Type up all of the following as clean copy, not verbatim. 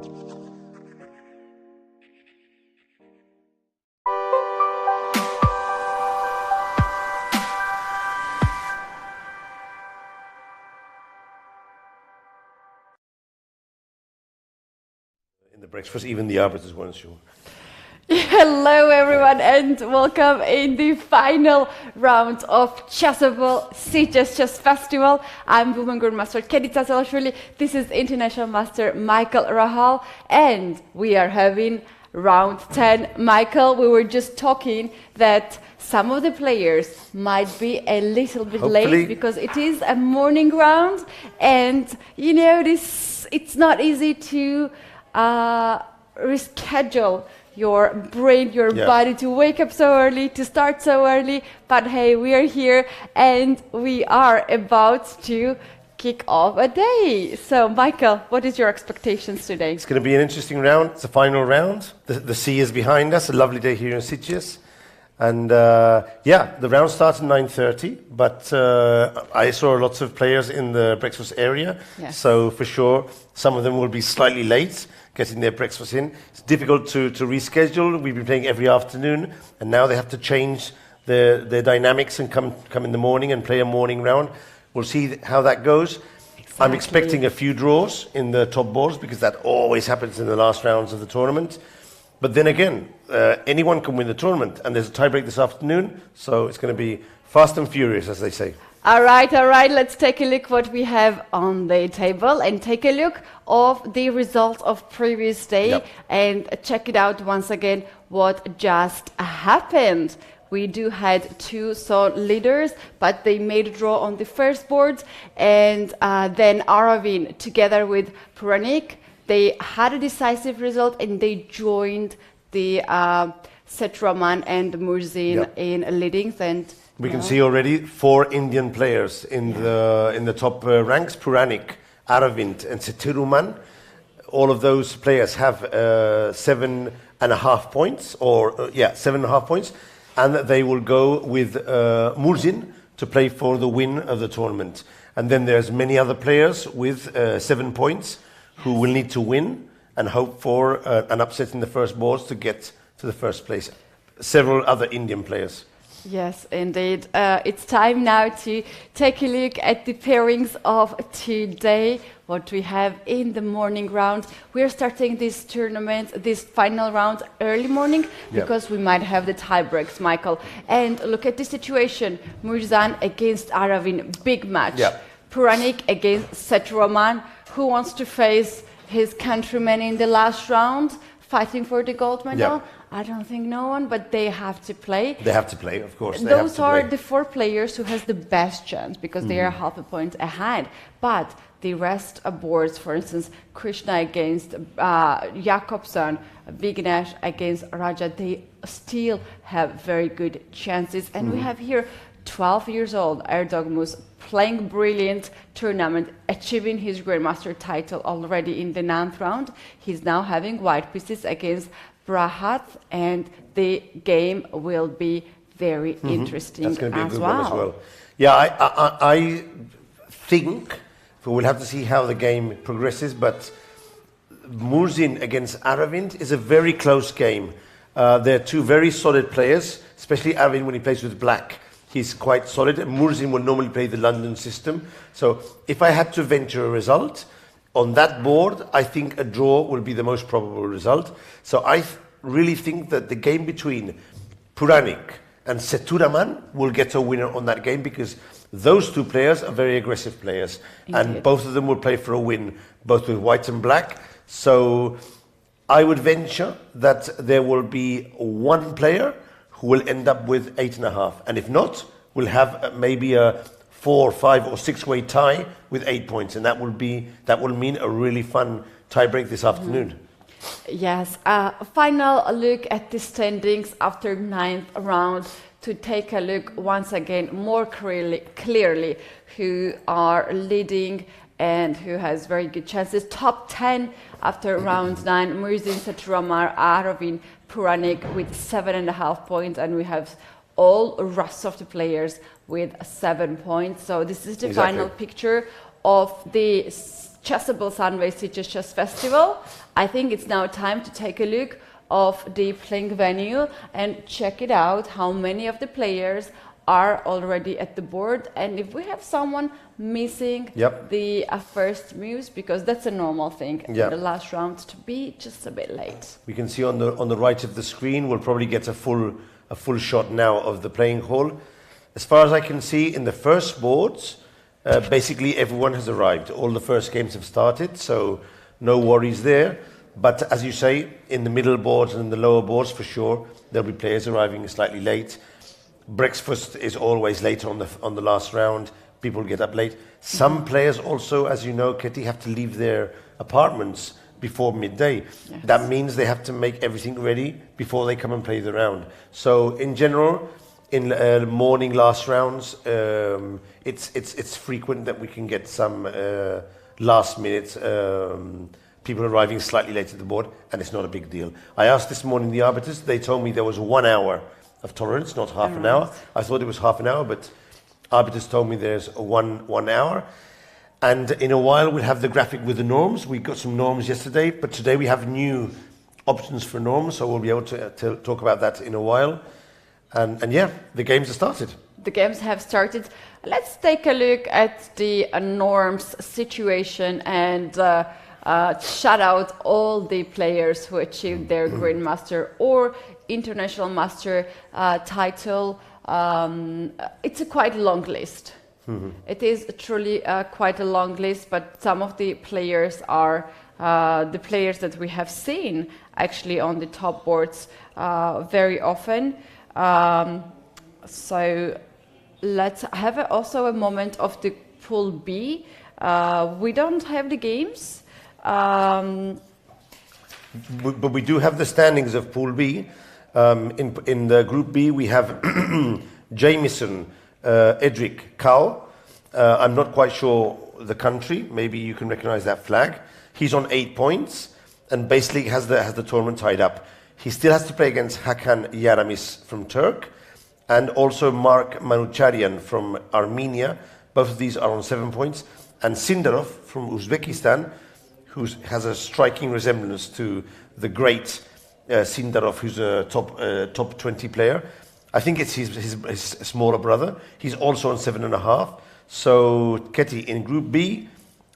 In the breakfast, even the arbiters weren't sure. Hello everyone and welcome in the final round of Chessable Sitges Chess Festival. I'm Women Grandmaster Kedita Zelashvili. This is International Master Michael Rahal and we are having round 10. Michael, we were just talking that some of the players might be a little bit late because it is a morning round and you know it's not easy to reschedule your brain, your body to wake up so early, to start so early. But hey, we are here and we are about to kick off a day. So, Michael, what is your expectations today? It's going to be an interesting round. It's the final round. The sea is behind us. A lovely day here in Sitges. And the round starts at 9:30, but I saw lots of players in the breakfast area. Yes. So for sure, some of them will be slightly late getting their breakfast in. It's difficult to reschedule. We've been playing every afternoon, and now they have to change their dynamics and come in the morning and play a morning round. We'll see how that goes. Exactly. I'm expecting a few draws in the top boards because that always happens in the last rounds of the tournament. But then again, anyone can win the tournament, and there's a tiebreak this afternoon, so it's going to be fast and furious, as they say. All right, let's take a look what we have on the table and take a look of the results of previous day and check it out once again what just happened. We do had two sole leaders, but they made a draw on the first board, and then Aravin together with Puranik, they had a decisive result and they joined the Setraman and Murzin in leadings. And we can see already 4 Indian players in the top ranks: Puranik, Aravind, and Setiruman. All of those players have 7.5 points, or 7.5 points, and they will go with Murzin to play for the win of the tournament. And then there's many other players with 7 points who will need to win and hope for an upset in the first boards to get to the first place. Several other Indian players. Yes, indeed. It's time now to take a look at the pairings of today, what we have in the morning round. We're starting this tournament, this final round, early morning, because we might have the tie breaks, Michael. And look at the situation. Murzan against Aravin, big match. Puranik against Setraman. Who wants to face his countrymen in the last round, fighting for the gold medal? I don't think no one, but they have to play. They have to play, of course. Those are the 4 players who has the best chance because they are half a point ahead. But the rest of boards, for instance, Krishna against Jakobson, Vignesh against Raja, they still have very good chances. And we have here 12 years old Erdogmus playing brilliant tournament, achieving his Grandmaster title already in the 9th round. He's now having white pieces against Brahat, and the game will be very interesting. That's going to be a good one as well. Yeah, I think we'll have to see how the game progresses, but Murzin against Aravind is a very close game. They're 2 very solid players, especially Aravind when he plays with black. He's quite solid, and Murzin will normally play the London system. So if I had to venture a result, on that board, I think a draw will be the most probable result. So I really think that the game between Puranik and Seturaman will get a winner on that game because those 2 players are very aggressive players. Indeed. And both of them will play for a win, both with white and black. So I would venture that there will be 1 player who will end up with 8.5. And if not, we'll have maybe a 4, 5 or 6-way tie with 8 points. And that will mean a really fun tiebreak this afternoon. Yes, final look at the standings after 9th round to take a look once again more clearly who are leading and who has very good chances. Top 10 after round 9, Murzin, Setramar, Aravin, Puranik with 7.5 points, and we have all rest of the players with 7 points. So this is the final picture of the Chessable Sunway Sitges Chess Festival. I think it's now time to take a look of the playing venue and check it out, how many of the players are already at the board, and if we have someone missing the first moves, because that's a normal thing in the last round to be just a bit late. We can see on the right of the screen, we'll probably get a full shot now of the playing hall. As far as I can see, in the first boards, basically everyone has arrived. All the first games have started, so no worries there. But as you say, in the middle boards and in the lower boards, for sure, there'll be players arriving slightly late. Breakfast is always later on the last round. People get up late. Some players also, as you know, Ketty, have to leave their apartments before midday. Yes. That means they have to make everything ready before they come and play the round. So in general, in morning last rounds, it's frequent that we can get some last minute people arriving slightly late to the board, and it's not a big deal. I asked this morning the arbiters. They told me there was 1 hour of tolerance, not half an hour. I thought it was half an hour, but arbiters told me there's one hour. And in a while we'll have the graphic with the norms. We got some norms yesterday, but today we have new options for norms, so we'll be able to talk about that in a while. And yeah, the games have started. The games have started. Let's take a look at the norms situation and shout out all the players who achieved their Grandmaster or International Master title. It's a quite long list. It is truly quite a long list, but some of the players are the players that we have seen actually on the top boards very often. So let's have also a moment of the Pool B. We don't have the games. But we do have the standings of Pool B. In the Group B, we have Jamieson, Edric, Cal. I'm not quite sure the country. Maybe you can recognize that flag. He's on 8 points and basically has the tournament tied up. He still has to play against Hakan Yaramis from Turk and also Mark Manucharian from Armenia. Both of these are on 7 points. And Sindarov from Uzbekistan, who has a striking resemblance to the great Sindarov, who's a top 20 player. I think it's his smaller brother. He's also on 7.5. So, Ketty, in Group B,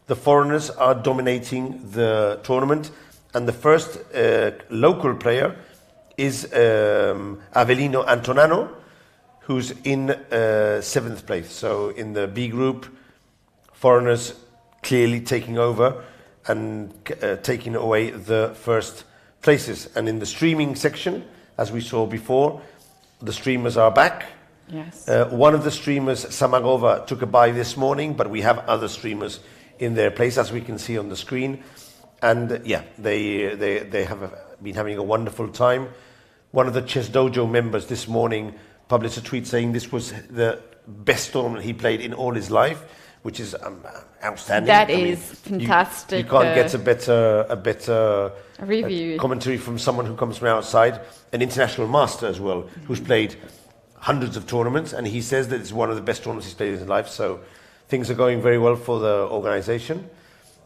the foreigners are dominating the tournament, and the first local player is Avelino Antonano, who's in 7th place. So, in the B group, foreigners clearly taking over and taking away the first places. And in the streaming section, as we saw before, the streamers are back. Yes. One of the streamers, Samagova, took a bye this morning, but we have other streamers in their place, as we can see on the screen. And yeah, they have been having a wonderful time. One of the Chess Dojo members this morning published a tweet saying this was the best tournament he played in all his life, which is outstanding. That is fantastic. You can't get a better review commentary from someone who comes from outside, an international master as well, who's played hundreds of tournaments, and he says that it's one of the best tournaments he's played in his life. So things are going very well for the organization.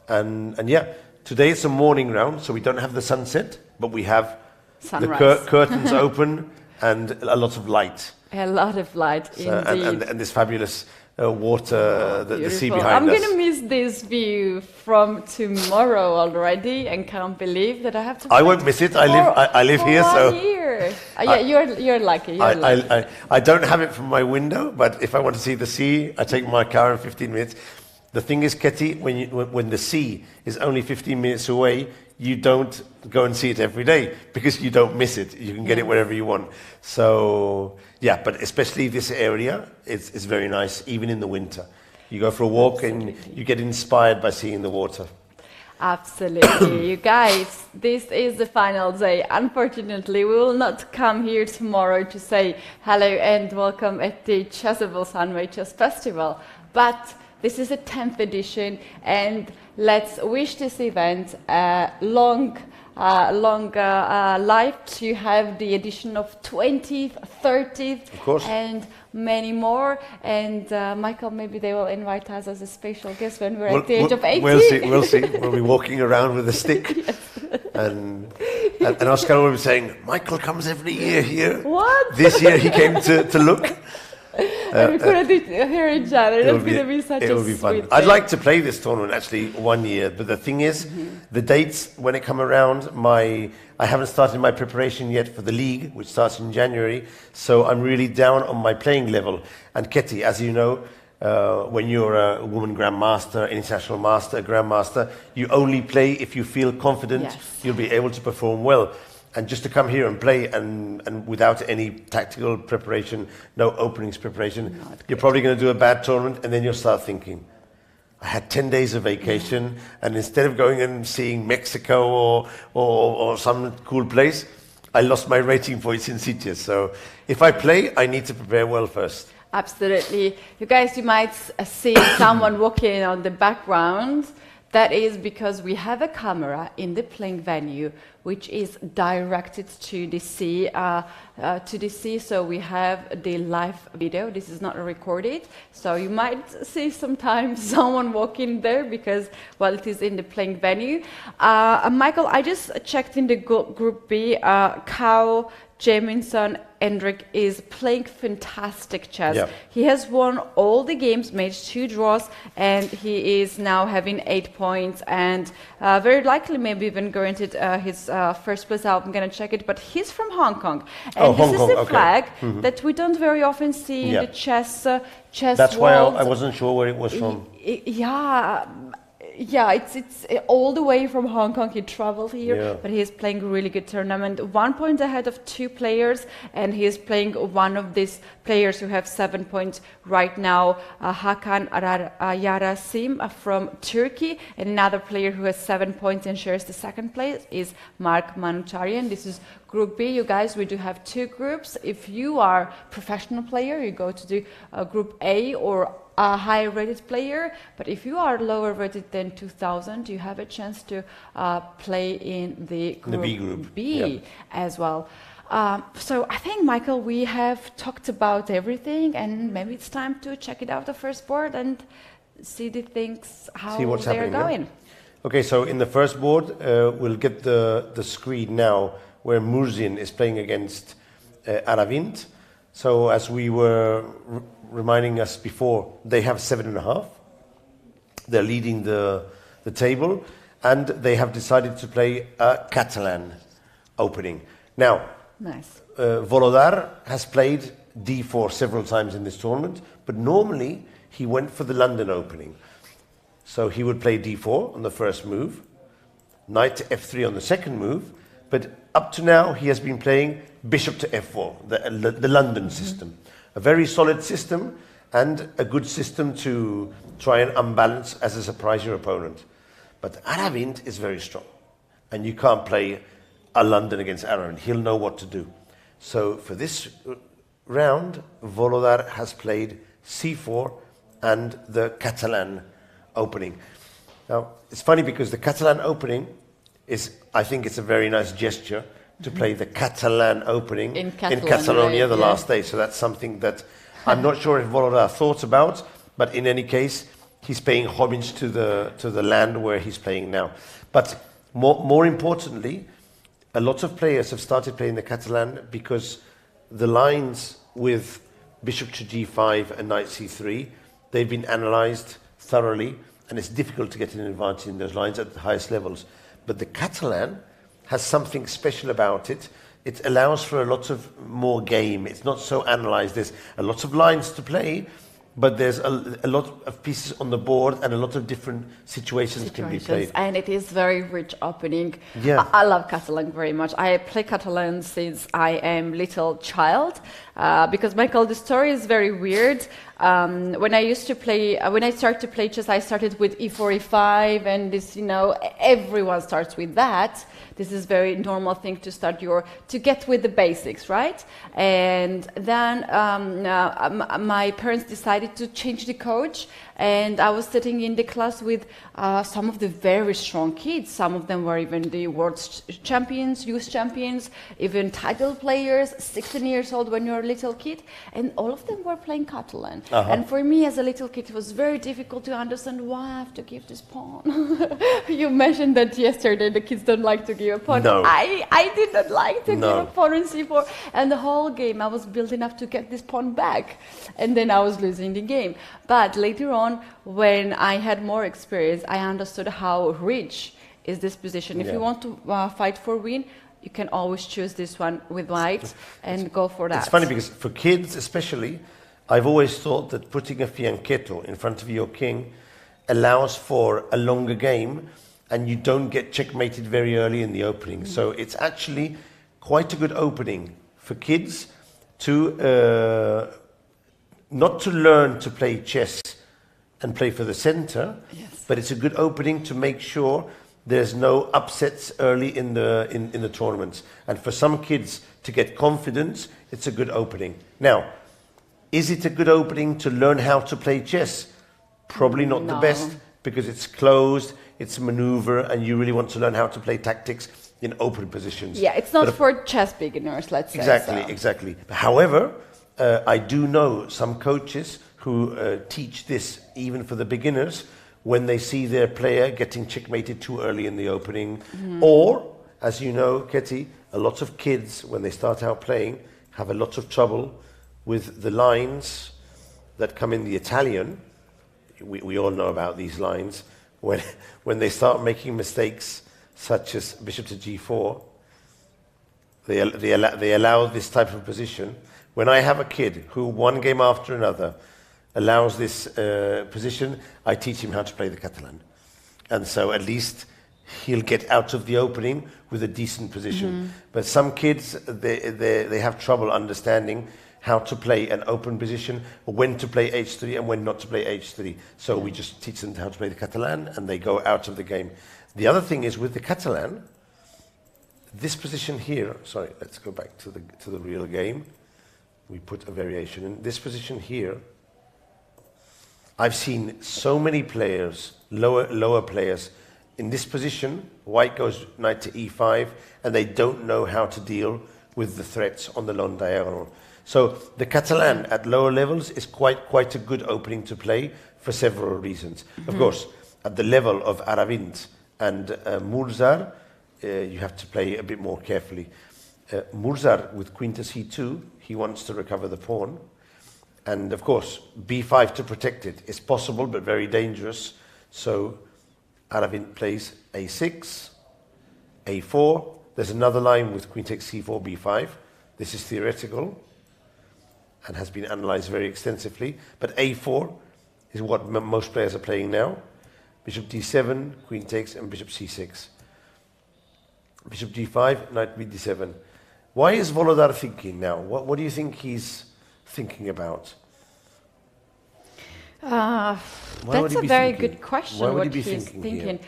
And yeah, today it's a morning round, so we don't have the sunset, but we have sunrise. The curtains open and a lot of light. A lot of light, so, indeed. And this fabulous water, the sea behind us. I'm going to miss this view from tomorrow already, and can't believe that I have to. I won't miss it. I live here, so. Year. Yeah, you're lucky. I don't have it from my window, but if I want to see the sea, I take my car in 15 minutes. The thing is, Ketty, when the sea is only 15 minutes away, you don't go and see it every day because you don't miss it. You can get it wherever you want. So, yeah, but especially this area, it's very nice, even in the winter. You go for a walk and you get inspired by seeing the water. Absolutely. You guys, this is the final day. Unfortunately, we will not come here tomorrow to say hello and welcome at the Chessable Sunway Chess Festival. But This is the 10th edition, and let's wish this event a long life to have the edition of 20th, 30th, of course, and many more. And Michael, maybe they will invite us as a special guest when we're at the age of 80. We'll see. We'll be walking around with a stick. Yes. And Oscar will be saying, Michael comes every year here. What? This year he came to look. And we're going to hear each other. That's going to be such a sweet fun. I'd like to play this tournament actually one year, but the thing is, the dates when it come around, I haven't started my preparation yet for the league, which starts in January, so I'm really down on my playing level. And Ketty, as you know, when you're a woman grandmaster, international master, grandmaster, you only play if you feel confident. Yes. You'll be able to perform well. And just to come here and play and without any tactical preparation, no openings preparation, you're probably going to do a bad tournament, and then you'll start thinking, I had 10 days of vacation, and instead of going and seeing Mexico or some cool place, I lost my rating points in Sitges. So if I play, I need to prepare well first. Absolutely. You guys, you might see someone walking on the background. That is because we have a camera in the playing venue which is directed to the sea, so we have the live video. This is not recorded, so you might see sometimes someone walking there because, well, it is in the playing venue. Michael, I just checked in the Group B. Kao Jamison Hendrik is playing fantastic chess. Yeah. He has won all the games, made 2 draws, and he is now having 8 points, and very likely maybe even granted his first place. I'm going to check it, but he's from Hong Kong, and this is a flag that we don't very often see in the chess That's world. why I wasn't sure where it was from. Yeah, it's all the way from Hong Kong. He traveled here, but he is playing a really good tournament. 1 point ahead of 2 players, and he is playing one of these players who have 7 points right now, Hakan Yarasim from Turkey, and another player who has 7 points and shares the second place is Mark Manucharian. This is Group B. You guys, we do have 2 groups. If you are a professional player, you go to the Group A or a higher rated player, but if you are lower rated than 2000, you have a chance to play in the Group B as well. So I think, Michael, we have talked about everything, and maybe it's time to check it out the first board and see the things, how they're going. Yeah? Okay, so in the first board, we'll get the screen now where Murzin is playing against Aravint. So as we were reminding us before, they have 7.5. They're leading the table, and they have decided to play a Catalan opening. Now, nice. Volodar has played d4 several times in this tournament, but normally he went for the London opening. So he would play d4 on the first move, knight to f3 on the second move, but up to now he has been playing bishop to f4, the London system. A very solid system, and a good system to try and unbalance as a surprise your opponent. But Aravint is very strong, and you can't play a London against Aravint. He'll know what to do. So for this round, Volodar has played c4 and the Catalan opening. Now, it's funny because the Catalan opening I think it's a very nice gesture to play the Catalan opening in Catalonia the last day. So that's something that I'm not sure if Volodar thought about, but in any case, he's paying homage to the land where he's playing now. But more importantly, a lot of players have started playing the Catalan because the lines with bishop to g5 and knight c3, they've been analysed thoroughly, and it's difficult to get an advantage in those lines at the highest levels. But the Catalan has something special about it. It allows for a lot of more game. It's not so analysed. There's a lot of lines to play, but there's a lot of pieces on the board, and a lot of different situations can be played. And it is very rich opening. Yeah. I love Catalan very much. I play Catalan since I am little child, because, Michael, the story is very weird. When I started to play chess, I started with e4, e5, and this, everyone starts with that. This is very normal thing to start to get with the basics, right? And then my parents decided decided to change the coach, and I was sitting in the class with some of the very strong kids. Some of them were even the world champions, youth champions, even title players, 16 years old when you're a little kid, and all of them were playing Catalan. And for me as a little kid, it was very difficult to understand why I have to give this pawn. You mentioned that yesterday the kids don't like to give a pawn. No. I did not like to give a pawn on c4, and the whole game I was building up to get this pawn back, and then I was losing the game. But later on, when I had more experience, I understood how rich is this position. If you want to fight for win, you can always choose this one with white and go for that. It's funny because for kids especially, I've always thought that putting a fianchetto in front of your king allows for a longer game, and you don't get checkmated very early in the opening. So it's actually quite a good opening for kids to not to learn to play chess and play for the center, but it's a good opening to make sure there's no upsets early in the tournaments. And for some kids to get confidence, it's a good opening. Now, is it a good opening to learn how to play chess? Probably not the best, because it's closed, it's a maneuver, and you really want to learn how to play tactics in open positions. Yeah, it's not for chess beginners, let's say. Exactly. However, I do know some coaches who teach this even for the beginners when they see their player getting checkmated too early in the opening. Or, as you know, Ketty, a lot of kids, when they start out playing, have a lot of trouble with the lines that come in the Italian. We all know about these lines. When they start making mistakes, such as bishop to g4, they allow this type of position. When I have a kid who one game after another allows this position, I teach him how to play the Catalan. And so at least he'll get out of the opening with a decent position. But some kids, they have trouble understanding how to play an open position, when to play h3 and when not to play h3. So we just teach them how to play the Catalan, and they go out of the game. The other thing is with the Catalan, this position here, sorry, let's go back to the real game. We put a variation in. This position here, I've seen so many players, lower players, in this position, white goes knight to e5, and they don't know how to deal with the threats on the long diagonal. So the Catalan at lower levels is quite a good opening to play for several reasons. Of course, at the level of Aravind and Murzar, you have to play a bit more carefully. Murzar with queen to c2, he wants to recover the pawn. And of course, b5 to protect it is possible, but very dangerous. So Aravind plays a6, a4. There's another line with queen takes c4, b5. This is theoretical and has been analyzed very extensively. But a4 is what most players are playing now. Bishop d7, queen takes, and bishop c6. Bishop d5, knight bd7. Why is Volodar thinking now? What do you think he's thinking about? That's a very good question. Why would he be he's thinking?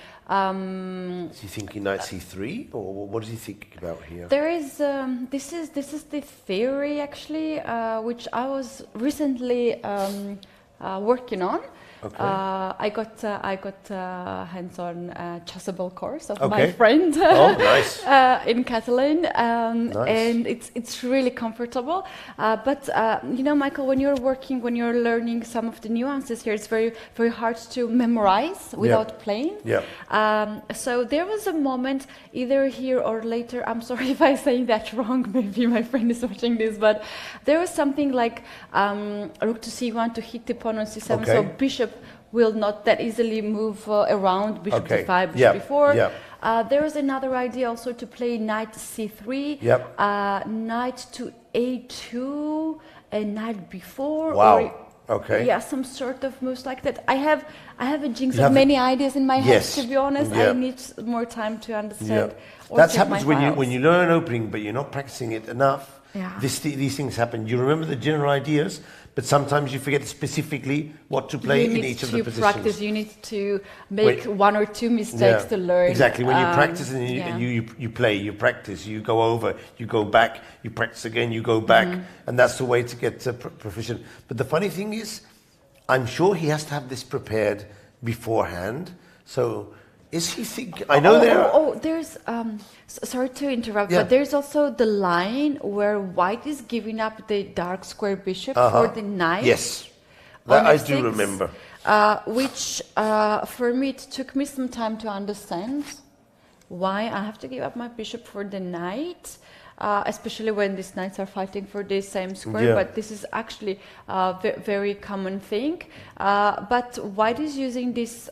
Is he thinking knight c3, or what is he thinking about here? There is this is the theory actually, which I was recently working on. Okay. I got hands-on chessable course of my friend nice. in Catalan, Nice. and it's really comfortable. But you know, Michael, when you're learning some of the nuances here, it's very very hard to memorize without playing. So there was a moment, either here or later. I'm sorry if I'm saying that wrong. Maybe my friend is watching this, but there was something like rook to c1 to hit the pawn on c7. So bishop will not that easily move around bishop d5, bishop b4. There was another idea also to play knight c3, knight to a2, and knight b4. Wow. Yeah, some sort of moves like that. I have a jinx of many ideas in my head. To be honest, I need more time to understand. That happens when you learn an opening, but you're not practicing it enough. These things happen. You remember the general ideas, but sometimes you forget specifically what to play in each of the positions. You need to make one or two mistakes to learn. Exactly. When you practice and you play, you practice, you go over, you go back, you practice again, you go back, and that's the way to get proficient. But the funny thing is, I'm sure he has to have this prepared beforehand. So is he thinking? I know there's. Sorry to interrupt, Yeah. but there's also the line where white is giving up the dark square bishop for the knight. Yes, that on I f6, do remember. Which for me it took me some time to understand why I have to give up my bishop for the knight. Especially when these knights are fighting for the same square, Yeah. but this is actually a very common thing. But white is using this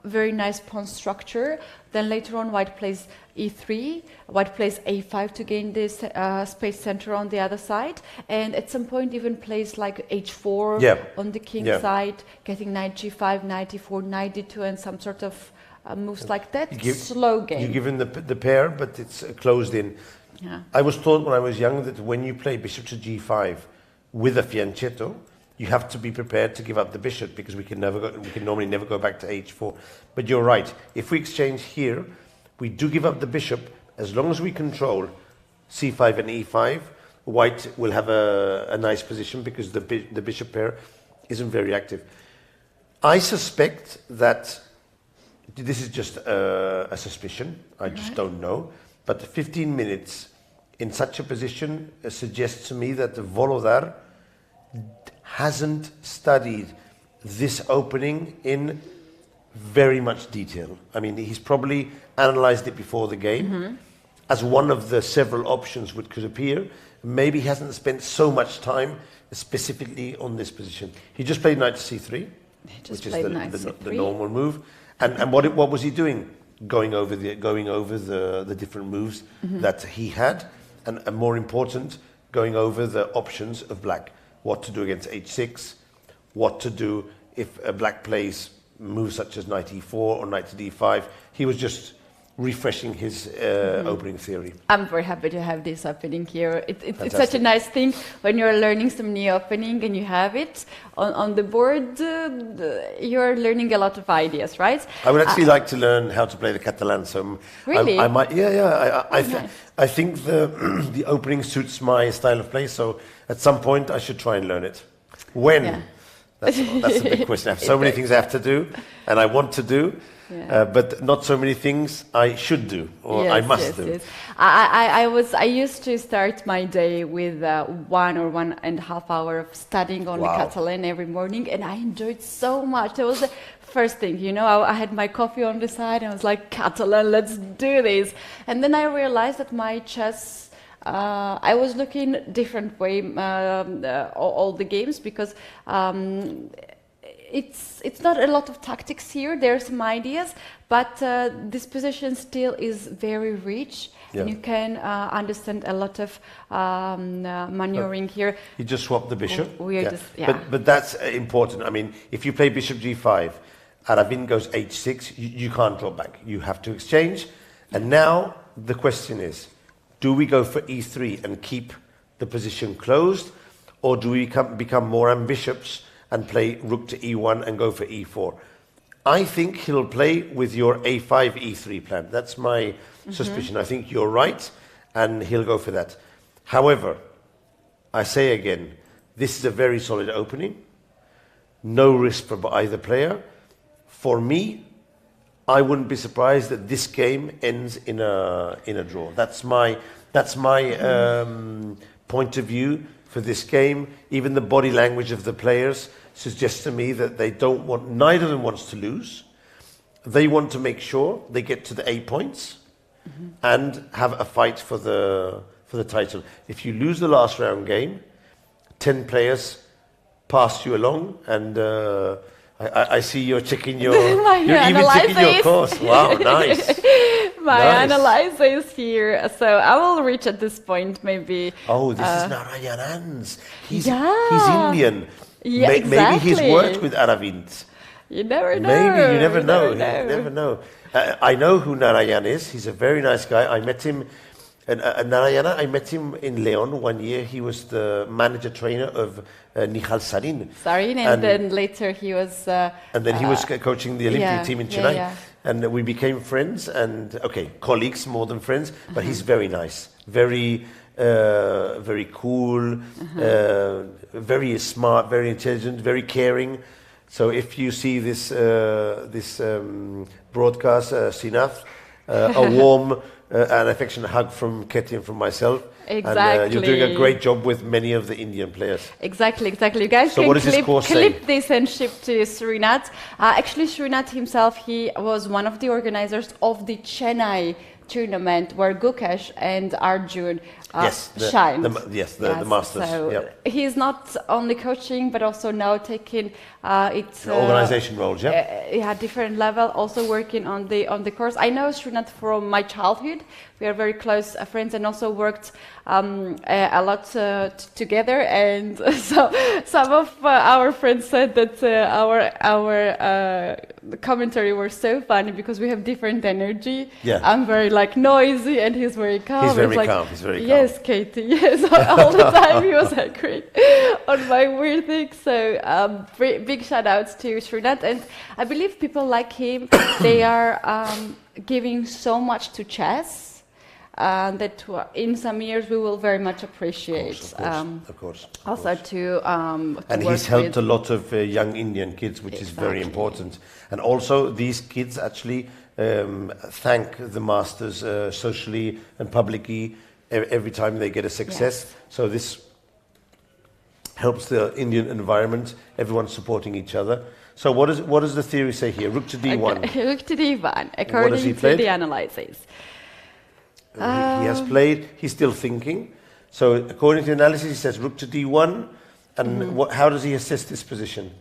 very nice pawn structure. Then later on, white plays e3, white plays a5 to gain this space center on the other side, and at some point even plays like h4 on the king side, getting knight g5, knight e4, knight d2, and some sort of moves like that. Slow game. You give him the pair, but it's closed in. Yeah. I was taught when I was young that when you play bishop to g5 with a fianchetto, you have to be prepared to give up the bishop because we can normally never go back to h4. But you're right. If we exchange here, we do give up the bishop as long as we control c5 and e5. White will have a nice position because the bishop pair isn't very active. I suspect that this is just a suspicion. I just don't know. But 15 minutes in such a position suggests to me that the Volodar hasn't studied this opening in very much detail. I mean, he's probably analyzed it before the game as one of the several options which could appear. Maybe he hasn't spent so much time specifically on this position. He just played knight to c3, which is the normal move. And what was he doing? Going over the different moves that he had, and more important, going over the options of black. What to do against h6, what to do if a black plays moves such as knight e4 or knight to d5. He was just refreshing his opening theory. I'm very happy to have this opening here. It's such a nice thing when you're learning some new opening and you have it on the board. You're learning a lot of ideas, right? I would actually like to learn how to play the Catalan. So really, I might. I think the opening suits my style of play. So at some point I should try and learn it. When? Yeah. That's a big question. I have so many things I have to do, and I want to do. Yeah. But not so many things I should do or I must do. Yes. I used to start my day with 1 or 1.5 hours of studying only Catalan every morning, and I enjoyed so much. It was the first thing, I had my coffee on the side and I was like, Catalan, let's do this. And then I realized that my chess, I was looking different way all the games because it's not a lot of tactics here. There are some ideas, but this position still is very rich, and you can understand a lot of maneuvering here. You just swap the bishop. But that's important. I mean, if you play bishop g5, Aravin goes h6, you can't drop back. You have to exchange. And now the question is, do we go for e3 and keep the position closed, or do we become more ambitious and play rook to e1 and go for e4? I think he'll play with your a5 e3 plan. That's my suspicion. I think you're right, and he'll go for that. However, I say again, this is a very solid opening. No risk for either player. For me, I wouldn't be surprised that this game ends in a draw. That's my point of view for this game. Even the body language of the players suggests to me that neither of them wants to lose. They want to make sure they get to the 8 points and have a fight for the title. If you lose the last round game, 10 players pass you along, and I see you're checking your course. Wow, nice. My analyzer is here, so I will reach at this point maybe. Oh, this is Narayanan's. He's Indian. Yeah, exactly. Maybe he's worked with Aravind. You never know. Maybe, you never know. You never know. I know who Narayan is. He's a very nice guy. I met him, Narayana, I met him in Leon one year. He was the manager trainer of Nihal Sarin. And then later he was... and then he was coaching the Olympic team in Chennai. Yeah. And we became friends and, colleagues more than friends. But he's very nice. Very very cool, very smart, very intelligent, very caring. So if you see this broadcast, Sinath, a warm and affectionate hug from Ketty and from myself. Exactly. And you're doing a great job with many of the Indian players. Exactly. You guys so can what does this course clip say? this and ship to Srinath. Actually, Srinath himself, he was one of the organizers of the Chennai tournament where Gukesh and Arjun shined. The Masters. So he's not only coaching but also now taking its organization roles. Different level. Also working on the course. I know Srinath from my childhood. We are very close friends and also worked a lot together. And so some of our friends said that our commentary was so funny because we have different energy. Yeah. I'm very noisy and he's very calm. He's very calm. Yes, Katie. Yes, all the time he was agreeing on my weird things. So big shout outs to Srinath, and I believe people like him. They are giving so much to chess. That in some years we will very much appreciate. Of course. Also to and he's helped a lot of young Indian kids, which is very important. And also these kids actually thank the masters socially and publicly every time they get a success. Yes. So this helps the Indian environment. Everyone's supporting each other. So what does the theory say here? Rook to d1. Okay, rook to d1, according to the analysis. He has played, he's still thinking. So according to the analysis, he says rook to d1. And how does he assess this position?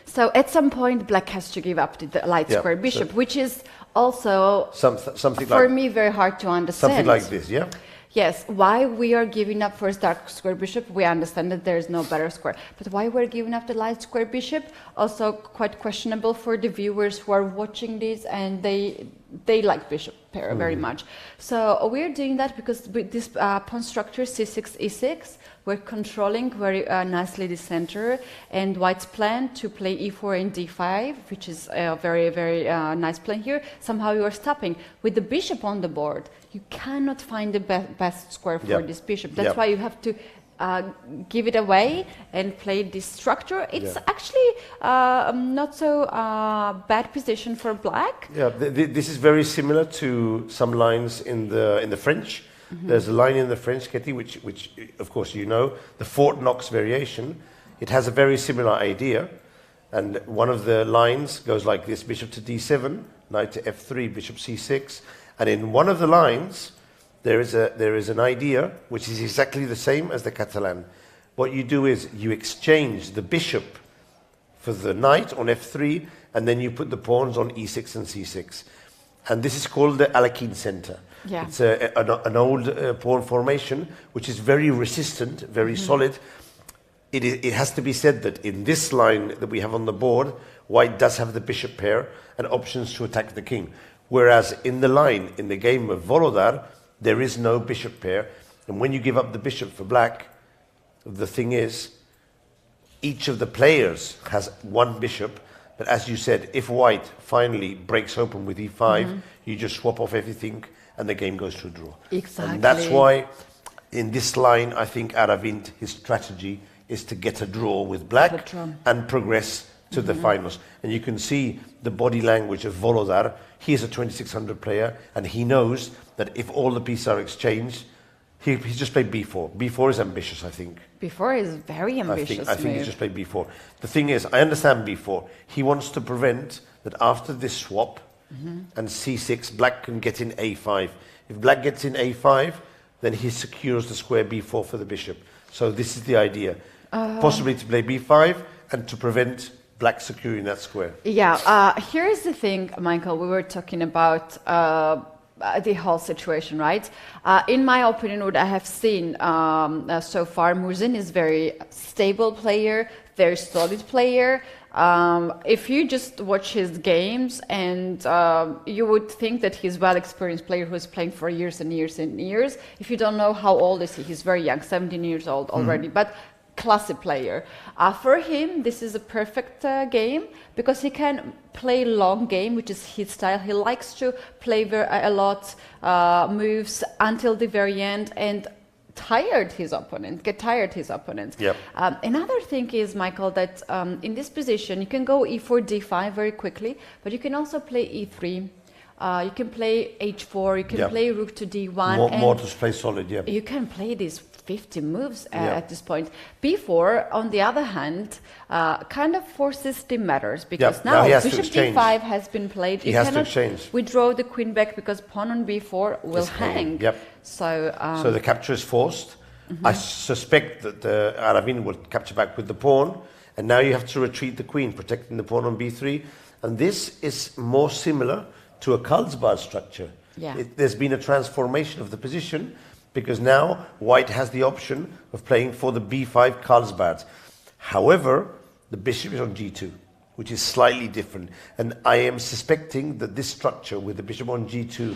So at some point, black has to give up the light square bishop, which is also, something for me, very hard to understand. Something like this, yeah? Yes, why we are giving up first dark square bishop, we understand that there is no better square. But why we're giving up the light square bishop, also quite questionable for the viewers who are watching this, and they like bishop pair very much. So we're doing that because with this pawn structure c6, e6, we're controlling very nicely the center, and white's plan to play e4 and d5, which is a very, very nice plan here. Somehow you are stopping. With the bishop on the board, you cannot find the best square for this bishop. That's why you have to give it away and play this structure. It's actually not so bad position for black. Yeah, this is very similar to some lines in the French. There's a line in the French, Ketty, which of course you know, the Fort Knox variation. It has a very similar idea, and one of the lines goes like this: bishop to d7, knight to f3, bishop c6, and in one of the lines there is an idea which is exactly the same as the Catalan. What you do is you exchange the bishop for the knight on f3, and then you put the pawns on e6 and c6. And this is called the Alekhine center. Yeah. It's an old pawn formation which is very resistant, very solid. It has to be said that in this line that we have on the board, white does have the bishop pair and options to attack the king. Whereas in the line, in the game of Volodar, there is no bishop pair. And when you give up the bishop for black, the thing is, each of the players has one bishop. But as you said, if white finally breaks open with e5, you just swap off everything and the game goes to a draw. Exactly. And that's why in this line, I think Aravind, his strategy is to get a draw with black and progress to the finals. And you can see the body language of Volodar. He is a 2600 player, and he knows that if all the pieces are exchanged, he just played b4. b4 is ambitious, I think. b4 is very ambitious. I think he's just played b4. The thing is, I understand b4. He wants to prevent that after this swap and c6, black can get in a5. If black gets in a5, then he secures the square b4 for the bishop. So this is the idea. Possibly to play b5 and to prevent black securing that square. Yeah, here is the thing, Michael. We were talking about the whole situation, right? In my opinion, what I have seen so far, Murzin is very stable player, very solid player. If you just watch his games, and you would think that he's a well-experienced player who's playing for years and years and years. If you don't know how old is he, he's very young, 17 years old already, but classy player. For him, this is a perfect game because he can play long game, which is his style. He likes to play a lot moves until the very end, and tired his opponent. Yep. Another thing is, Michael, that in this position you can go e4, d5 very quickly, but you can also play e3. You can play h4. You can play rook to d1. More to play solid. Yeah. You can play these 50 moves at this point. b4, on the other hand, kind of forces the matters because now bishop d5 has been played. He has to exchange. Withdraw the queen back because pawn on b4 will hang. Yep. So the capture is forced. I suspect that Aravin will capture back with the pawn, and now you have to retreat the queen, protecting the pawn on b3. And this is more similar to a Carlsbad structure. Yeah. There's been a transformation of the position because now white has the option of playing for the b5 Carlsbad. However, the bishop is on g2, which is slightly different. And I am suspecting that this structure with the bishop on g2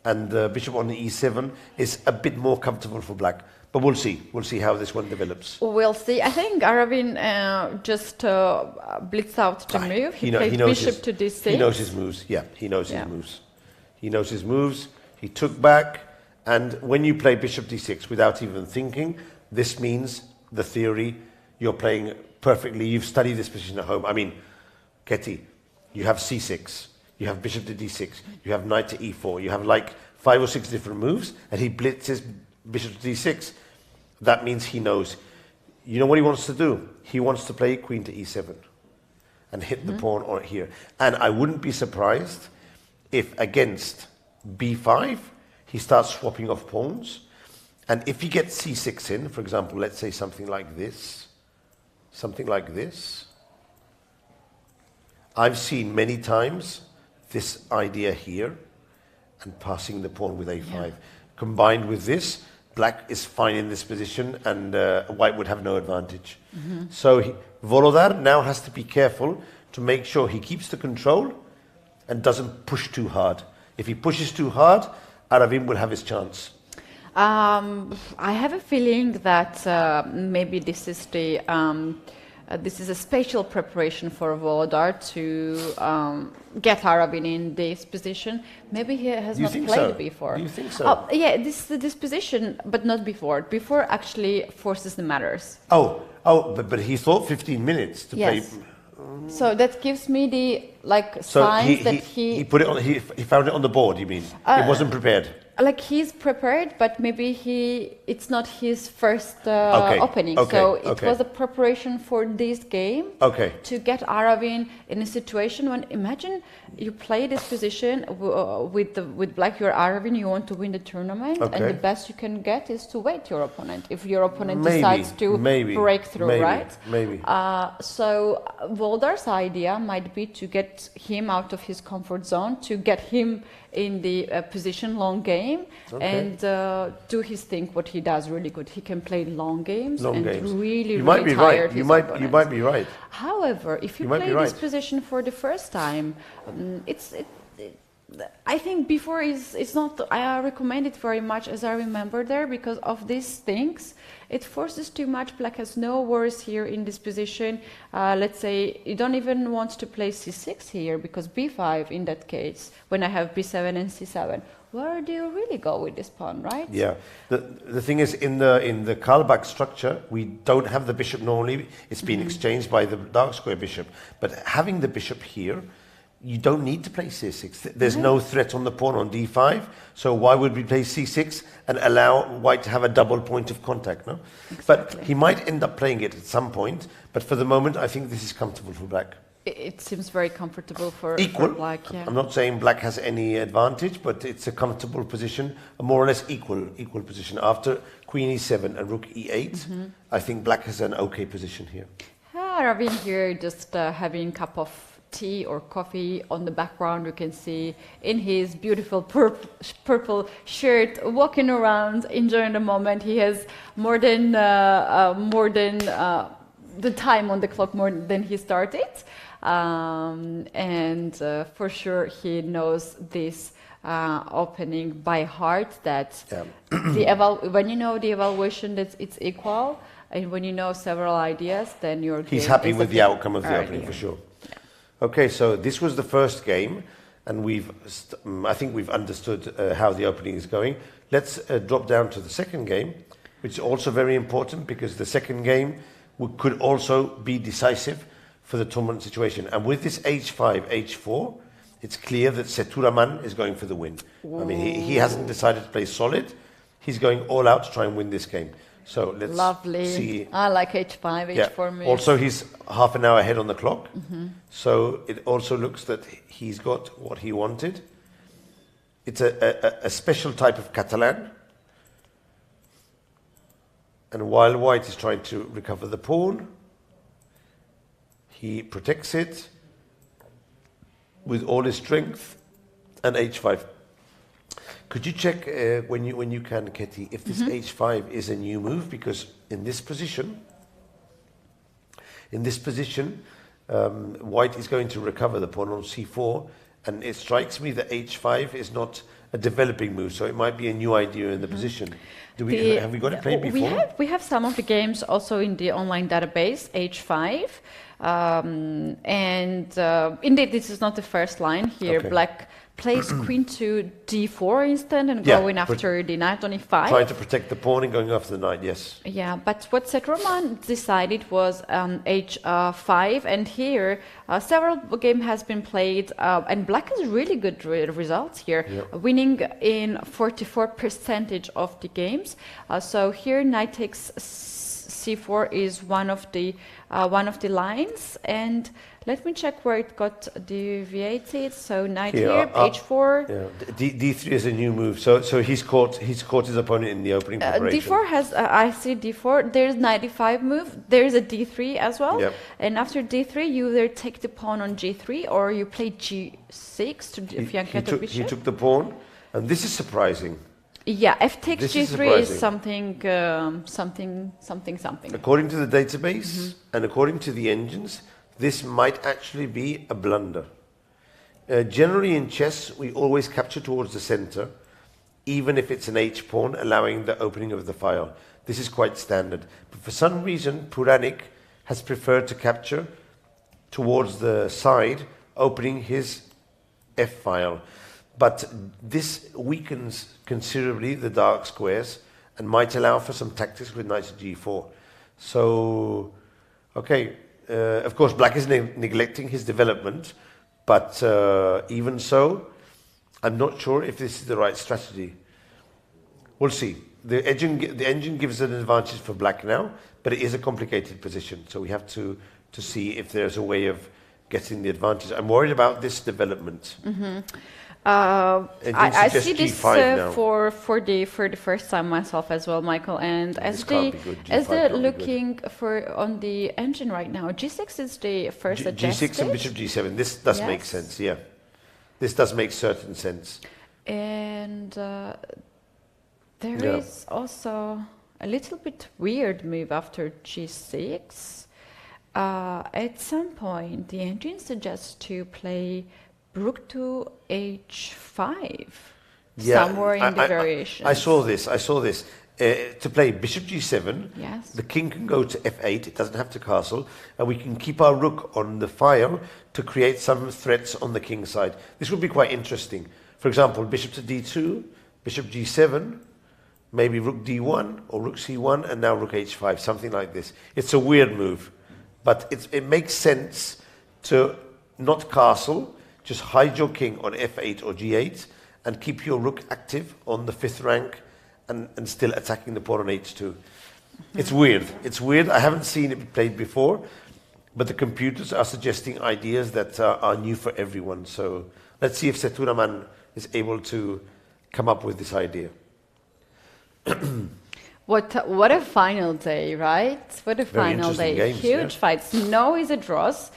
and the bishop on e7 is a bit more comfortable for black. But we'll see. We'll see how this one develops. We'll see. I think Aravin just blitzed out the move. He played bishop to d6. He knows his moves. Yeah, he knows his moves. He knows his moves. He took back. And when you play bishop d6 without even thinking, this means the theory you're playing perfectly. You've studied this position at home. I mean, Ketty, you have c6. You have bishop to d6. You have knight to e4. You have like 5 or 6 different moves. And he blitzes bishop to d6. That means he knows. You know what he wants to do? He wants to play queen to e7 and hit the pawn on here. And I wouldn't be surprised if against b5 he starts swapping off pawns. And if he gets c6 in, for example, let's say something like this, I've seen many times this idea here and passing the pawn with a5. Combined with this, black is fine in this position and white would have no advantage. So Volodar now has to be careful to make sure he keeps the control and doesn't push too hard. If he pushes too hard, Aravin will have his chance. I have a feeling that maybe this is a special preparation for Volodar to get Aravin in this position. Maybe he has not played before. Do you think so? Yeah, this position, but not before. Before actually forces the matters. But he thought 15 minutes to play. So that gives me the signs that he put it on. He found it on the board. You mean it wasn't prepared? Like he's prepared, but maybe it's not his first opening. So it was a preparation for this game to get Aravin in a situation when, imagine you play this position with black, you're Aravin, you want to win the tournament, and the best you can get is to wait your opponent. If your opponent decides to break through, right? Maybe. So Voldar's idea might be to get him out of his comfort zone, to get him in the position long game and do his thing, what he does really good. He can play long games really you might be right. You might be right. However, if you play this position for the first time, I think before it's not. I recommend it very much, as I remember there, because of these things. It forces too much. Black has no worries here in this position. Let's say you don't even want to play c6 here because b5 in that case. When I have b7 and c7, where do you really go with this pawn, right? Yeah. The thing is, in the Karlbach structure, we don't have the bishop normally. It's been exchanged by the dark square bishop. But having the bishop here, you don't need to play c6. There's no threat on the pawn on d5. So why would we play c6 and allow white to have a double point of contact? No, but he might end up playing it at some point. But for the moment, I think this is comfortable for black. It seems very comfortable for black. Yeah. I'm not saying black has any advantage, but it's a comfortable position, a more or less equal position. After queen e7 and rook e8, I think black has an okay position here. Ravin here just having a cup of tea or coffee on the background. You can see in his beautiful purple shirt, walking around, enjoying the moment. He has more than the time on the clock, more than he started, and for sure he knows this opening by heart. That when you know the evaluation that it's equal, and when you know several ideas, then he's happy with the outcome of the opening for sure. Okay, so this was the first game, and I think we've understood how the opening is going. Let's drop down to the second game, which is also very important because the second game could also be decisive for the tournament situation. And with this h5, h4, it's clear that Seturaman is going for the win. I mean, he hasn't decided to play solid. He's going all out to try and win this game. So let's see. I like h5, h4 moves. Also, he's half an hour ahead on the clock. So it also looks that he's got what he wanted. It's a special type of Catalan. And while white is trying to recover the pawn, he protects it with all his strength, and h5. Could you check when you can, Ketty, if this h5 is a new move? Because in this position, white is going to recover the pawn on c4, and it strikes me that h5 is not a developing move, so it might be a new idea in the position. Have we got it played before? We have some of the games also in the online database, h5. Indeed, this is not the first line here. Okay. Black plays queen to d4 instead and going after the knight on e5. Trying to protect the pawn and going after the knight, yes. Yeah, but what Seturaman decided was h5, and here several game has been played, and black has really good results here, winning in 44% of the games. So here knight takes c4 is one of the lines, and let me check where it got deviated. So knight here, h4. Yeah. D3 is a new move. So he's caught his opponent in the opening preparation. D4 has I see d4. There's knight e5 move. There's a d3 as well. Yep. And after d3, you either take the pawn on g3 or you play g6 to fiancare the bishop. He took the pawn, and this is surprising. Yeah, f takes g3 is something. According to the database and according to the engines, this might actually be a blunder. Generally in chess, we always capture towards the center, even if it's an h-pawn, allowing the opening of the file. This is quite standard. But for some reason, Puranik has preferred to capture towards the side, opening his f-file. But this weakens considerably the dark squares and might allow for some tactics with knight to g4. So, okay, of course black is neglecting his development, but even so, I'm not sure if this is the right strategy. We'll see. The engine gives an advantage for black now, but it is a complicated position, so we have to see if there's a way of getting the advantage. I'm worried about this development. I see this for the first time myself as well, Michael. And as they're looking for on the engine right now, g6 is the first suggested. G6 and bishop g7. This does make sense. Yeah, this does make certain sense. And there is also a little bit weird move after g6. At some point, the engine suggests to play rook to h5, somewhere in the variation. I saw this. To play bishop g7, the king can go to f8, it doesn't have to castle, and we can keep our rook on the file to create some threats on the king's side. This would be quite interesting. For example, bishop to d2, bishop g7, maybe rook d1 or rook c1, and now rook h5, something like this. It's a weird move, but it makes sense to not castle, just hide your king on f8 or g8 and keep your rook active on the 5th rank and still attacking the pawn on h2. It's weird. It's weird. I haven't seen it played before, but the computers are suggesting ideas that are new for everyone. So let's see if Seturaman is able to come up with this idea. What a final day, right? What a final day. Games, huge fights. No easy draws.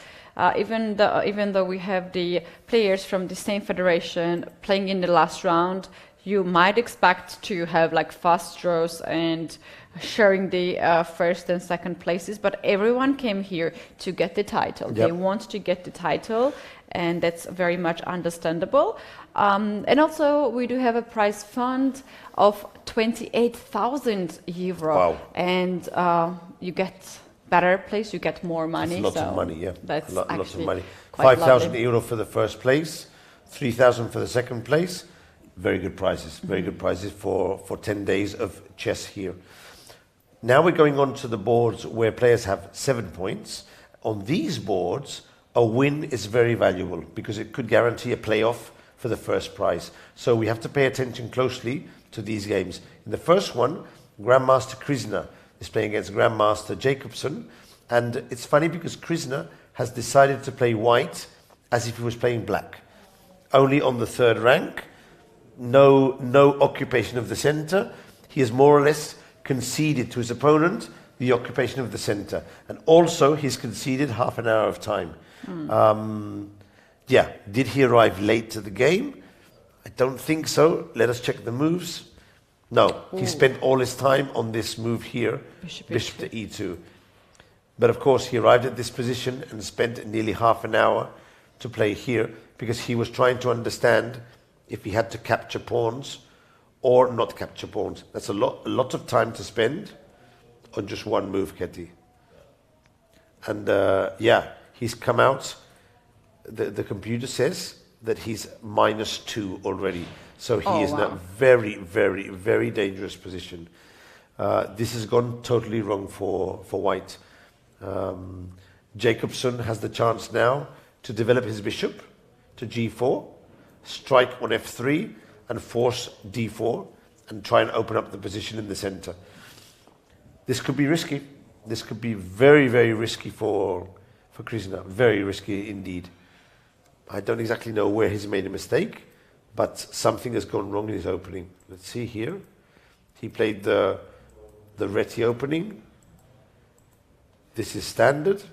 Even though we have the players from the same federation playing in the last round, you might expect to have like fast draws and sharing the first and second places, but everyone came here to get the title. Yep. They want to get the title, and that's very much understandable. And also, we do have a prize fund of 28,000 euro. Wow. And you get better place, you get more money. That's lots of money, yeah. That's lots of money. 5,000 euro for the first place, 3,000 for the second place. Very good prizes. Very good prizes for 10 days of chess here. Now we're going on to the boards where players have 7 points. On these boards, a win is very valuable because it could guarantee a playoff for the first prize. So we have to pay attention closely to these games. In the first one, Grandmaster Krishna is playing against Grandmaster Jacobson. And it's funny because Krishna has decided to play white as if he was playing black. Only on the 3rd rank, no occupation of the center. He has more or less conceded to his opponent the occupation of the center. And also he's conceded half an hour of time. Did he arrive late to the game? I don't think so. Let us check the moves. No, he spent all his time on this move here, bishop to e2. But of course he arrived at this position and spent nearly half an hour to play here because he was trying to understand if he had to capture pawns or not capture pawns. That's a lot of time to spend on just one move, Ketty. And he's come out. The computer says that he's -2 already. So he is in a very, very, very dangerous position. This has gone totally wrong for white. Jacobson has the chance now to develop his bishop to g4, strike on f3, and force d4, and try and open up the position in the center. This could be risky. This could be very, very risky for Krishna. Very risky indeed. I don't exactly know where he's made a mistake, but something has gone wrong in his opening. Let's see here. He played the Reti opening. This is standard.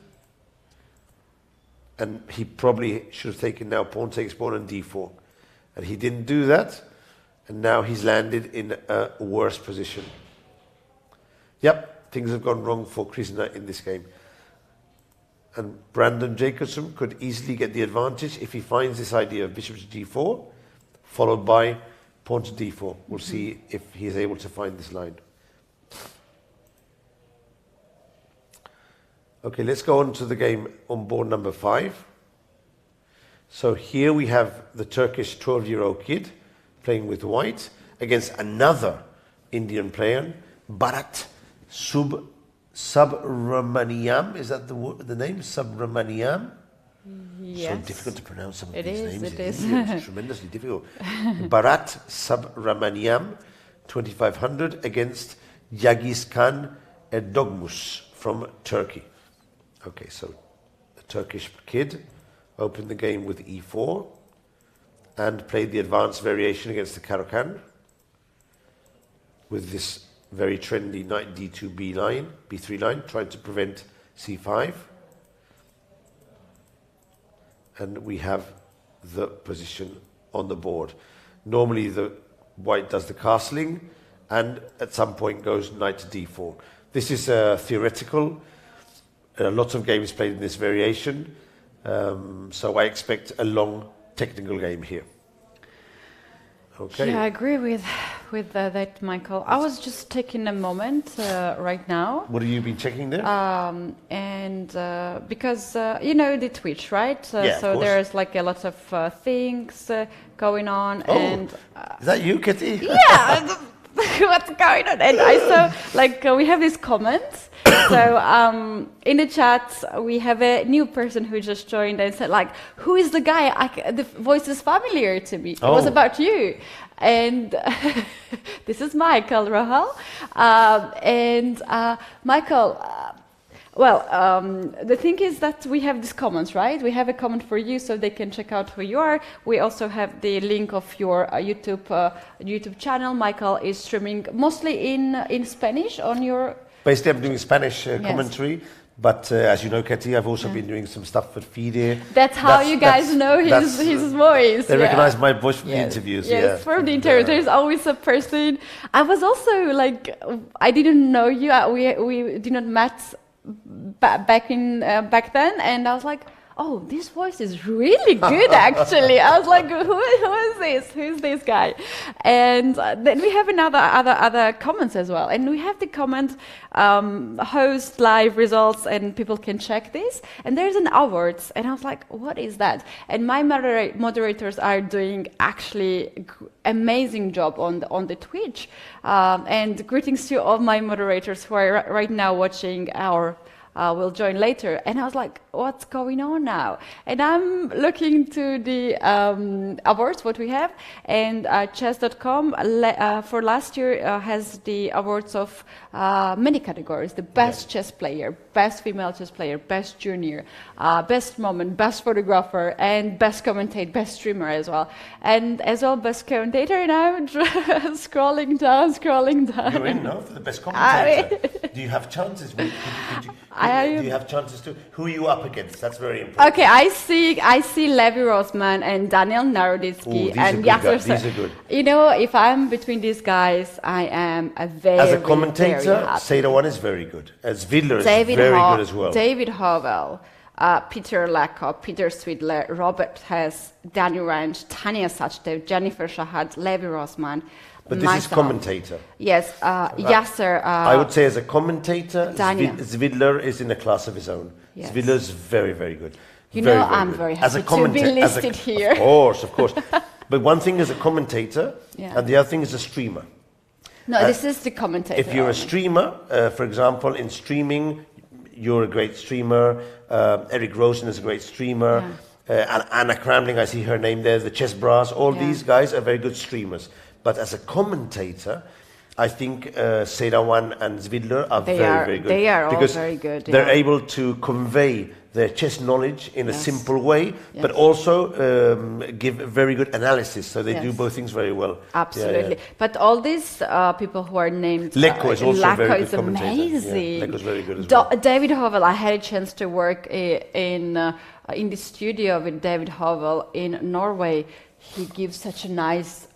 And he probably should have taken now pawn takes pawn and d4. And he didn't do that. And now he's landed in a worse position. Yep, things have gone wrong for Krishna in this game. And Brandon Jacobson could easily get the advantage if he finds this idea of bishop to g4, followed by pawn to d4. We'll see if he's able to find this line. Okay, let's go on to the game on board number 5. So here we have the Turkish 12-year-old kid playing with white against another Indian player, Bharat Subramaniam. Is that the name? Subramaniam? Yes. So difficult to pronounce some of these names. It is. It's tremendously difficult. Bharat Subramaniam, 2500, against Yagiz Khan Erdogmus from Turkey. Okay, so the Turkish kid opened the game with e4 and played the advanced variation against the Caro-Kann with this very trendy knight d2 b3 line, trying to prevent c5. And we have the position on the board. Normally the white does the castling and at some point goes knight to d4. This is theoretical. Lots of games played in this variation. So I expect a long technical game here. Okay. Yeah, I agree with that, Michael. I was just taking a moment right now. What have you been checking there? Because you know the Twitch, right? Yeah, so of course. there's like a lot of things going on. Oh, and is that you, Kitty? yeah, what's going on? And I saw like we have these comments. So in the chat we have a new person who just joined and said like, "Who is the guy? The voice is familiar to me. It was about you." And this is Michael Rahal. Michael, the thing is that we have these comments, right? We have a comment for you so they can check out who you are. We also have the link of your YouTube channel. Michael is streaming mostly in Spanish on your... Basically, I'm doing Spanish commentary. But as you know, Katie, I've also been doing some stuff for FIDE. That's how you guys know his voice. They recognize my voice from the interviews. Yes, from the interview. There's always a person. I was also like, I didn't know you. We did not met back then, and I was like, oh, this voice is really good, actually. I was like, who is this? Who's this guy? And then we have other comments as well. And we have the comment, host live results, and people can check this. And there's an awards. And I was like, what is that? And my moderators are doing actually amazing job on the Twitch. And greetings to all my moderators who are right now watching our will join later. And I was like, what's going on now? And I'm looking to the awards, what we have. And chess.com for last year has the awards of many categories. The best chess player, best female chess player, best junior, best moment, best photographer, and best commentator, best streamer as well. And as well, best commentator. And I'm scrolling down. You're in, no, for the best commentator. Do you have chances? Do you have chances to? Who are you up against? That's very important. Okay, I see Levi Rosman and Daniel Naroditsky and Yasser. These are good. You know, if I'm between these guys, I am as a commentator, Seda One is very good. As Vidler is very good as well. David Hovell, Peter Lakop, Peter Swidler, Robert Hess, Danny Ranch, Tanya Sachdev, Jennifer Shahad, Levi Rosman. But this is commentator. Yes, Yasser. I would say as a commentator, Zvidler is in a class of his own. Yes. Zvidler is very, very good. You know, I'm very happy to be listed here. Of course. But one thing is a commentator, and the other thing is a streamer. No, this is the commentator. If you're a streamer, for example, in streaming, you're a great streamer. Eric Rosen is a great streamer. Anna Kramling, I see her name there. The Chess Brass, all these guys are very good streamers. But as a commentator, I think Seda One and Zvidler are very good. They are all very good. They're able to convey their chess knowledge in a simple way, but also give very good analysis. So they do both things very well. Absolutely. But all these people who are named... Lekko is also very good commentator. Amazing. Lekko's very good as well. David Hovell, I had a chance to work in the studio with David Hovell in Norway. He gives such a nice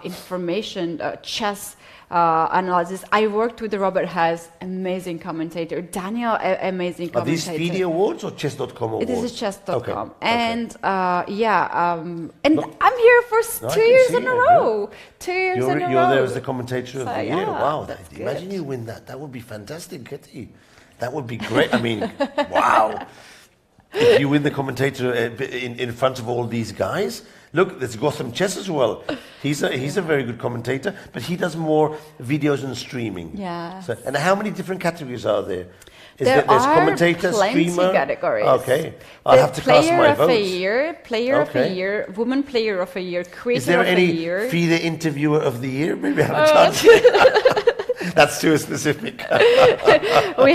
information, chess analysis. I worked with Robert Haas, amazing commentator. Daniel, amazing commentator. Are these FIDE awards or chess.com awards? It is chess.com. Okay. And and I'm here for 2 years in a row. 2 years in a row. You're there as the commentator of the year. Wow, imagine you win that. That would be fantastic, Kitty. That would be great. I mean, wow. If you win the commentator in front of all these guys, look, there's Gotham Chess as well. He's a very good commentator, but he does more videos and streaming. Yeah. So, and how many different categories are there? There's commentator, plenty streamer. Categories. Okay, I'll have to cast my votes. Player of the year, woman player of the year, creator of the year. Is there any FIDE interviewer of the year? Maybe I have a chance. That's too specific. we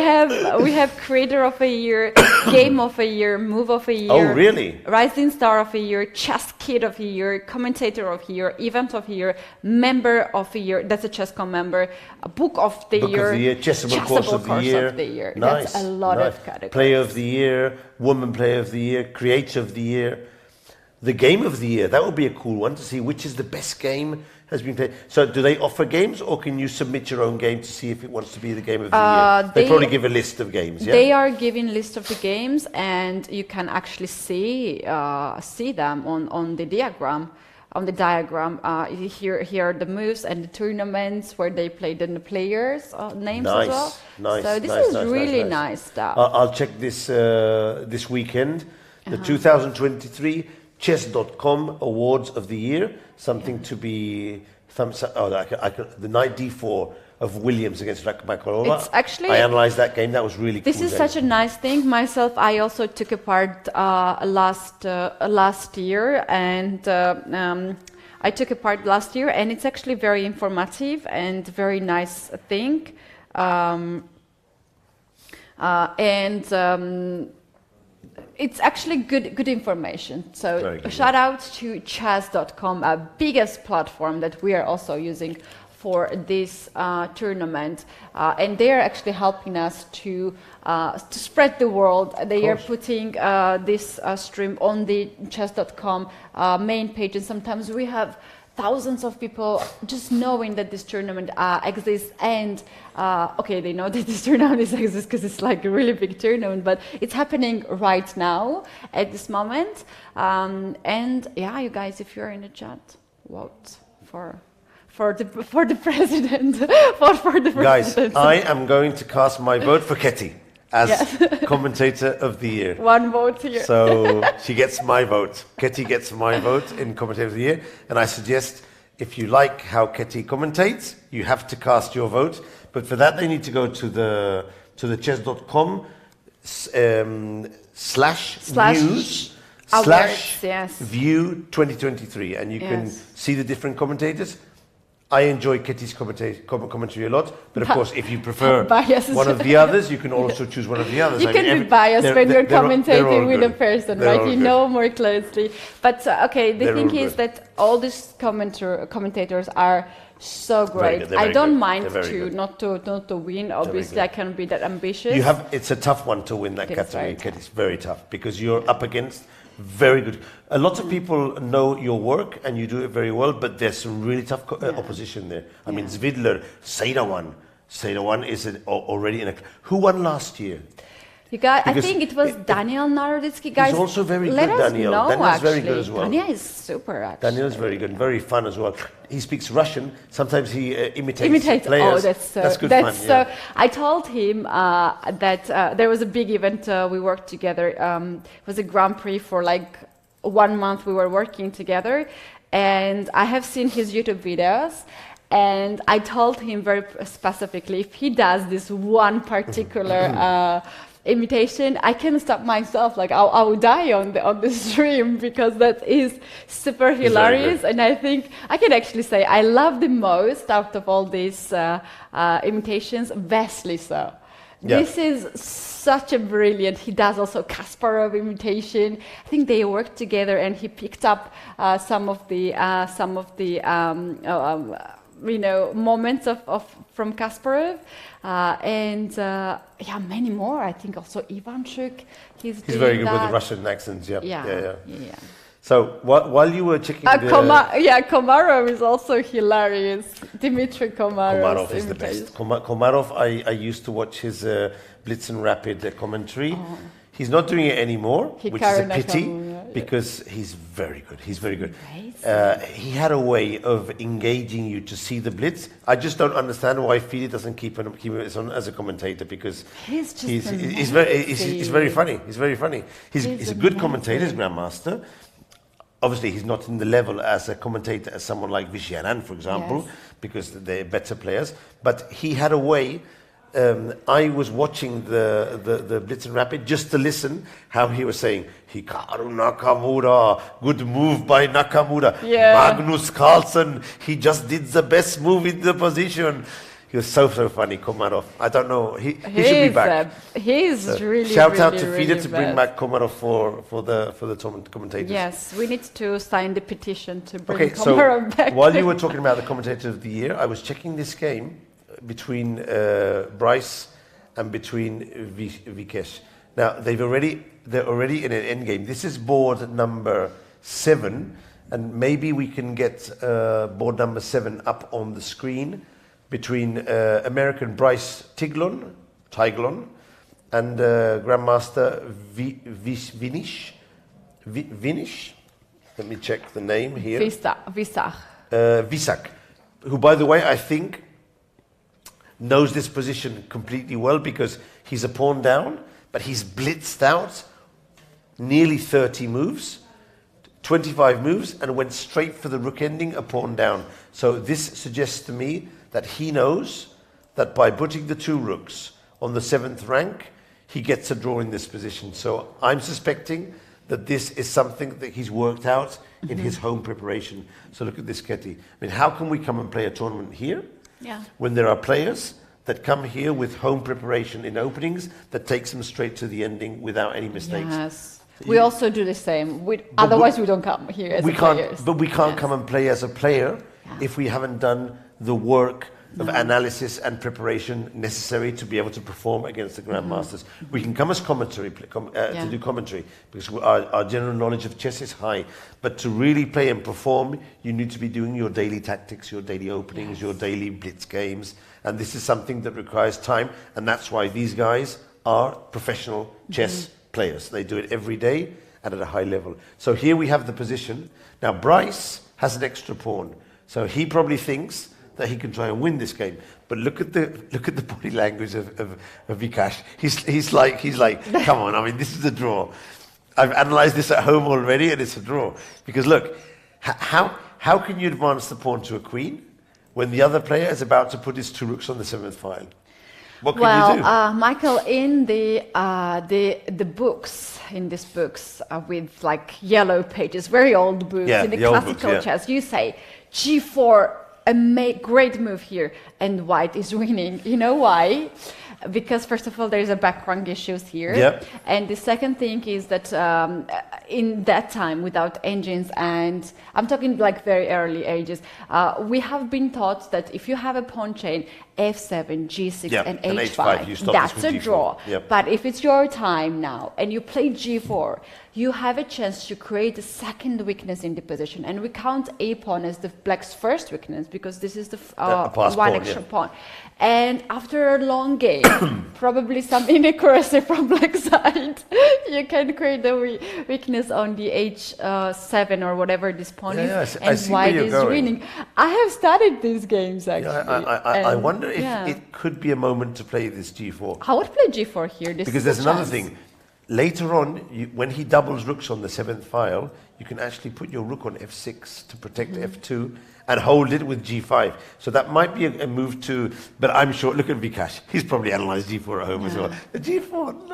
have creator of a year, game of a year, move of a year. Oh, really? Rising star of a year, chess kid of a year, commentator of the year, event of the year, member of the year. That's a ChessCon member. A book of the year, chessable course of the year. Nice. That's a lot of categories. Player of the year, woman player of the year, creator of the year, the game of the year. That would be a cool one to see which is the best game has been played. So do they offer games, or can you submit your own game to see if it wants to be the game of the year? They probably give a list of games, yeah? They are giving list of the games, and you can actually see them on the diagram. On the diagram, here are the moves and the tournaments where they played, and the players' names as well. So this is really nice stuff. I'll check this this weekend. The 2023 Chess.com Awards of the Year. Something to be thumbs up. The knight d4 of Williams against Makarova. It's actually, I analysed that game. That was really cool. This is such a nice thing. Myself, I also took a part last year, and I took a part last year, and it's actually very informative and very nice thing. It's actually good information. So shout out to chess.com, our biggest platform that we are also using for this tournament, and they are actually helping us to spread the world. They are putting this stream on the chess.com main page, and sometimes we have thousands of people just knowing that this tournament exists, and okay, they know that this tournament exists because it's like a really big tournament, but it's happening right now at this moment. And yeah, you guys, if you're in the chat, vote for the president. Vote for the Guys, president. I am going to cast my vote for Ketty as commentator of the year. One vote here. So she gets my vote. Ketty gets my vote in commentator of the year. And I suggest if you like how Ketty commentates, you have to cast your vote. But for that, they need to go to the chess.com slash news awards, yes. view 2023. And you can see the different commentators. I enjoy Ketty's commentary a lot, but of course, if you prefer one of the others, you can also choose one of the others. You can be biased when you're commentating with a person, right? You know more closely. But okay, the thing is that all these commentators are so great. I don't mind not to win. Obviously, I can't be that ambitious. It's a tough one to win that category. It's very tough because you're up against very good. A lot of people know your work and you do it very well, but there's some really tough opposition there. I mean, Zvidler, Sejdawan is already in a... Who won last year? You guys, I think it was Daniel Naroditsky. Guys, he's also very good, Daniel. Daniel's very good as well. Daniel is super, actually. Daniel's very good, very fun as well. He speaks Russian. Sometimes he imitates players. Oh, that's good fun. Yeah. I told him that there was a big event we worked together. It was a Grand Prix for like 1 month we were working together. And I have seen his YouTube videos. And I told him very specifically, if he does this one particular imitation, I can't stop myself. Like I will die on the stream because that is super hilarious. And I think I can actually say I love the most out of all these imitations, Wesley. So this is such a brilliant. He does also Kasparov imitation. I think they worked together, and he picked up some of the moments from Kasparov, and many more. I think also Ivanchuk. He's very good with the Russian accents. Yeah. So while you were checking Komarov is also hilarious. Dmitry Komarov is the best. Komarov, I used to watch his Blitz and Rapid commentary. He's not doing it anymore, which is a pity, because he's very good. He's very good. He had a way of engaging you to see the blitz. I just don't understand why Fili doesn't keep it on as a commentator, because he's very funny. He's very funny. He's a good commentator, he's Grandmaster. Obviously, he's not in the level as a commentator as someone like Visharan, for example, because they're better players. But he had a way. I was watching the Blitz and Rapid just to listen how he was saying Hikaru Nakamura, good move by Nakamura. Magnus Carlsen, he just did the best move in the position. He was so funny, Komarov. I don't know. He should be back. He's really shout out to FIDE really to bring back Komarov for the commentators. Yes, we need to sign the petition to bring Komarov back. While you were talking about the commentator of the year, I was checking this game between Bryce and between Vikesh. Now they're already in an end game. This is board number 7, and maybe we can get board number 7 up on the screen between American Bryce Tiglon and Grandmaster Vinish. Let me check the name here. Visak, who, by the way, I think knows this position completely well, because he's a pawn down, but he's blitzed out nearly 30 moves, 25 moves, and went straight for the rook ending, a pawn down. So this suggests to me that he knows that by putting the 2 rooks on the 7th rank, he gets a draw in this position. So I'm suspecting that this is something that he's worked out in his home preparation. So look at this, Ketty. I mean, how can we come and play a tournament here when there are players that come here with home preparation in openings that takes them straight to the ending without any mistakes? Yes. We also do the same. Otherwise, we don't come here as players. But we can't come and play as a player if we haven't done the work of analysis and preparation necessary to be able to perform against the grandmasters. We can come as commentary to do commentary because our general knowledge of chess is high. But to really play and perform, you need to be doing your daily tactics, your daily openings, your daily blitz games, and this is something that requires time. And that's why these guys are professional chess players. They do it every day and at a high level. So here we have the position. Now Bryce has an extra pawn, so he probably thinks that he can try and win this game. But look at the body language of Vikash. He's like, come on, I mean, this is a draw. I've analysed this at home already, and it's a draw. Because look, how can you advance the pawn to a queen when the other player is about to put his 2 rooks on the 7th file? What can you do? Michael, in the books, with like yellow pages, very old books, in the classical chess, you say G4, great move here, and white is winning. You know why? Because first of all, there's a background issues here, and the second thing is that in that time, without engines, and I'm talking like very early ages, we have been taught that if you have a pawn chain f7, g6, and h5, that's a draw. But if it's your time now and you play g4, you have a chance to create a second weakness in the position, and we count a pawn as the black's first weakness because this is the one extra pawn. And after a long game, probably some inaccuracy from black side, you can create the weakness on the h7 or whatever this pawn is, and white is winning. I have studied these games actually. I wonder if it could be a moment to play this g4. I would play g4 here. Because there's another thing. Later on, when he doubles rooks on the 7th file, you can actually put your rook on f6 to protect f2 and hold it with g5. So that might be a move to, but I'm sure, look at Vikash. He's probably analysed g4 at home as well. The g4,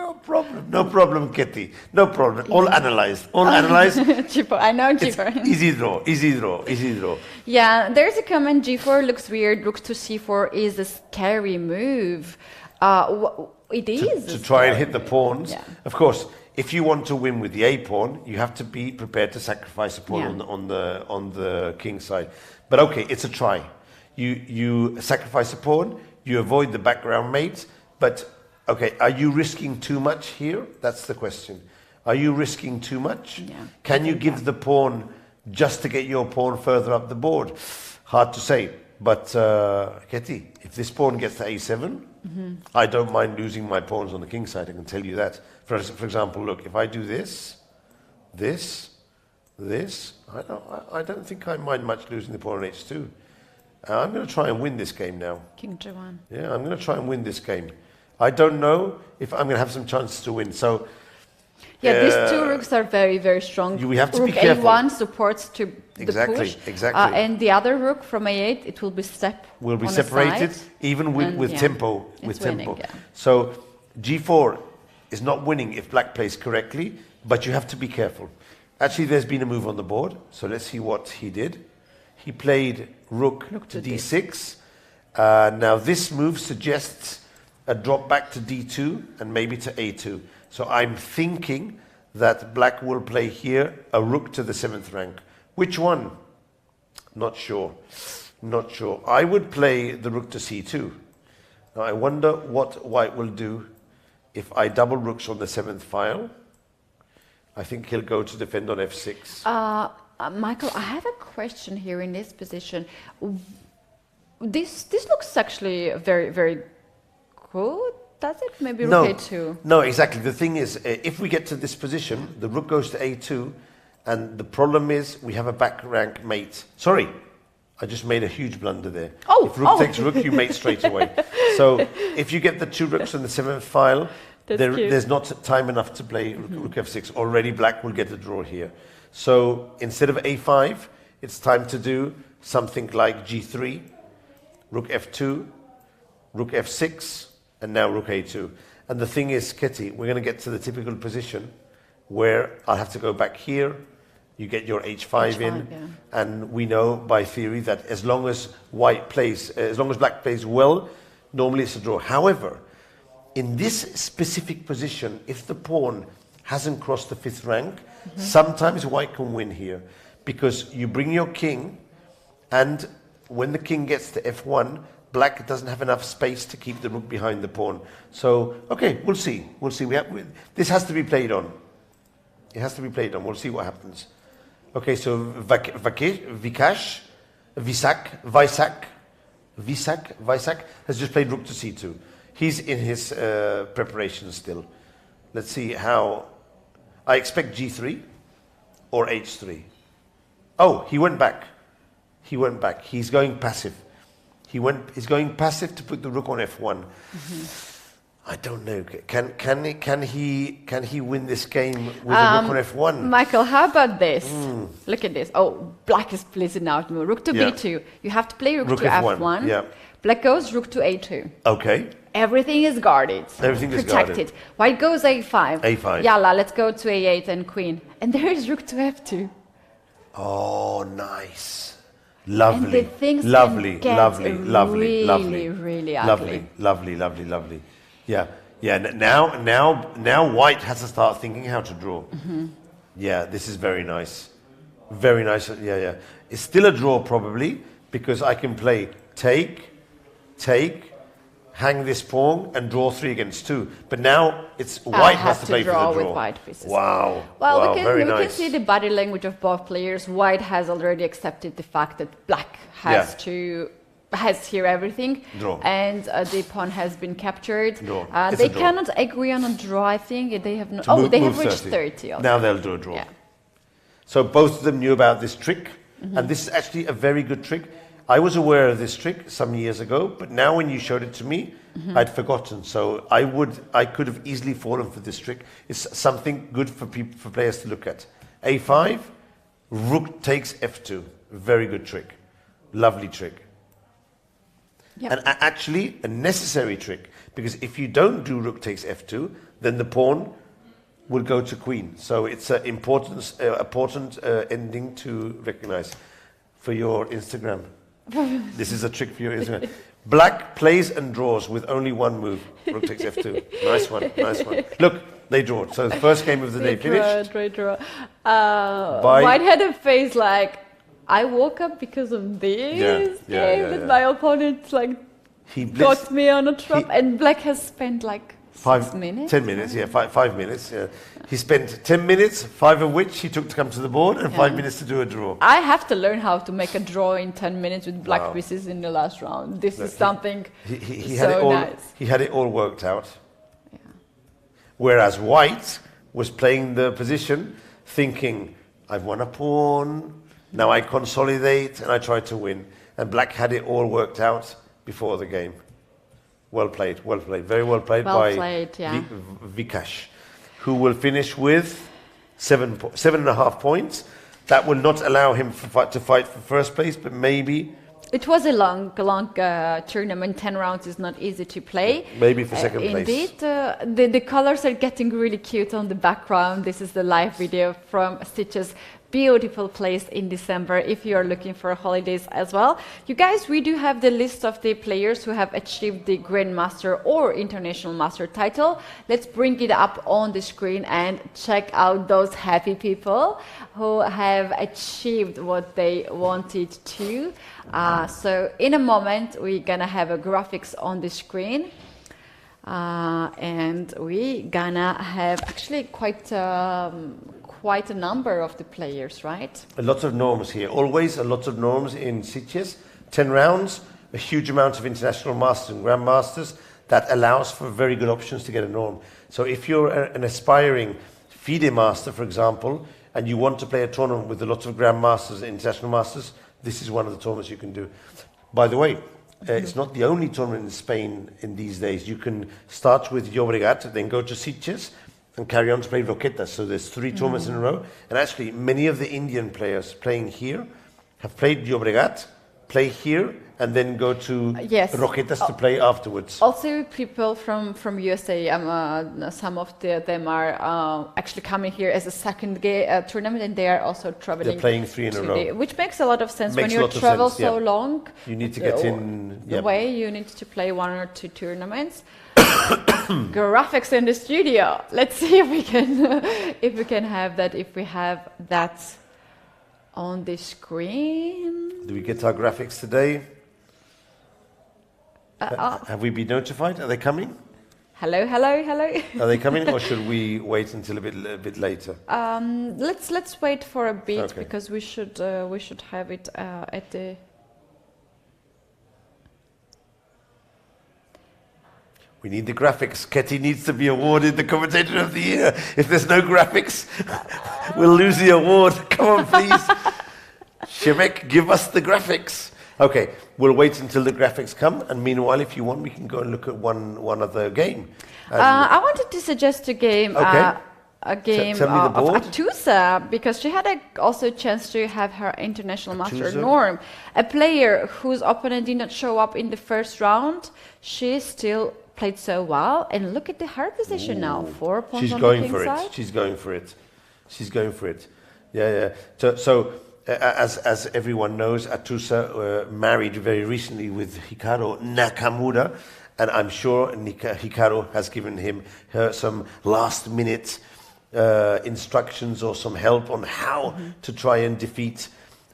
no problem, Ketty. No problem. All analysed. G4, I know G4. It's easy draw. Yeah, there's a comment, g4 looks weird, rook to c4 is a scary move. It is to try and hit the pawns. Of course, if you want to win with the a pawn, you have to be prepared to sacrifice a pawn on the king side. But okay, it's a try. You sacrifice a pawn, you avoid the background mate. But okay, are you risking too much here? That's the question. Are you risking too much? Can you give the pawn just to get your pawn further up the board? Hard to say. But Ketty, if this pawn gets to a7, I don't mind losing my pawns on the king side, I can tell you that. For example, look, if I do this, I don't think I mind much losing the pawn on h2. I'm going to try and win this game now. King g1. Yeah, I'm going to try and win this game. I don't know if I'm going to have some chances to win. So these 2 rooks are very, very strong. We have to rook be careful. a1 supports to the push. Exactly. And the other rook from a8, it will be will be separated, even with tempo. So g4 is not winning if black plays correctly, but you have to be careful. Actually, there's been a move on the board, so let's see what he did. He played rook to d6. Now this move suggests a drop back to d2 and maybe to a2. So I'm thinking that black will play here a rook to the 7th rank. Which one? Not sure. I would play the rook to c2. Now I wonder what white will do if I double rooks on the 7th file. I think he'll go to defend on f6. Michael, I have a question here in this position. This looks actually very, very good. Does it? Maybe rook a2. No, exactly. The thing is, if we get to this position, the rook goes to a2, and the problem is we have a back rank mate. Sorry, I just made a huge blunder there. If rook takes rook, you mate straight away. So if you get the 2 rooks on the 7th file, there's not time enough to play rook f6. Already black will get a draw here. So instead of a5, it's time to do something like g3, rook f2, rook f6, and now rook a2. And the thing is, Ketty, we're going to get to the typical position where I'll have to go back here, you get your h5 in, and we know by theory that as long as black plays well, normally it's a draw. However, in this specific position, if the pawn hasn't crossed the 5th rank, sometimes white can win here, because you bring your king, and when the king gets to f1, black doesn't have enough space to keep the rook behind the pawn. So, okay, we'll see. We'll see. This has to be played on. It has to be played on. We'll see what happens. Okay, so Visak has just played rook to c2. He's in his preparation still. Let's see how... I expect g3 or h3. Oh, he went back. He went back. He's going passive. He's going passive to put the rook on f1. I don't know. Can he win this game with a rook on f1? Michael, how about this? Look at this. Oh, black is pleasing out. Rook to b2. You have to play rook to f1. Yeah. Black goes rook to a2. Okay. Everything is guarded. Everything is protected. guarded. White goes a5. a5. Yalla, let's go to a8 and queen. And there is rook to f2. Oh, nice. Lovely. And the things lovely, can get lovely, really, lovely, lovely. really ugly. Lovely. Yeah. Now white has to start thinking how to draw. Yeah, this is very nice. Very nice. Yeah. It's still a draw probably because I can play take, hang this pawn and draw 3 against 2. But now it's white has to play for the draw. With white pieces. Wow. Well, wow, we can see the body language of both players. White has already accepted the fact that black has here everything. Draw. And the pawn has been captured. Draw. They cannot agree on a draw, I think. They have no, they have reached 30 also. Now they'll do a draw. Yeah. So both of them knew about this trick. And this is actually a very good trick. I was aware of this trick some years ago, but now when you showed it to me, I'd forgotten. So I could have easily fallen for this trick. It's something good for players to look at. A5, rook takes f2. Very good trick. Lovely trick. Yep. And actually a necessary trick, because if you don't do rook takes f2, then the pawn will go to queen. So it's an important ending to recognize for your Instagram. This is a trick for your Instagram. Black plays and draws with only one move. Rook takes f2. Nice one. Look, they draw. So the first game of the day finished. Great draw. White had a face like, I woke up because of this game, but my opponent got me on a trap, and black has spent 6 minutes. 10 minutes, 5 minutes. Yeah. He spent 10 minutes, 5 of which he took to come to the board, and 5 minutes to do a draw. I have to learn how to make a draw in 10 minutes with black pieces in the last round. This is something he so had it all, nice. He had it all worked out. Yeah. Whereas white was playing the position, thinking, I've won a pawn, now I consolidate, and I try to win. And black had it all worked out before the game. Well played. Very well played by Vikash, who will finish with 7.5 points. That will not allow him to fight for first place, but maybe... It was a long tournament. 10 rounds is not easy to play. Maybe for second place. Indeed. The colors are getting really cute on the background. This is the live video from Sitges. Beautiful place in December if you are looking for holidays as well. You guys, we do have the list of the players who have achieved the Grandmaster or International Master title. Let's bring it up on the screen and check out those happy people who have achieved what they wanted to. So in a moment, we're gonna have a graphics on the screen. And we're gonna have actually quite a number of the players, right? A lot of norms here. Always a lot of norms in Sitges. 10 rounds, a huge amount of international masters and grandmasters. That allows for very good options to get a norm. So if you're an aspiring FIDE master, for example, and you want to play a tournament with a lot of grandmasters and international masters, this is one of the tournaments you can do. By the way, it's not the only tournament in Spain in these days. You can start with Llobregat, then go to Sitges, and carry on to play Roquetas. So there's 3 tournaments in a row. And actually, many of the Indian players playing here have played Llobregat, play here, and then go to Roquetas to play afterwards. Also, people from USA, some of them are actually coming here as a second tournament, and they are also traveling. They're playing 3 in a row. Which makes a lot of sense. When you travel so long, you need to get in the way you need to play 1 or 2 tournaments. Graphics in the studio. Let's see if we can have that. If we have that on the screen. Do we get our graphics today? Have we been notified? Are they coming? Hello, hello, hello. Are they coming, or should we wait until a bit later? Let's wait for a bit, Okay. because we should have it at the. We need the graphics. Ketty needs to be awarded the commentator of the year. If there's no graphics, we'll lose the award. Come on, please. Shemek, give us the graphics. Okay, we'll wait until the graphics come, and meanwhile, if you want, we can go and look at one other game. I wanted to suggest a game. Okay. A game Tell me the of board. Atusa, because she had also a chance to have her international master Atusa. Norm. A player whose opponent did not show up in the first round, she still played so well. And look at her position now, 4 points She's on going the king for side. it. She's going for it. She's going for it. Yeah. So as everyone knows, Atusa married very recently with Hikaru Nakamura, and I'm sure Hikaru has given her some last-minute instructions or some help on how to try and defeat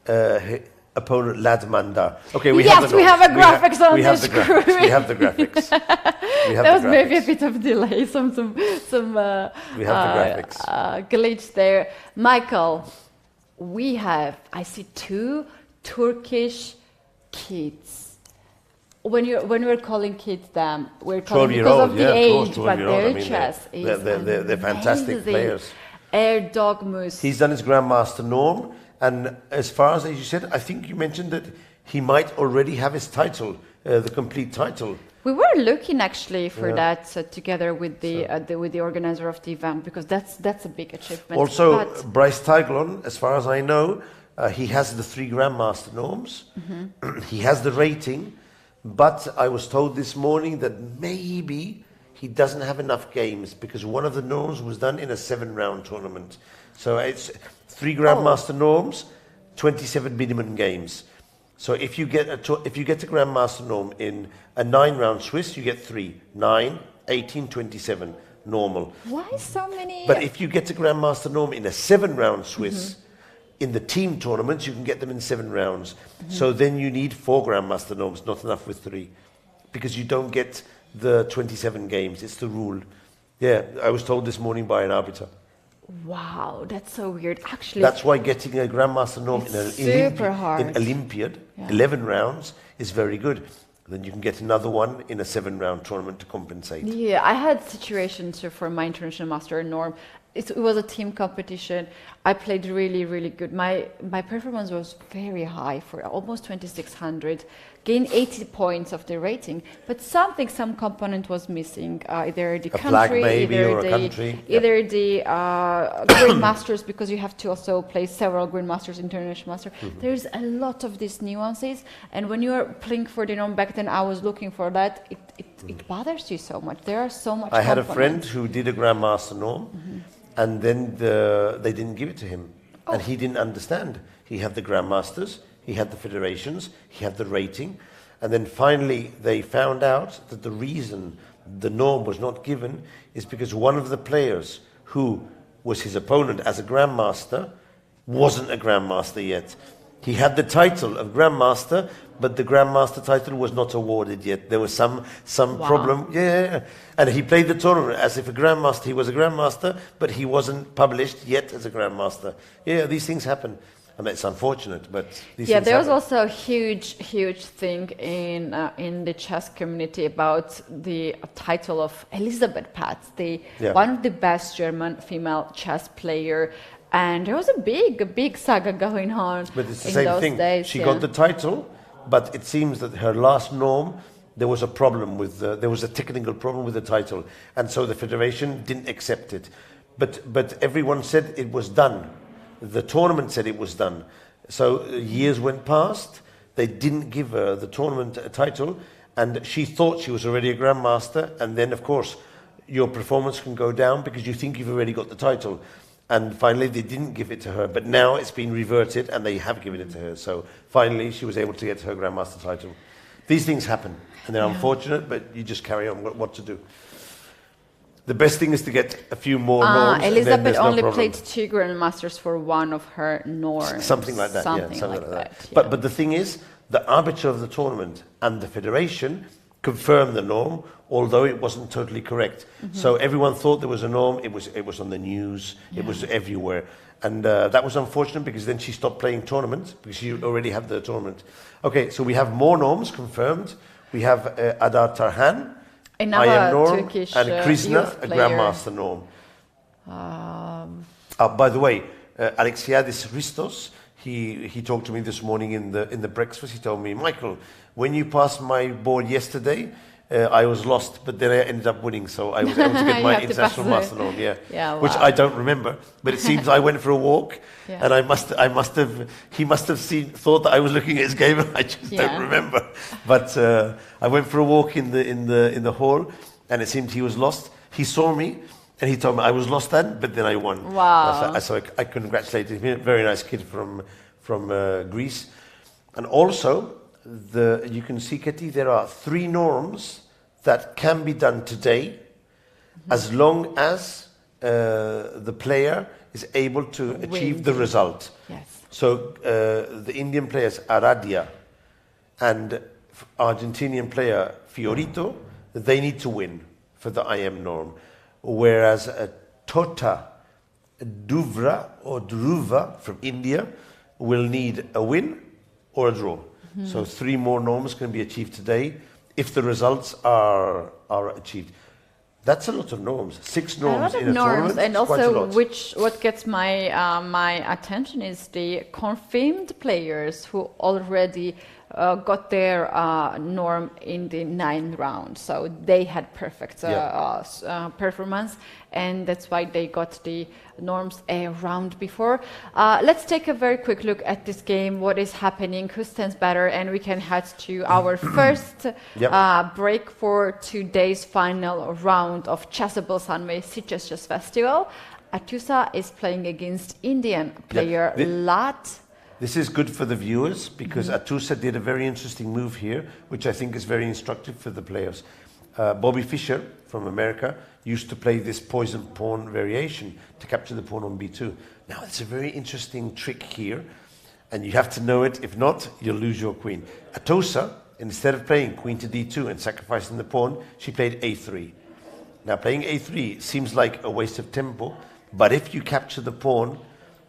her opponent Ladmanda. Okay, we have a graphics on the screen. We have the graphics. There was maybe a bit of delay, some We have the graphics. Glitch there. Michael, I see 2 Turkish kids. When we're calling kids them, we're calling because of the age, but their chess is they're fantastic players. Erdogmus. He's done his Grandmaster Norm, and as far as you said, I think you mentioned that he might already have his title, the complete title. We were looking actually for that together with the organizer of the event, because that's a big achievement. Also, Bryce Tiglon, as far as I know, he has the 3 Grandmaster Norms. He has the rating, but I was told this morning that maybe he doesn't have enough games, because one of the norms was done in a 7-round tournament. So it's 3 Grandmaster Norms, 27 minimum games. So if you get a Grandmaster Norm in a 9-round Swiss, you get 3, 9, 18, 27 normal. Why so many? But if you get a Grandmaster Norm in a 7-round Swiss, in the team tournaments, you can get them in 7 rounds. So then you need 4 Grandmaster Norms, not enough with 3, because you don't get the 27 games. It's the rule. Yeah, I was told this morning by an arbiter. Wow, that's so weird. Actually, that's why getting a Grandmaster Norm in an Olympiad, 11 rounds, is very good. Then you can get another one in a 7-round tournament to compensate. Yeah, I had situations for my international master Norm. It was a team competition. I played really, really good. My performance was very high for almost 2,600. Gained 80 points of the rating, but some component was missing. Either the country, either the grandmasters, because you have to also play several grandmasters, international master. There's a lot of these nuances, and when you are playing for the norm back then, I was looking for that. It bothers you so much. There are so much. I had a friend who did a Grandmaster Norm, and then they didn't give it to him, and he didn't understand. He had the Grandmasters. He had the federations, he had the rating, and then finally they found out that the reason the norm was not given is because one of the players who was his opponent as a Grandmaster wasn't a Grandmaster yet. He had the title of Grandmaster, but the Grandmaster title was not awarded yet. There was some problem. Yeah. And he played the tournament as if he was a Grandmaster, but he wasn't published yet as a Grandmaster. Yeah, these things happen. I mean, it's unfortunate, but these things there was happen. also a huge thing in the chess community about the title of Elisabeth Patz, one of the best German female chess player, and there was a big saga going on. But it's the in same those thing. days. She got the title, but it seems that her last norm, there was a problem with there was a technical problem with the title, and so the federation didn't accept it. But everyone said it was done. The tournament said it was done. So years went past. They didn't give her the tournament title, and she thought she was already a Grandmaster. And then, of course, your performance can go down because you think you've already got the title. And finally, they didn't give it to her. But now it's been reverted, and they have given it to her. So finally, she was able to get her Grandmaster title. These things happen, and they're unfortunate, but you just carry on what to do. The best thing is to get a few more norms. Elizabeth only played 2 Grandmasters for one of her norms. Something like that, something like that. But the thing is, the arbiter of the tournament and the federation confirmed the norm, although it wasn't totally correct. So everyone thought there was a norm. It was on the news. It was everywhere. And that was unfortunate because then she stopped playing tournaments because she already had the tournament. Okay, so we have more norms confirmed. We have Adar Tarhan, Another IM norm, Turkish and Krishna, youth a player. grandmaster norm. By the way, Alexiadis Christos, he talked to me this morning in the breakfast. He told me, Michael, when you passed my board yesterday, I was lost, but then I ended up winning, so I was able to get my international master norm. Yeah, which wow. I don't remember, but it seems I went for a walk, Yeah. and he must have thought that I was looking at his game, and I just don't remember. But I went for a walk in the hall, and it seemed he was lost. He saw me. And he told me I was lost then, but then I won. Wow. So I congratulated him. Very nice kid from Greece. And also, you can see, Katie, there are 3 norms that can be done today as long as the player is able to achieve the result. Yes. So the Indian players, Aradia, and Argentinian player, Fiorito, they need to win for the IM norm. Whereas Tota Duvra or Dhruva from India will need a win or a draw. So 3 more norms can be achieved today if the results are achieved. That's a lot of norms. 6 norms in a tournament. And quite a also, lot. what gets my attention is the confirmed players who already got their norm in the 9th round. So they had perfect performance, and that's why they got the norms a round before. Let's take a very quick look at this game, what is happening, who stands better, and we can head to our first break for today's final round of Chessable Sunway Sitges Chess Festival. Atusa is playing against Indian player Lat. This is good for the viewers because Atusa did a very interesting move here, which I think is very instructive for the players. Bobby Fischer from America used to play this poison pawn variation to capture the pawn on b2. Now, it's a very interesting trick here, and you have to know it. If not, you'll lose your queen. Atusa, instead of playing queen to d2 and sacrificing the pawn, she played a3. Now, playing a3 seems like a waste of tempo, but if you capture the pawn,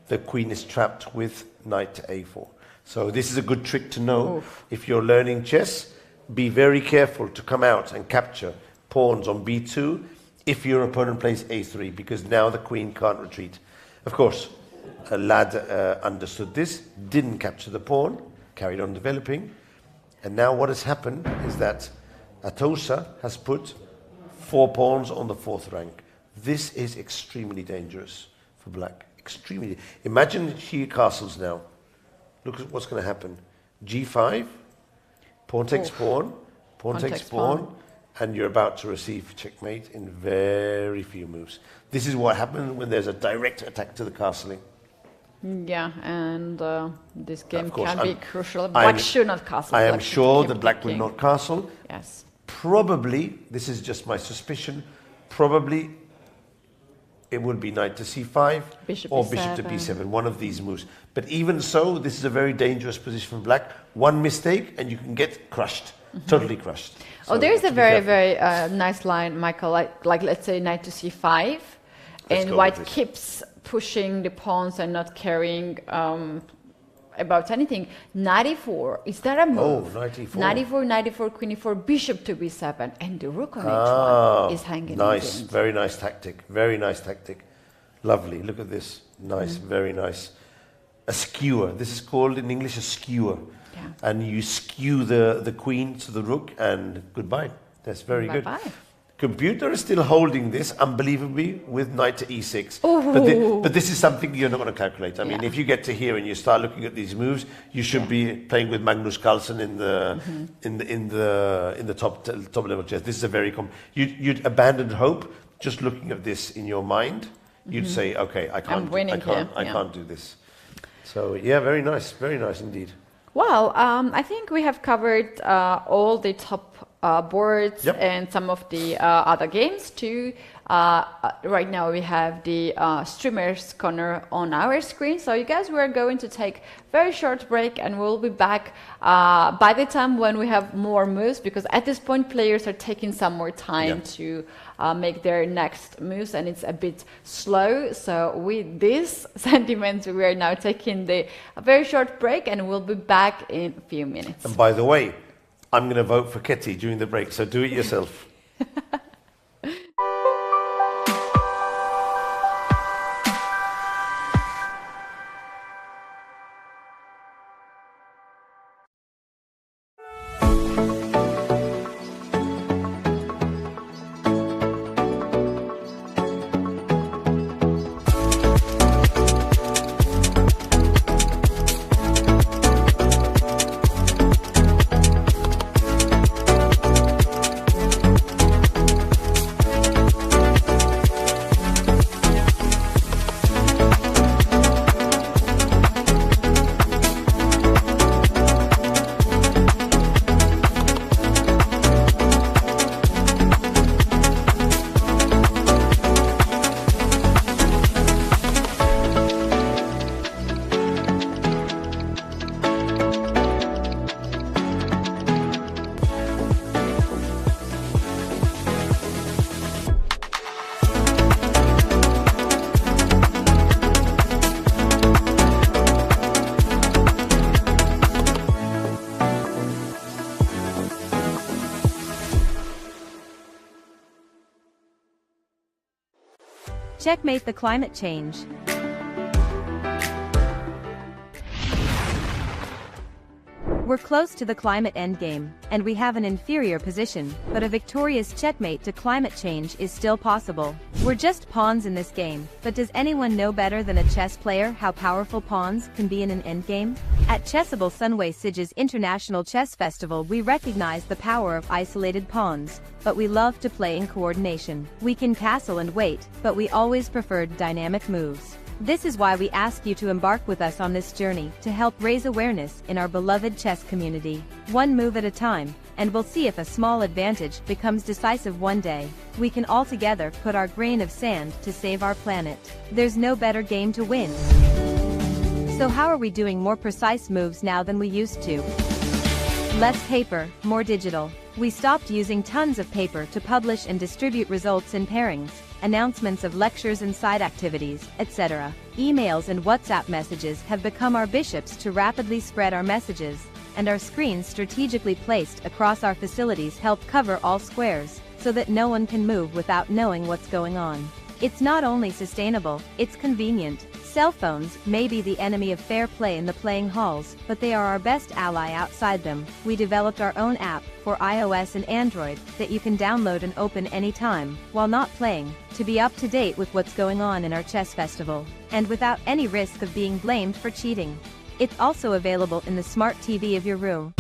the queen is trapped with knight to a4. So this is a good trick to know. Oof. If you're learning chess, be very careful to come out and capture pawns on b2 if your opponent plays a3, because now the queen can't retreat. Of course, a lad understood this, didn't capture the pawn, carried on developing, and now what has happened is that Atusa has put 4 pawns on the 4th rank. This is extremely dangerous for black. Extremely. Imagine she castles now. Look at what's going to happen. G5, pawn takes pawn, pawn takes pawn, and you're about to receive checkmate in very few moves. This is what happens when there's a direct attack to the castling. Yeah, and this game Of course, can be crucial. Black should not castle. I am Black should sure keep that black will king. not castle. Yes. Probably, this is just my suspicion, probably it would be knight to c5 Bishop or b7. bishop to b7, one of these moves. But even so, this is a very dangerous position for black. One mistake and you can get crushed, totally crushed. So there's a be very, careful. very nice line, Michael, like let's say knight to c5, Let's and go white with this. keeps pushing the pawns and not caring about anything. Knight e4, is that a move? Oh, knight e4. Knight e4, knight e4, queen e4, bishop to b7, and the rook on h1 is hanging Nice, in. very nice tactic, very nice tactic. Lovely, look at this, nice, very nice. A skewer, this is called in English a skewer. Yeah. And you skew the queen to the rook and goodbye. That's very good. Bye-bye. Computer is still holding this unbelievably with knight to e6. Ooh. But this is something you're not going to calculate. I mean, Yeah. if you get to here and you start looking at these moves, you should be playing with Magnus Carlsen in the top level chess. This is a very you'd abandon hope just looking at this in your mind. You'd say, okay, I can't do this. So yeah, very nice indeed. Well, I think we have covered all the top boards Yep. and some of the other games too. Right now we have the streamers corner on our screen. So you guys, we're going to take very short break and we'll be back by the time when we have more moves, because at this point players are taking some more time to make their next moves and it's a bit slow. So with this sentiment, we are now taking a very short break and we'll be back in a few minutes. And by the way, I'm going to vote for Ketty during the break, so do it yourself. Checkmate the climate change. We're close to the climate endgame, and we have an inferior position, but a victorious checkmate to climate change is still possible. We're just pawns in this game, but does anyone know better than a chess player how powerful pawns can be in an endgame? At Chessable Sunway Sitges International Chess Festival, we recognize the power of isolated pawns, but we love to play in coordination. We can castle and wait, but we always preferred dynamic moves. This is why we ask you to embark with us on this journey to help raise awareness in our beloved chess community. One move at a time, and we'll see if a small advantage becomes decisive one day. We can all together put our grain of sand to save our planet. There's no better game to win. So how are we doing more precise moves now than we used to? Less paper, more digital. We stopped using tons of paper to publish and distribute results in pairings, announcements of lectures and side activities, etc. Emails and WhatsApp messages have become our bishops to rapidly spread our messages, and our screens strategically placed across our facilities help cover all squares, so that no one can move without knowing what's going on. It's not only sustainable, it's convenient. Cell phones may be the enemy of fair play in the playing halls, but they are our best ally outside them. We developed our own app for iOS and Android that you can download and open anytime, while not playing, to be up to date with what's going on in our chess festival, and without any risk of being blamed for cheating. It's also available in the smart TV of your room.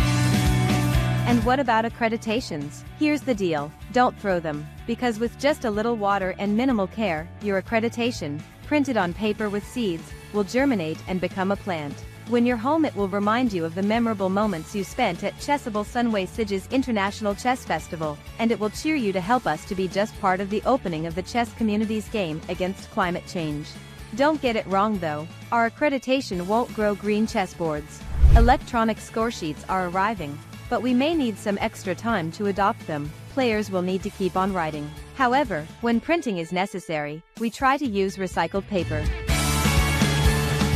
And what about accreditations? Here's the deal, don't throw them, because with just a little water and minimal care, your accreditation, printed on paper with seeds, will germinate and become a plant. When you're home, it will remind you of the memorable moments you spent at Chessable Sunway Sitges International Chess Festival, and it will cheer you to help us to be just part of the opening of the chess community's game against climate change. Don't get it wrong though, our accreditation won't grow green chessboards. Electronic score sheets are arriving, but we may need some extra time to adopt them. Players will need to keep on writing. However, when printing is necessary, we try to use recycled paper.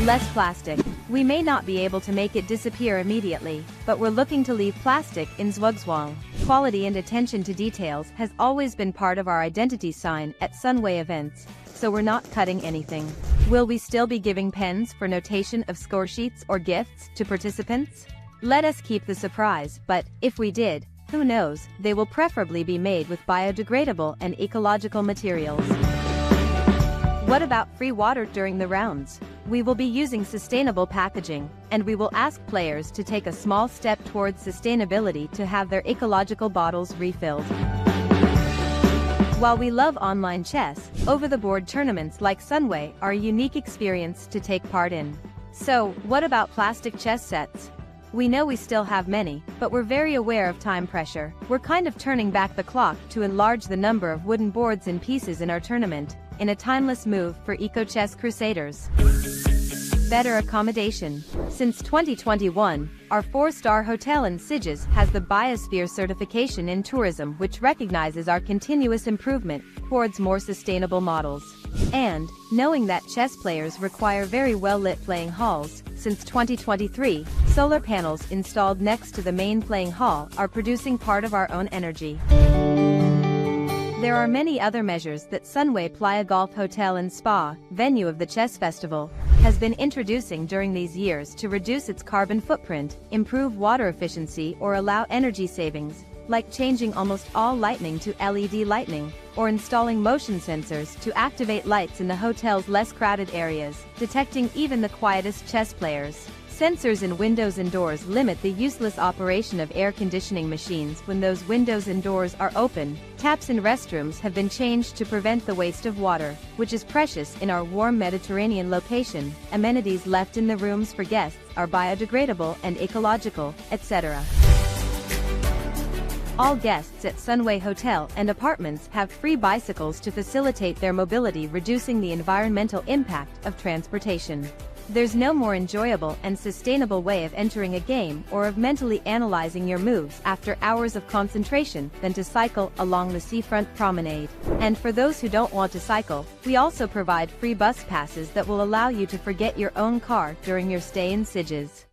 Less plastic. We may not be able to make it disappear immediately, but we're looking to leave plastic in Zhuangzhuang. Quality and attention to details has always been part of our identity sign at Sunway events, so we're not cutting anything. Will we still be giving pens for notation of score sheets or gifts to participants? Let us keep the surprise, but if we did, who knows, they will preferably be made with biodegradable and ecological materials. What about free water during the rounds? We will be using sustainable packaging, and we will ask players to take a small step towards sustainability to have their ecological bottles refilled. While we love online chess, over-the-board tournaments like Sunway are a unique experience to take part in. So, what about plastic chess sets? We know we still have many, but we're very aware of time pressure. We're kind of turning back the clock to enlarge the number of wooden boards and pieces in our tournament, in a timeless move for EcoChess Crusaders. Better accommodation. Since 2021, our 4-star hotel in Sitges has the Biosphere certification in tourism, which recognizes our continuous improvement towards more sustainable models. And, knowing that chess players require very well-lit playing halls, since 2023, solar panels installed next to the main playing hall are producing part of our own energy. There are many other measures that Sunway Playa Golf Hotel and Spa, venue of the Chess Festival, has been introducing during these years to reduce its carbon footprint, improve water efficiency or allow energy savings, like changing almost all lighting to LED lighting, or installing motion sensors to activate lights in the hotel's less crowded areas, detecting even the quietest chess players. Sensors in windows and doors limit the useless operation of air conditioning machines when those windows and doors are open. Taps in restrooms have been changed to prevent the waste of water, which is precious in our warm Mediterranean location. Amenities left in the rooms for guests are biodegradable and ecological, etc. All guests at Sunway Hotel and Apartments have free bicycles to facilitate their mobility, reducing the environmental impact of transportation. There's no more enjoyable and sustainable way of entering a game or of mentally analyzing your moves after hours of concentration than to cycle along the seafront promenade. And for those who don't want to cycle, we also provide free bus passes that will allow you to forget your own car during your stay in Sitges.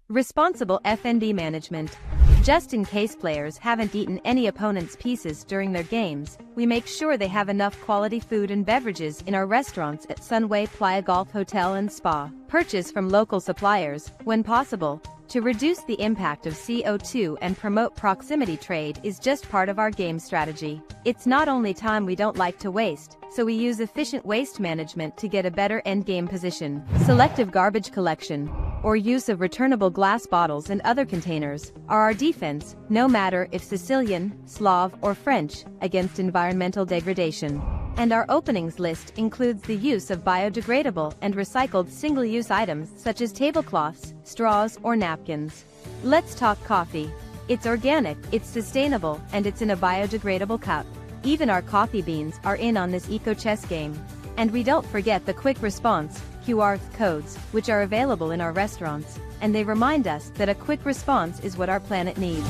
Responsible F&B management. Just in case players haven't eaten any opponent's pieces during their games, we make sure they have enough quality food and beverages in our restaurants at Sunway Playa Golf Hotel and Spa. Purchase from local suppliers, when possible, to reduce the impact of CO2 and promote proximity trade is just part of our game strategy. It's not only time we don't like to waste, so we use efficient waste management to get a better endgame position. Selective garbage collection, or use of returnable glass bottles and other containers, are our defense, no matter if Sicilian, Slav or French, against environmental degradation. And our openings list includes the use of biodegradable and recycled single-use items such as tablecloths, straws or napkins. Let's talk coffee. It's organic, it's sustainable, and it's in a biodegradable cup. Even our coffee beans are in on this eco-chess game. And we don't forget the quick response QR codes, which are available in our restaurants, and they remind us that a quick response is what our planet needs.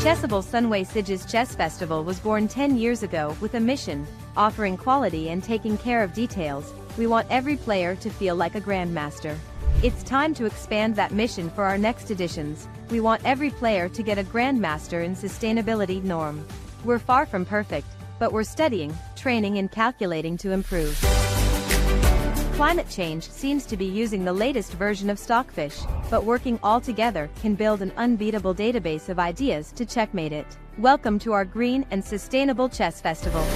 Chessable Sunway Sitges Chess Festival was born 10 years ago with a mission, offering quality and taking care of details. We want every player to feel like a grandmaster. It's time to expand that mission for our next editions. We want every player to get a grandmaster in sustainability norm. We're far from perfect, but we're studying, training and calculating to improve. Climate change seems to be using the latest version of Stockfish, but working all together can build an unbeatable database of ideas to checkmate it. Welcome to our Green and Sustainable Chess Festival.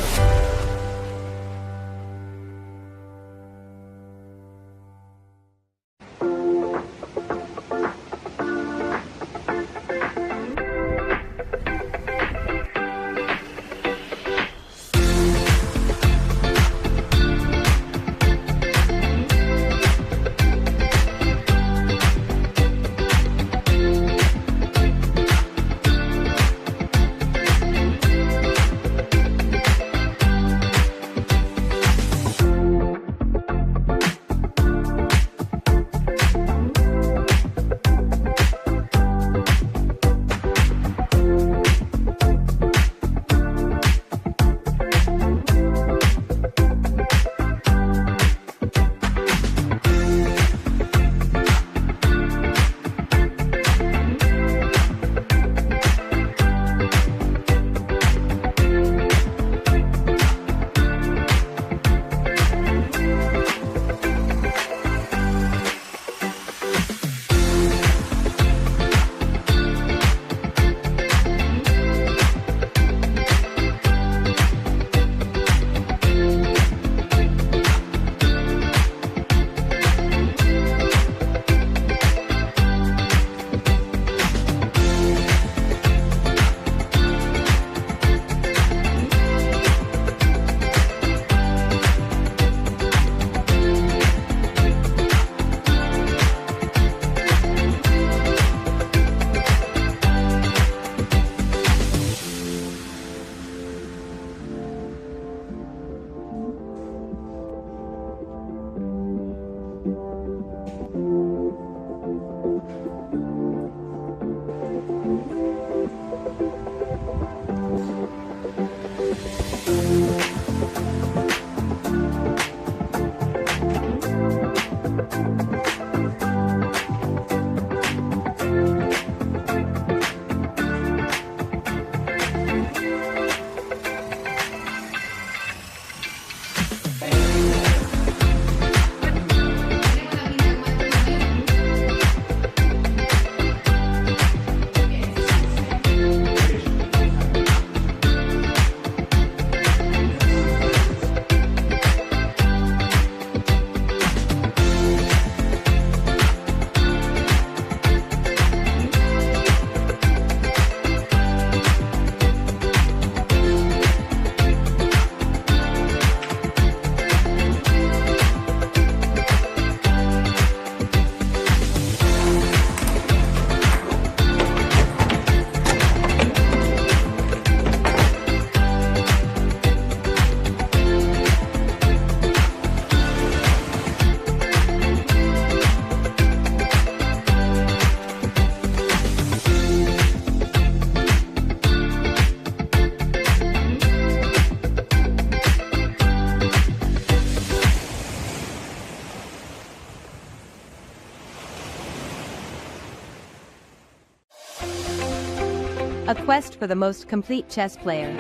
A quest for the most complete chess player.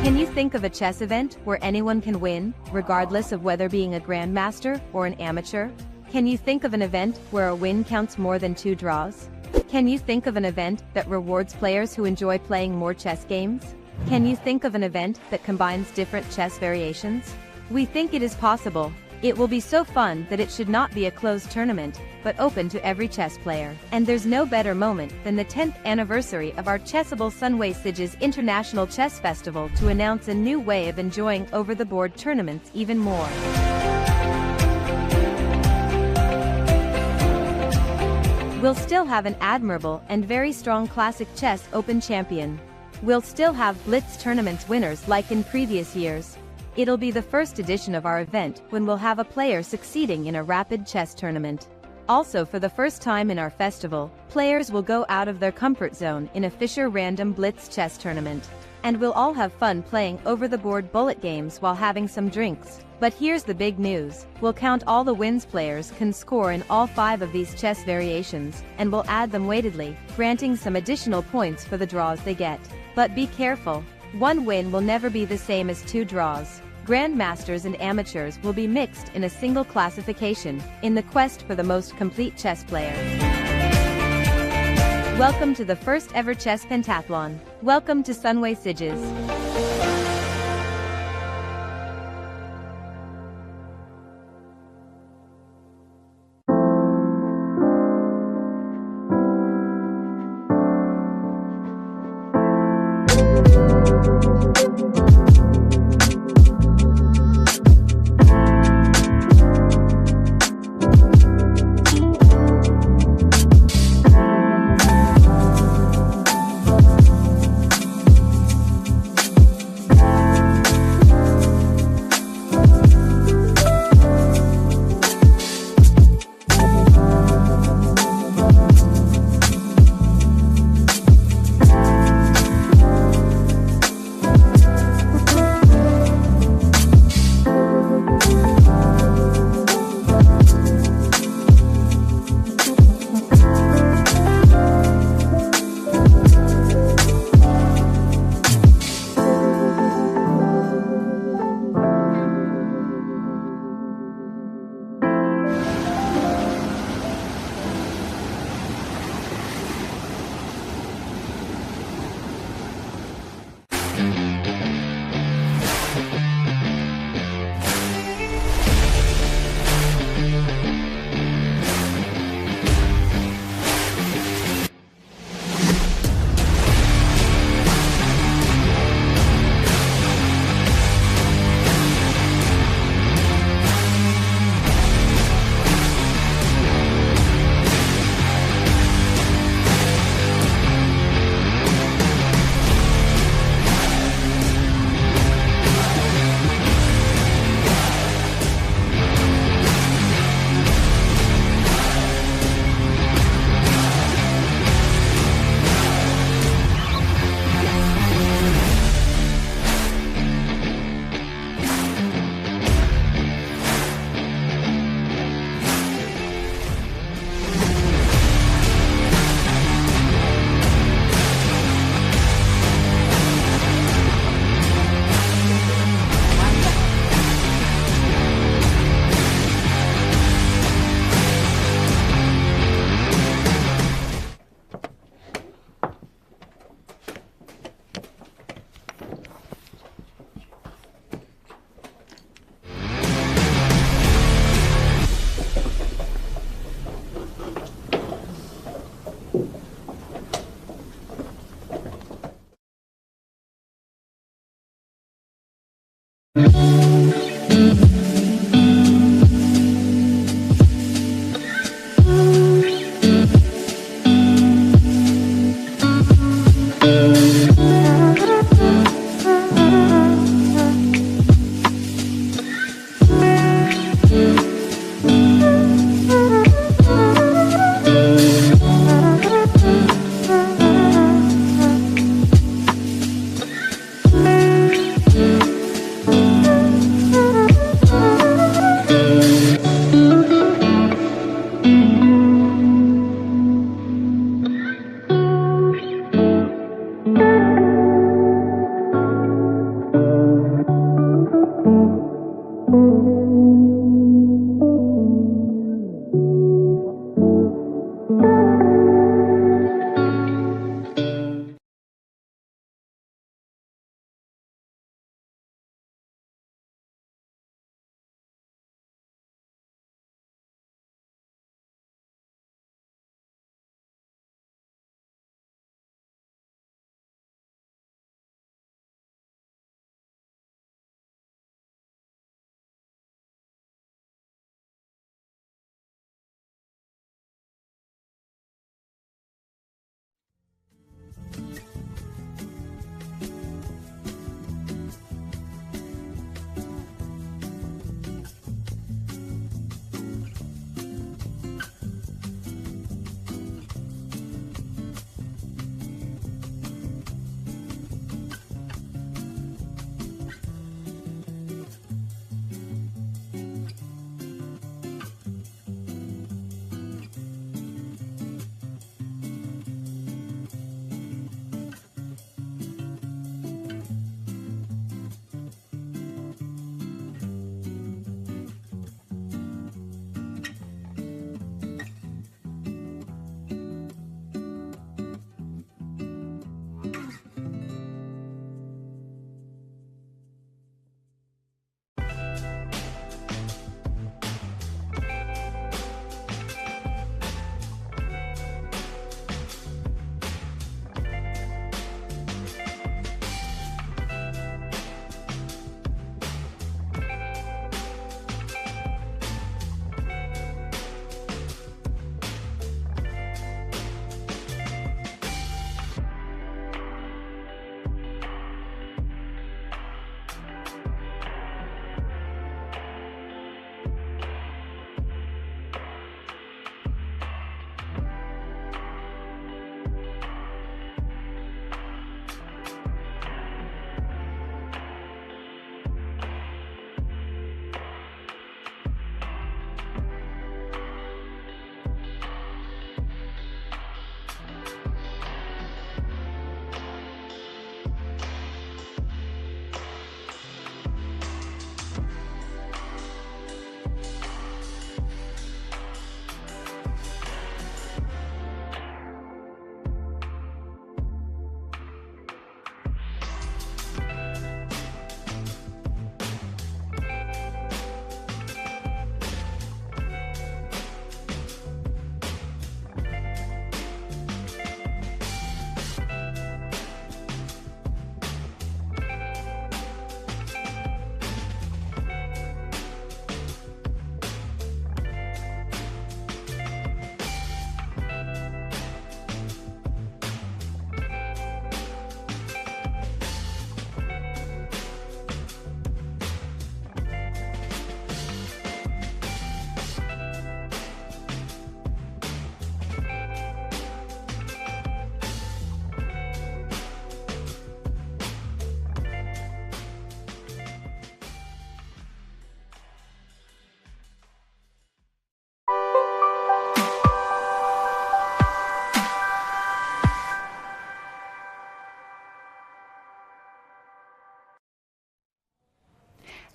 Can you think of a chess event where anyone can win, regardless of whether being a grandmaster or an amateur? Can you think of an event where a win counts more than 2 draws? Can you think of an event that rewards players who enjoy playing more chess games? Can you think of an event that combines different chess variations? We think it is possible. It will be so fun that it should not be a closed tournament, but open to every chess player. And there's no better moment than the 10th anniversary of our Chessable Sunway Sitges International Chess Festival to announce a new way of enjoying over-the-board tournaments even more. We'll still have an admirable and very strong Classic Chess Open champion. We'll still have Blitz tournaments winners like in previous years. It'll be the first edition of our event when we'll have a player succeeding in a rapid chess tournament. Also, for the first time in our festival, players will go out of their comfort zone in a Fischer Random Blitz chess tournament. And we'll all have fun playing over-the-board bullet games while having some drinks. But here's the big news. We'll count all the wins players can score in all 5 of these chess variations, and we'll add them weightedly, granting some additional points for the draws they get. But be careful. 1 win will never be the same as 2 draws. Grandmasters and amateurs will be mixed in a single classification, in the quest for the most complete chess player. Welcome to the first ever chess pentathlon. Welcome to Sunway Sitges.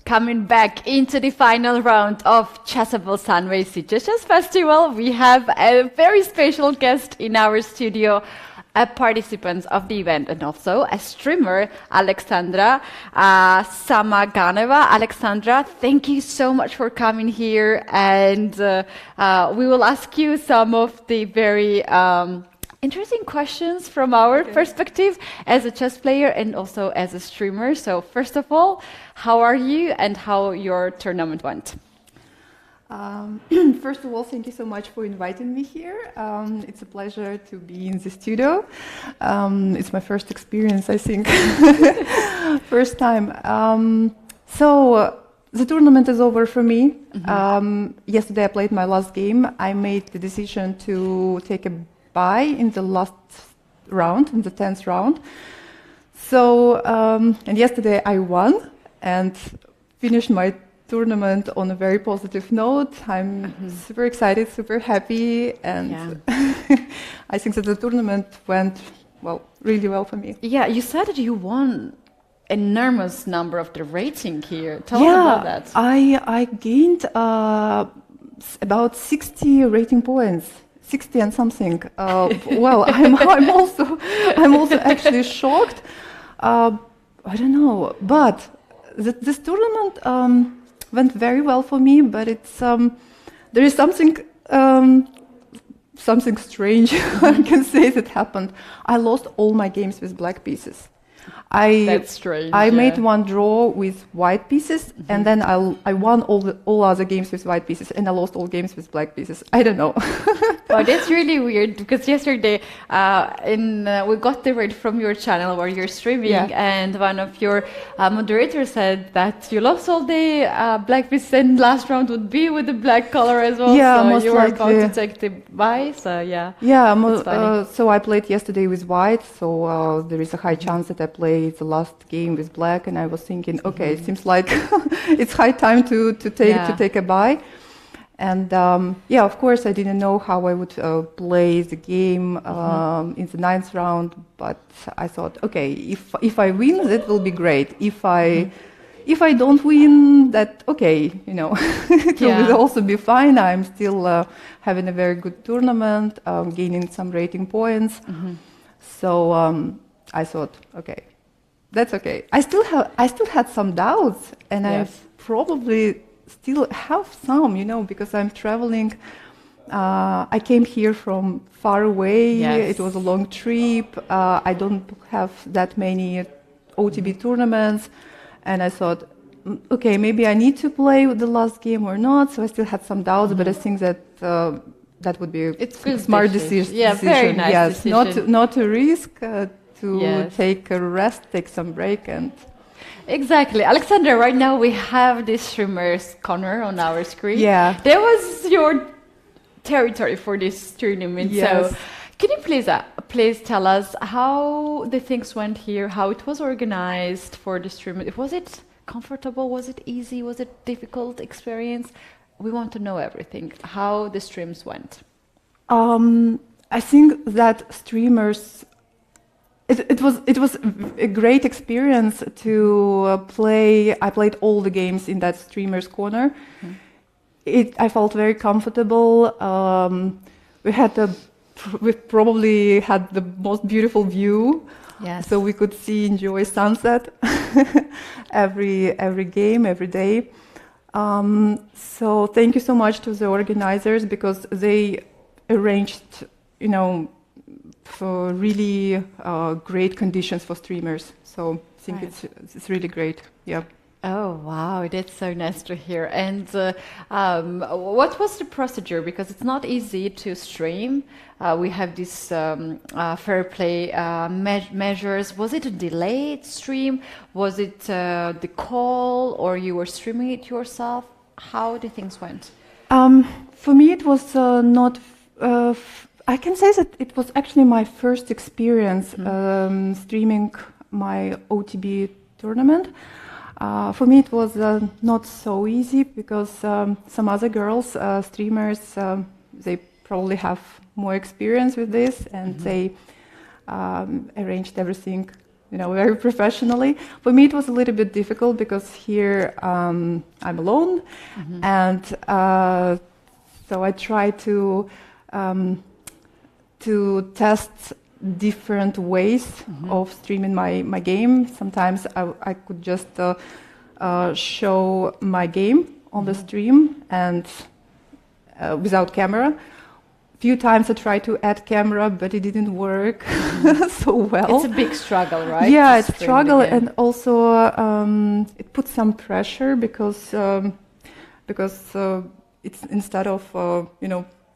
Coming back into the final round of Chessable Sunway Sitges Chess Festival, we have a very special guest in our studio, a participant of the event and also a streamer, Alexandra Samaganeva. Alexandra, thank you so much for coming here, and we will ask you some of the very interesting questions from our perspective as a chess player and also as a streamer. So first of all, how are you and how your tournament went? First of all, thank you so much for inviting me here. It's a pleasure to be in the studio. It's my first experience, I think. First time. So the tournament is over for me. Yesterday I played my last game. I made the decision to take a bye in the last round, in the 10th round. So, and yesterday I won and finished my tournament on a very positive note. I'm super excited, super happy, and I think that the tournament went, well, really well for me. Yeah, you said that you won enormous number of the rating here. Tell us about that. I gained about 60 rating points. 60 and something. Well, I'm also actually shocked. I don't know, but this tournament went very well for me. But it's there is something strange I can say that happened. I lost all my games with black pieces. That's strange. I made one draw with white pieces, and then I won all other games with white pieces, and I lost all games with black pieces. I don't know. Oh, that's really weird, because yesterday we got the read from your channel where you're streaming, and one of your moderators said that you lost all the black pieces, and last round would be with the black color as well. Yeah, so most you were likely. about to take the bye. So yeah. Yeah. So I played yesterday with white. So there is a high chance that I play the last game with black, and I was thinking, okay, it seems like it's high time to take a bye. And of course, I didn't know how I would play the game in the 9th round, but I thought, okay, if I win, that will be great. If I don't win, that okay, it will also be fine. I'm still having a very good tournament, gaining some rating points. So I thought, okay, that's okay. I still had some doubts, and I probably still have some, because I'm traveling. I came here from far away. It was a long trip. I don't have that many OTB tournaments, and I thought, okay, maybe I need to play with the last game or not. So I still had some doubts, but I think that that would be a smart decision. Yeah, very nice decision. Not to risk. To take a rest, take some break, and exactly. Alexandra, right now we have this streamer's corner on our screen. Yeah. That was your territory for this tournament. Yes. So can you please tell us how the things went here, how it was organized for the tournament? Was it comfortable? Was it easy? Was it difficult experience? We want to know everything, how the streams went. I think that streamers, it was a great experience to play. I played all the games in that streamer's corner. I felt very comfortable. We probably had the most beautiful view. Yes. So we could enjoy sunset every game, every day. So thank you so much to the organizers, because they arranged, for really great conditions for streamers. So I think it's really great. Yeah. Oh, wow, that's so nice to hear. And what was the procedure? Because it's not easy to stream. We have these fair play measures. Was it a delayed stream? Was it the call, or you were streaming it yourself? How the things went? For me, it was not... I can say that it was actually my first experience streaming my OTB tournament. For me, it was not so easy, because some other girls, streamers, they probably have more experience with this, and they arranged everything, very professionally. For me, it was a little bit difficult because here I'm alone, and so I try to test different ways of streaming my game. Sometimes I could just show my game on the stream and without camera. Few times I tried to add camera, but it didn't work so well. It's a big struggle, right? Yeah, it's a struggle, and also it puts some pressure because it's instead of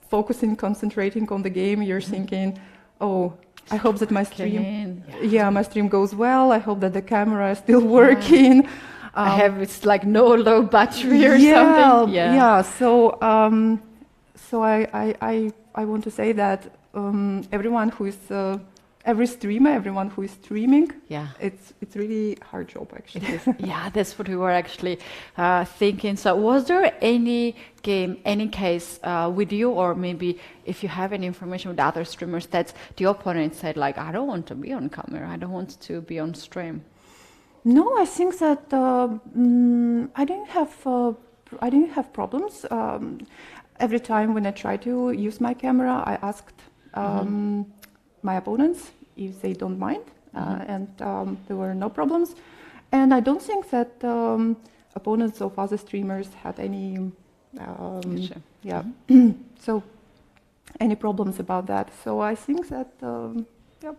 focusing, concentrating on the game, you're thinking, oh, I hope that my stream, my stream goes well. I hope that the camera is still working. I have it's like no low battery or something. Yeah. So I want to say that everyone who is every streamer, everyone who is streaming, it's really hard job actually. Yeah, that's what we were actually thinking. So was there any game, any case with you, or maybe if you have any information with other streamers that the opponent said like, I don't want to be on camera, I don't want to be on stream? No, I think that I didn't have problems. Every time when I try to use my camera, I asked my opponents if they don't mind, and there were no problems. And I don't think that opponents of other streamers had any, so any problems about that. So I think that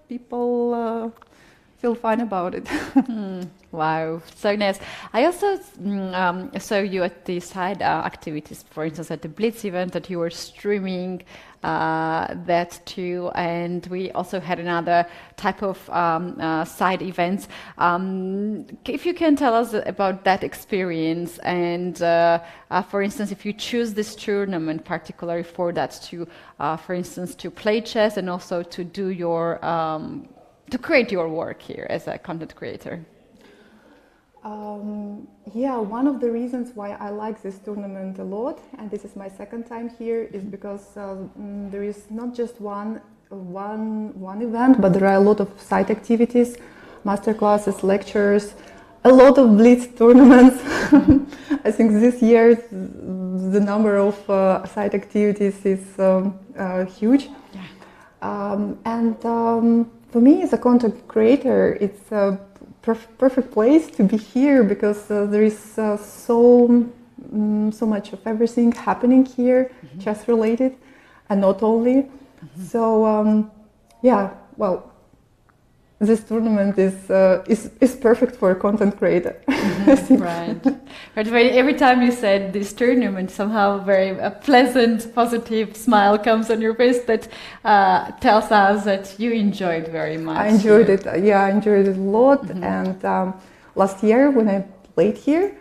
people feel fine about it. Wow, so nice. I also saw you at the side activities, for instance, at the Blitz event that you were streaming that too, and we also had another type of side events. If you can tell us about that experience, and for instance, if you choose this tournament particularly for that to, for instance, to play chess and also to do your to create your work here as a content creator. One of the reasons why I like this tournament a lot, and this is my second time here, is because there is not just one event, but there are a lot of side activities, master classes, lectures, a lot of Blitz tournaments. I think this year the number of side activities is huge. For me as a content creator, it's a perfect place to be here because there is so much of everything happening here, chess related, and not only. So this tournament is perfect for a content creator. Right. Every time you said this tournament, somehow a pleasant, positive smile comes on your face that tells us that you enjoyed very much. I enjoyed it. Yeah, I enjoyed it a lot. And last year when I played here,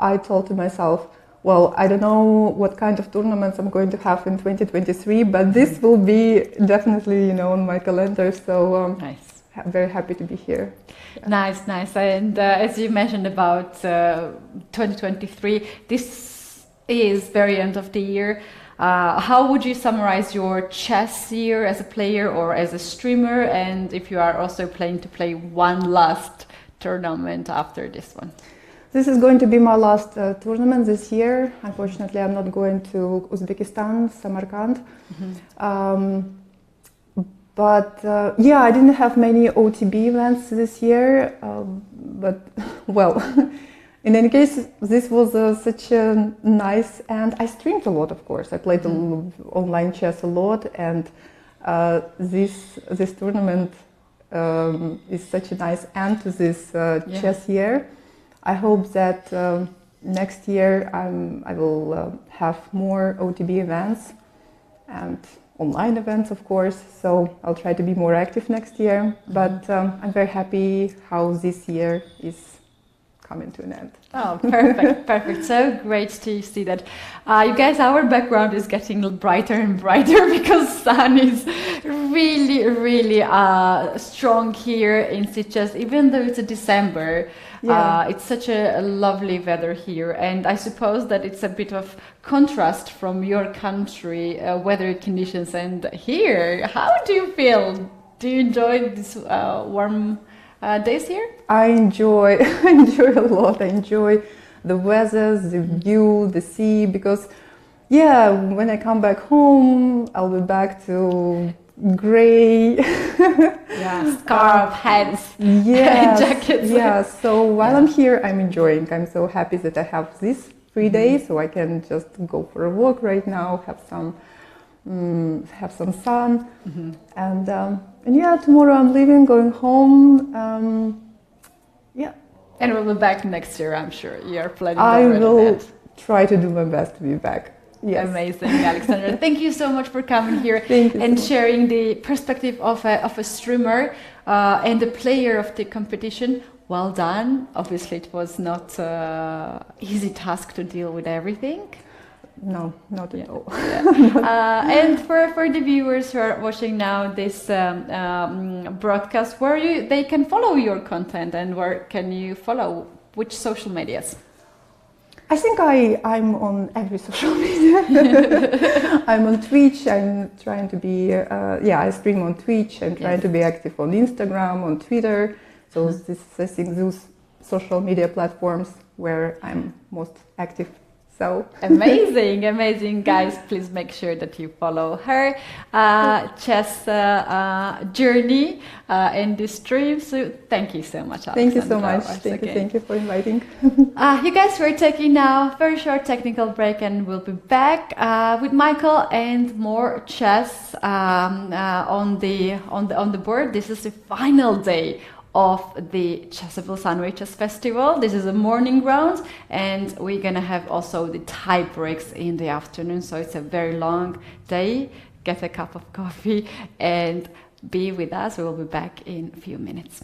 I told to myself, well, I don't know what kind of tournaments I'm going to have in 2023, but this will be definitely, on my calendar. So nice. I'm very happy to be here. Yeah. Nice. And as you mentioned about 2023, this is very end of the year. How would you summarize your chess year as a player or as a streamer? And if you are also planning to play one last tournament after this one? This is going to be my last tournament this year. Unfortunately, I'm not going to Uzbekistan, Samarkand. But I didn't have many OTB events this year, but well, in any case, this was such a nice, and I streamed a lot, of course. I played online chess a lot, and this tournament is such a nice end to this chess year. I hope that next year I will have more OTB events and online events, of course, so I'll try to be more active next year, but I'm very happy how this year is coming to an end. Oh, perfect. So great to see that. You guys, our background is getting brighter and brighter because sun is really strong here in Sitges, even though it's a December. It's such a lovely weather here, and I suppose that it's a bit of contrast from your country weather conditions and here. How do you feel? Do you enjoy this warm days here? I enjoy I enjoy a lot. I enjoy the weather, the view, the sea, because when I come back home, I'll be back to gray. Scarf, hats, jackets. Yeah, so while I'm here, I'm enjoying. I'm so happy that I have this 3 days, so I can just go for a walk right now, have some sun, and tomorrow I'm leaving, going home. And we'll be back next year, I'm sure. You're planning I already will that. try to do my best to be back. Yes. Amazing, Alexandra. Thank you so much for coming here and sharing the perspective of a streamer and the player of the competition. Well done. Obviously, it was not easy task to deal with everything. No, not at all. And for the viewers who are watching now this broadcast, they can follow your content, and where can you follow? Which social medias? I think I'm on every social media. I'm on Twitch. I'm trying to be, I stream on Twitch. I'm trying to be active on Instagram, on Twitter. So I think those social media platforms where I'm most active. So amazing, guys! Please make sure that you follow her chess journey in this stream. So thank you so much, Alexandra. Thank you so much. Thank you for inviting. You guys, we're taking now a very short technical break, and we'll be back with Michael and more chess on the board. This is the final day of the Chessable Sunway Chess Festival. This is a morning round, and we're gonna have also the tie breaks in the afternoon, so it's a very long day. Get a cup of coffee and be with us. We will be back in a few minutes.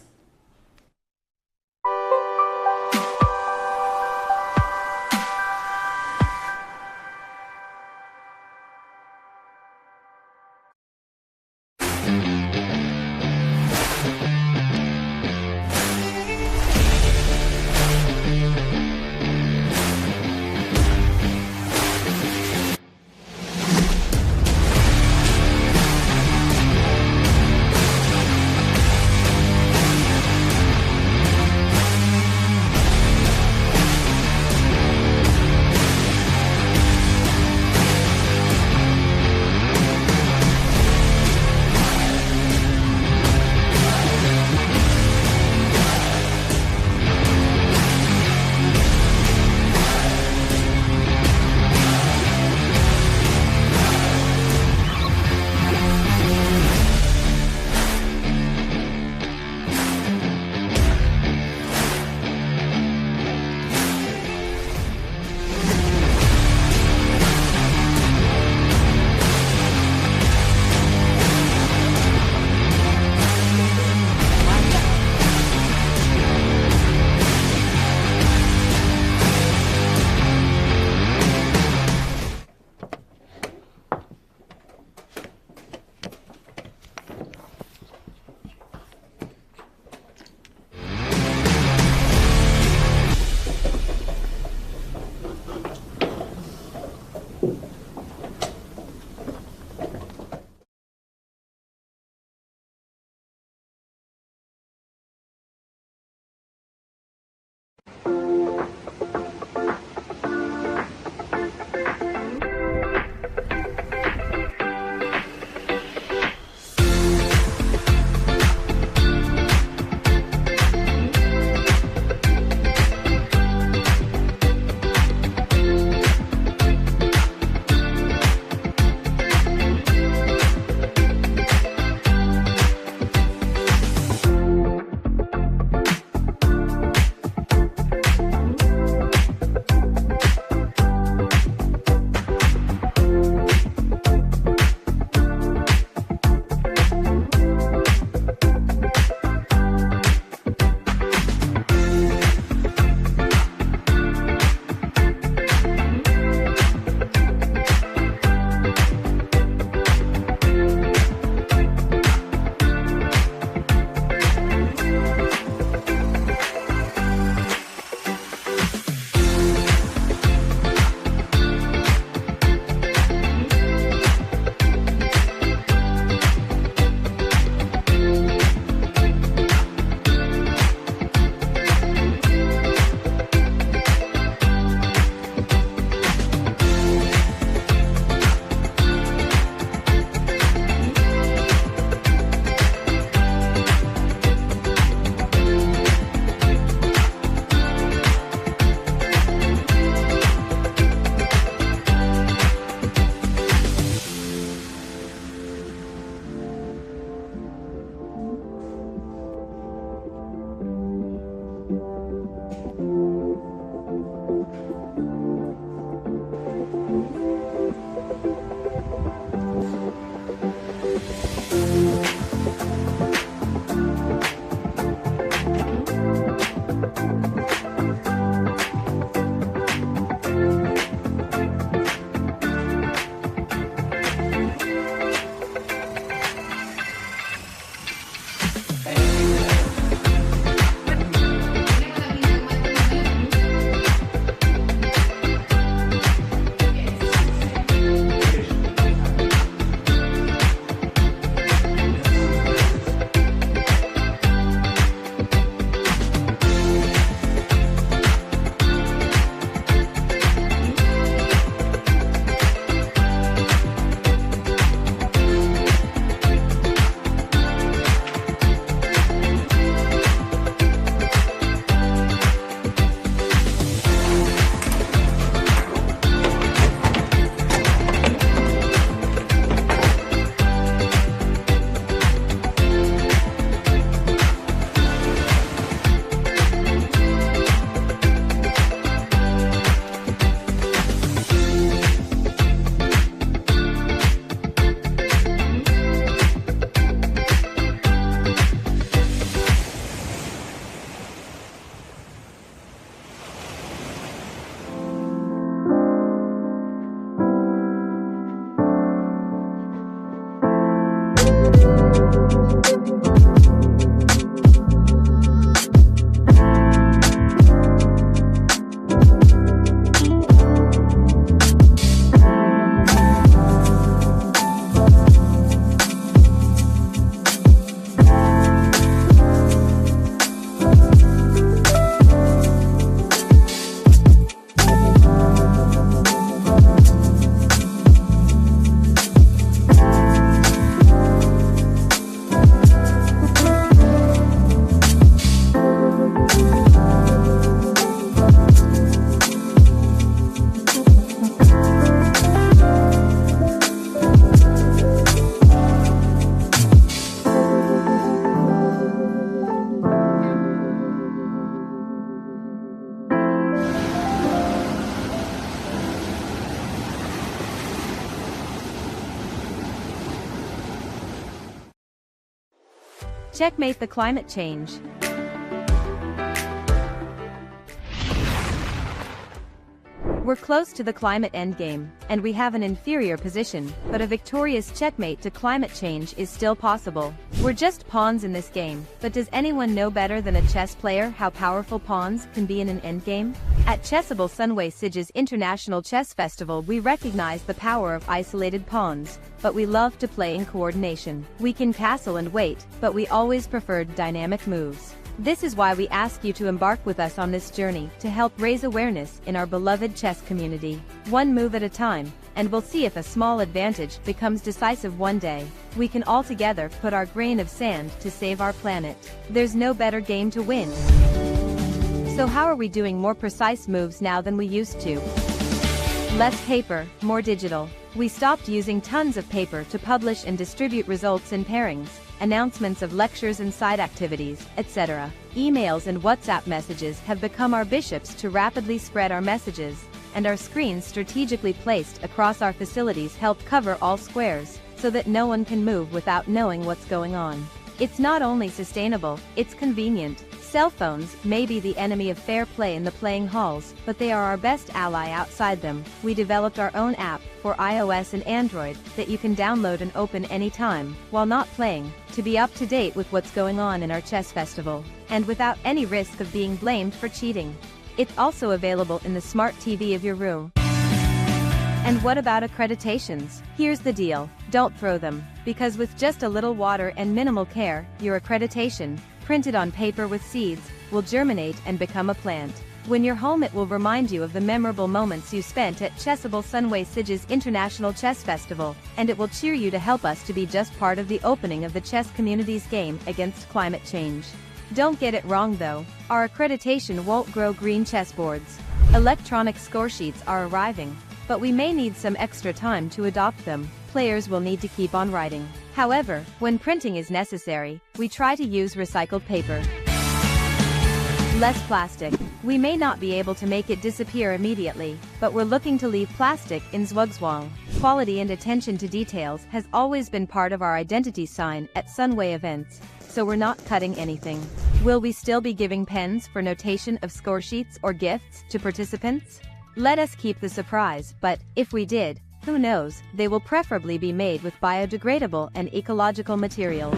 Checkmate the climate change. We're close to the climate endgame, and we have an inferior position, but a victorious checkmate to climate change is still possible. We're just pawns in this game, but does anyone know better than a chess player how powerful pawns can be in an endgame? At Chessable Sunway Sitges International Chess Festival we recognize the power of isolated pawns, but we love to play in coordination. We can castle and wait, but we always preferred dynamic moves. This is why we ask you to embark with us on this journey to help raise awareness in our beloved chess community. One move at a time, and we'll see if a small advantage becomes decisive one day. We can all together put our grain of sand to save our planet. There's no better game to win. So how are we doing more precise moves now than we used to? Less paper, more digital. We stopped using tons of paper to publish and distribute results in pairings, announcements of lectures and side activities, etc. Emails and WhatsApp messages have become our bishops to rapidly spread our messages, and our screens strategically placed across our facilities help cover all squares, so that no one can move without knowing what's going on. It's not only sustainable, it's convenient. Cell phones may be the enemy of fair play in the playing halls, but they are our best ally outside them. We developed our own app for iOS and Android that you can download and open anytime, while not playing, to be up to date with what's going on in our chess festival, and without any risk of being blamed for cheating. It's also available in the smart TV of your room. And what about accreditations? Here's the deal, don't throw them, because with just a little water and minimal care, your accreditation, printed on paper with seeds, will germinate and become a plant. When you're home it will remind you of the memorable moments you spent at Chessable Sunway Sitges International Chess Festival, and it will cheer you to help us to be just part of the opening of the chess community's game against climate change. Don't get it wrong though, our accreditation won't grow green chessboards. Electronic score sheets are arriving, but we may need some extra time to adopt them. Players will need to keep on writing. However, when printing is necessary, we try to use recycled paper. Less plastic. We may not be able to make it disappear immediately, but we're looking to leave plastic in Zhuangzhuang. Quality and attention to details has always been part of our identity sign at Sunway events, so we're not cutting anything. Will we still be giving pens for notation of score sheets or gifts to participants? Let us keep the surprise, but, if we did, who knows, they will preferably be made with biodegradable and ecological materials.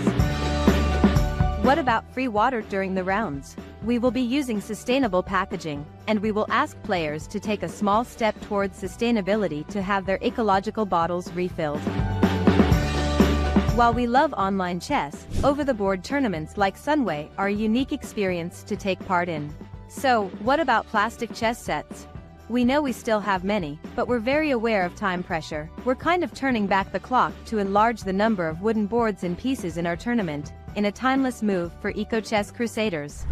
What about free water during the rounds? We will be using sustainable packaging, and we will ask players to take a small step towards sustainability to have their ecological bottles refilled. While we love online chess, over-the-board tournaments like Sunway are a unique experience to take part in. So, what about plastic chess sets? We know we still have many, but we're very aware of time pressure. We're kind of turning back the clock to enlarge the number of wooden boards and pieces in our tournament, in a timeless move for eco-chess crusaders.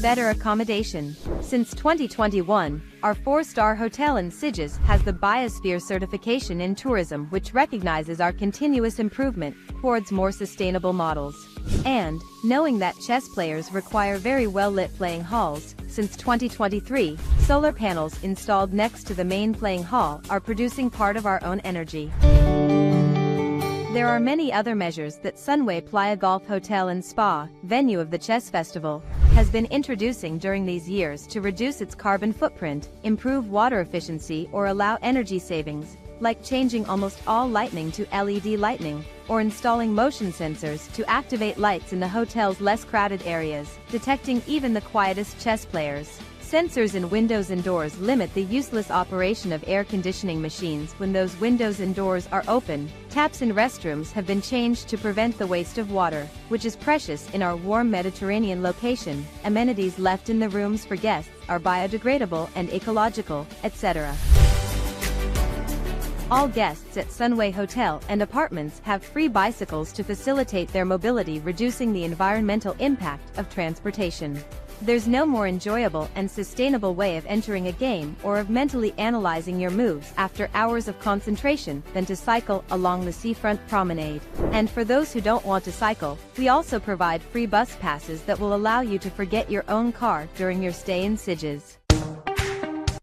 Better accommodation. Since 2021, our 4-star hotel in Sitges has the Biosphere certification in tourism, which recognizes our continuous improvement towards more sustainable models. And, knowing that chess players require very well-lit playing halls, since 2023, solar panels installed next to the main playing hall are producing part of our own energy. There are many other measures that Sunway Playa Golf Hotel and Spa, venue of the chess festival, has been introducing during these years to reduce its carbon footprint, improve water efficiency or allow energy savings, like changing almost all lighting to LED lighting, or installing motion sensors to activate lights in the hotel's less crowded areas, detecting even the quietest chess players. Sensors in windows and doors limit the useless operation of air conditioning machines when those windows and doors are open. Taps in restrooms have been changed to prevent the waste of water, which is precious in our warm Mediterranean location. Amenities left in the rooms for guests are biodegradable and ecological, etc. All guests at Sunway Hotel and Apartments have free bicycles to facilitate their mobility, reducing the environmental impact of transportation. There's no more enjoyable and sustainable way of entering a game or of mentally analyzing your moves after hours of concentration than to cycle along the seafront promenade. And for those who don't want to cycle, we also provide free bus passes that will allow you to forget your own car during your stay in Sitges.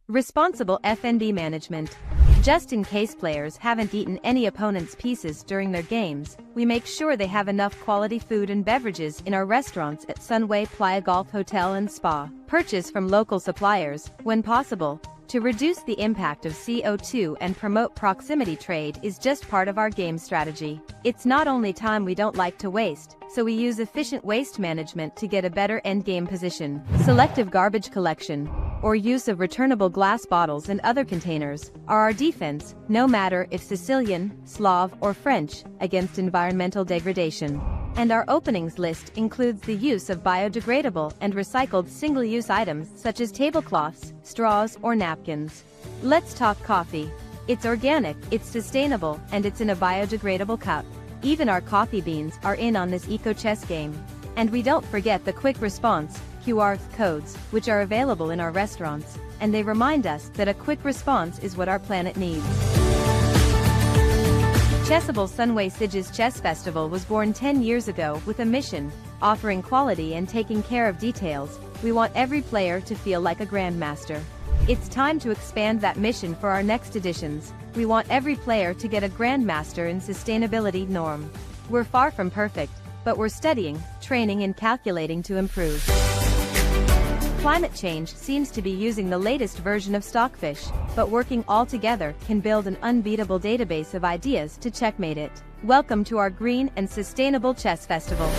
Responsible F&B management. Just in case players haven't eaten any opponent's pieces during their games, we make sure they have enough quality food and beverages in our restaurants at Sunway Playa Golf Hotel and Spa. Purchase from local suppliers, when possible, to reduce the impact of CO2 and promote proximity trade is just part of our game strategy. It's not only time we don't like to waste, so we use efficient waste management to get a better endgame position. Selective garbage collection, or use of returnable glass bottles and other containers, are our defense, no matter if Sicilian, Slav or French, against environmental degradation. And our openings list includes the use of biodegradable and recycled single-use items such as tablecloths, straws or napkins. Let's talk coffee. It's organic, it's sustainable, and it's in a biodegradable cup. Even our coffee beans are in on this eco-chess game. And we don't forget the quick response QR codes, which are available in our restaurants, and they remind us that a quick response is what our planet needs. Chessable Sunway Sitges Chess Festival was born 10 years ago with a mission, offering quality and taking care of details. We want every player to feel like a grandmaster. It's time to expand that mission for our next editions. We want every player to get a grandmaster in sustainability norm. We're far from perfect, but we're studying, training and calculating to improve. Climate change seems to be using the latest version of Stockfish, but working all together can build an unbeatable database of ideas to checkmate it. Welcome to our Green and Sustainable Chess Festival.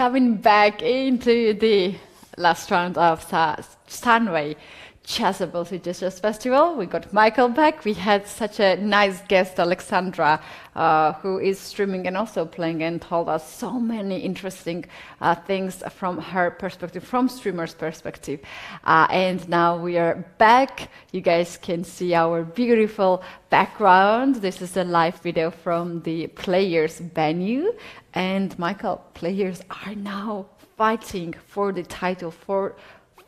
coming back into the last round of Sunway Chessable Sitges Chess Festival. We got Michael back. We had such a nice guest, Alexandra, who is streaming and also playing, and told us so many interesting things from her perspective, from streamer's perspective. And now we are back. You guys can see our beautiful background. This is a live video from the players' venue. And Michael, players are now fighting for the title, for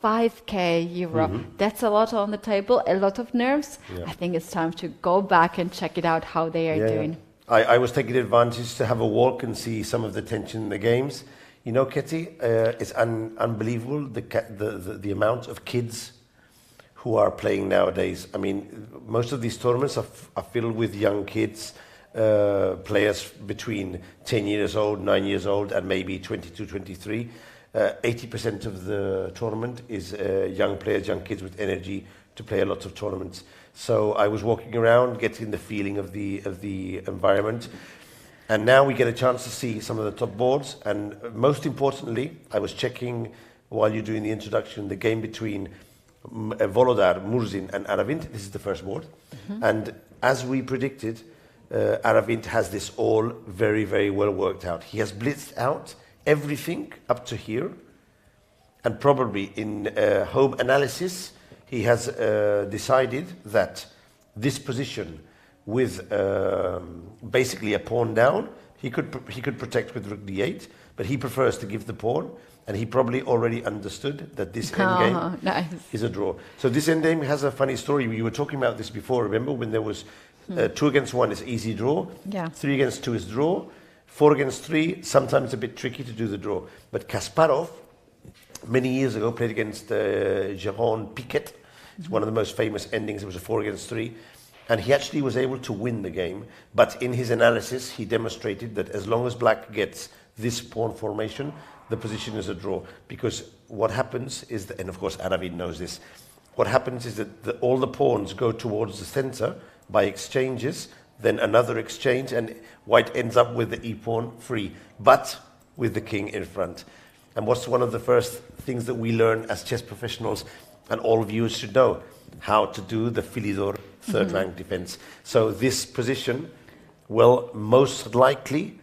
5K euro. That's a lot on the table, a lot of nerves. I think it's time to go back and check it out how they are doing. I was taking advantage to have a walk and see some of the tension in the games. You know, Ketty, it's unbelievable the amount of kids who are playing nowadays. I mean, most of these tournaments are filled with young kids, players between 10 years old, 9 years old, and maybe 22, 23. 80% of the tournament is young players, young kids with energy to play a lot of tournaments. So I was walking around, getting the feeling of the environment, and now we get a chance to see some of the top boards. And most importantly, I was checking while you're doing the introduction the game between Volodar, Murzin, and Aravint. This is the first board, and as we predicted, Aravint has this all very, very well worked out. He has blitzed out everything up to here, and probably in home analysis he has decided that this position with basically a pawn down, he could protect with rook d8, but he prefers to give the pawn, and he probably already understood that this endgame is a draw. So this endgame has a funny story. We were talking about this before, remember, when there was 2 against 1 is easy draw, 3 against 2 is draw, 4 against 3, sometimes a bit tricky to do the draw. But Kasparov, many years ago, played against Jérôme Piquet. It's one of the most famous endings. It was a 4 against 3. And he actually was able to win the game. But in his analysis, he demonstrated that as long as black gets this pawn formation, the position is a draw. Because what happens is, that, and of course Aravin knows this, what happens is that all the pawns go towards the center by exchanges, then another exchange, and white ends up with the e-pawn free, but with the king in front. And what's one of the first things that we learn as chess professionals, and all viewers should know, how to do the Philidor third rank defense. So this position will most likely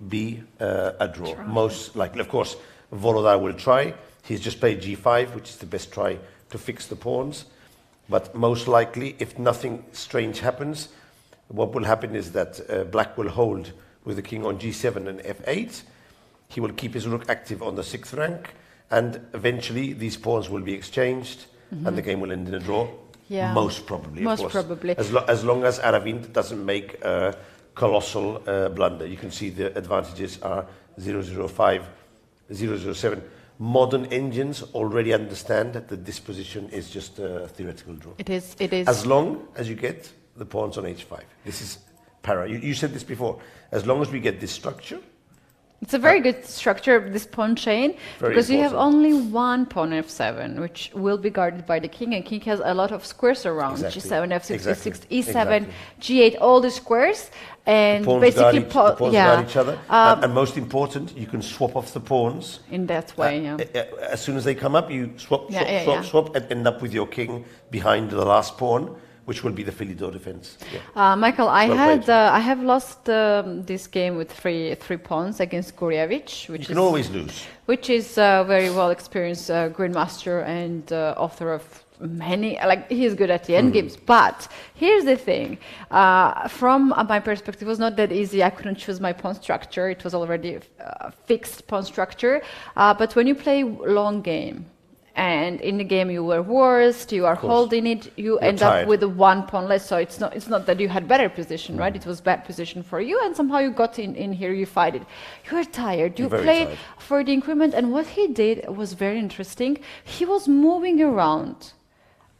be a draw. Most likely. Of course, Volodar will try. He's just played g5, which is the best try to fix the pawns. But most likely, if nothing strange happens, what will happen is that black will hold with the king on g7 and f8. He will keep his rook active on the 6th rank, and eventually these pawns will be exchanged, and the game will end in a draw. Yeah. Most probably, of course. Most probably. As long as Aravint doesn't make a colossal blunder. You can see the advantages are 005, 007. Modern engines already understand that this position is just a theoretical draw. It is. As long as you get the pawns on h5. This is para. You said this before. As long as we get this structure. It's a very good structure, this pawn chain, because you have only one pawn f7, which will be guarded by the king, and king has a lot of squares around. G7, f6, e6, e7, g8, all the squares, and basically the pawns guard each other. And most important, you can swap off the pawns. In that way, as soon as they come up, you swap, and end up with your king behind the last pawn, which will be the Philidor defense. Michael, I have lost this game with three pawns against Gurevich, which you can always lose. Which is a very well experienced grandmaster and author of many. He's good at the end games. But here's the thing: from my perspective, it was not that easy. I couldn't choose my pawn structure; it was already a fixed pawn structure. But when you play long game, and in the game you were worst, you are holding it, you're end up with a one pawn less. So it's not that you had better position, right? It was bad position for you, and somehow you got in here, you fight it. You were tired. You played for the increment, and what he did was very interesting. He was moving around.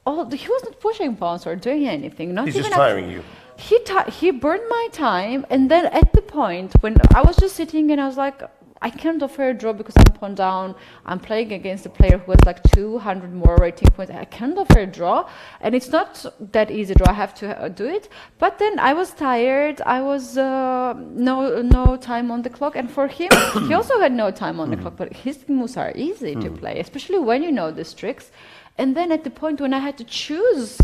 He was not pushing pawns or doing anything. He's just tiring you. He burned my time, and then at the point when I was just sitting and I was like, I can't offer a draw because I'm pawn down. I'm playing against a player who has like 200 more rating points. I can't offer a draw, and it's not that easy draw. I have to do it. But then I was tired. I was no time on the clock, and for him, he also had no time on the clock. But his moves are easy to play, especially when you know the tricks. And then at the point when I had to choose.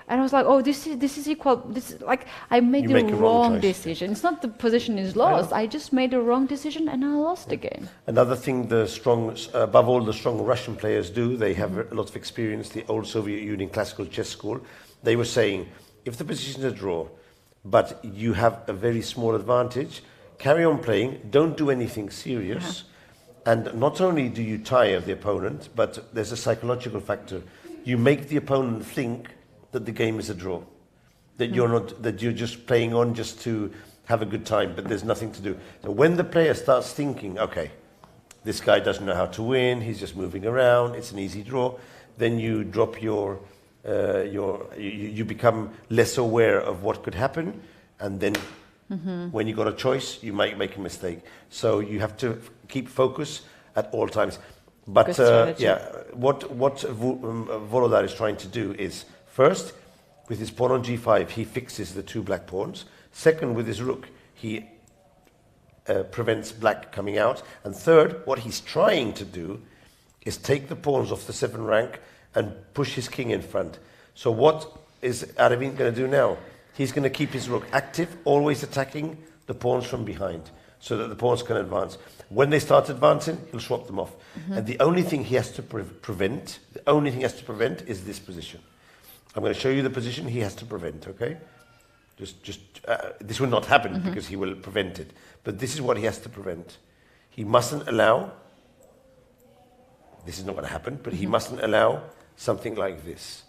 And I was like, oh, this is equal. This is like I made the wrong decision. It's not the position is lost. I just made a wrong decision and I lost the game. Another thing the strong, above all, the strong Russian players do, they have a lot of experience, the old Soviet Union classical chess school. They were saying, if the position is a draw, but you have a very small advantage, carry on playing, don't do anything serious. And not only do you tire the opponent, but there's a psychological factor. You make the opponent think that the game is a draw, that you're just playing on just to have a good time, but there's nothing to do. So when the player starts thinking, okay, this guy doesn't know how to win, he's just moving around, it's an easy draw, then you drop you become less aware of what could happen, and then when you got a choice, you might make a mistake. So you have to keep focus at all times. But what Volodar is trying to do is, first, with his pawn on g5, he fixes the two black pawns. Second, with his rook, he prevents black coming out. And third, what he's trying to do is take the pawns off the 7 rank and push his king in front. So what is Aravind going to do now? He's going to keep his rook active, always attacking the pawns from behind, so that the pawns can advance. When they start advancing, he'll swap them off. And the only thing he has to prevent is this position. I'm going to show you the position he has to prevent, okay? This will not happen because he will prevent it. But this is what he has to prevent. He mustn't allow, this is not going to happen, but he mustn't allow something like this.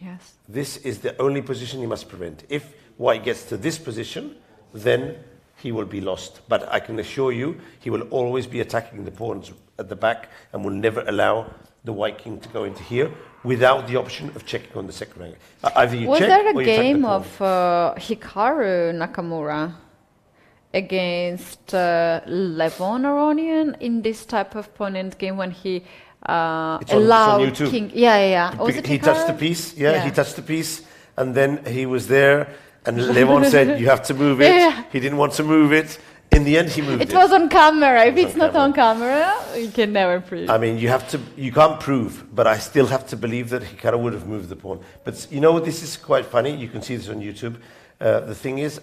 Yes. This is the only position he must prevent. If white gets to this position, then he will be lost. But I can assure you, he will always be attacking the pawns at the back and will never allow the white king to go into here without the option of checking on the second rank. Either you Was check there or a you attack game the pawn. of Hikaru Nakamura against Levon Aronian in this type of pawn game when he allowed it's on YouTube. king? Yeah. Was it He Hikaru? touched the piece. Yeah, he touched the piece, and then he was there, and Levon said, "You have to move it." Yeah. He didn't want to move it. In the end, he moved it. It was on camera. If was it's on not camera. on camera, you can never prove. I mean, you can't prove, but I still have to believe that Hikaru would have moved the pawn. But you know, this is quite funny. You can see this on YouTube. The thing is,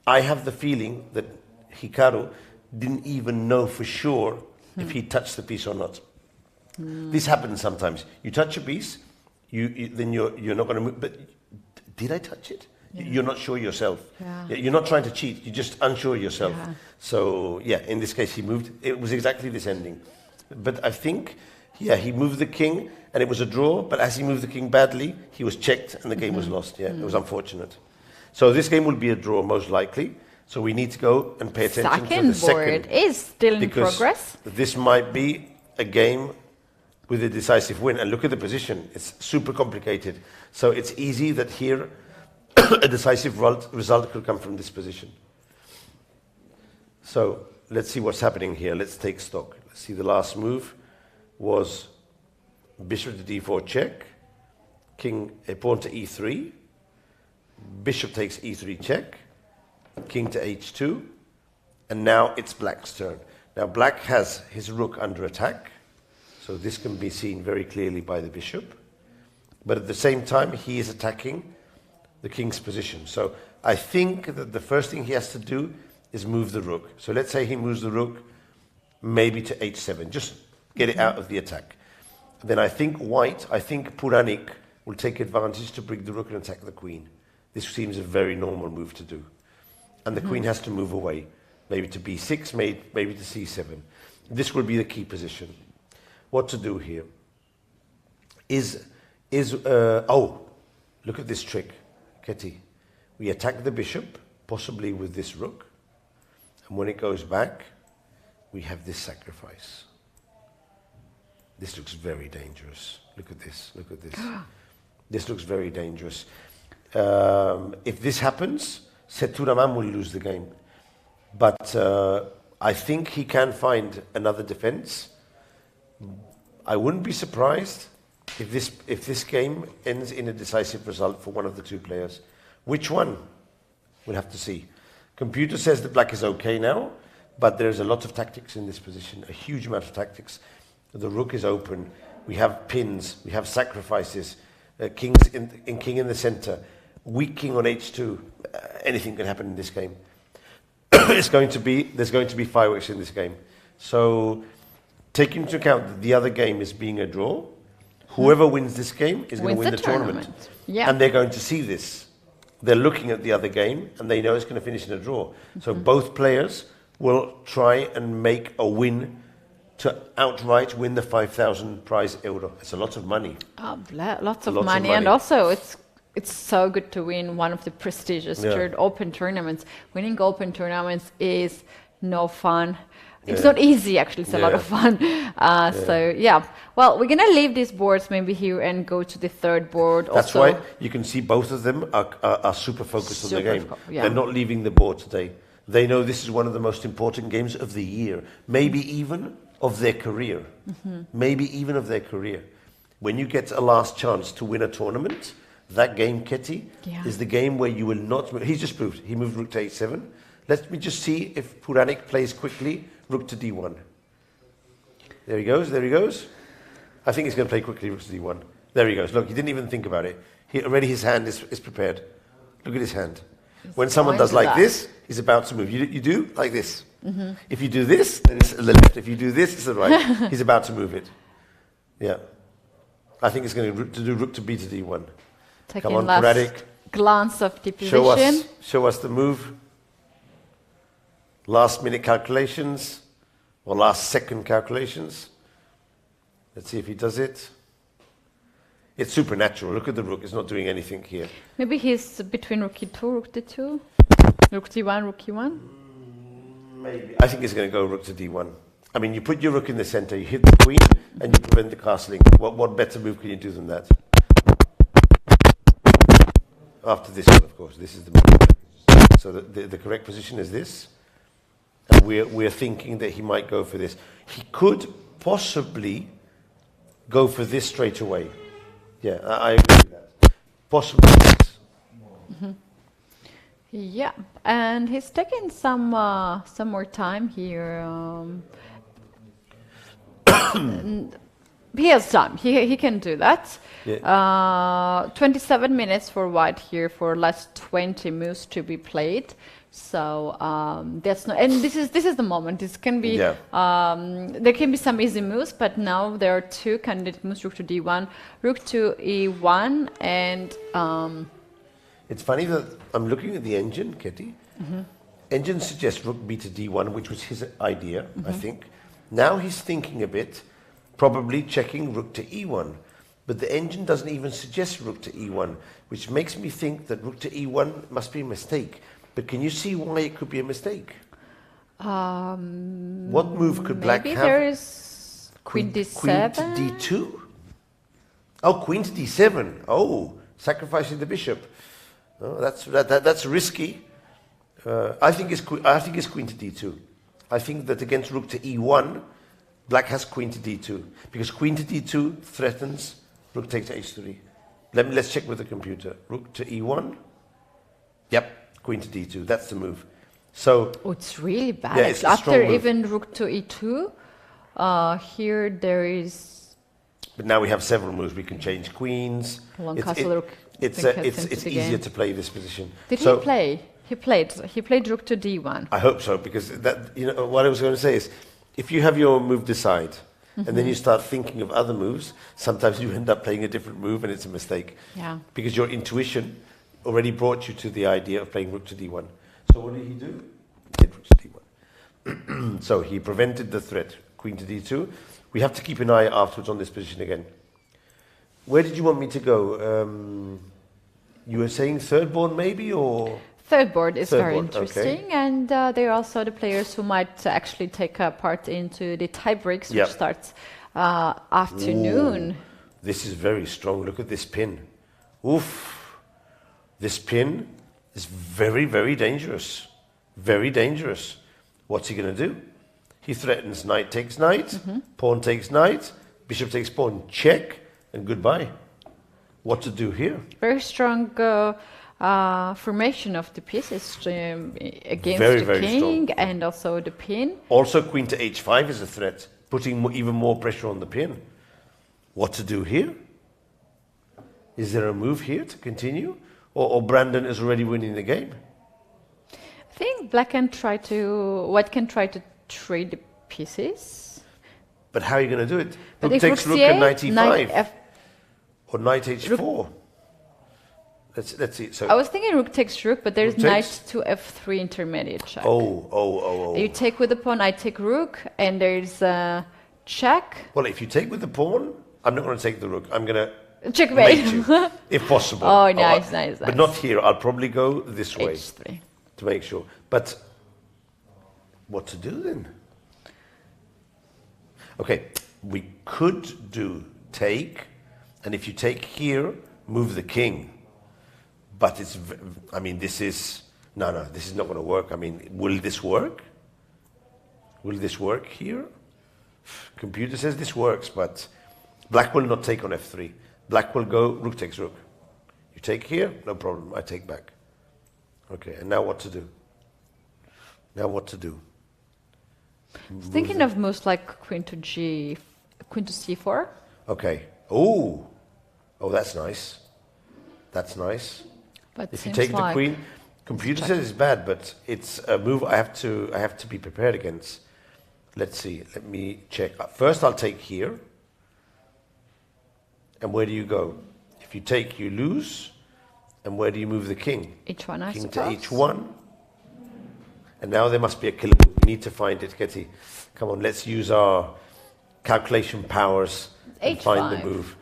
I have the feeling that Hikaru didn't even know for sure if he touched the piece or not. This happens sometimes. You touch a piece, then you're not going to move. But did I touch it? Yeah. You're not sure yourself. Yeah. You're not trying to cheat. You're just unsure yourself. Yeah. So, in this case, he moved. It was exactly this ending. But I think, he moved the king, and it was a draw. But as he moved the king badly, he was checked, and the game was lost. It was unfortunate. So this game will be a draw, most likely. So we need to go and pay attention to the second. Board is still in progress. This might be a game with a decisive win. And look at the position. It's super complicated. So it's easy that here a decisive result could come from this position. So let's see what's happening here. Let's take stock. Let's see, the last move was bishop to d4 check, pawn to e3, bishop takes e3 check, king to h2, and now it's black's turn. Now black has his rook under attack, so this can be seen very clearly by the bishop, but at the same time he is attacking the king's position. So I think that the first thing he has to do is move the rook. So let's say he moves the rook maybe to h7, just get it out of the attack. Then I think Puranik will take advantage to bring the rook and attack the queen. This seems a very normal move to do. And the queen has to move away, maybe to b6, maybe to c7. This will be the key position. What to do here look at this trick. Ketty, we attack the bishop, possibly with this rook, and when it goes back, we have this sacrifice. This looks very dangerous. Look at this. This looks very dangerous. If this happens, Seturaman will lose the game. But I think he can find another defense. I wouldn't be surprised if this game ends in a decisive result for one of the two players. Which one? We'll have to see. Computer says that black is okay now, but there's a lot of tactics in this position, a huge amount of tactics. The rook is open. We have pins. We have sacrifices. King in the center. Weak king on h2. Anything can happen in this game. There's going to be fireworks in this game. So take into account that the other game is being a draw. Whoever wins this game is going to win the tournament. Yeah. And they're going to see this. They're looking at the other game and they know it's going to finish in a draw. So both players will try and make a win to outright win the 5,000 prize euro. It's a lot of money. Lots of money. And also it's so good to win one of the prestigious open tournaments. Winning open tournaments is no fun. It's not easy, actually. It's a lot of fun. So, well, we're going to leave these boards maybe here and go to the third board. That's why you can see both of them are super focused on the game. They're not leaving the board today. They know this is one of the most important games of the year, maybe even of their career. Maybe even of their career. When you get a last chance to win a tournament, that game, Ketty, is the game where you will not move. He's just moved. He moved rook to h7. Let me just see if Puranik plays quickly. Rook to d1. There he goes, there he goes. I think he's going to play quickly rook to d1. There he goes. Look, he didn't even think about it. Already his hand is prepared. Look at his hand. When someone does like this, he's about to move. You do like this. If you do this, then it's to the left. If you do this, it's to the right. He's about to move it. Yeah. I think he's going to do rook to b to d1. Come on, Puranik. Glance of the position. Show us the move. Last minute calculations or last second calculations. Let's see if he does it. It's supernatural. Look at the rook. It's not doing anything here. Maybe he's between rook e2, rook d2, rook d1, rook e1. Maybe. I think he's going to go rook to d1. I mean, you put your rook in the center, you hit the queen, and you prevent the castling. What better move can you do than that? After this one, of course. This is the move. So the correct position is this. And we're thinking that he might go for this. He could possibly go for this straight away. Yeah, I agree with that. Possibly this. Yeah, and he's taking some more time here. He has time. He can do that. Yeah. 27 minutes for white here for last 20 moves to be played. So that's not, and this is the moment. This can be there can be some easy moves, but now there are two candidate moves: rook to d1, rook to e1, and it's funny that I'm looking at the engine, Ketty. Engine suggests rook b to d1, which was his idea, I think. Now he's thinking a bit, probably checking rook to e1, but the engine doesn't even suggest rook to e1, which makes me think that rook to e1 must be a mistake. But can you see why it could be a mistake? What move could black have? Maybe there is queen d7. Queen to d2? Oh, queen to d7. Oh, sacrificing the bishop. Oh, that's risky. I think it's queen to d2. I think that against rook to e1, black has queen to d2. Because queen to d2 threatens rook takes h3. Let's check with the computer. Rook to e1. Yep. Queen to d2, that's the move. So it's really bad. Yeah, it's after even rook to e2, here there is. But now we have several moves. We can change queens. It's easier to play this position. Did he play? He played rook to d1. I hope so, because what I was going to say is, if you have your move decide, and then you start thinking of other moves, sometimes you end up playing a different move, and it's a mistake. Yeah. Because your intuition already brought you to the idea of playing rook to d1. So what did he do? He did rook to d1. So he prevented the threat. Queen to d2. We have to keep an eye afterwards on this position again. Where did you want me to go? You were saying third board maybe, or? Third board is very interesting, okay. And there are also the players who might actually take part into the tie breaks, which starts afternoon. Ooh, this is very strong. Look at this pin. Oof. This pin is very, very dangerous. Very dangerous. What's he going to do? He threatens knight takes knight, pawn takes knight, bishop takes pawn, check, and goodbye. What to do here? Very strong formation of the pieces against Very, the very king strong. and also the pin. Also, queen to h5 is a threat, putting even more pressure on the pin. What to do here? Is there a move here to continue? Or Brandon is already winning the game? I think white can try to trade the pieces. But how are you going to do it? But Rook if takes rook rook and c8, knight e5. knight f. Or knight h4. Let's see. So I was thinking rook takes rook, but there's Rook knight takes- to f3 intermediate check. Oh. You take with the pawn, I take rook, and there's a check. Well, if you take with the pawn, I'm not going to take the rook. I'm going to Checkmate. mate you, if possible. Oh, nice. But not here. I'll probably go this way h3. to make sure. But what to do then? Okay, we could do take, and if you take here, move the king. But this is, no, this is not going to work. I mean, will this work? Will this work here? Computer says this works, but black will not take on f3. Black will go, rook takes rook. You take here, no problem, I take back. Okay, and now what to do? I was thinking of moves like queen to c4. Okay. Oh, that's nice. But If you seems take the like queen, computer says it's bad, but it's a move I have to be prepared against. Let's see. Let me check. First, I'll take here. And where do you go? If you take, you lose. And where do you move the king? h1, I King to suppose. h1. And now there must be a killer move. We need to find it, Ketty. Come on, let's use our calculation powers and find the H5. move.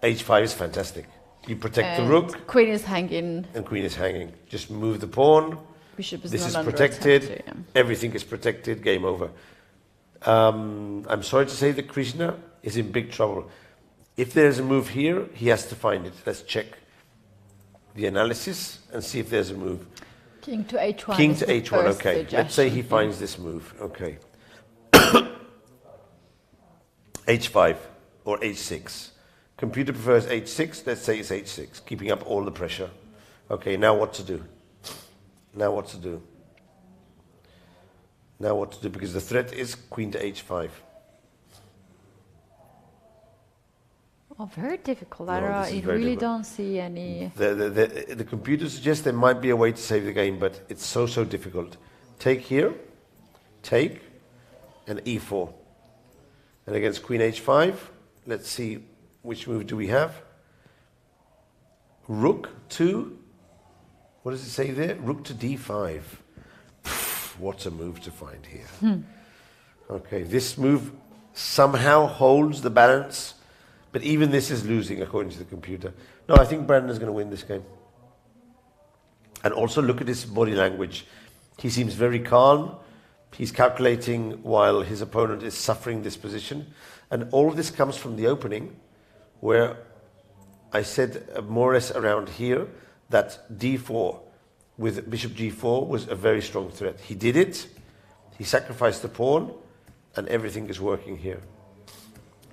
h5 is fantastic. You protect the And rook, queen is hanging. and queen is hanging. Just move the pawn. Bishop is This not is under protected. attack too, yeah. Everything is protected. Game over. I'm sorry to say that Krishna is in big trouble. If there's a move here, he has to find it. Let's check the analysis and see if there's a move. King to h1. King is to the h1, first okay. Let's say he suggestion. finds this move, okay. h5 or h6. Computer prefers h6, let's say it's h6, keeping up all the pressure. Okay, now what to do? Because the threat is queen to h5. Oh, very difficult. No, this is I very really difficult. don't see any. The computer suggests there might be a way to save the game, but it's so difficult. Take here, take, and e4. And against queen h5, let's see which move do we have. Rook to, what does it say there? Rook to d5. What a move to find here. Okay, this move somehow holds the balance, but even this is losing according to the computer. No, I think Brandon is going to win this game. And also look at his body language. He seems very calm. He's calculating while his opponent is suffering this position. And all of this comes from the opening, where I said more or less around here that d4 with bishop g4 was a very strong threat. He did it. He sacrificed the pawn, and everything is working here.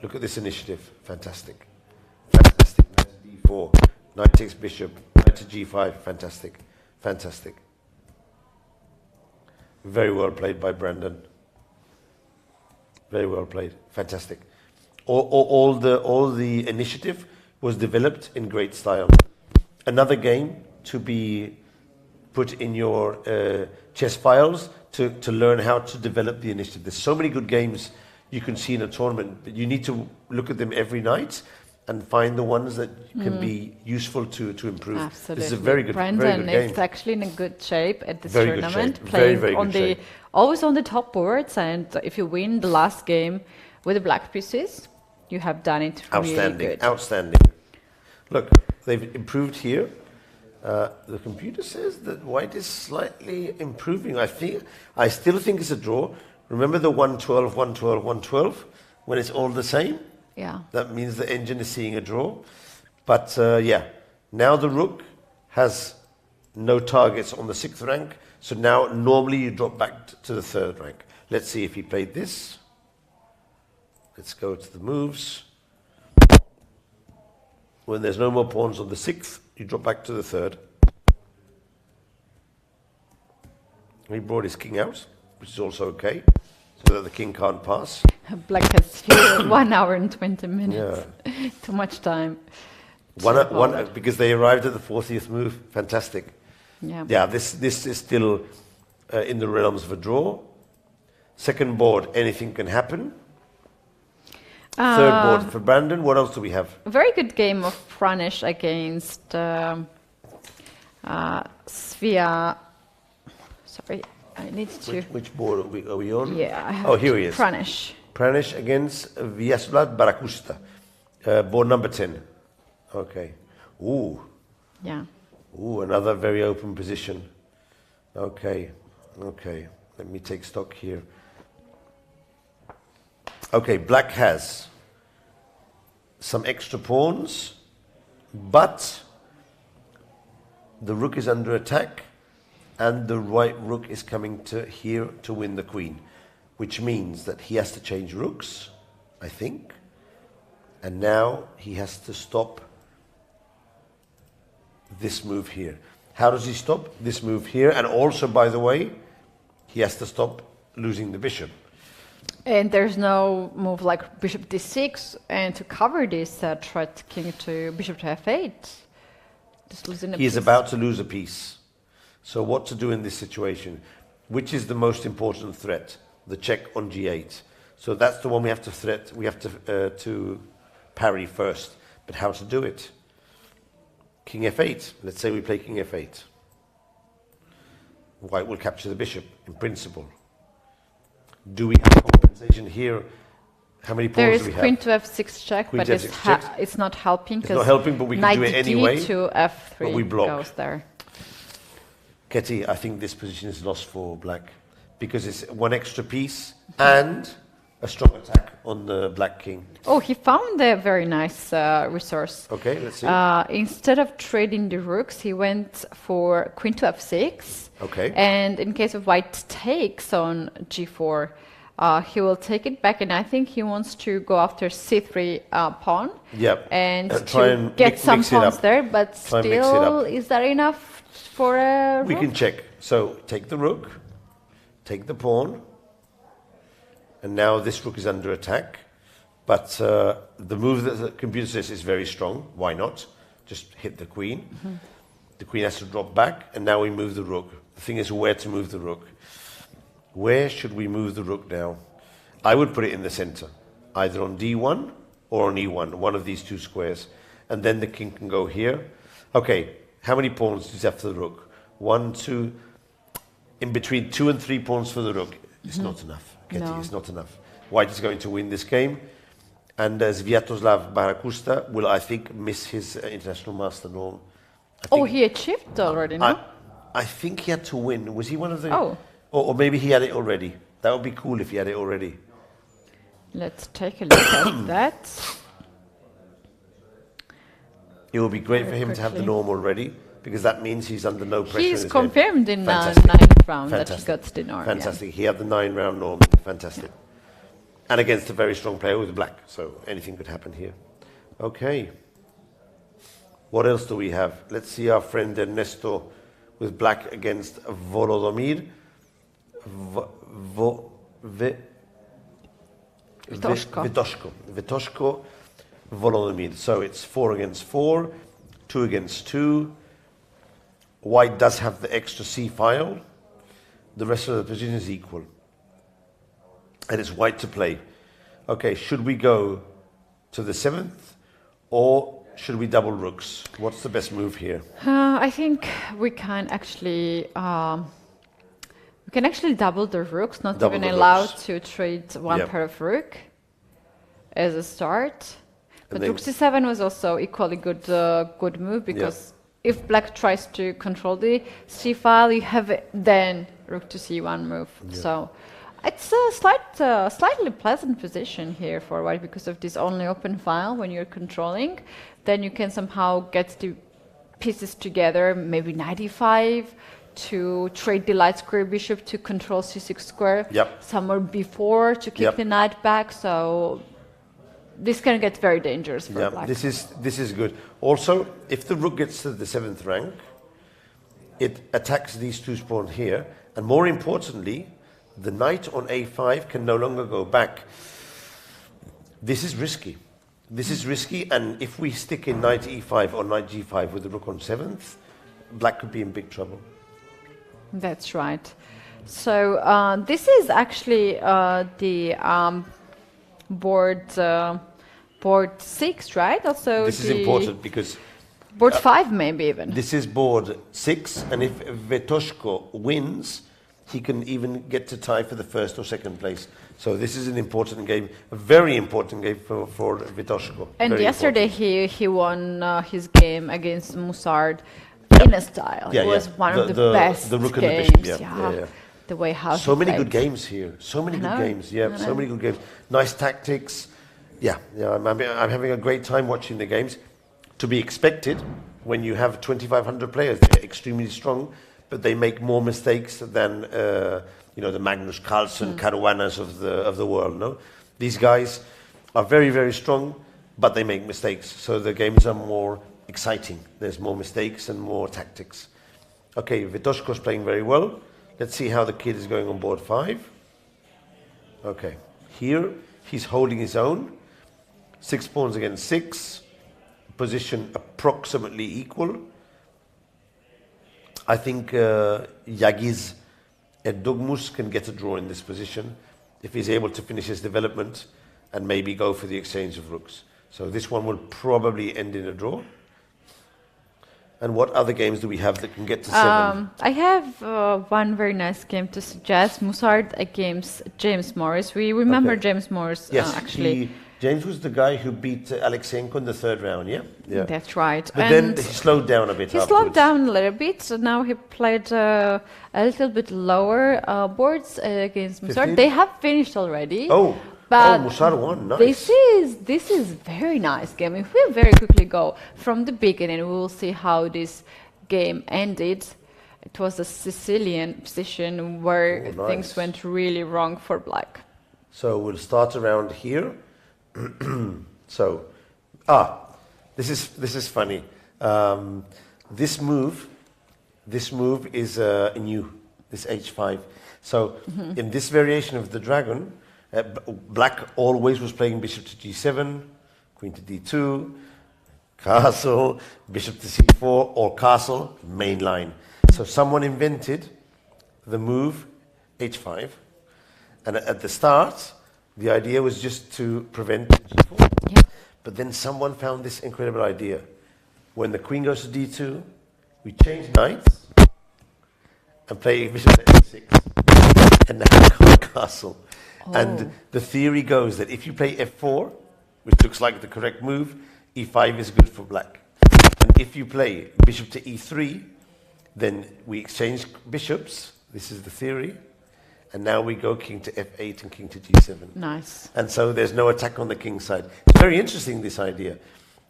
Look at this initiative. Fantastic. Knight to d4. Knight takes bishop. Knight to g5. Fantastic. Very well played by Brandon. Very well played. Fantastic. All the initiative was developed in great style. Another game to be put in your chess files to learn how to develop the initiative. There's so many good games you can see in a tournament, but you need to look at them every night and find the ones that can be useful to improve. Absolutely. This is a very good Brandon game. is actually in a good shape at this Very good tournament, shape. playing Very on good the shape. always on the top boards. And if you win the last game with the black pieces, you have done it really good. Outstanding. Look, they've improved here. The computer says that white is slightly improving. I still think it's a draw. Remember the 112, 112, 112? When it's all the same? Yeah. That means the engine is seeing a draw. But now the rook has no targets on the 6th rank, So now normally you drop back to the third rank. Let's see if he played this. Let's go to the moves. When there's no more pawns on the sixth, you drop back to the third. He brought his king out, which is also okay, so that the king can't pass. Black has here 1 hour and 20 minutes. Yeah. Too much time. Because they arrived at the 40th move. Fantastic. Yeah. Yeah, this is still in the realms of a draw. Second board, anything can happen. Third board for Brandon. What else do we have? A very good game of Pranish against Svia. Sorry, I need to... Which board are we on? Yeah, I have oh, here he is. Pranish. Pranish against Vyacheslav Barakusta. Board number 10. Okay. Ooh. Yeah. Ooh, another very open position. Okay. Okay. Let me take stock here. Okay, black has some extra pawns, but the rook is under attack, and the white rook is coming to here to win the queen, which means that he has to change rooks, I think, and now he has to stop this move here. How does he stop this move here? And also, by the way, he has to stop losing the bishop. And there's no move like bishop d6, and to cover this threat, king to bishop to f8. Just losing a He is piece. about to lose a piece. So what to do in this situation? Which is the most important threat? The check on g8. So that's the one we have to threat. We have to parry first. But how to do it? King f8. Let's say we play king f8. White will capture the bishop, in principle. Do we have compensation here? How many There pawns is do we queen have? to f6 check, Queen but to it's, f6 check. it's not helping. It's not helping, but we can do it anyway. Knight to f3 but we block. goes there. Ketty, I think this position is lost for black because it's one extra piece and a strong attack on the black king. Oh, he found a very nice resource. Okay, let's see. Instead of trading the rooks, he went for queen to f6. Okay. And in case of white takes on g4, he will take it back, and I think he wants to go after c3 pawn. Yep. And try to and get some mix it pawns up. there, but Try and mix it still, up. is that enough for a We rook? can check. So take the rook, take the pawn, and now this rook is under attack. But the move that the computer says is very strong. Why not? Just hit the queen. Mm-hmm. The queen has to drop back, and now we move the rook. The thing is where to move the rook. Where should we move the rook now? I would put it in the center, either on d1 or on e1, one of these two squares. And then the king can go here. Okay, how many pawns does he have for the rook? 1, 2, in between 2 and 3 pawns for the rook. It's not enough, Ketty, No. it's not enough. White is going to win this game. And Sviatoslav Barakusta will, I think, miss his international master norm. Oh, he achieved already, no? I think he had to win. Was he one of the... Oh. Or maybe he had it already. That would be cool if he had it already. Let's take a look at that. It would be great for Very him to have the quickly. norm already, because that means he's under no pressure. in He's his confirmed game. in Fantastic. ninth round that he Fantastic. got the norm. Fantastic. He had the 9-round norm. Fantastic. And against a very strong player with black, so anything could happen here. Okay. What else do we have? Let's see our friend Ernesto with black against Volodymyr. Vitoshko Volodymyr. So it's 4 against 4, 2 against 2. White does have the extra c file. The rest of the position is equal. And it's white to play. Okay, should we go to the 7th or should we double rooks? What's the best move here? I think we can actually double the rooks, not Double even the allowed rooks. to trade one Yep. pair of rook as a start. But then- rook c7 was also equally good move, because if black tries to control the c file, you have then rook to c1 move. So it's a slightly pleasant position here for white because of this only open file when you're controlling. Then you can somehow get the pieces together, maybe 95 to trade the light square bishop to control c6 square. Yep. Somewhere before to kick the knight back. So this can get very dangerous for black. This is good. Also, if the rook gets to the 7th rank, it attacks these two pawns here, and more importantly, the knight on a5 can no longer go back. This is risky. This is risky, and if we stick in knight e5 or knight g5 with the rook on 7th, black could be in big trouble. That's right. So this is actually the board 6, right? Also, this is important because board 5 maybe even. This is board 6, and if Vetoshko wins, he can even get to tie for the 1st or 2nd place. So this is an important game, a very important game for Vetoshko. And very yesterday he won his game against Musard in a style. It was one of the best the rook games. And the bishop, The way how so many played. good games here. So many good games. So many good games. Nice tactics. I'm having a great time watching the games. To be expected when you have 2,500 players. They're extremely strong, but they make more mistakes than the Magnus Carlsen, Caruanas of the world. No, these guys are very, very strong, but they make mistakes. So the games are more exciting. There's more mistakes and more tactics. Okay, Vitoshko's playing very well. Let's see how the kid is going on board 5. Okay, here he's holding his own. 6 pawns against 6. Position approximately equal. I think Yagiz Edogmus can get a draw in this position if he's able to finish his development and maybe go for the exchange of rooks. So this one will probably end in a draw. And what other games do we have that can get to 7? I have one very nice game to suggest. Musard against James Morris. We remember James Morris actually. James was the guy who beat Alexenko in the 3rd round, yeah? That's right. But then he slowed down a bit He slowed down a little bit, so now he played a little bit lower boards against Musard. They have finished already. But Musard won, nice. This is very nice game. If we very quickly go from the beginning, we will see how this game ended. It was a Sicilian position where things went really wrong for black. So we'll start around here. So, this is funny. This move is new. This h5. So in this variation of the dragon, black always was playing bishop to g7, queen to d2, castle, bishop to c4, or castle, main line. So someone invented the move h5, and at the start, the idea was just to prevent g4. Yeah. But then someone found this incredible idea. When the queen goes to d2, we change knights and play bishop to a6, and now we go castle. And the theory goes that if you play f4, which looks like the correct move, e5 is good for black. And if you play bishop to e3, then we exchange bishops. This is the theory. And now we go king to f8 and king to g7. Nice. And so there's no attack on the king side. It's very interesting, this idea.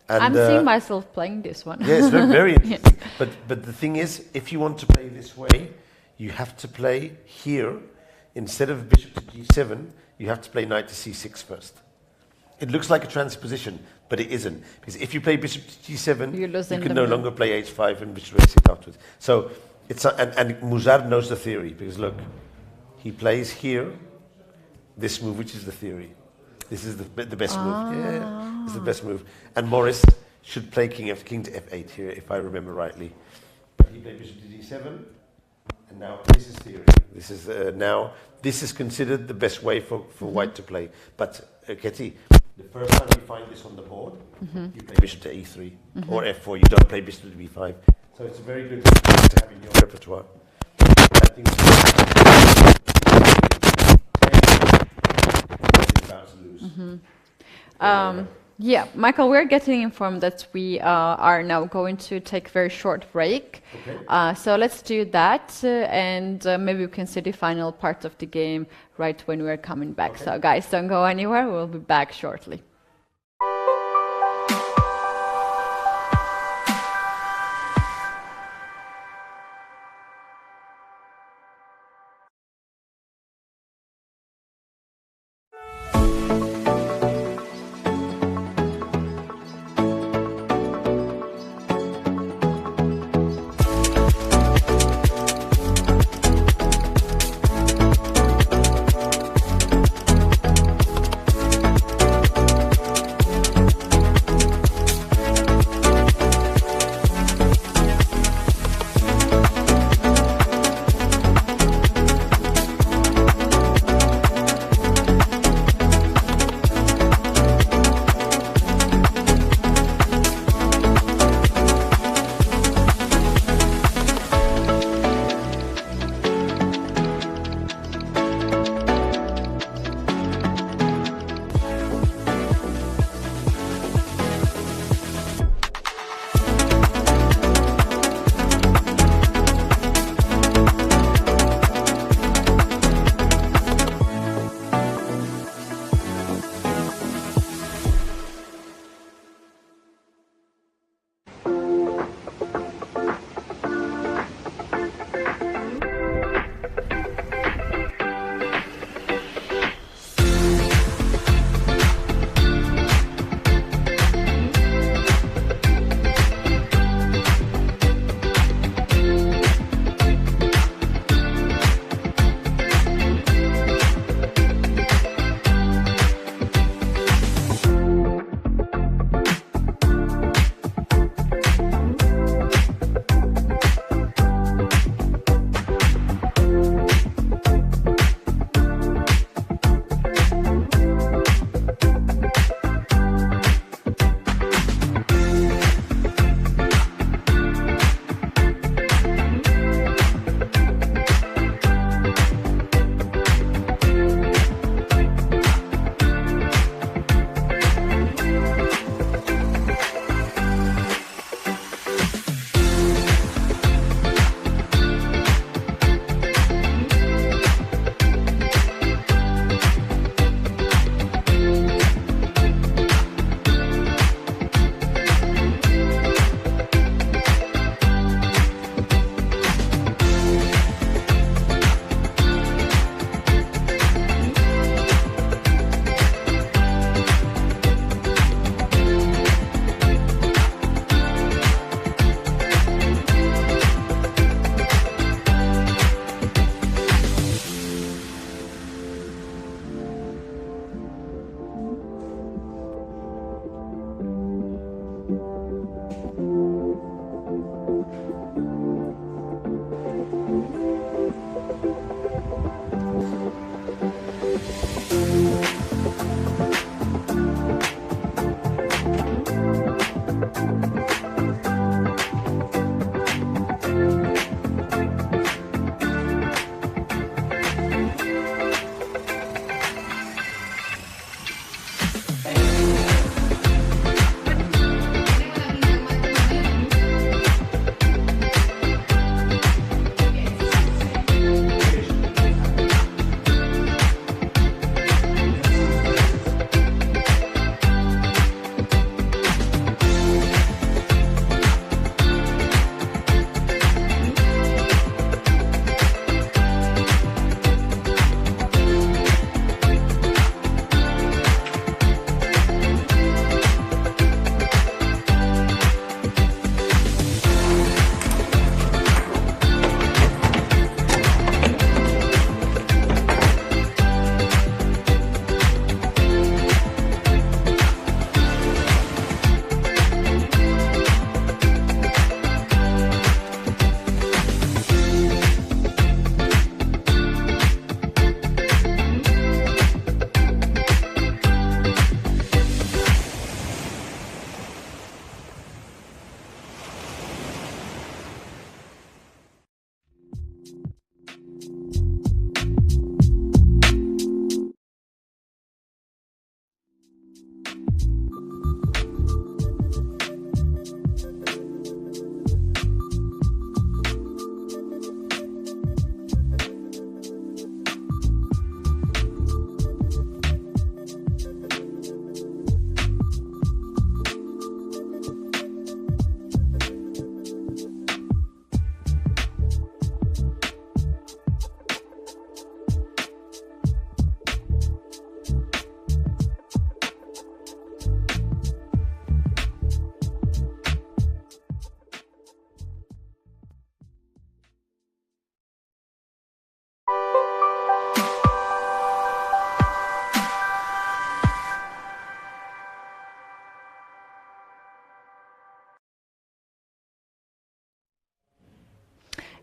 And, I'm seeing myself playing this one. Yeah, it's very, very interesting. But the thing is, if you want to play this way, you have to play here. Instead of bishop to g7, you have to play knight to c6 first. It looks like a transposition, but it isn't. Because if you play bishop to g7, you can no longer play h5 and bishop to a6 afterwards. So, and Musard knows the theory, because look, he plays here, this move, which is the theory. This is the best move. Yeah, it's the best move. And Morris should play king to f8 here, if I remember rightly. But he played bishop to d7, and now this is theory. This is this is considered the best way for white to play. But Ketty, the first time you find this on the board, you play bishop to e3 or f4. You don't play bishop to b5. So it's a very good thing to have in your repertoire. I think yeah, Michael, we're getting informed that we are now going to take a very short break. Okay. So let's do that, and maybe we can see the final part of the game right when we're coming back. Okay. So guys, don't go anywhere. We'll be back shortly.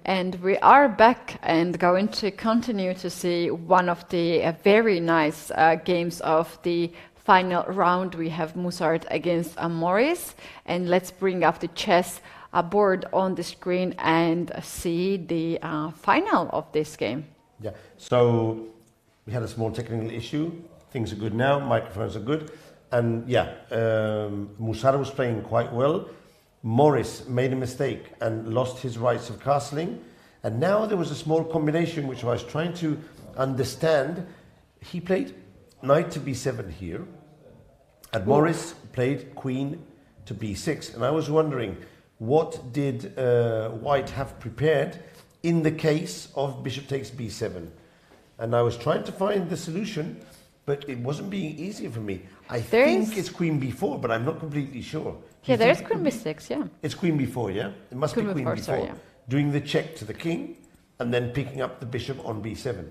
And we are back and going to continue to see one of the very nice games of the final round. We have Musart against Morris. And let's bring up the chess board on the screen and see the final of this game. Yeah, so we had a small technical issue. Things are good now, microphones are good. And yeah, Musart was playing quite well. Morris made a mistake and lost his rights of castling. And now there was a small combination which I was trying to understand. He played knight to b7 here. And Morris played queen to b6. And I was wondering, what did White have prepared in the case of bishop takes b7? And I was trying to find the solution, but it wasn't being easy for me. I think it's queen b4, but I'm not completely sure. Yeah, there's queen b6, yeah. It's queen b4, yeah? It must be queen b4. Sorry, yeah. Doing the check to the king, and then picking up the bishop on b7.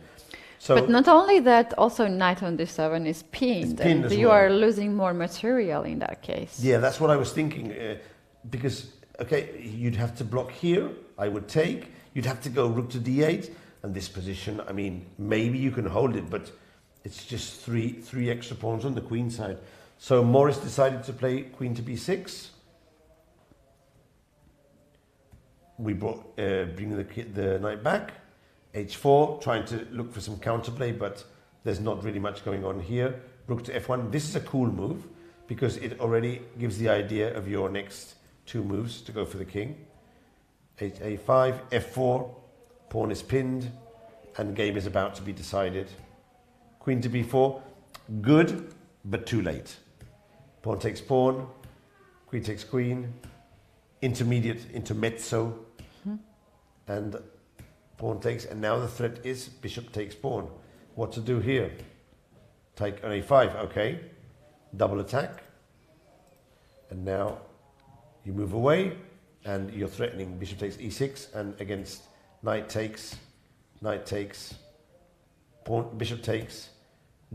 So, but not only that, also knight on d7 is pinned. Pinned and as you well. are losing more material in that case. Yeah, that's what I was thinking. Because, okay, you'd have to block here, I would take. You'd have to go rook to d8. And this position, I mean, maybe you can hold it, but it's just three extra pawns on the queen side. So Morris decided to play queen to b6. We bring the knight back. h4, trying to look for some counterplay, but there's not really much going on here. Rook to f1. This is a cool move because it already gives the idea of your next two moves to go for the king. a5, f4, pawn is pinned, and game is about to be decided. Queen to b4, good, but too late. Pawn takes pawn, queen takes queen, intermezzo, and pawn takes, and now the threat is bishop takes pawn. What to do here? Take on a5, okay. Double attack. And now you move away, and you're threatening bishop takes e6, and against knight takes, pawn, bishop takes,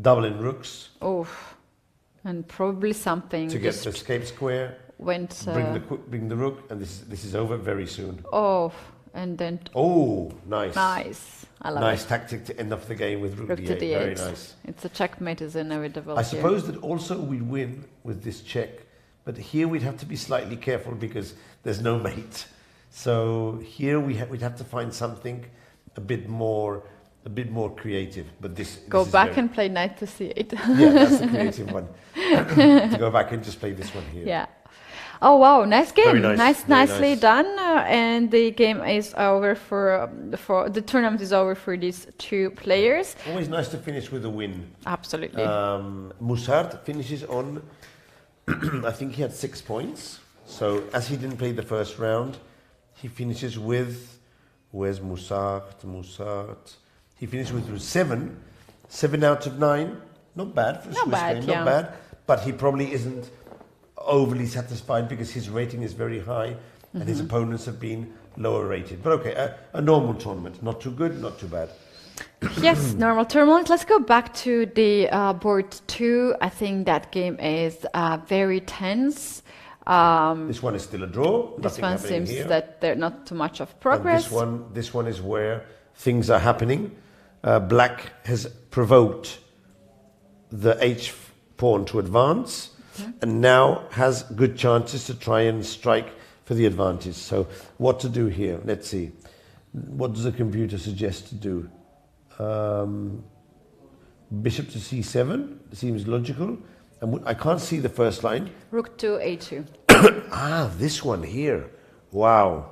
double in rooks. Oh, and probably something to get the escape square. Went. Bring the rook, and this is over very soon. Oh, and then. Oh, nice. Nice. I love it. Nice tactic to end off the game with rook Rook d8. to d8. Very nice. It's a checkmate is inevitable. I suppose that also we'd win with this check, but here we'd have to be slightly careful because there's no mate. So here we'd have to find something a bit more creative. But this go this back and play knight to c8. Yeah, that's the creative one. To go back and just play this one here. Yeah. Oh wow, nice game. Very nice. Nicely done. And the game is over for the tournament is over for these two players. Always nice to finish with a win. Absolutely. Musart finishes on, I think he had 6 points. So as he didn't play the first round, he finishes with, where's Musart? He finishes with 7 out of 9. Not bad for a Swiss game, not bad. But he probably isn't overly satisfied because his rating is very high and his opponents have been lower rated. But okay, a normal tournament. Not too good, not too bad. Yes, normal tournament. Let's go back to the board 2. I think that game is very tense. This one is still a draw. This one seems here. that there's not too much of progress. This one is where things are happening. Black has provoked the H pawn to advance and now has good chances to try and strike for the advantage. So what to do here? Let's see. What does the computer suggest to do? Bishop to c7 seems logical. And I can't see the first line. Rook to a2. This one here. Wow.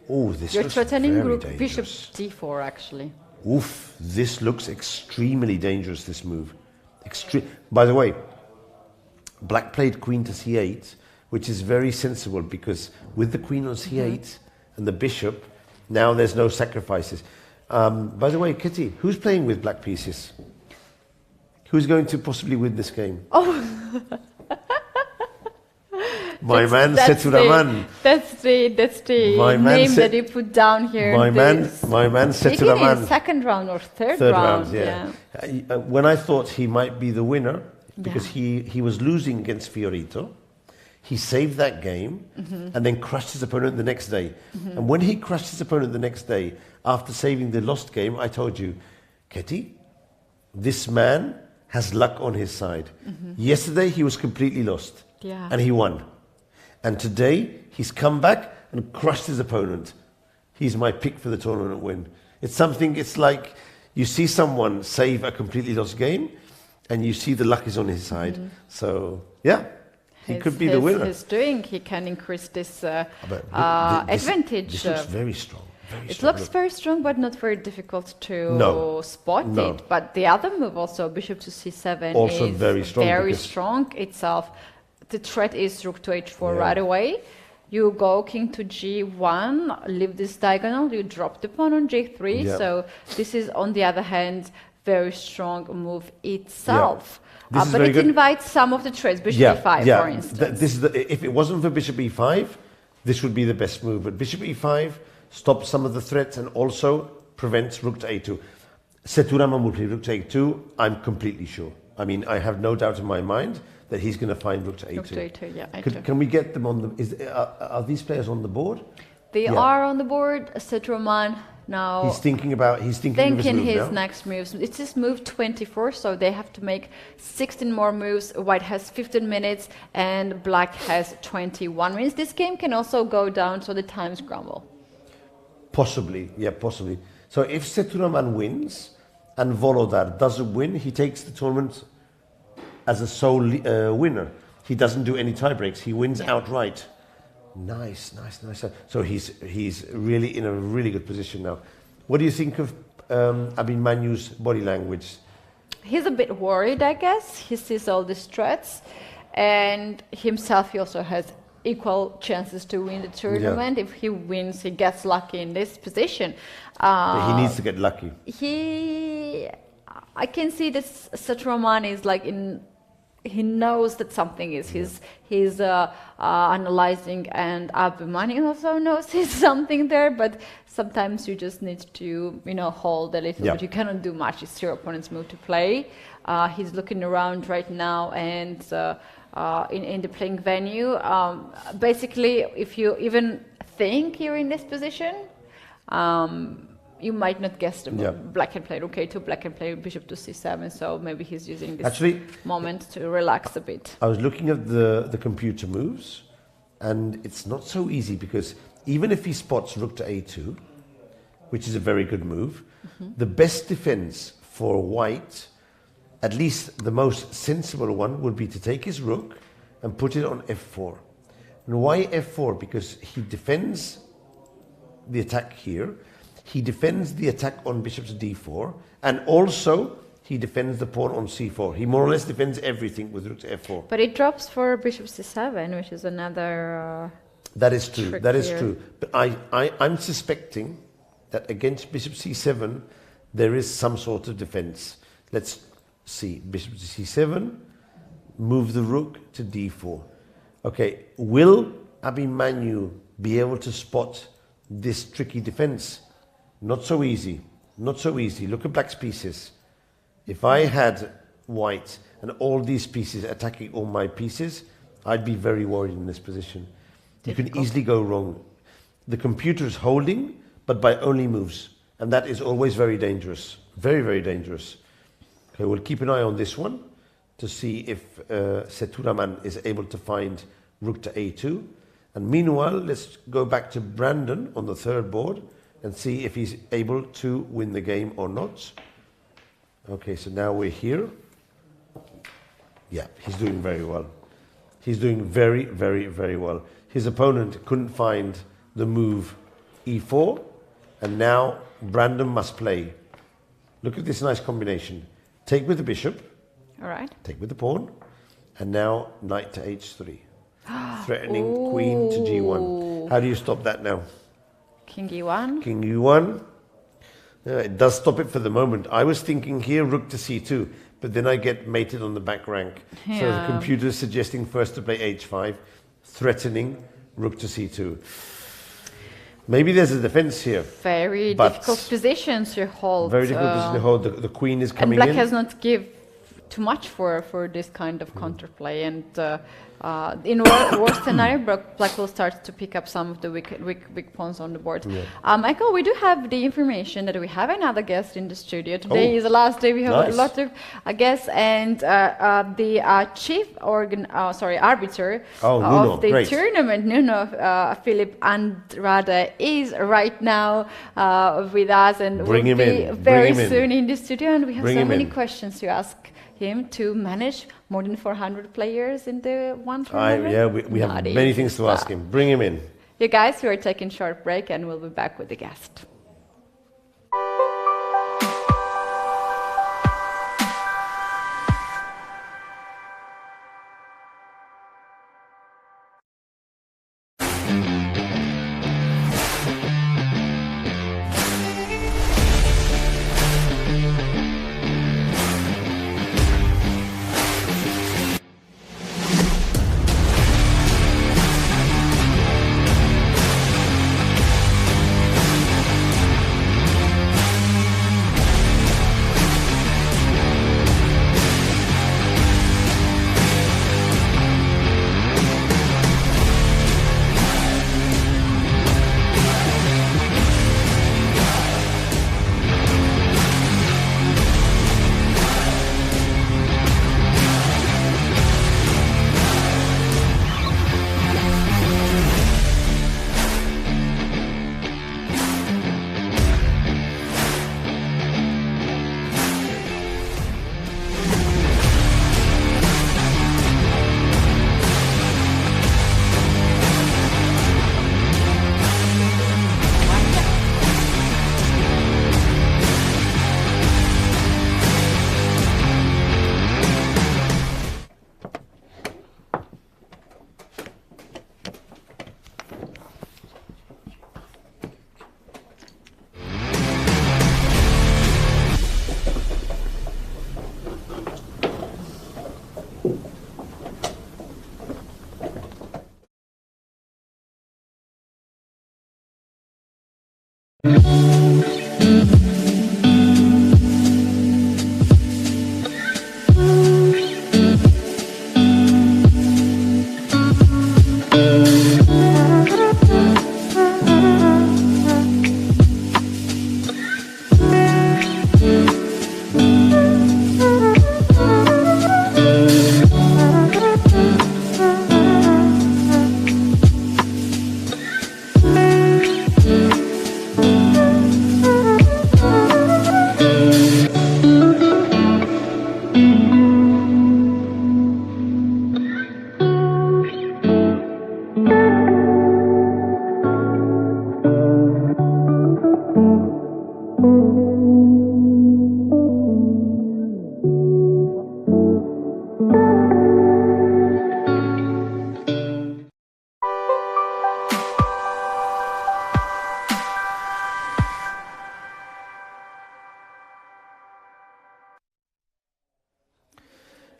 Oh, this You're looks threatening very rook dangerous. bishop d4 actually. Oof, this looks extremely dangerous, this move. By the way, black played queen to c8, which is very sensible because with the queen on c8 and the bishop, now there's no sacrifices. By the way, Kitty, who's playing with black pieces? Who's going to possibly win this game? Oh, my man Seturaman. That's the name that you put down here. My man Seturaman. Second round or third round. Yeah. When I thought he might be the winner, because he was losing against Fiorito, He saved that game and then crushed his opponent the next day. And when he crushed his opponent the next day, after saving the lost game, I told you, Ketty, this man has luck on his side. Yesterday, he was completely lost. Yeah. And he won. And today, he's come back and crushed his opponent. He's my pick for the tournament win. It's something, it's like you see someone save a completely lost game and you see the luck is on his side. So, yeah, he could be the winner. He can increase this This advantage. looks very strong. It looks very strong, but not very difficult to spot it. But the other move also, bishop to c7, also is very strong. Very strong itself. The threat is rook to h4 right away. You go king to g1, leave this diagonal, you drop the pawn on j3. Yeah. So this is, on the other hand, very strong move itself. This is but very it good. invites some of the trades, bishop e5, for instance. This is if it wasn't for bishop e5, this would be the best move. But bishop e5 stops some of the threats and also prevents rook to a2. Seturaman will play rook to a2, I'm completely sure. I mean, I have no doubt in my mind that he's going to find rook to a2. Rook to a2, yeah. Can we get them on the... are these players on the board? They are on the board. Seturaman now... He's thinking of his move next moves. It's his move 24, so they have to make 16 more moves. White has 15 minutes and black has 21 minutes. This game can also go down, so the times crumble. Possibly, yeah, possibly. So if Seturaman wins and Volodar doesn't win, he takes the tournament as a sole winner. He doesn't do any tie breaks. He wins outright. Nice. So he's really in a really good position now. What do you think of Abimanyu's body language? He's a bit worried, I guess. He sees all these threats, and himself, he also has equal chances to win the tournament. If he wins, he gets lucky in this position. He needs to get lucky. I can see this Seturaman is like he knows that something is. He's analyzing, and Abimanyu also knows there's something there, but sometimes you just need to, hold a little bit. You cannot do much. It's your opponent's move to play. He's looking around right now, and in the playing venue. Basically, if you even think you're in this position, you might not guess the move. Black can play rook a2, black can play bishop to c7, so maybe he's using this moment to relax a bit. I was looking at the computer moves, and it's not so easy because even if he spots rook to a2, which is a very good move, the best defense for white, at least the most sensible one, would be to take his rook and put it on f4. And why f4? Because he defends the attack here, he defends the attack on bishop to d4, and also he defends the pawn on c4. He more or less defends everything with rook to f4. But it drops for bishop c7, which is another that is true. That is here. true. But I'm suspecting that against bishop c7 there is some sort of defense. Let's see. Bishop to c7, move the rook to d4. Okay, will Abimanyu be able to spot this tricky defense? Not so easy. Not so easy. Look at black's pieces. If I had white and all these pieces attacking all my pieces, I'd be very worried in this position. You can easily go wrong. The computer is holding, but by only moves. And that is always very dangerous. Very, very dangerous. Okay, we'll keep an eye on this one to see if Seturaman is able to find rook to a2. And meanwhile, let's go back to Brandon on the third board and see if he's able to win the game or not. Okay, so now we're here. Yeah, he's doing very well. He's doing very, very, very well. His opponent couldn't find the move e4, and now Brandon must play. Look at this nice combination. Take with the bishop. All right. Take with the pawn. And now knight to h3. Threatening queen to g1. How do you stop that now? King e1. King e1. It does stop it for the moment. I was thinking here rook to c2, but then I get mated on the back rank. Yeah. So the computer is suggesting first to play h5, threatening rook to c2. Maybe there's a defense here. Very difficult position to hold. Very difficult position to hold. The queen is coming and black in. has not give too much for this kind of counterplay. And in worst scenario, Blackpool starts to pick up some of the weak pawns on the board. Michael, we do have the information that we have another guest in the studio. Today is the last day. We have a lot of guests, and the chief arbiter of the tournament, Nuno Philip Andrade, is right now with us, and will be very soon in the studio. And we have so many questions to ask him to manage more than 400 players in the one tournament. We have many things to ask him. Bring him in. You guys, we are taking a short break and we'll be back with the guest.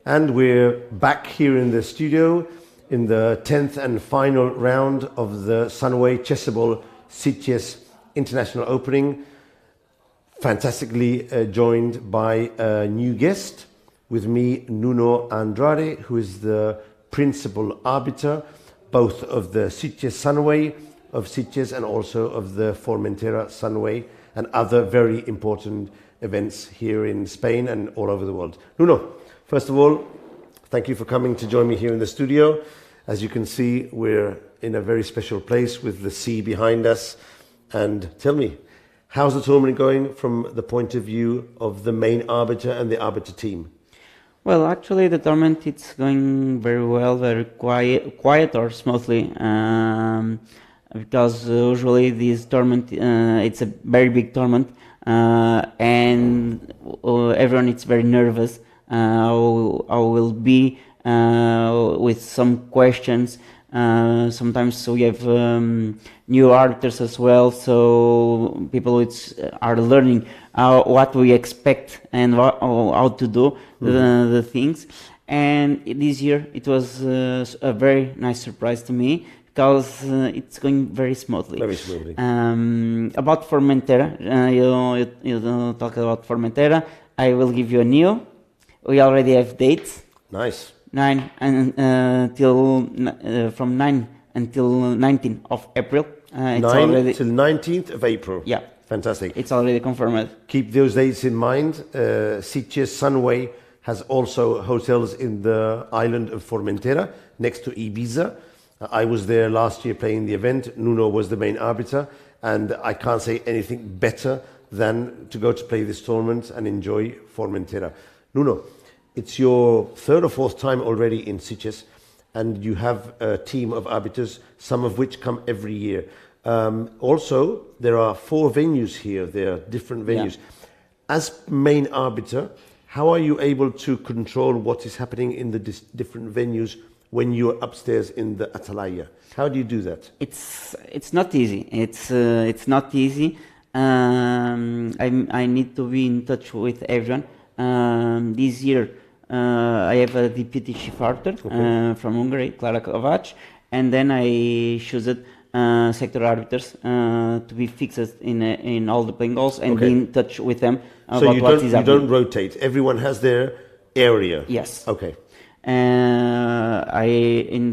And we're back here in the studio in the 10th and final round of the Sunway Chessable Sitges International Opening. Fantastically joined by a new guest with me, Nuno Andrade, who is the principal arbiter, both of the Sitges Sunway of Sitges and also of the Formentera Sunway and other very important events here in Spain and all over the world. Nuno, first of all, thank you for coming to join me here in the studio. As you can see, we're in a very special place with the sea behind us. And tell me, how's the tournament going from the point of view of the main arbiter and the arbiter team? Well, actually, the tournament it's going very well, very quiet or smoothly, because usually this tournament it's a very big tournament, and everyone is very nervous. I will be with some questions. Sometimes we have new arbiters as well, so people are learning what we expect and how to do the things. And this year it was a very nice surprise to me because it's going very smoothly. Very smoothly. About Formentera, you talk about Formentera. I will give you a new. We already have dates. Nice. 9 and from 9 until 19th of April. It's 9 already till 19th of April. yeah. Fantastic. It's already confirmed. Keep those dates in mind. Sitges Sunway has also hotels in the island of Formentera next to Ibiza. I was there last year playing the event. Nuno was the main arbiter, and I can't say anything better than to go to play this tournament and enjoy Formentera. Nuno, it's your third or fourth time already in Sitges, and you have a team of arbiters, some of which come every year. Also, there are 4 venues here. There are different venues. Yeah. As main arbiter, how are you able to control what is happening in the different venues when you're upstairs in the Atalaya? How do you do that? It's not easy. It's not easy. I need to be in touch with everyone. This year, I have a deputy chief arbiter from Hungary, Clara Kovacs, and then I choose sector arbiters to be fixed in all the playing goals and be in touch with them about what is happening. You don't rotate. Everyone has their area. Yes. Okay. I in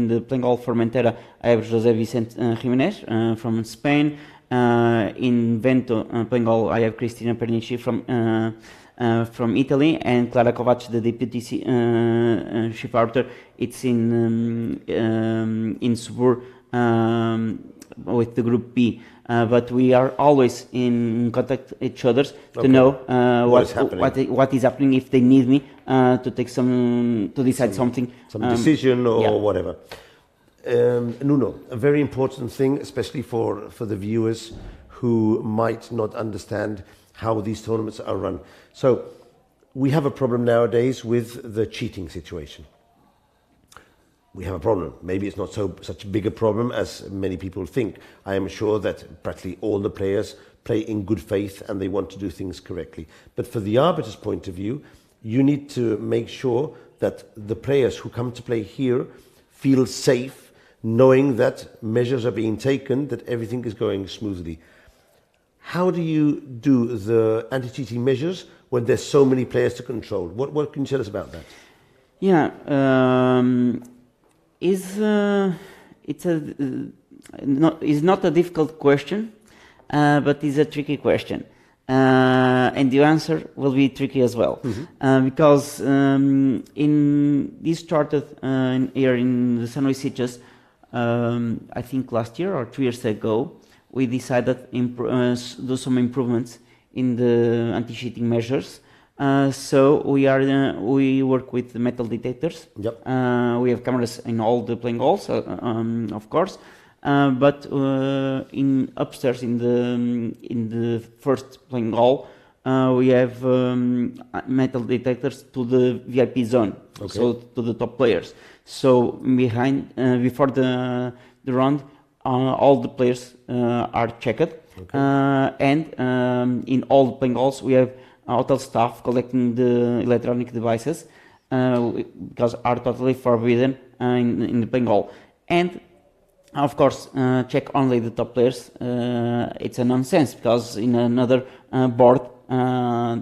the playing goal Formentera, I have José Vicente Jiménez from Spain. In Vento playing goal, I have Cristina Pernici from Italy, and Clara Kovacs, the deputy chief arbiter. It's in Subur with the group B. But we are always in contact with each other to know what is happening, if they need me to take to decide something, some decision or whatever. Nuno, a very important thing, especially for the viewers who might not understand how these tournaments are run. So we have a problem nowadays with the cheating situation. We have a problem. Maybe it's not such a big a problem as many people think. I am sure that practically all the players play in good faith and they want to do things correctly. But for the arbiter's point of view, you need to make sure that the players who come to play here feel safe, knowing that measures are being taken, that everything is going smoothly. How do you do the anti-cheating measures when there's so many players to control? What can you tell us about that? Yeah. It's not a difficult question, but it's a tricky question, and the answer will be tricky as well, because in this started here in the Sunway Sitges, I think last year or 2 years ago, we decided do some improvements in the anti-cheating measures. So we work with metal detectors. Yep. We have cameras in all the playing halls, of course, but in upstairs in the first playing hall, we have metal detectors to the VIP zone, so to the top players. So before the round, all the players are checked, and in all the playing halls we have hotel staff collecting the electronic devices because are totally forbidden in the playing hall. And of course, check only the top players. It's a nonsense because in another board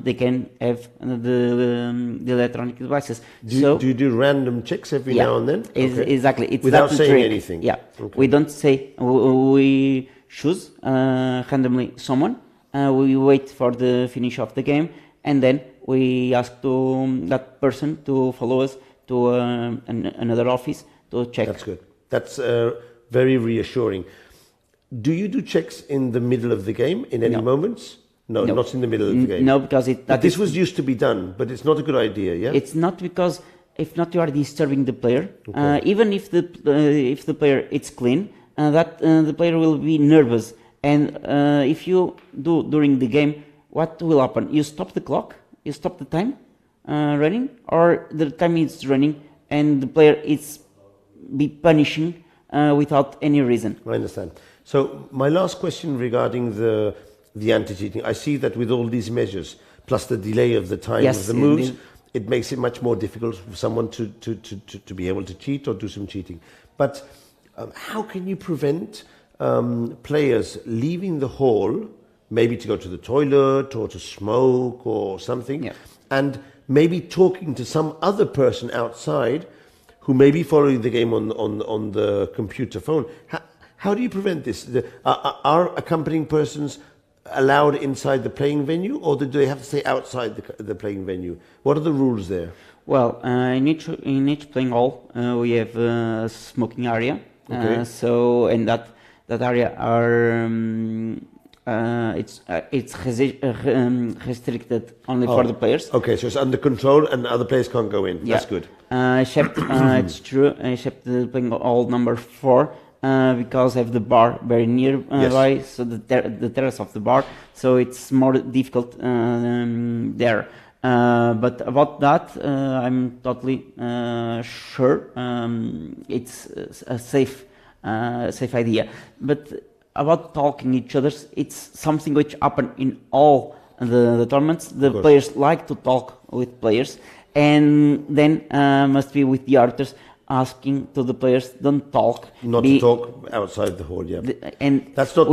they can have the electronic devices. Do you do random checks every now and then? Exactly. It's without saying trick. anything? Yeah. We don't say, we choose randomly someone. We wait for the finish of the game, and then we ask that person to follow us to another office to check. That's good. That's very reassuring. Do you do checks in the middle of the game in any moments? No, not in the middle of the game. No, because this was used to be done, but it's not a good idea. Yeah. It's not, because if not, you are disturbing the player. Even if the player is clean, that the player will be nervous. And if you do during the game, what will happen? You stop the clock, you stop the time running, or the time is running and the player is be punishing without any reason. I understand. So my last question regarding the anti-cheating, I see that with all these measures, plus the delay of the time of the moves, it makes it much more difficult for someone to be able to cheat or do some cheating. But how can you prevent players leaving the hall, maybe to go to the toilet or to smoke or something, and maybe talking to some other person outside who may be following the game on the computer phone. How do you prevent this? Are accompanying persons allowed inside the playing venue, or do they have to stay outside the playing venue? What are the rules there? Well, in each playing hall, we have a smoking area. Okay. So in that area are it's restricted only for the players. Okay, so it's under control and other players can't go in. Yeah. That's good. Except it's true. Except the playing hall number 4. Because I have the bar very nearby, so the terrace of the bar, so it's more difficult there. But about that, I'm totally sure it's a safe idea. But about talking each other, it's something which happen in all the tournaments. The players like to talk with players, and then must be with the arbiters asking to the players, don't talk. Not to talk outside the hall, yeah. And that's not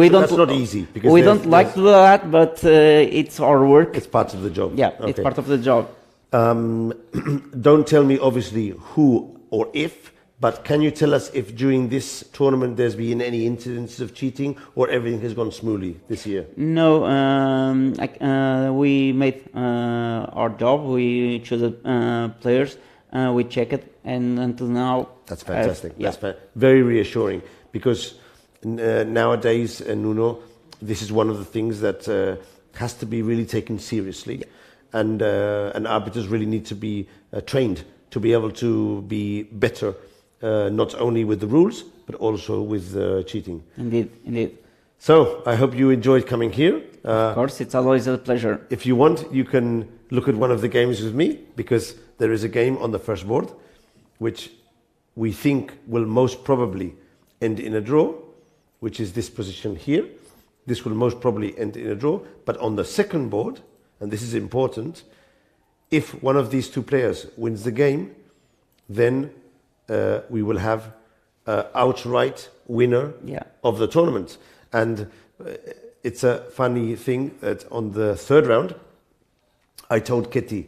easy. Because we don't like to do that, but it's our work. It's part of the job. Yeah, okay. It's part of the job. Don't tell me, obviously, who or if, but can you tell us if during this tournament there's been any incidents of cheating or everything has gone smoothly this year? No, we made our job. We chose players. We check it, and until now... That's fantastic. Yeah. That's very reassuring, because nowadays, Nuno, this is one of the things that has to be really taken seriously, and arbiters really need to be trained to be able to be better, not only with the rules, but also with cheating. Indeed. So, I hope you enjoyed coming here. Of course, it's always a pleasure. If you want, you can look at one of the games with me, because there is a game on the first board which we think will most probably end in a draw, which is this position here. This will most probably end in a draw. But on the second board, and this is important, if one of these two players wins the game, then we will have an outright winner of the tournament. And it's a funny thing that on the third round, I told Ketty,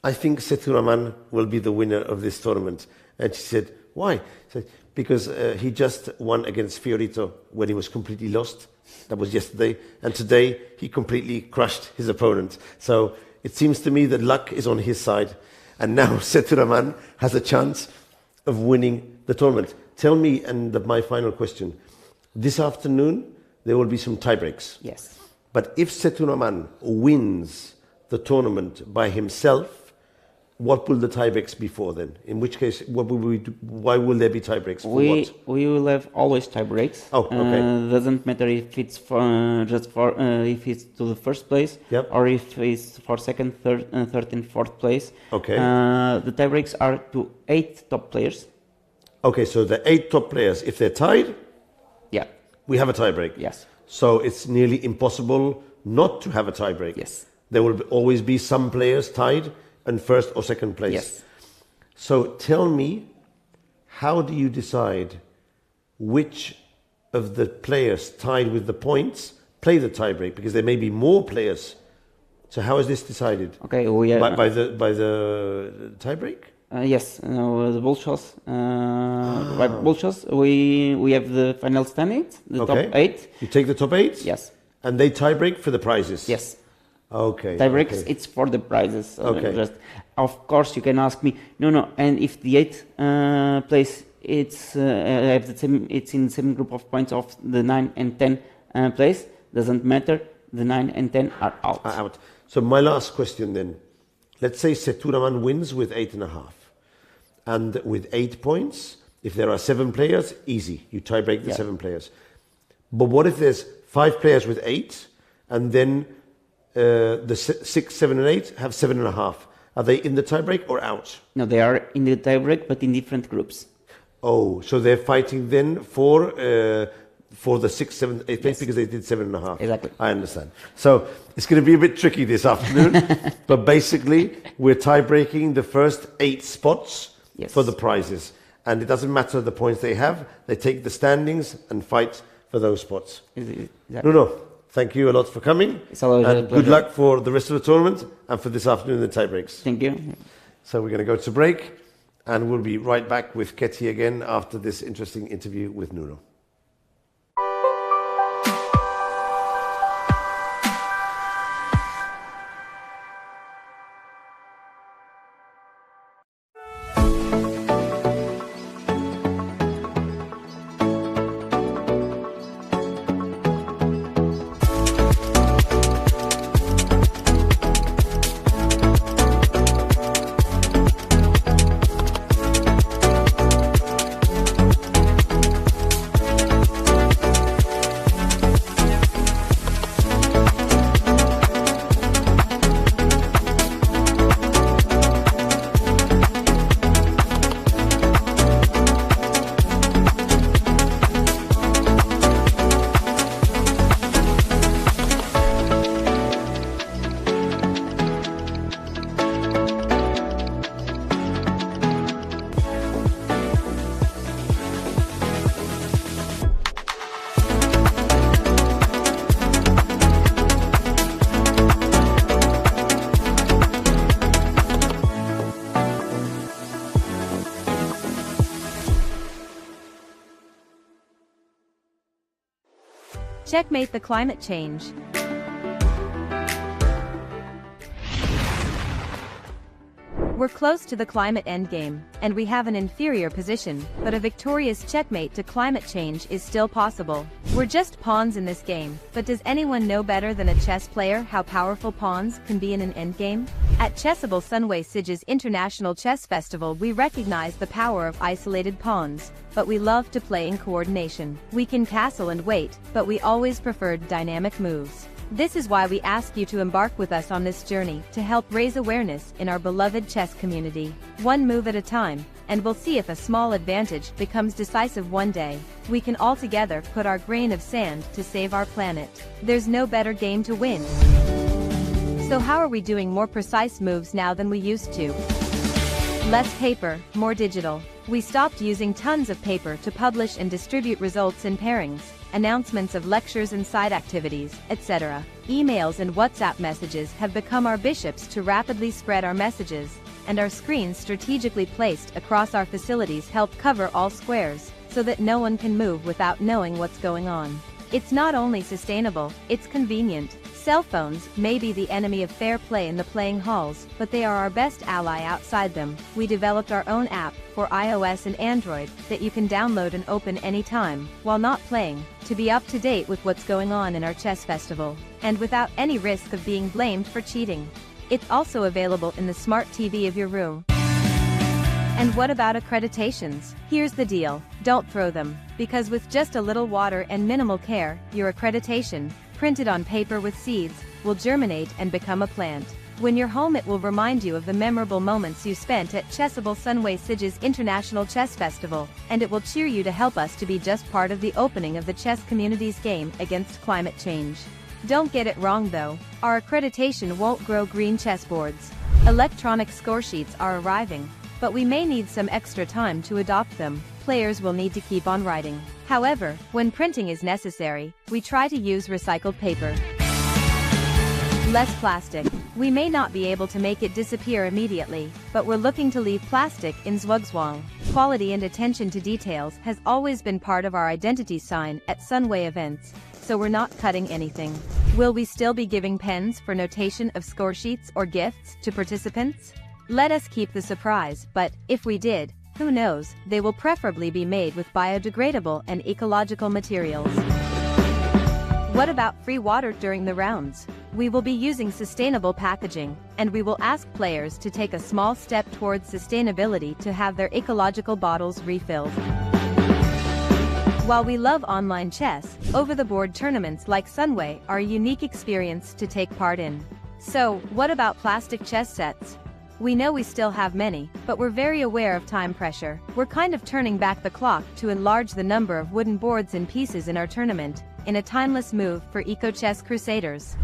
I think Seturaman will be the winner of this tournament. And she said, why? I said, because he just won against Fiorito when he was completely lost. That was yesterday. And today he completely crushed his opponent. So it seems to me that luck is on his side. And now Seturaman has a chance of winning the tournament. Tell me, and my final question, this afternoon there will be some tiebreaks. Yes. But if Seturaman wins the tournament by himself, what will the tiebreaks be for then? In which case, what will we do? Why will there be tiebreaks? For we what? We will have always tiebreaks. Oh, okay. Doesn't matter if it's if it's to the first place, or if it's for second, third, and fourth place. Okay. The tiebreaks are to 8 top players. Okay, so the 8 top players, if they're tied, we have a tiebreak. Yes. So it's nearly impossible not to have a tiebreak. Yes. There will always be some players tied in first or second place. Yes. So tell me, how do you decide which of the players tied with the points play the tiebreak? Because there may be more players. So how is this decided? Okay, by the tiebreak? Yes, the bull shows. By bull shows, we have the final standings, the top 8. You take the top 8? Yes. And they tiebreak for the prizes? Yes. Okay. Tiebreaks, it's for the prizes. Okay. Of course, you can ask me. No. And if the 8th place, it's have the same. It's in the same group of points of the 9 and 10 place. Doesn't matter. The 9 and 10 are out. So my last question then. Let's say Seturaman wins with 8.5, and with 8 points. If there are 7 players, easy. You tiebreak the 7 players. But what if there's 5 players with 8, and then the 6, 7, and 8 have 7.5? Are they in the tiebreak or out? No, they are in the tiebreak, but in different groups. Oh, so they're fighting then for the 6, 7, 8 place because they did 7.5. Exactly. I understand. So it's going to be a bit tricky this afternoon, but basically we're tie-breaking the first 8 spots for the prizes. And it doesn't matter the points they have. They take the standings and fight for those spots. Exactly. No. thank you a lot for coming. It's always a and good pleasure. luck for the rest of the tournament and for this afternoon in the tie breaks. Thank you. So we're going to go to break, and we'll be right back with Ketty again after this interesting interview with Nuno. Checkmate the climate change. We're close to the climate endgame, and we have an inferior position, but a victorious checkmate to climate change is still possible. We're just pawns in this game, but does anyone know better than a chess player how powerful pawns can be in an endgame? At Chessable Sunway Sitges International Chess Festival, we recognize the power of isolated pawns, but we love to play in coordination. We can castle and wait, but we always preferred dynamic moves. This is why we ask you to embark with us on this journey to help raise awareness in our beloved chess community. One move at a time, and we'll see if a small advantage becomes decisive one day. We can all together put our grain of sand to save our planet. There's no better game to win. So how are we doing more precise moves now than we used to? Less paper, more digital. We stopped using tons of paper to publish and distribute results in pairings, announcements of lectures and side activities, etc. Emails and WhatsApp messages have become our bishops to rapidly spread our messages, and our screens strategically placed across our facilities help cover all squares, so that no one can move without knowing what's going on. It's not only sustainable, it's convenient. Cell phones may be the enemy of fair play in the playing halls, but they are our best ally outside them. We developed our own app for iOS and Android that you can download and open anytime, while not playing, to be up to date with what's going on in our chess festival, and without any risk of being blamed for cheating. It's also available in the smart TV of your room. And what about accreditations? Here's the deal, don't throw them, because with just a little water and minimal care, your accreditation, printed on paper with seeds, will germinate and become a plant. When you're home, it will remind you of the memorable moments you spent at Chessable Sunway Sitges International Chess Festival, and it will cheer you to help us to be just part of the opening of the chess community's game against climate change. Don't get it wrong though, our accreditation won't grow green chessboards. Electronic score sheets are arriving, but we may need some extra time to adopt them. Players will need to keep on writing. However, when printing is necessary, we try to use recycled paper. Less plastic. We may not be able to make it disappear immediately, but we're looking to leave plastic in Zhuangzhuang. Quality and attention to details has always been part of our identity sign at Sunway events, so we're not cutting anything. Will we still be giving pens for notation of score sheets or gifts to participants? Let us keep the surprise, but if we did, who knows, they will preferably be made with biodegradable and ecological materials. What about free water during the rounds? We will be using sustainable packaging, and we will ask players to take a small step towards sustainability to have their ecological bottles refilled. While we love online chess, over-the-board tournaments like Sunway are a unique experience to take part in. So, what about plastic chess sets? We know we still have many, but we're very aware of time pressure. We're kind of turning back the clock to enlarge the number of wooden boards and pieces in our tournament, in a timeless move for eco-chess crusaders.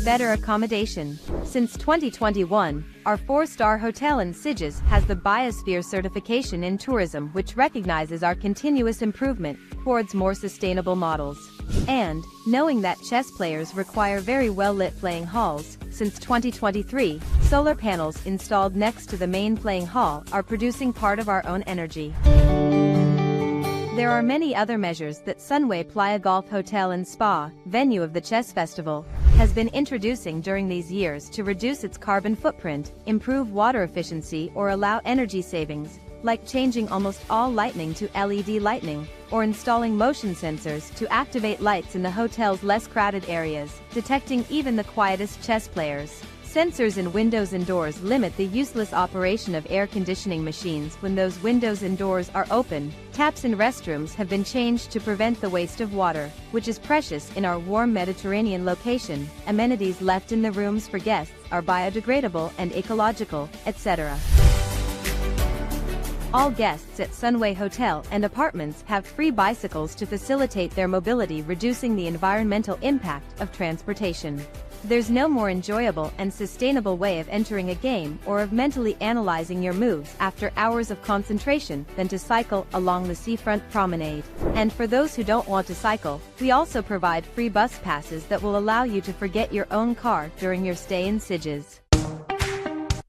Better accommodation. Since 2021, our 4-star hotel in Sitges has the Biosphere certification in tourism, which recognizes our continuous improvement towards more sustainable models. And, knowing that chess players require very well-lit playing halls, since 2023, solar panels installed next to the main playing hall are producing part of our own energy. There are many other measures that Sunway Playa Golf Hotel and Spa, venue of the Chess Festival, has been introducing during these years to reduce its carbon footprint, improve water efficiency or allow energy savings, like changing almost all lighting to LED lighting, or installing motion sensors to activate lights in the hotel's less crowded areas, detecting even the quietest chess players. Sensors in windows and doors limit the useless operation of air conditioning machines when those windows and doors are open. Taps in restrooms have been changed to prevent the waste of water, which is precious in our warm Mediterranean location. Amenities left in the rooms for guests are biodegradable and ecological, etc. All guests at Sunway Hotel and Apartments have free bicycles to facilitate their mobility, reducing the environmental impact of transportation. There's no more enjoyable and sustainable way of entering a game or of mentally analyzing your moves after hours of concentration than to cycle along the seafront promenade. And for those who don't want to cycle, we also provide free bus passes that will allow you to forget your own car during your stay in Sitges.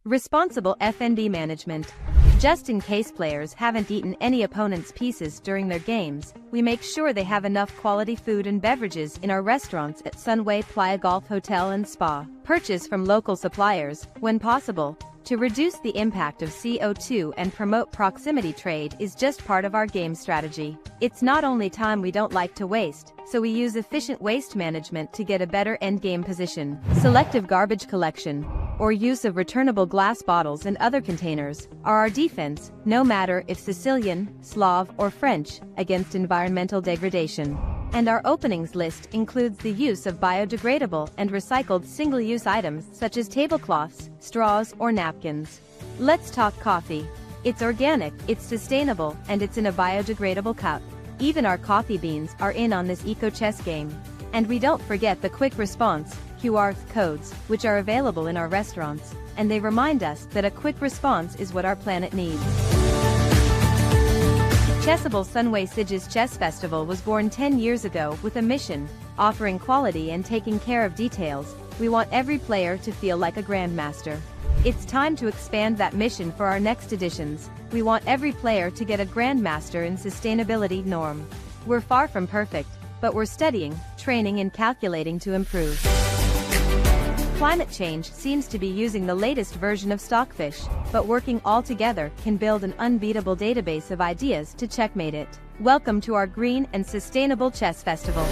Responsible F&B management. Just in case players haven't eaten any opponent's pieces during their games, we make sure they have enough quality food and beverages in our restaurants at Sunway Playa Golf Hotel and Spa. Purchase from local suppliers, when possible, to reduce the impact of CO2 and promote proximity trade is just part of our game strategy. It's not only time we don't like to waste, so we use efficient waste management to get a better endgame position. Selective garbage collection, or use of returnable glass bottles and other containers, are our defense, no matter if Sicilian, Slav or French, against environmental degradation. And our openings list includes the use of biodegradable and recycled single-use items such as tablecloths, straws or napkins. Let's talk coffee. It's organic, it's sustainable, and it's in a biodegradable cup. Even our coffee beans are in on this eco-chess game. And we don't forget the quick response QR codes, which are available in our restaurants, and they remind us that a quick response is what our planet needs. Chessable Sunway Sitges Chess Festival was born 10 years ago with a mission, offering quality and taking care of details. We want every player to feel like a grandmaster. It's time to expand that mission for our next editions. We want every player to get a grandmaster in sustainability norm. We're far from perfect, but we're studying, training and calculating to improve. Climate change seems to be using the latest version of Stockfish, but working all together can build an unbeatable database of ideas to checkmate it. Welcome to our green and sustainable chess festival.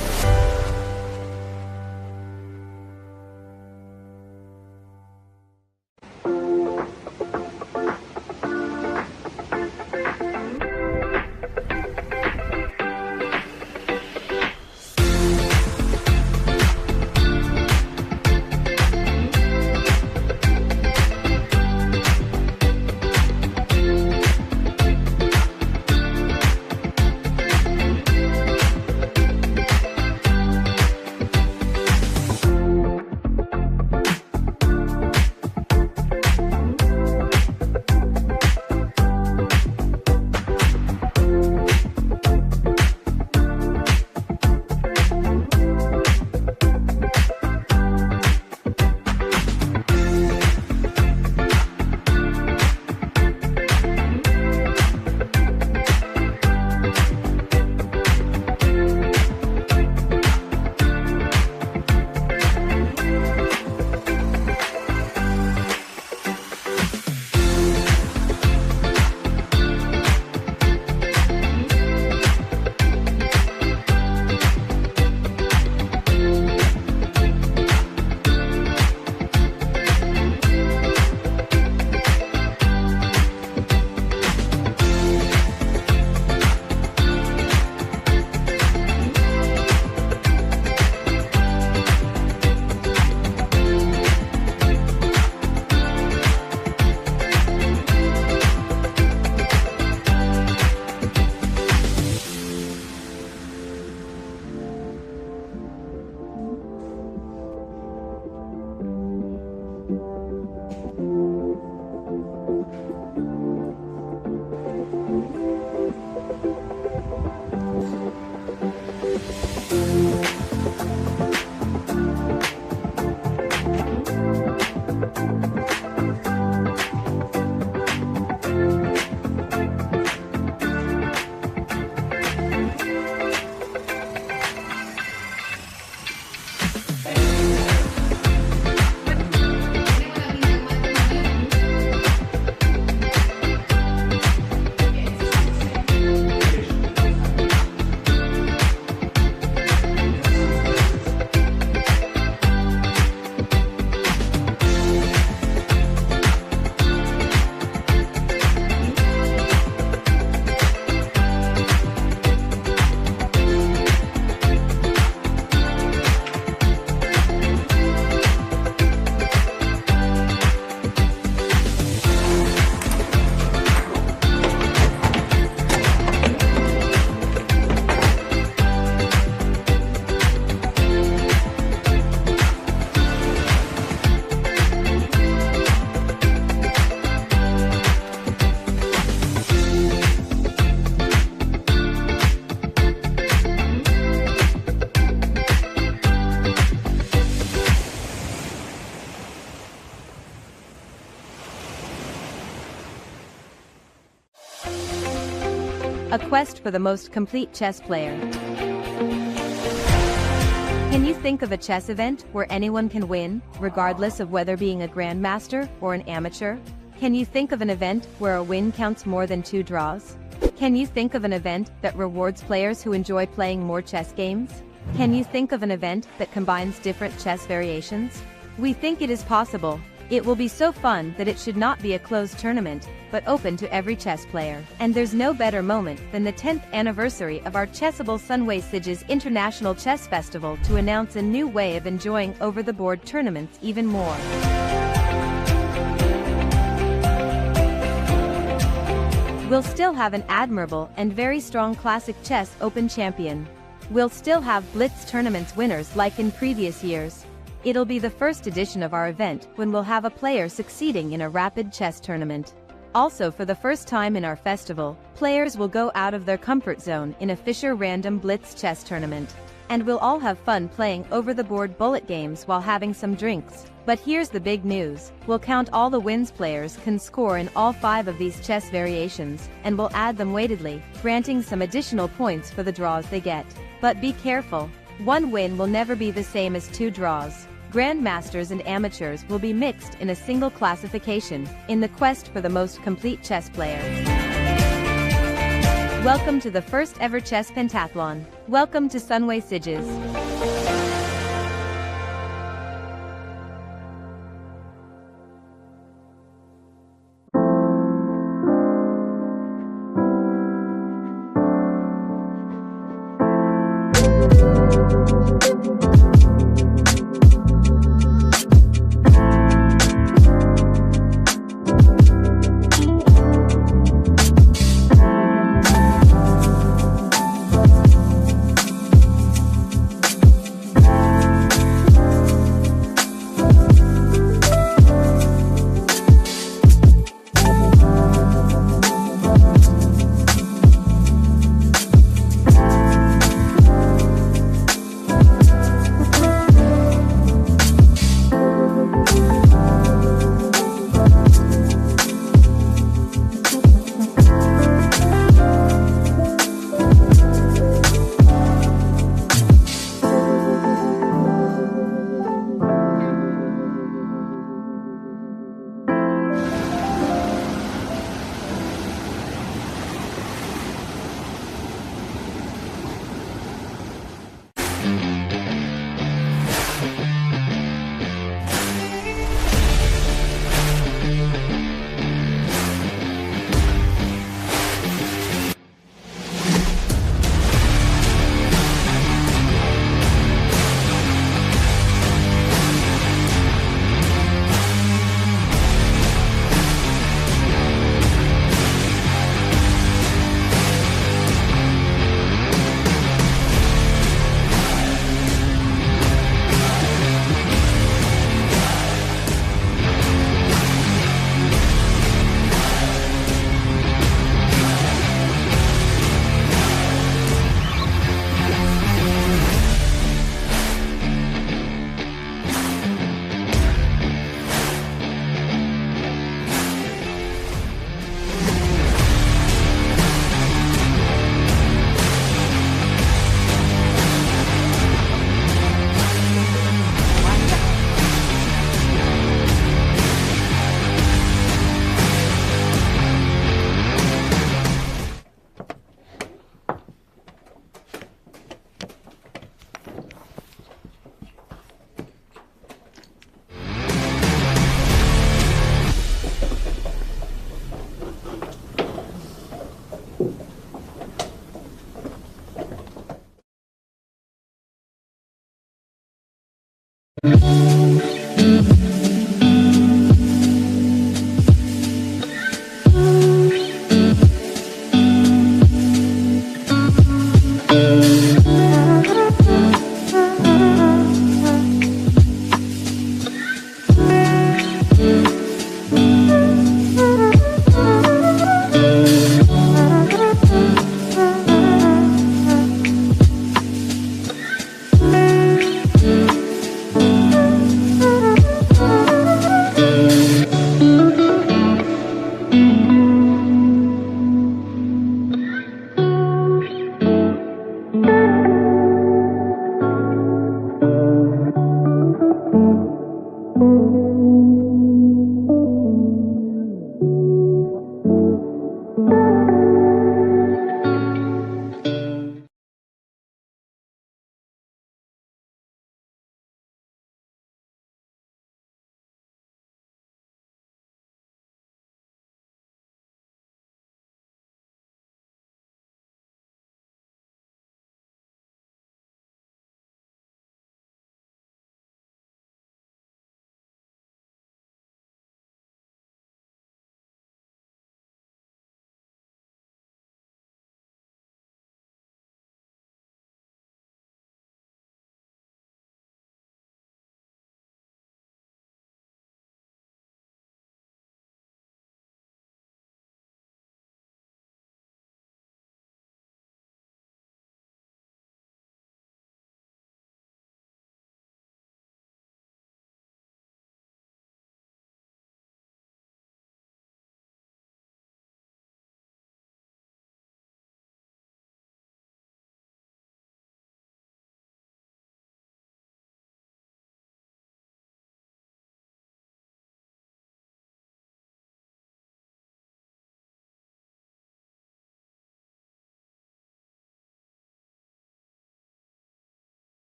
a quest for the most complete chess player. Can you think of a chess event where anyone can win, regardless of whether being a grandmaster or an amateur? Can you think of an event where a win counts more than 2 draws? Can you think of an event that rewards players who enjoy playing more chess games? Can you think of an event that combines different chess variations? We think it is possible. It will be so fun that it should not be a closed tournament, but open to every chess player. And there's no better moment than the 10th anniversary of our Chessable Sunway Sitges International Chess Festival to announce a new way of enjoying over-the-board tournaments even more. We'll still have an admirable and very strong Classic Chess Open champion. We'll still have Blitz tournaments winners like in previous years. It'll be the first edition of our event when we'll have a player succeeding in a rapid chess tournament. Also, for the first time in our festival, players will go out of their comfort zone in a Fischer Random Blitz chess tournament. And we'll all have fun playing over-the-board bullet games while having some drinks. But here's the big news. We'll count all the wins players can score in all 5 of these chess variations, and we'll add them weightedly, granting some additional points for the draws they get. But be careful. 1 win will never be the same as 2 draws. Grandmasters and amateurs will be mixed in a single classification, in the quest for the most complete chess player. Welcome to the first ever chess pentathlon. Welcome to Sunway Sitges.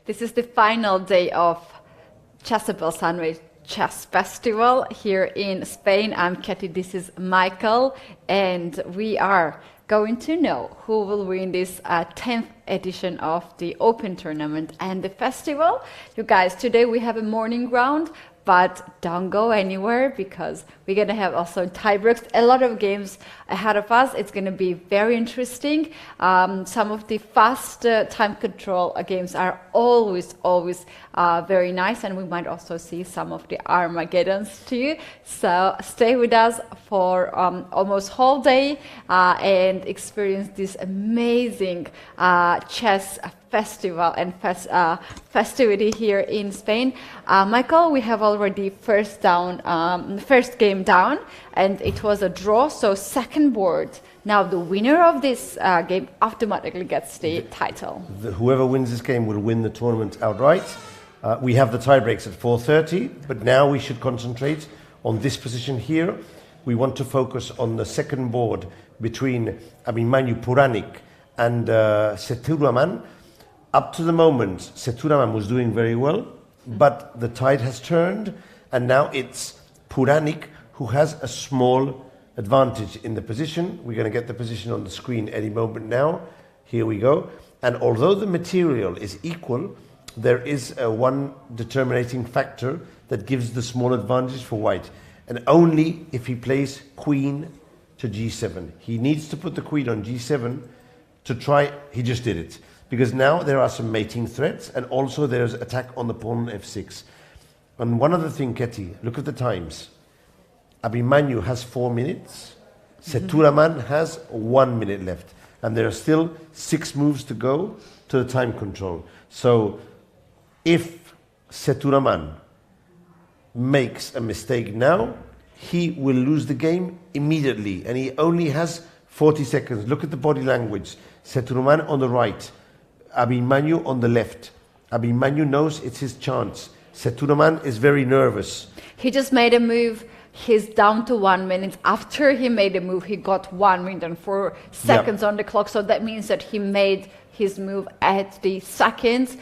This is the final day of Chessable Sunway Chess Festival here in Spain. I'm Katie, this is Michael, and we are going to know who will win this 10th edition of the Open Tournament and the festival. You guys, today we have a morning round, but don't go anywhere because we're going to have also tie-breaks, a lot of games ahead of us. It's going to be very interesting. Some of the fast time control games are always very nice, and we might also see some of the Armageddons too. So stay with us for almost whole day and experience this amazing chess festival and festivity here in Spain. Michael, we have already first game down, and it was a draw, so second board. Now the winner of this game automatically gets the title. Whoever wins this game will win the tournament outright. We have the tie breaks at 4:30, but now we should concentrate on this position here. We want to focus on the second board between Abimanyu Puranik and Seturaman. Up to the moment, Seturaman was doing very well, but the tide has turned, and now it's Puranik who has a small advantage in the position. We're going to get the position on the screen any moment now. Here we go. And although the material is equal, there is one determining factor that gives the small advantage for white. And only if he plays queen to g7. He needs to put the queen on g7 to try. He just did it. Because now there are some mating threats, and also there's attack on the pawn on f6. And one other thing, Ketty, look at the times. Abimanyu has 4 minutes. Seturaman has 1 minute left. And there are still 6 moves to go to the time control. So if Seturaman makes a mistake now, he will lose the game immediately. And he only has 40 seconds. Look at the body language. Seturaman on the right. Abimanyu on the left. Abimanyu knows it's his chance. Seturaman is very nervous. He just made a move. He's down to 1 minute. After he made a move, he got 1 minute and 4 seconds on the clock. So that means that he made his move at the seconds.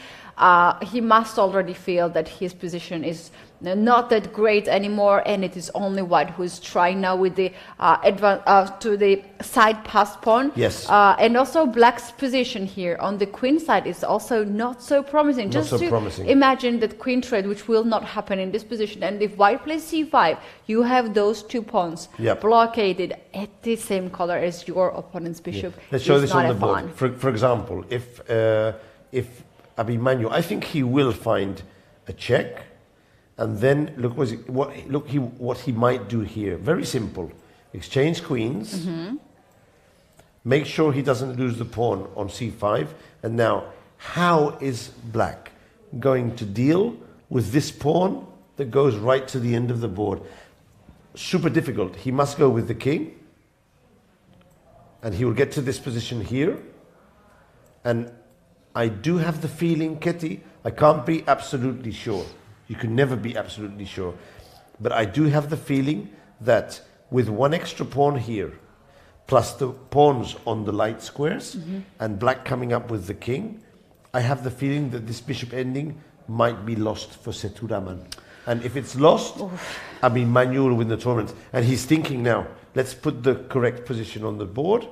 He must already feel that his position is not that great anymore, and it is only white who is trying now with the to the side pass pawn. Yes. And also black's position here on the queen side is also not so promising. Not so promising. Imagine that queen trade, which will not happen in this position, and if white plays c5, you have those 2 pawns blockaded at the same color as your opponent's bishop. Yeah. Let's show this on the board. For example, if Abimanyu, I think he will find a check. And then look what he might do here. Very simple. Exchange queens. Make sure he doesn't lose the pawn on c5. And now, how is black going to deal with this pawn that goes right to the end of the board? Super difficult. He must go with the king. And he will get to this position here. And I do have the feeling, Ketty, I can't be absolutely sure. You can never be absolutely sure. But I do have the feeling that with 1 extra pawn here, plus the pawns on the light squares, and black coming up with the king, I have the feeling that this bishop ending might be lost for Seturaman. And if it's lost, Abimanyu will win the tournament. And he's thinking now, let's put the correct position on the board.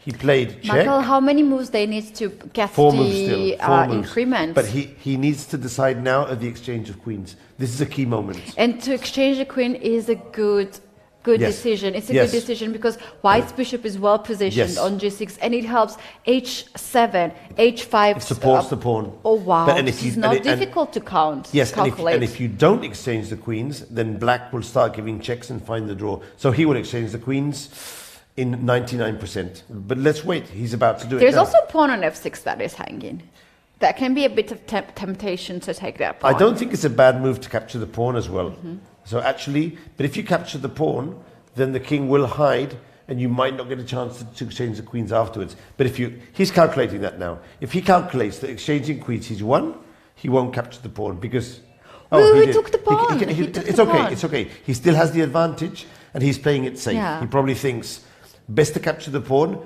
He played check. Michael, how many moves they need to get 4 moves still. 4 moves. Increment? But he needs to decide now at the exchange of queens. This is a key moment. And to exchange a queen is a good decision. It's a good decision because white's bishop is well positioned on g6, and it helps h7, h5. It supports the pawn. Oh wow! But, and this is not difficult to count. Yes, and if you don't exchange the queens, then black will start giving checks and find the draw. So he will exchange the queens in 99%. But let's wait. He's about to do it. There's also pawn on f6 that is hanging. That can be a bit of temptation to take that pawn. I don't think it's a bad move to capture the pawn as well. So actually, but if you capture the pawn, then the king will hide, and you might not get a chance to exchange the queens afterwards. But he's calculating that now. If he calculates that exchanging queens he's won, he won't capture the pawn because... he took the pawn. It's okay. He still has the advantage, and he's playing it safe. Yeah. He probably thinks, best to capture the pawn,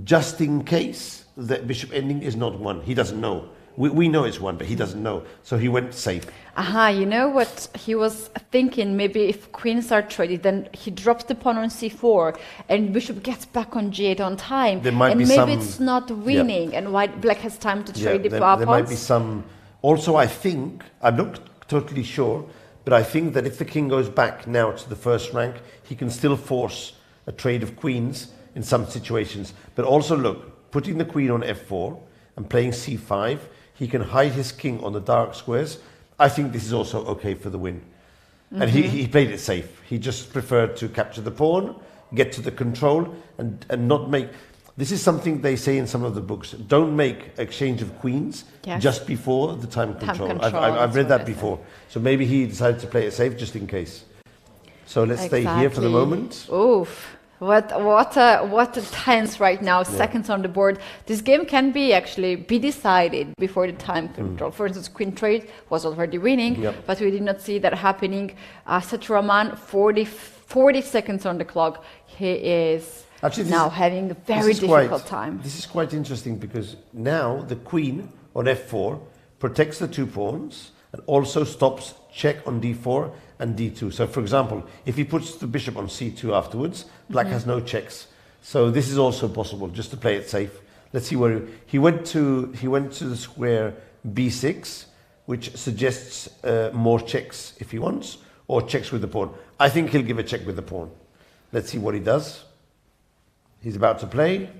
just in case that bishop ending is not won. He doesn't know. We know it's won, but he doesn't know. So he went safe. You know what he was thinking? Maybe if queens are traded, then he drops the pawn on c4, and bishop gets back on g8 on time. There might and be maybe some, it's not winning, and black has time to trade the there pawns. might be some. Also, I think, I'm not totally sure, but I think that if the king goes back now to the first rank, he can still force a trade of queens in some situations. But also look, putting the queen on f4 and playing c5, he can hide his king on the dark squares. I think this is also okay for the win. And he played it safe. He just preferred to capture the pawn, get to the control, and not make... This is something they say in some of the books. Don't make exchange of queens just before the time control. I've read that before. So maybe he decided to play it safe just in case. So let's stay here for the moment. Oof. What a tense right now, seconds on the board. This game can be decided before the time control. For instance, queen trade was already winning, but we did not see that happening. Saturahman, 40 seconds on the clock. He is now having a very difficult time. This is quite interesting because now the queen on f4 protects the 2 pawns and also stops check on d4 and d2. So, for example, if he puts the bishop on c2 afterwards, black has no checks. So this is also possible, just to play it safe. Let's see where he went to the square b6, which suggests more checks if he wants, or checks with the pawn. I think he'll give a check with the pawn. Let's see what he does. He's about to play.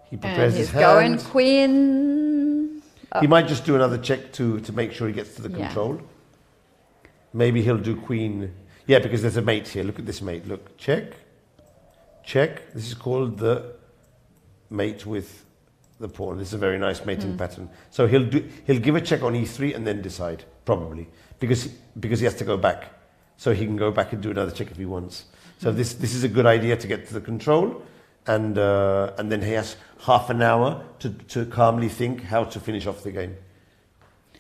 He prepares his hand. Going queen. He might just do another check to make sure he gets to the control. Maybe he'll do queen. Yeah, because there's a mate here. Look at this mate. Look, check, check. This is called the mate with the pawn. This is a very nice mating pattern. So he'll give a check on e3 and then decide, probably, because he has to go back. So he can go back and do another check if he wants. So this is a good idea to get to the control, and then he has half an hour to calmly think how to finish off the game.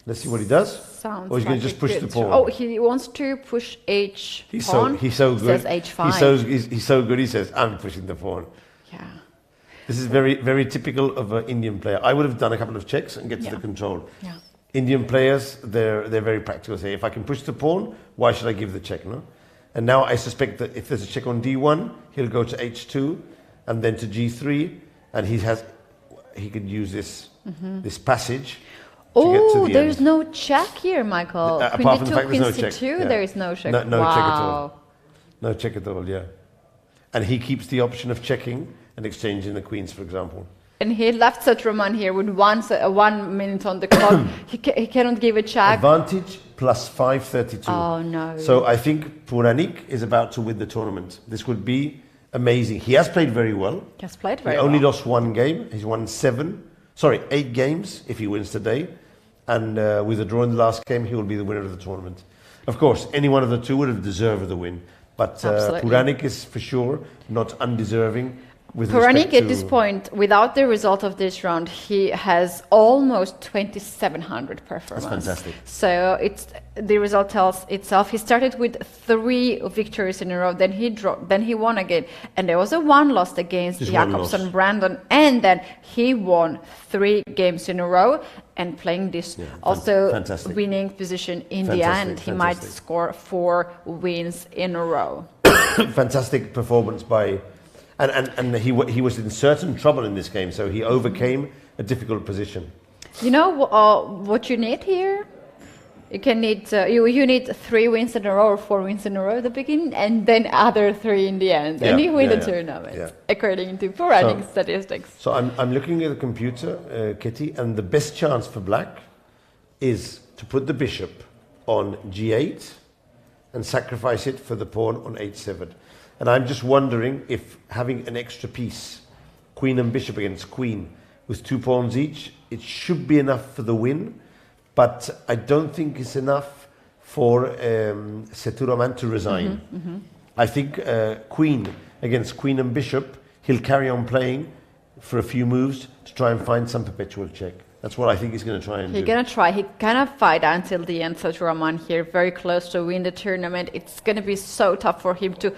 Let's see what he does. Sounds or he's going to just push the pawn. Oh, he wants to push h pawn. He's so good. Says h5. He's so good. He says, "I'm pushing the pawn." Yeah. This is very, very typical of an Indian player. I would have done a couple of checks and get to the control. Yeah. Indian players, they're very practical. Say, if I can push the pawn, why should I give the check? No. And now I suspect that if there's a check on d1, he'll go to h2 and then to g3, and he could use this passage. Oh, there's no check here, Michael. Apart from the fact queen there's no check. c2, there is no check. No check at all. No check at all, yeah. And he keeps the option of checking and exchanging the queens, for example. And he left Saturahman here with 1 minute on the clock. he cannot give a check. Advantage plus 532. Oh, no. So I think Puranik is about to win the tournament. This would be amazing. He has played very well. He has played very well. well. He only lost 1 game. He's won 8 games if he wins today. And with a draw in the last game, he will be the winner of the tournament. Of course, any one of the two would have deserved the win. But Puranik is for sure not undeserving. Puranik at this point, without the result of this round, he has almost 2,700 performance. That's fantastic. So the result tells itself. He started with 3 victories in a row, then he dropped, then he won again, and there was a 1 loss against Jakobsen Brandon, and then he won 3 games in a row, and playing this winning position in the end. He might score 4 wins in a row. Fantastic performance by. And he was in certain trouble in this game, so he overcame a difficult position. You know what you need here? You need 3 wins in a row or 4 wins in a row at the beginning, and then other 3 in the end, and you win the tournament, according to Puranik statistics. So I'm looking at the computer, Kitty, and the best chance for black is to put the bishop on g8 and sacrifice it for the pawn on h7. And I'm just wondering if having an extra piece, queen and bishop against queen, with 2 pawns each, it should be enough for the win, but I don't think it's enough for Saturahman to resign. I think queen against queen and bishop, he'll carry on playing for a few moves to try and find some perpetual check. That's what I think he's going to try and do. He's going to try. He kind of fight until the end. Saturahman here, very close to win the tournament. It's going to be so tough for him to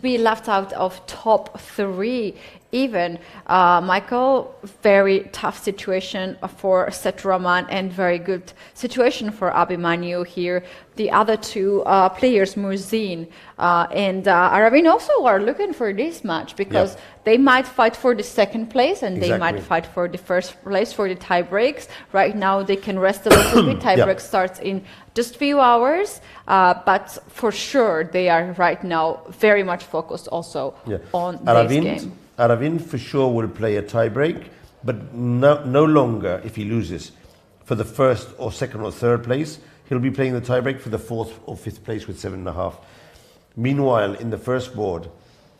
be left out of top 3 even Michael, very tough situation for Setraman and very good situation for Abhimanyu here. The other two players, Murzin and Aravin, also are looking for this match because they might fight for the second place and they might fight for the first place for the tie breaks. Right now they can rest a little bit. Tie break starts in just a few hours, but for sure they are right now very much focused also on this game. Aravin for sure will play a tie break, but no longer if he loses for the first or second or third place. He'll be playing the tie break for the fourth or fifth place with 7.5. Meanwhile, in the first board,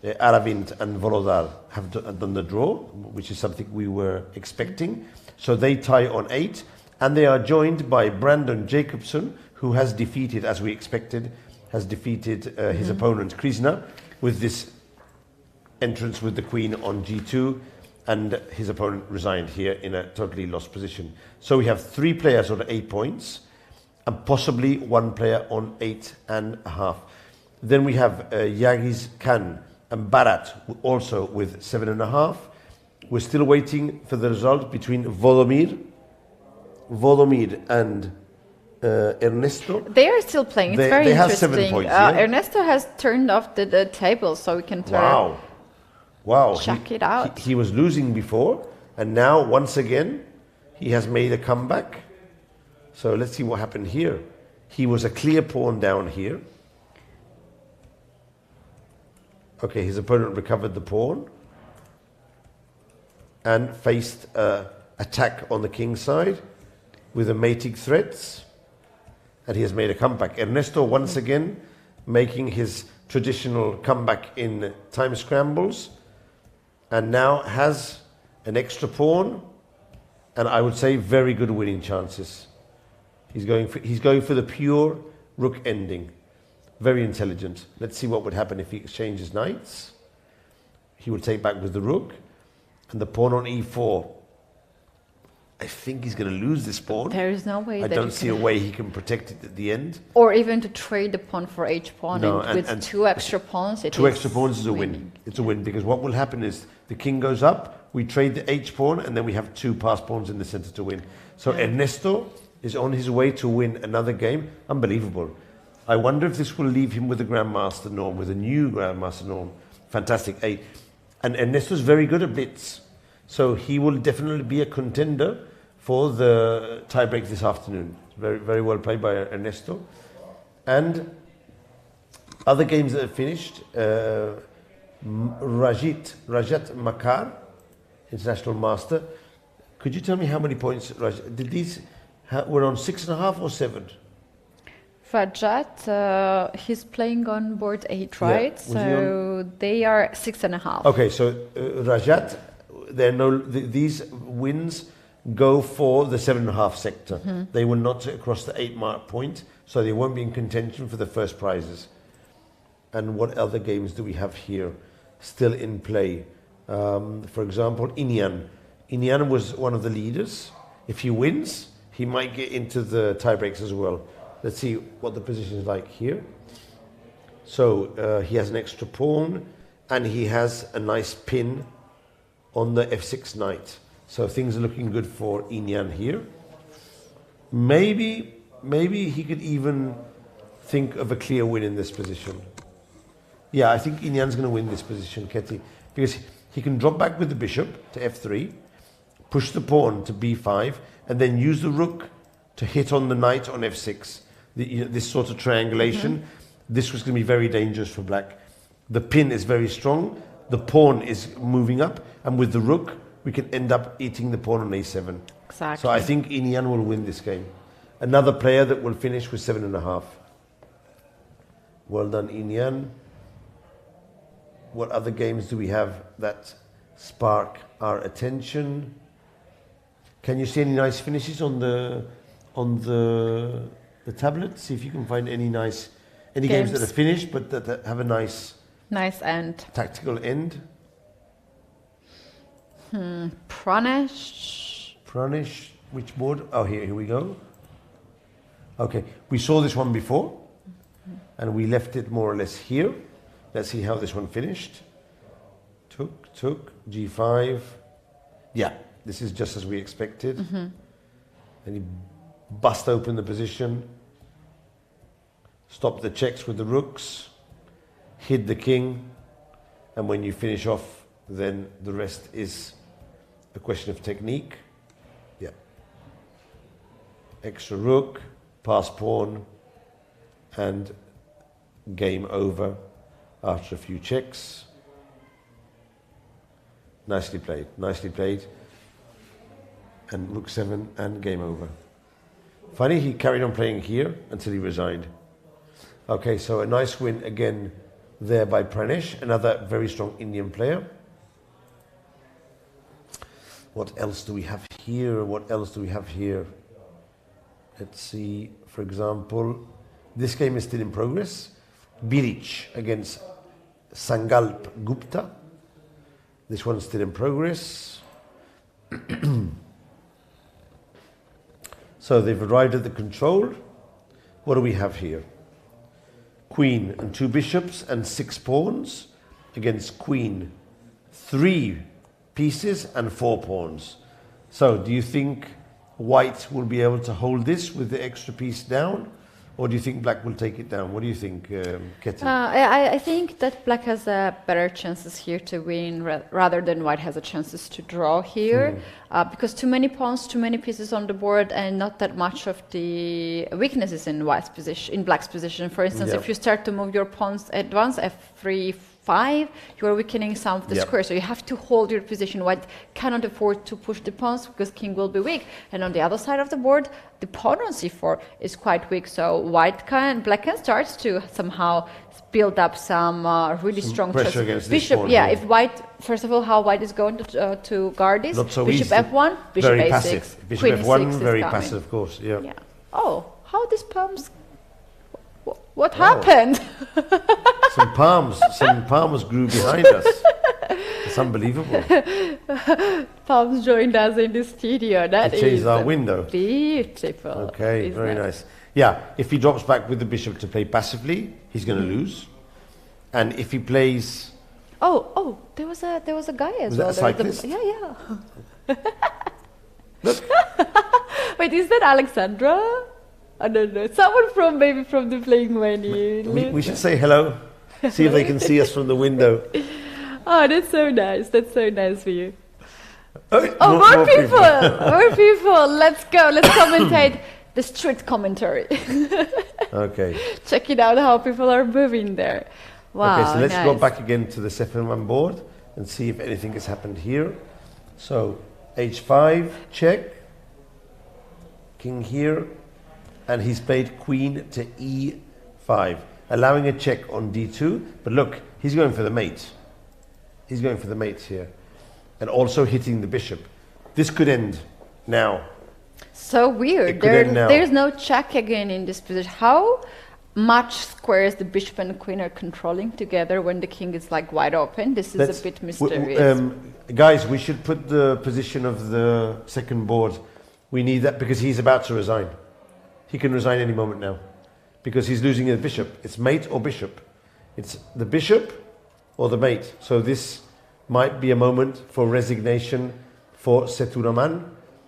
Aravind and Volodar have done the draw, which is something we were expecting. So they tie on 8, and they are joined by Brandon Jacobson, who has defeated, as we expected, his opponent Krishna with this entrance with the queen on G2, and his opponent resigned here in a totally lost position. So we have 3 players on 8 points, and possibly 1 player on 8.5. Then we have Yagiz Khan and Barat also with 7.5. We're still waiting for the result between Vodomir and Ernesto. They are still playing. It's very they interesting. Have 7 points, Ernesto has turned off the table, so we can check it out. He was losing before, and now once again he has made a comeback. So let's see what happened here. He was a clear pawn down here. Okay, his opponent recovered the pawn and faced attack on the king's side with the mating threats, and he has made a comeback. Ernesto once again making his traditional comeback in time scrambles, and now has an extra pawn, and I would say very good winning chances. He's going for the pure rook ending. Very intelligent. Let's see what would happen if he exchanges knights. He will take back with the rook, and the pawn on e4. I think he's going to lose this pawn. There is no way. I don't see a way he can protect it at the end. Or even to trade the pawn for h-pawn, and 2 extra pawns. Two extra pawns is a win. It's a win, because what will happen is the king goes up, we trade the h-pawn, and then we have 2 pass pawns in the center to win. So Ernesto is on his way to win another game. Unbelievable. I wonder if this will leave him with a Grandmaster norm, with a new Grandmaster norm. Fantastic 8. And Ernesto's very good at blitz. So he will definitely be a contender for the tiebreak this afternoon. Very, very well played by Ernesto. And other games that are finished, Rajat Makar, International Master. Could you tell me how many points, did these were on 6.5 or 7? Rajat, he's playing on board 8, right? Yeah. So they are 6.5. Okay, so Rajat, these wins go for the 7.5 sector. They will not cross the 8 mark point, so they won't be in contention for the first prizes. And what other games do we have here still in play? For example, Inyan. Inyan was one of the leaders. If he wins, he might get into the tiebreaks as well. Let's see what the position is like here. So he has an extra pawn, and he has a nice pin on the f6 knight. So things are looking good for Inyan here. Maybe he could even think of a clear win in this position. Yeah, I think Inyan's going to win this position, Ketty, because he can drop back with the bishop to f3, push the pawn to b5, and then use the rook to hit on the knight on f6. This sort of triangulation, this was going to be very dangerous for black. The pin is very strong, the pawn is moving up, and with the rook, we can end up eating the pawn on a7. Exactly. So I think Inyan will win this game. Another player that will finish with 7.5. Well done, Inyan. What other games do we have that spark our attention? Can you see any nice finishes on the tablet? See if you can find any games that are finished but that have a nice end. Tactical end. Pranesh, which board? Oh, here we go. Okay, we saw this one before, and we left it more or less here. Let's see how this one finished. Took, G5. Yeah, this is just as we expected. And he bust open the position, stop the checks with the rooks, hid the king, and when you finish off, then the rest is a question of technique. Yeah. Extra rook, pass pawn, and game over after a few checks. Nicely played, nicely played. And rook 7 and game over. Funny, he carried on playing here until he resigned. Okay, so a nice win again there by Pranesh, another very strong Indian player. What else do we have here? What else do we have here? Let's see, for example, this game is still in progress. Birich against Sankalp Gupta. This one's still in progress. So they've arrived at the control. What do we have here? Queen and 2 bishops and 6 pawns against queen, 3 pieces and 4 pawns. So do you think white will be able to hold this with the extra piece down? Or do you think black will take it down? What do you think, Ketty? I think that black has better chances here to win rather than white has a chances to draw here. Because too many pawns, too many pieces on the board, and not that much of the weaknesses in white's position, in black's position. For instance, if you start to move your pawns at once, f3, 5, you are weakening some of the squares. So you have to hold your position. White cannot afford to push the pawns because king will be weak. And on the other side of the board, the pawn on c4 is quite weak. So black can start to somehow build up some really strong pressure against bishop. Pawn, if white, first of all, how white is going to guard this? Not so bishop easy. f1, bishop very a6, passive. Bishop queen f1, e6 very is coming. passive, of course. Yeah. Oh, how these pawns? What happened? Some palms grew behind us. It's unbelievable. Palms joined us in the studio. That They changed is our window. Beautiful. Okay, very nice. Yeah, if he drops back with the bishop to play passively, he's going to lose. And if he plays... Oh, there was a guy as Was well. that a cyclist? Yeah. Look, Wait, is that Alexandra? I don't know. Someone maybe from the playing venue. we should say hello. See if they can see us from the window. Oh, that's so nice. That's so nice for you. Oh, more people. More people. Let's go. Let's commentate the street commentary. Okay. Check it out how people are moving there. Wow. Okay, so let's go nice. back again to the settlement board and see if anything has happened here. So h5 check, king here, and he's played queen to e5, allowing a check on d2. But look, he's going for the mate. He's going for the mate here, and also hitting the bishop. This could end now. So weird. There's no check again in this position. How much squares the bishop and the queen are controlling together when the king is like wide open? This is a bit mysterious. Guys, we should put the position of the second board. We need that because he's about to resign. He can resign any moment now because he's losing the bishop. It's mate or bishop. It's the bishop or the mate. So this might be a moment for resignation for Seturaman,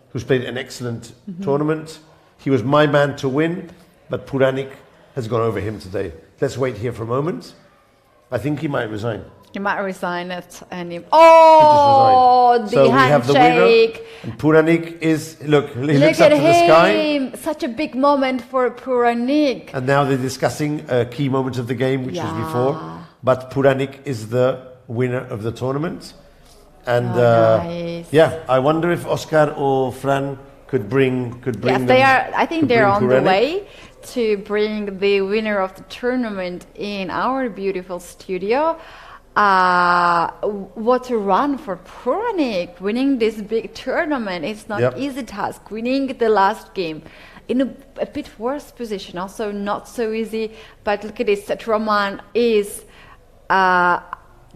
who's played an excellent tournament. He was my man to win, but Puranik has gone over him today. Let's wait here for a moment. I think he might resign. He might resign at any... Oh, the so handshake. We have the winner. And Puranik is... Look, he looks up at to the sky. Such a big moment for Puranik. And now they're discussing key moments of the game, which was before. But Puranik is the winner of the tournament. And nice. yeah, I wonder if Oscar or Fran could bring Yes, they are. I think they're on the way to bring the winner of the tournament in our beautiful studio. What a run for Puranik, winning this big tournament. It's not an easy task. Winning the last game in a bit worse position, also not so easy. But look at this, Seturaman is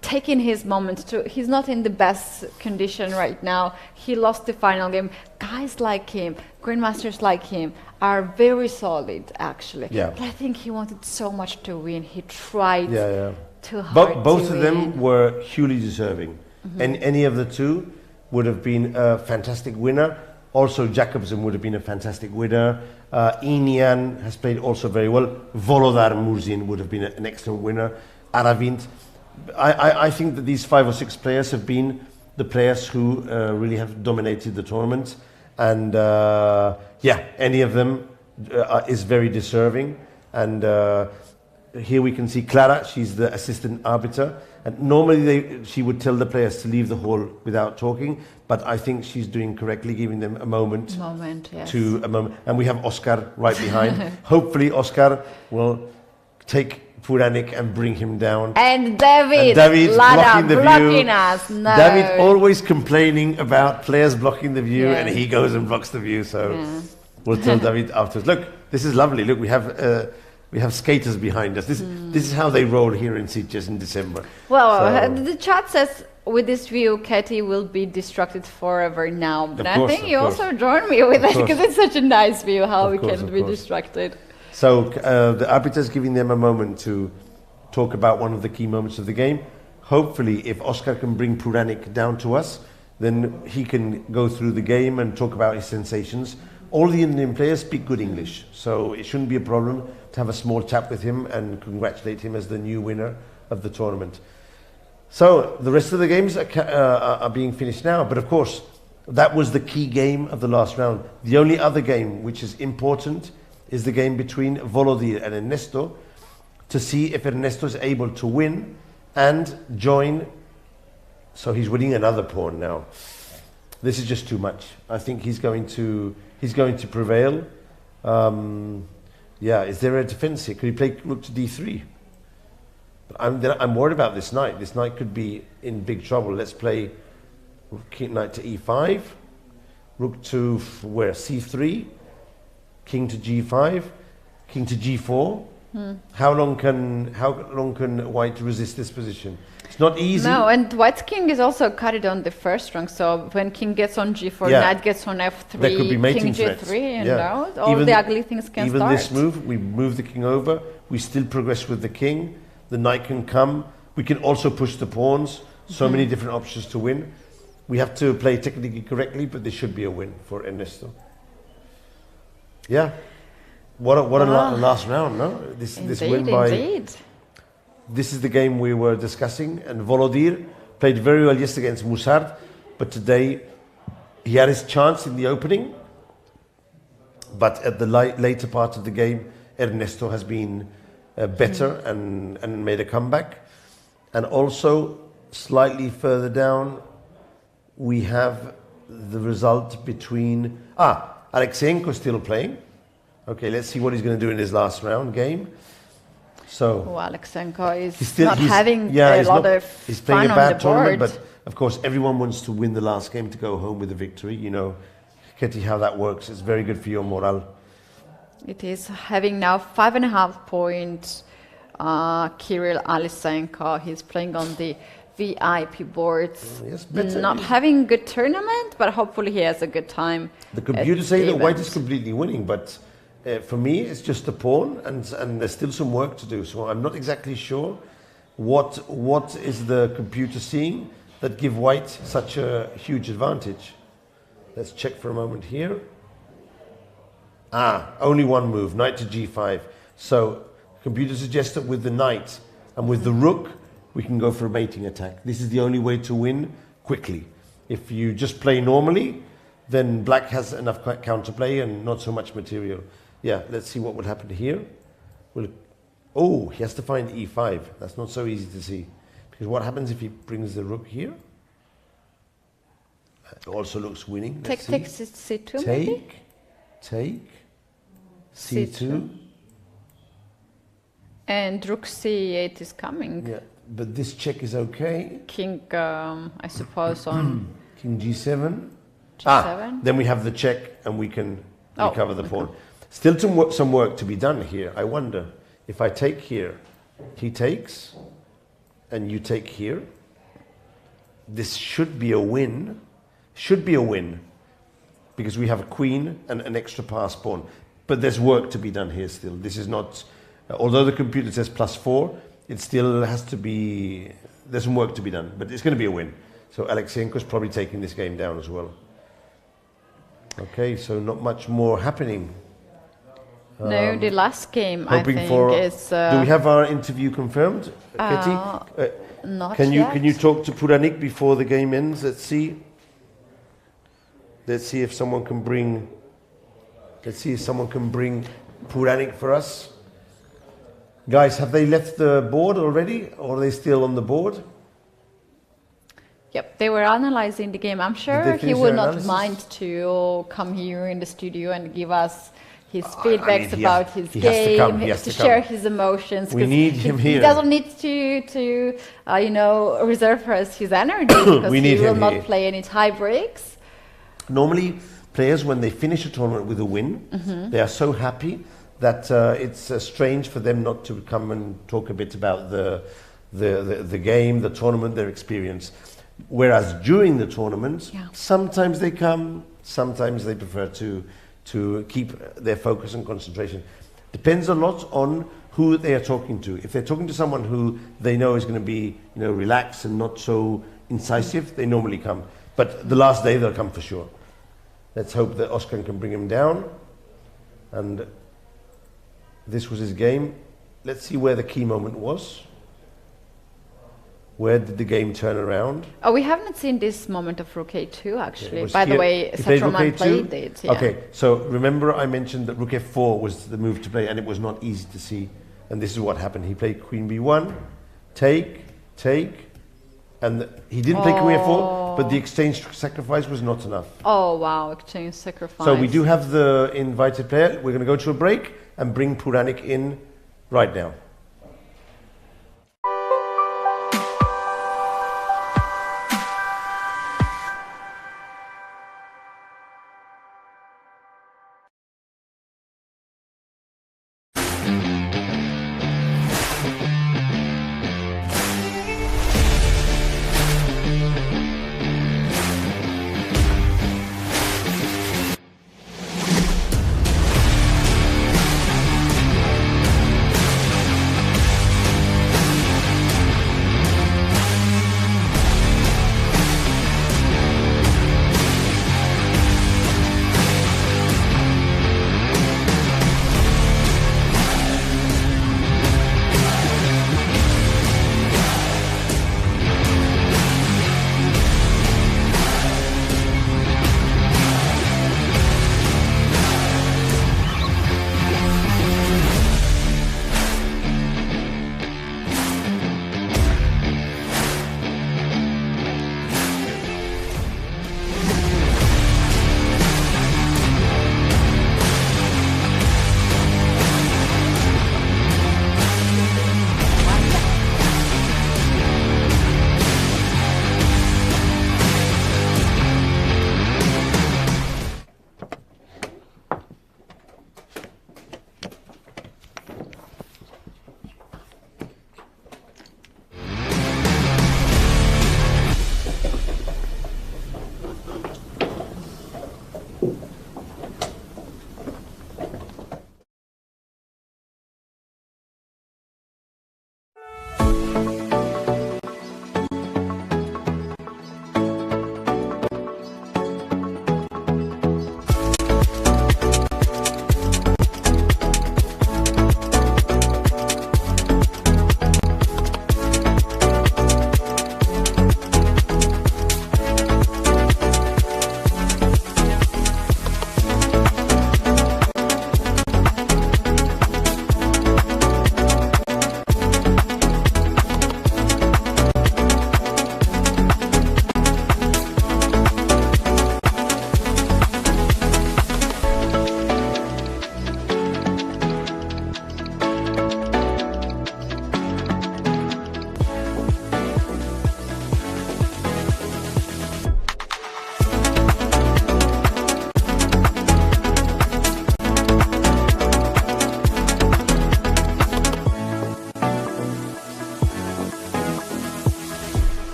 taking his moments too. He's not in the best condition right now. He lost the final game. Guys like him, grandmasters like him, are very solid actually. Yeah. But I think he wanted so much to win. He tried too hard Both to of them win. were hugely deserving. And any of the two would have been a fantastic winner. Also, Jacobsen would have been a fantastic winner. Inian has played also very well. Volodar Murzin would have been an excellent winner. Aravint. I think that these 5 or 6 players have been the players who really have dominated the tournament. And any of them is very deserving. And here we can see Clara, she's the assistant arbiter. And normally she would tell the players to leave the hall without talking, but I think she's doing correctly, giving them a moment. Yes. And we have Oscar right behind. Hopefully Oscar will take Puranik and bring him down. And David blocking the blocking view. us. No. David always complaining about players blocking the view, Yes. and he goes and blocks the view. So we'll tell David afterwards. Look, this is lovely. Look, we have skaters behind us. This is how they roll here in Sitges in December. Well, the chat says with this view, Katie will be distracted forever now. But I think you also join me with that because it's such a nice view how we can be distracted. So the arbiter is giving them a moment to talk about one of the key moments of the game. Hopefully, if Oscar can bring Puranik down to us, then he can go through the game and talk about his sensations. All the Indian players speak good English, so it shouldn't be a problem to have a small chat with him and congratulate him as the new winner of the tournament. So the rest of the games are being finished now, but of course, that was the key game of the last round. The only other game which is important is the game between Volodar and Ernesto, to see if Ernesto is able to win and join. So he's winning another pawn now. This is just too much. I think he's going to prevail. Is there a defense here? Could he play rook to d3? But I'm worried about this knight. This knight could be in big trouble. Let's play knight to e5, rook to where? c3, king to g5, king to g4. How long can White resist this position? It's not easy. No, and White's king is also carried on the first rank. So when king gets on g4, knight gets on f3, there could be mating king threats. g3, all the ugly things can even start. Even this move, we move the king over. We still progress with the king. The knight can come. We can also push the pawns. So many different options to win. We have to play technically correctly, but there should be a win for Ernesto. Yeah. What a last round, no? This win by... Indeed. This is the game we were discussing, and Volodar played very well yesterday against Musard, but today he had his chance in the opening, but at the later part of the game, Ernesto has been better and made a comeback. And also, slightly further down, we have the result between... Alexeyenko still playing. Okay, let's see what he's going to do in his last round game. So Alexeyenko is not having a lot of fun he's playing a on bad the tournament, board. but of course everyone wants to win the last game to go home with a victory. You know, Ketty, how that works. It's very good for your morale. It is having now 5.5 points. Kirill Alexeyenko, he's playing on the VIP boards. Yes, not having a good tournament, but hopefully he has a good time. The computer say that White is completely winning, but for me, it's just a pawn, and there's still some work to do. So I'm not exactly sure what is the computer seeing that give White such a huge advantage. Let's check for a moment here. Only one move, knight to g5. So computer suggests that with the knight and with the rook, we can go for a mating attack. This is the only way to win quickly. If you just play normally, then black has enough counterplay and not so much material. Yeah, let's see what will happen here. He has to find e5. That's not so easy to see. Because what happens if he brings the rook here? It also looks winning. Take c2 maybe? Take, c2. And rook c8 is coming. Yeah, but this check is okay. King, I suppose, on King g7. g7. Then we have the check and we can recover the pawn. Still some work to be done here. I wonder if I take here, he takes, and you take here. This should be a win. Should be a win because we have a queen and an extra pass pawn. But there's work to be done here still. This is not, although the computer says +4, it still has to be, there's some work to be done, but it's going to be a win. So Alexenko's probably taking this game down as well. Okay, so not much more happening. No, the last game I Hoping think for. is. Do we have our interview confirmed, Katie? Not Can yet. you talk to Puranik before the game ends? Let's see. Let's see if someone can bring. Let's see if someone can bring Puranik for us. Guys, have they left the board already, or are they still on the board? Yep, they were analyzing the game. I'm sure they he finish would their not analysis? mind to come here in the studio and give us his I feedbacks mean, about his he has to game, come, he has to share come. his emotions. We 'cause need him he here. doesn't need to reserve for us his energy because We need he will him not here. play any tie breaks. Normally, players, when they finish a tournament with a win, they are so happy that it's strange for them not to come and talk a bit about the game, the tournament, their experience. Whereas during the tournament, sometimes they come, sometimes they prefer to keep their focus and concentration. Depends a lot on who they are talking to. If they're talking to someone who they know is going to be, relaxed and not so incisive, they normally come. But the last day they'll come for sure. Let's hope that Oscar can bring him down. And this was his game. Let's see where the key moment was. Where did the game turn around? Oh, we haven't seen this moment of Rook A2 actually. Was By the here- way, he played Rook Satroman A2? played it. Yeah. Okay, so remember I mentioned that Rook F4 was the move to play, and it was not easy to see. And this is what happened. He played Queen B1, take, and he didn't play Queen F4, but the exchange sacrifice was not enough. Oh wow, exchange sacrifice. So we do have the invited player. We're going to go to a break and bring Puranik in right now.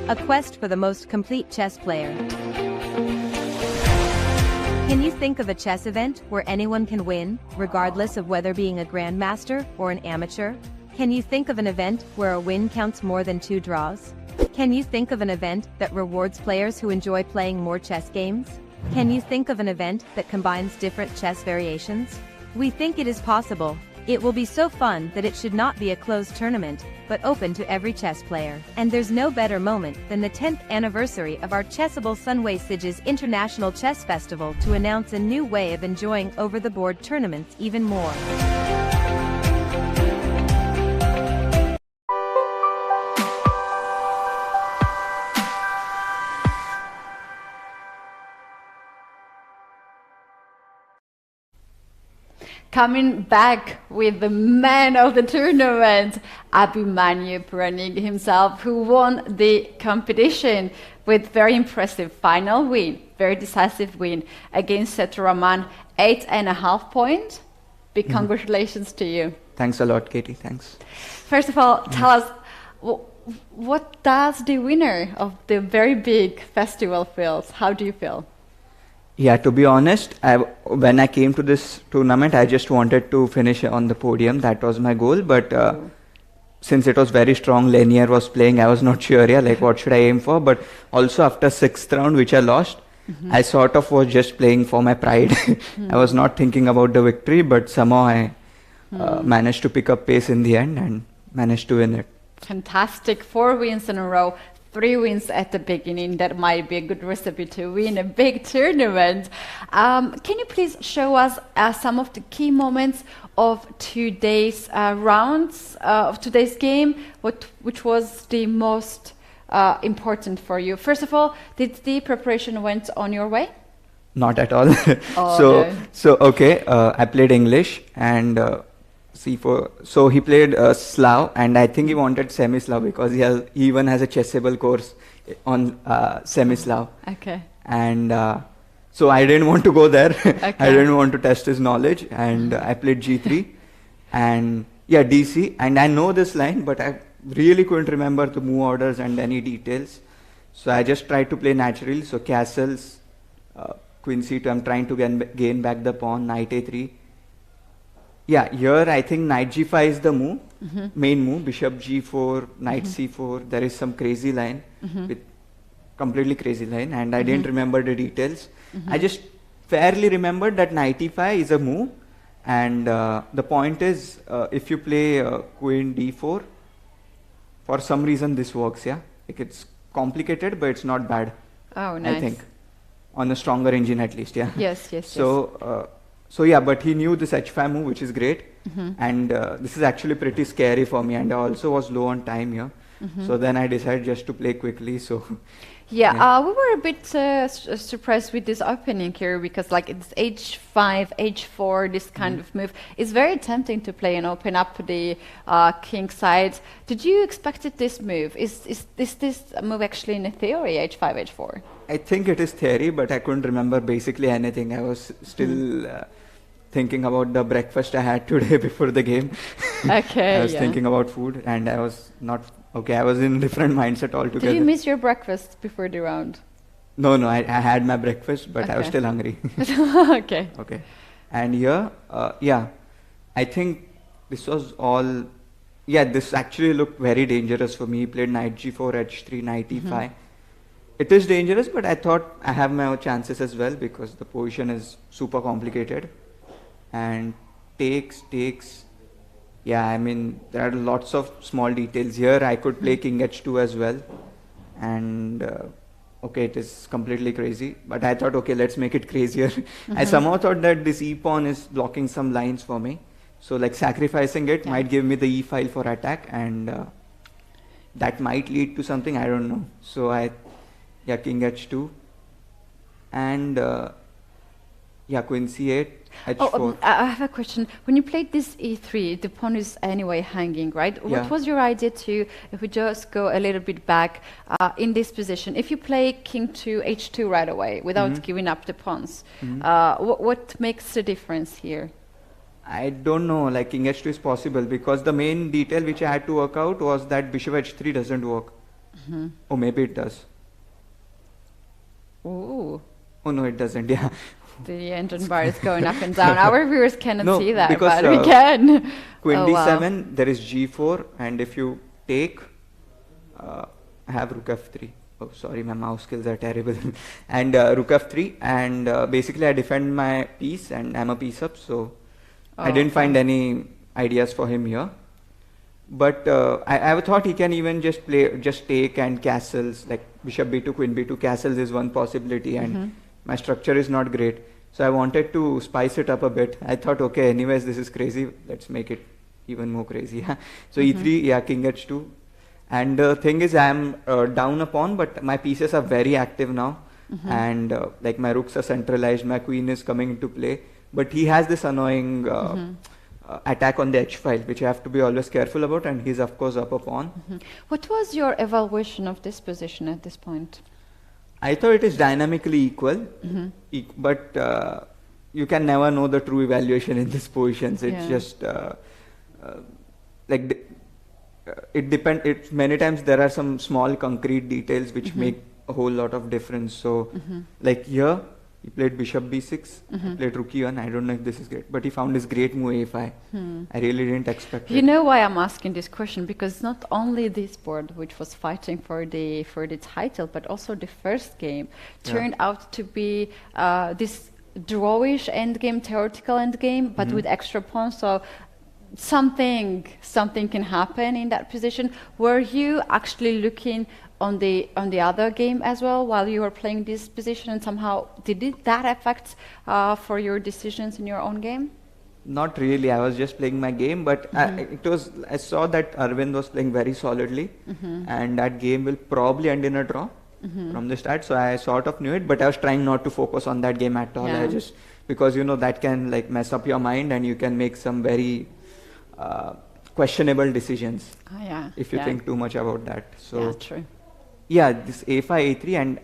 a quest for the most complete chess player. Can you think of a chess event where anyone can win, regardless of whether being a grandmaster or an amateur? Can you think of an event where a win counts more than 2 draws? Can you think of an event that rewards players who enjoy playing more chess games? Can you think of an event that combines different chess variations? We think it is possible. It will be so fun that it should not be a closed tournament, but open to every chess player. And there's no better moment than the 10th anniversary of our Chessable Sunway Sitges International Chess Festival to announce a new way of enjoying over-the-board tournaments even more. Coming back with the man of the tournament, Abhimanyu Puranik himself, who won the competition with very impressive final win, very decisive win against Seturaman, 8.5 points. Big congratulations to you. Thanks a lot, Katie. Thanks. First of all, tell us, what does the winner of the very big festival feels? How do you feel? Yeah, to be honest, when I came to this tournament, I just wanted to finish on the podium. That was my goal. But since it was very strong, Lanier was playing, I was not sure, like what should I aim for. But also after 6th round, which I lost, I sort of was just playing for my pride. I was not thinking about the victory, but somehow I managed to pick up pace in the end and managed to win it. Fantastic. 4 wins in a row. 3 wins at the beginning. That might be a good recipe to win a big tournament. Can you please show us some of the key moments of today's rounds, of today's game? Which was the most important for you? First of all, did the preparation went on your way? Not at all. Oh, I played English and C4. So he played Slav, and I think he wanted semi-Slav because he even has a chessable course on semi-Slav. Okay. And so I didn't want to go there. Okay. I didn't want to test his knowledge, and I played G3 and DC. And I know this line, but I really couldn't remember the move orders and any details. So I just tried to play naturally. So castles, Queen C2. I'm trying to gain back the pawn. Knight A3. Yeah, here I think Knight G5 is the move, main move. Bishop G4, Knight C4. There is some crazy line, with completely crazy line, and I didn't remember the details. I just fairly remembered that Knight E5 is a move, and the point is, if you play Queen D4, for some reason this works. Yeah, like it's complicated, but it's not bad. Oh, nice. I think on a stronger engine at least. Yeah. Yes. So yeah, but he knew this H5 move, which is great, and this is actually pretty scary for me, and I also was low on time here, so then I decided just to play quickly. So yeah. We were a bit surprised with this opening here because like it's H5, H4, this kind of move. It's very tempting to play and open up the king side. Did you expect this move? Is this move actually in a theory, H5, H4? I think it is theory, but I couldn't remember basically anything. I was still thinking about the breakfast I had today before the game. Okay. I was thinking about food, and I was not okay. I was in a different mindset altogether. Did you miss your breakfast before the round? No, I had my breakfast, but I was still hungry. Okay. Okay. And here, I think this was all. Yeah, this actually looked very dangerous for me. He played Knight G4, H3, Knight E5. It is dangerous, but I thought I have my own chances as well because the position is super complicated. And takes. Yeah, I mean, there are lots of small details here. I could play King H2 as well. And okay, it is completely crazy. But I thought, okay, let's make it crazier. I somehow thought that this E-pawn is blocking some lines for me. So like sacrificing it might give me the E file for attack, and that might lead to something, I don't know. So King H2 and Queen C8, H4. I have a question. When you played this E3, the pawn is anyway hanging, right? Yeah. What was your idea to, if we just go a little bit back, in this position, if you play King to H2 right away without giving up the pawns, what makes the difference here? I don't know, like King H2 is possible because the main detail which I had to work out was that Bishop H3 doesn't work. Oh, maybe it does. Ooh, Oh no, it doesn't. Yeah. the engine bar is going up and down. Our viewers cannot No, see that, because, but we can. Queen Oh, wow. d7, there is g4, and if you take, I have rook f3. Oh, sorry, my mouse skills are terrible. And rook f3, and basically I defend my piece, and I'm a piece up, so I didn't find any ideas for him here. But I thought he can even just take and castles, like bishop b2, queen b2, castles is one possibility, and my structure is not great. So I wanted to spice it up a bit. I thought, okay, anyways, this is crazy. Let's make it even more crazy. So e3, yeah, king h2. And the thing is, I'm down a pawn, but my pieces are very active now. And like my rooks are centralized, my queen is coming into play. But he has this annoying attack on the h file, which I have to be always careful about. And he's, of course, up a pawn. What was your evaluation of this position at this point? I thought it is dynamically equal, but you can never know the true evaluation in these positions. It's just like it depends. It many times there are some small concrete details which make a whole lot of difference. So, like here, he played bishop b6, I played rook e1. I don't know if this is great, but he found his great move a5. I really didn't expect it. You know why I'm asking this question? Because not only this board, which was fighting for the title, but also the first game turned out to be this drawish endgame, theoretical endgame, but with extra pawns. So something can happen in that position. Were you actually looking on the other game as well while you were playing this position, and somehow did that affect for your decisions in your own game? Not really. I was just playing my game, but I saw that Arvind was playing very solidly, and that game will probably end in a draw from the start. So I sort of knew it, but I was trying not to focus on that game at all. I just, because that can like mess up your mind, and you can make some very questionable decisions if you think too much about that. So true. Yeah, this a5, a3, and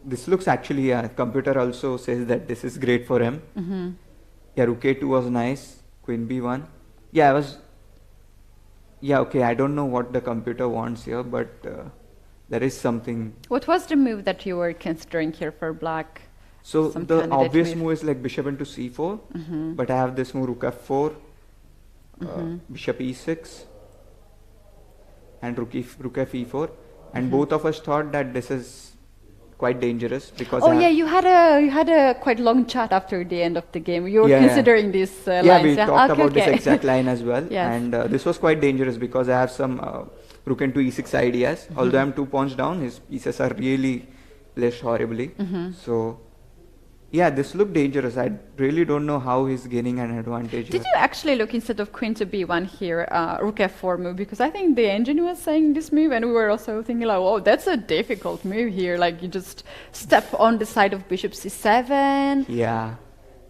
this looks actually, computer also says that this is great for him. Yeah, rook a2 was nice, queen b1. Okay, I don't know what the computer wants here, but there is something. What was the move that you were considering here for black? So the obvious move is like bishop into c4, but I have this move rook f4, bishop e6, and rook f e4. And both of us thought that this is quite dangerous because you had a quite long chat after the end of the game. You were considering this lines. We talked about this exact line as well. Yes. And this was quite dangerous because I have some rook into e6 ideas. Although I'm 2 pawns down, his pieces are really placed horribly. So yeah, this looked dangerous. I really don't know how he's gaining an advantage. Did you actually look, instead of queen to b1 here, rook f4 move? Because I think the engine was saying this move, and we were also thinking like, oh, that's a difficult move here. Like you just step on the side of bishop c7. Yeah,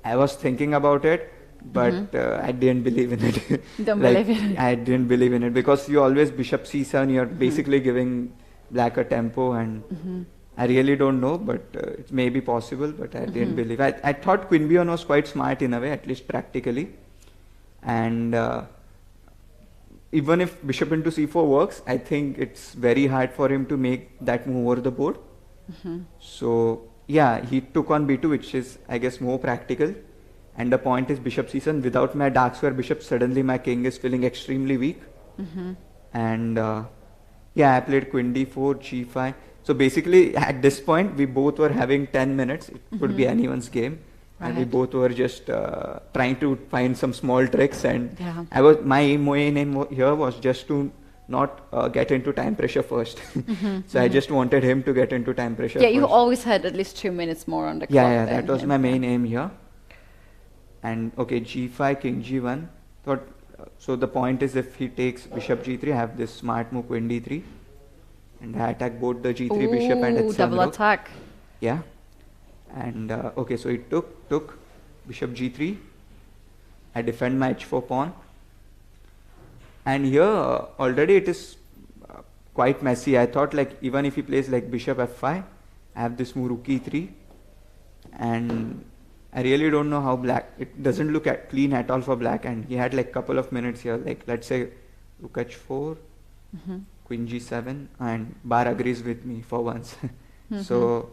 I was thinking about it, but I didn't believe in it. Don't believe in it. I didn't believe in it because you always bishop c7. You're basically giving black a tempo, and I really don't know, but it may be possible, but I didn't believe. I thought queen b1 was quite smart in a way, at least practically. And even if bishop into c4 works, I think it's very hard for him to make that move over the board. So yeah, he took on b2, which is, I guess, more practical. And the point is bishop c7. Without my dark square bishop, suddenly my king is feeling extremely weak. And I played queen d4, g5. So basically, at this point, we both were having 10 minutes. It could be anyone's game. And we both were just trying to find some small tricks. And my main aim here was just to not get into time pressure first. So I just wanted him to get into time pressure first. You always had at least 2 minutes more on the clock. Yeah, that was my main aim here. And okay, g5, king g1. So the point is, if he takes bishop g3, I have this smart move, queen d3. And I attack both the g3 bishop and h7 double rook. attack. Yeah. And okay, so it took bishop g3. I defend my h4 pawn. And here already it is quite messy. I thought like even if he plays like bishop f5, I have this move rook e3. And I really don't know how black, it doesn't look clean at all for black. And he had like couple of minutes here, like let's say rook h4, Queen G7, and Bar agrees with me for once. So,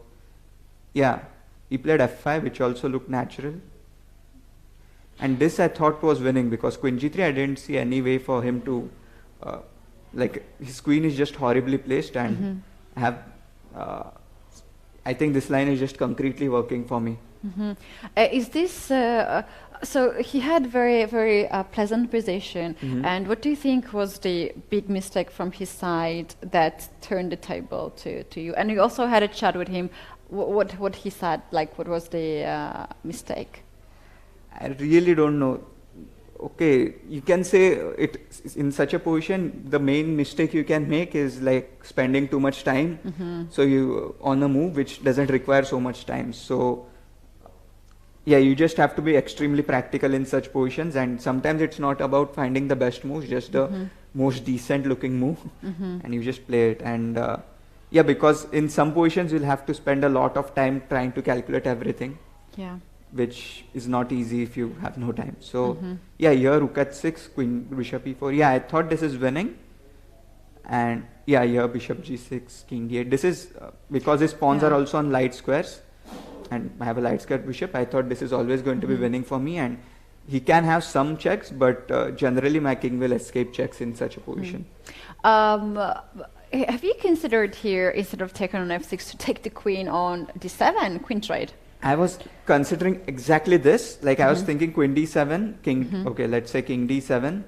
yeah, he played F5, which also looked natural. And this I thought was winning, because Queen G3 I didn't see any way for him to, like, his queen is just horribly placed, and I think this line is just concretely working for me. Is this so he had very pleasant position, and what do you think was the big mistake from his side that turned the table to you? And you also had a chat with him. What he said, like what was the mistake? I really don't know. Okay, you can say it in such a position, the main mistake you can make is like spending too much time. So you on a move which doesn't require so much time. So yeah, you just have to be extremely practical in such positions, and sometimes it's not about finding the best moves, just the most decent looking move, and you just play it. And yeah, because in some positions you'll have to spend a lot of time trying to calculate everything. Yeah. Which is not easy if you have no time. So yeah, here rook at 6, queen bishop e4. Yeah, I thought this is winning. And yeah, here bishop g6, king d8. This is because his pawns are also on light squares, and I have a light square bishop. I thought this is always going to be winning for me, and he can have some checks, but generally my king will escape checks in such a position. Have you considered here, instead of taking on f6, to take the queen on d7, queen trade? I was considering exactly this. Like I was thinking queen d7, king. Okay, let's say king d7,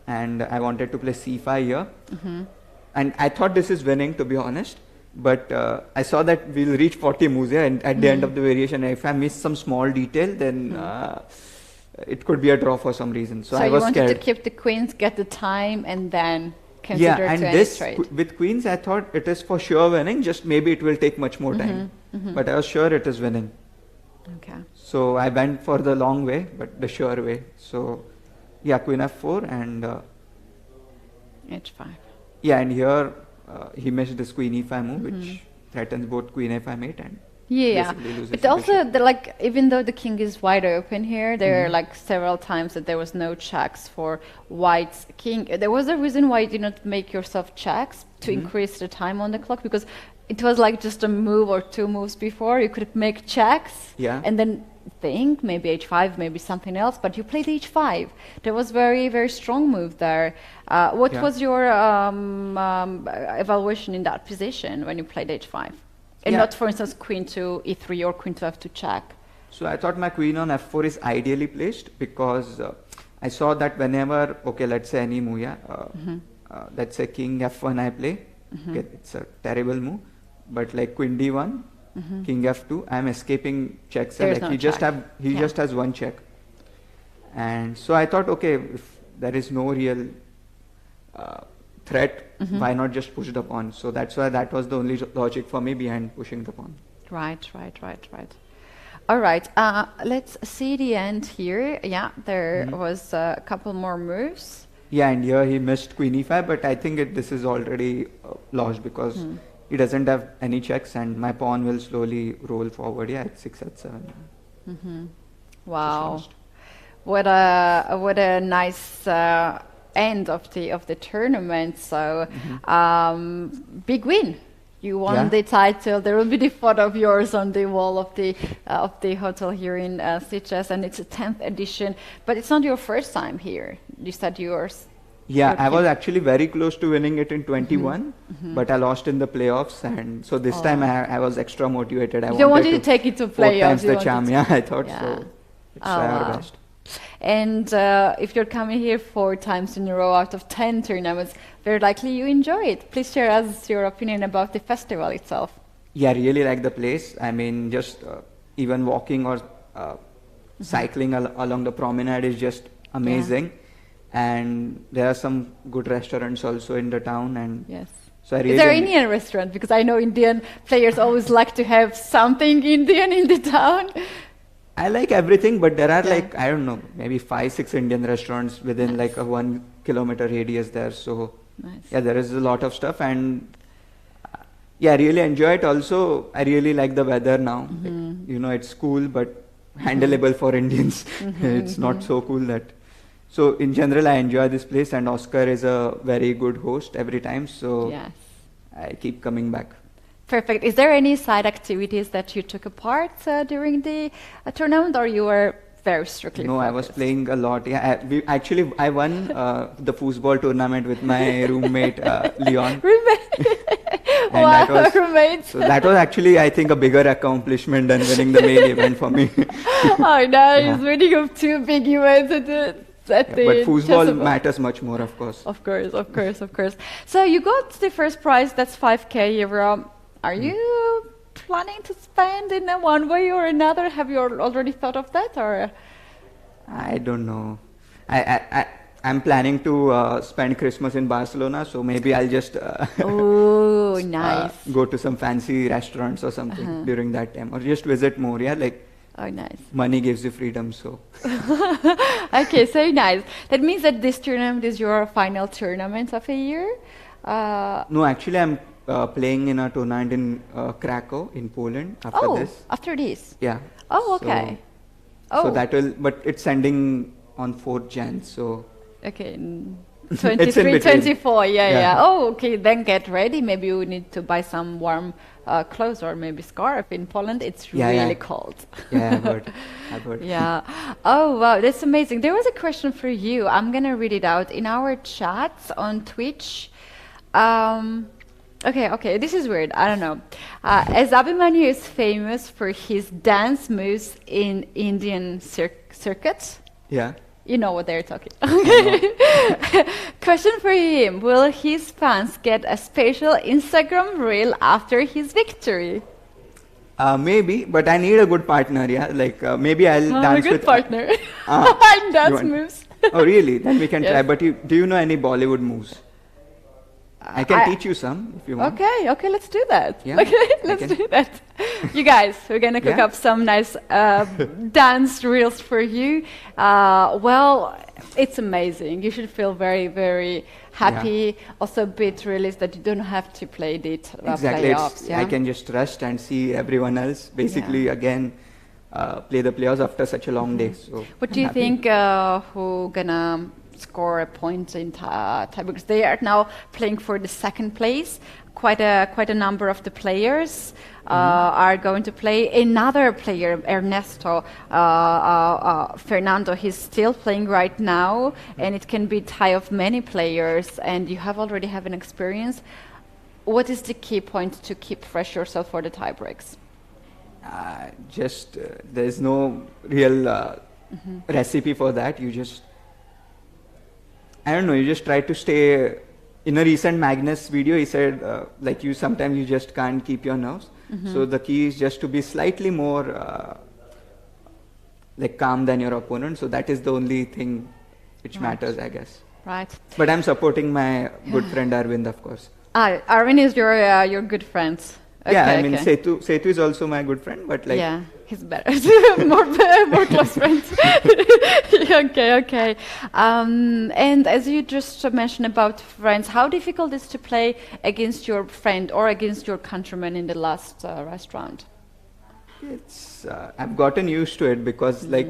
and I wanted to play c5 here. And I thought this is winning, to be honest. But I saw that we'll reach 40 moves here, and at the end of the variation, if I miss some small detail, then it could be a draw for some reason. So I was scared. So you wanted to keep the queens, get the time, and then consider and to this trade. With queens, I thought it is for sure winning. Just maybe it will take much more time. But I was sure it is winning. Okay. So I went for the long way, but the sure way. So yeah, queen f4 and h5. Yeah, and here he missed this queen e5 move, which threatens both queen a5 mate and basically loses but the also bishop. like even though the king is wide open here, there are like several times that there was no checks for white's king. There was a reason why you did not make yourself checks to increase the time on the clock, because it was like just a move or two moves before you could make checks and then think maybe h5, maybe something else, but you played h5. There was very strong move there. What was your evaluation in that position when you played h5? And not, for instance, queen to e3 or queen to f2 check. So I thought my queen on f4 is ideally placed, because I saw that whenever, okay, let's say any move, let's say king f1 I play, okay, it's a terrible move, but like queen d1, king f2, I'm escaping checks. Like no he just has one check. And so I thought, okay, if there is no real threat, why not just push the pawn? So that's why that was the only logic for me behind pushing the pawn. Right. All right, let's see the end here. Yeah, there was a couple more moves. Yeah, and here he missed queen e5, but I think this is already lost, because he doesn't have any checks, and my pawn will slowly roll forward. Yeah, at 6 at 7. Wow, what a nice end of the tournament. So big win. You won the title. There will be the photo of yours on the wall of the hotel here in Sitges, and it's a 10th edition. But it's not your first time here. You said yours. Yeah, I was actually very close to winning it in 21, but I lost in the playoffs, and so this time I was extra motivated. I wanted to take it to playoffs. 4 times the charm. Yeah, I thought so. It's our best. And if you're coming here 4 times in a row out of 10 tournaments, very likely you enjoy it. Please share us your opinion about the festival itself. Yeah, I really like the place. I mean, just even walking or cycling along the promenade is just amazing. And there are some good restaurants also in the town. And so I really is there Indian restaurant? Because I know Indian players always like to have something Indian in the town. I like everything, but there are like, I don't know, maybe 5-6 Indian restaurants within like a 1 kilometer radius there. So yeah, there is a lot of stuff, and yeah, I really enjoy it. Also, I really like the weather now. Like, you know, it's cool, but handleable for Indians. It's not so cool that So in general, I enjoy this place, and Oscar is a very good host every time. So Yes. I keep coming back. Perfect. Is there any side activities that you took apart during the tournament, or you were very strictly No, I was focused? playing a lot. Yeah, I won the foosball tournament with my roommate Leon. And Wow, that was, roommates. so that was actually, I think, a bigger accomplishment than winning the main event for me. Oh, nice. Yeah. Winning of two big events at the But chess foosball event. matters much more, of course. Of course, of course, of course. So you got the first prize, that's 5K euro. Are you planning to spend in one way or another? Have you already thought of that, or? I don't know. I'm planning to spend Christmas in Barcelona, so maybe I'll just Oh, nice. go to some fancy restaurants or something during that time, or just visit more. Yeah, like Oh, nice. money gives you freedom, so. Okay, so nice. That means that this tournament is your final tournament of a year? No, actually, I'm playing in a tournament in Krakow in Poland after this. After this? Yeah. Oh, okay. So that will, but it's ending on 4th Jan, so. Okay, It's 23, in between. 24, yeah, Yeah. yeah. Oh, okay, then get ready. Maybe you need to buy some warm clothes or maybe scarf. In Poland, it's Yeah, really yeah. cold. Yeah, I've heard. I've heard. Yeah. Oh, wow, that's amazing. There was a question for you. I'm going to read it out in our chats on Twitch. Okay, this is weird. I don't know. As Abhimanyu is famous for his dance moves in Indian circuits, Yeah. you know what they're talking. Okay. Question for him: will his fans get a special Instagram reel after his victory? Maybe, but I need a good partner. Yeah, like maybe I'll I'm a dance good with. partner. Ah, In dance you want- moves. Oh, really? Then we can Yes. try. But do you know any Bollywood moves? I can I- teach you some if you want. Okay, let's do that. Yeah, Okay, I let's can. do that. You guys, we're gonna cook Yeah. up some nice dance reels for you. Well, it's amazing. You should feel very, very happy. Also, a bit released that you don't have to play the Exactly. playoffs. Yeah? I can just rest and see everyone else. Basically, again, play the playoffs after such a long day. So. What do I'm you happy. think? Who gonna score a point in tie? Because they are now playing for the second place. Quite a number of the players are going to play. Another player, Ernesto Fernando, he's still playing right now, and it can be tie of many players. And you already have an experience. What is the key point to keep fresh yourself for the tie breaks? Just there's no real recipe for that. You just, I don't know, you just try to stay. In a recent Magnus video, he said like sometimes you just can't keep your nerves. So the key is just to be slightly more like calm than your opponent. So that is the only thing which matters, I guess. Right. But I'm supporting my good friend Arvind, of course. Arvin is your good friend. Yeah, Okay, I mean okay. Setu is also my good friend, but like Yeah, he's better. more close friends. Okay. And as you just mentioned about friends, how difficult is to play against your friend or against your countryman in the last round? it's I've gotten used to it because like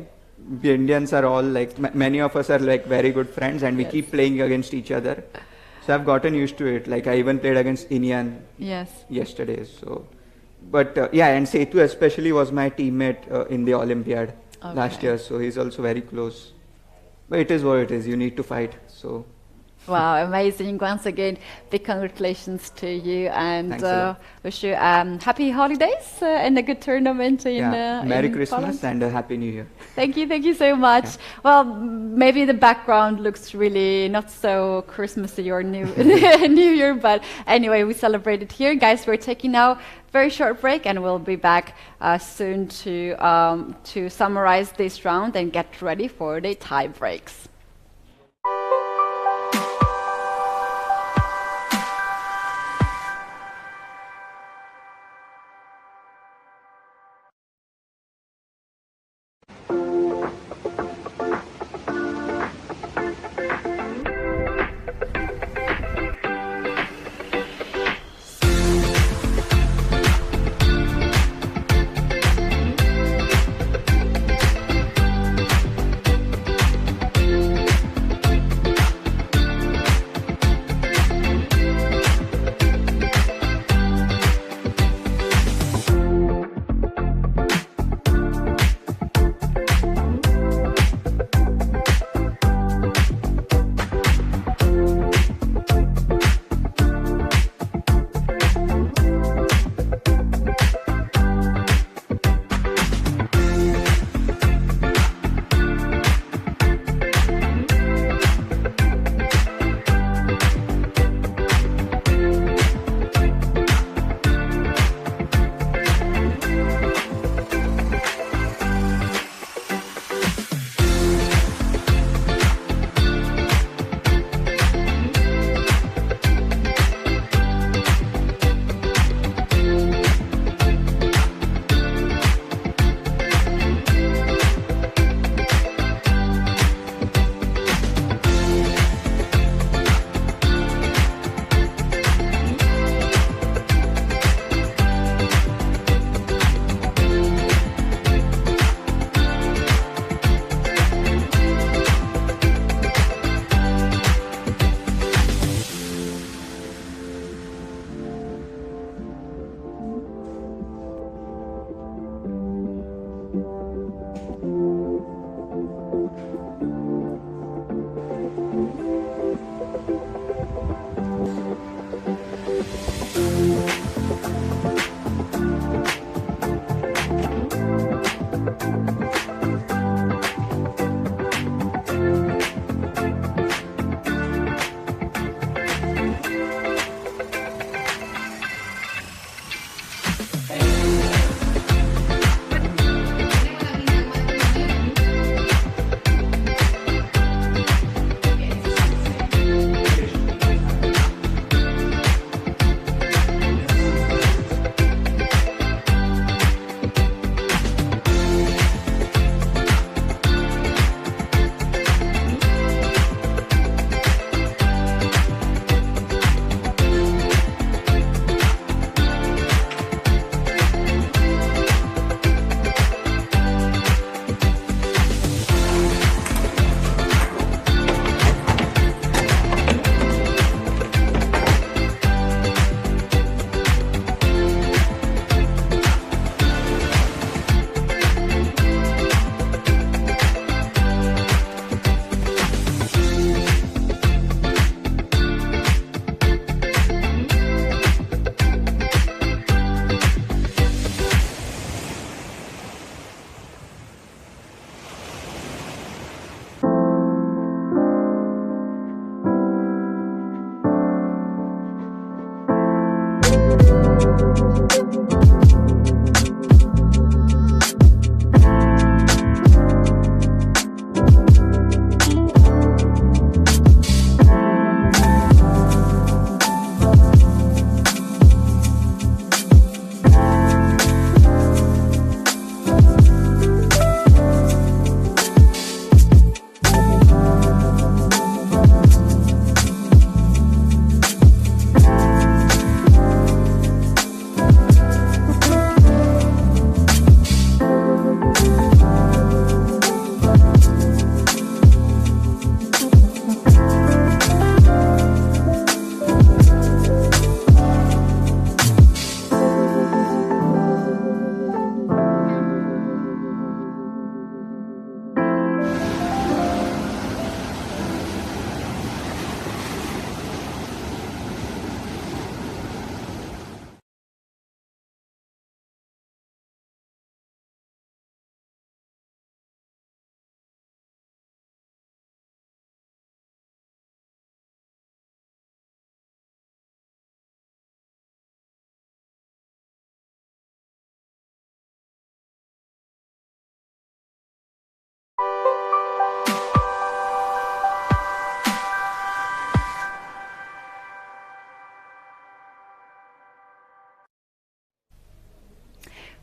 we Indians are all like many of us are like very good friends and we Yes. keep playing against each other. So I've gotten used to it. Like I even played against Inian Yes. yesterday. So, but yeah, and Setu especially was my teammate in the Olympiad last Okay. year. So he's also very close. But it is what it is. You need to fight. So Wow, amazing. Once again, big congratulations to you and Thanks a lot. wish you happy holidays and a good tournament in yeah, Merry in Christmas Poland. and a Happy New Year. Thank you so much. Well, maybe the background looks really not so Christmassy or New New Year, but anyway, we celebrate it here. Guys, we're taking now very short break and we'll be back soon to summarize this round and get ready for the tie breaks.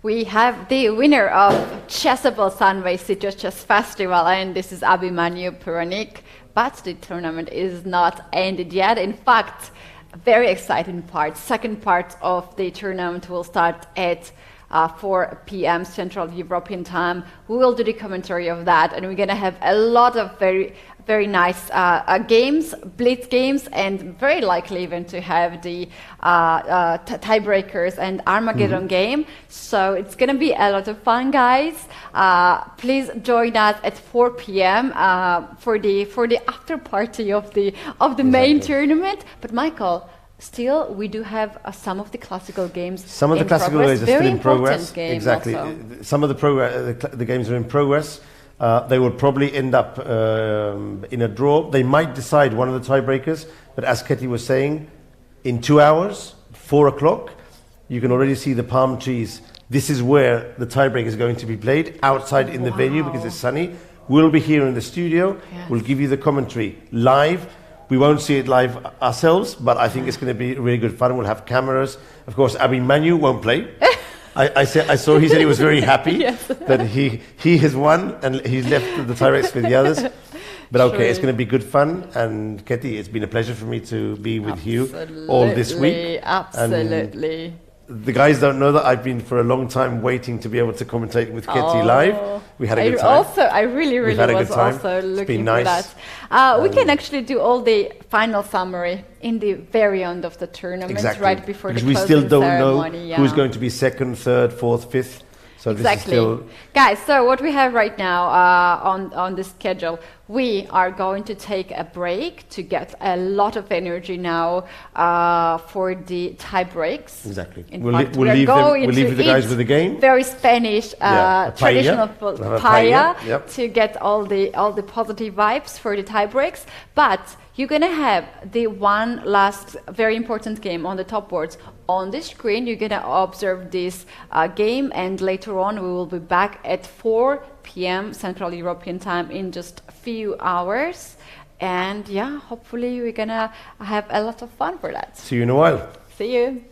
We have the winner of Chessable Sunway Sitges Chess Festival, and this is Abhimanyu Puranik. But the tournament is not ended yet. In fact, a very exciting part. Second part of the tournament will start at 4 p.m. Central European Time. We will do the commentary of that, and we're going to have a lot of very nice games, blitz games, and very likely even to have the tiebreakers and Armageddon game. So it's going to be a lot of fun, guys. Please join us at 4 p.m. For the after party of the main tournament. But Michael, still, we do have some of the classical games. Some of the classical games are still in progress. Exactly. Also. Some of the games are in progress. They will probably end up in a draw. They might decide one of the tiebreakers, but as Ketty was saying, in 2 hours, 4 o'clock, you can already see the palm trees. This is where the tiebreaker is going to be played, outside in the venue because it's sunny. We'll be here in the studio. Yes. We'll give you the commentary live. We won't see it live ourselves, but I think it's going to be really good fun. We'll have cameras. Of course, Abhimanyu won't play. I saw he said he was very happy that he has won and he's left the tiebreaks with the others. But okay, it's going to be good fun. And Ketty, it's been a pleasure for me to be with you all this week. Absolutely. And the guys don't know that I've been for a long time waiting to be able to commentate with Ketty live. We had a good time. I really was also looking for that. We can actually do all the final summary in the very end of the tournament, right before the closing ceremony. Because we still don't know who's going to be second, third, fourth, fifth. So exactly. Guys, so what we have right now on the schedule, we are going to take a break to get a lot of energy now for the tie breaks. Exactly. We'll leave the guys with the game. Very Spanish traditional paella to get all the positive vibes for the tie breaks. But you're going to have the one last very important game on the top boards. On the screen, you're going to observe this game, and later on we will be back at 4 p.m. Central European Time in just a few hours. And yeah, hopefully we're going to have a lot of fun for that. See you in a while. See you.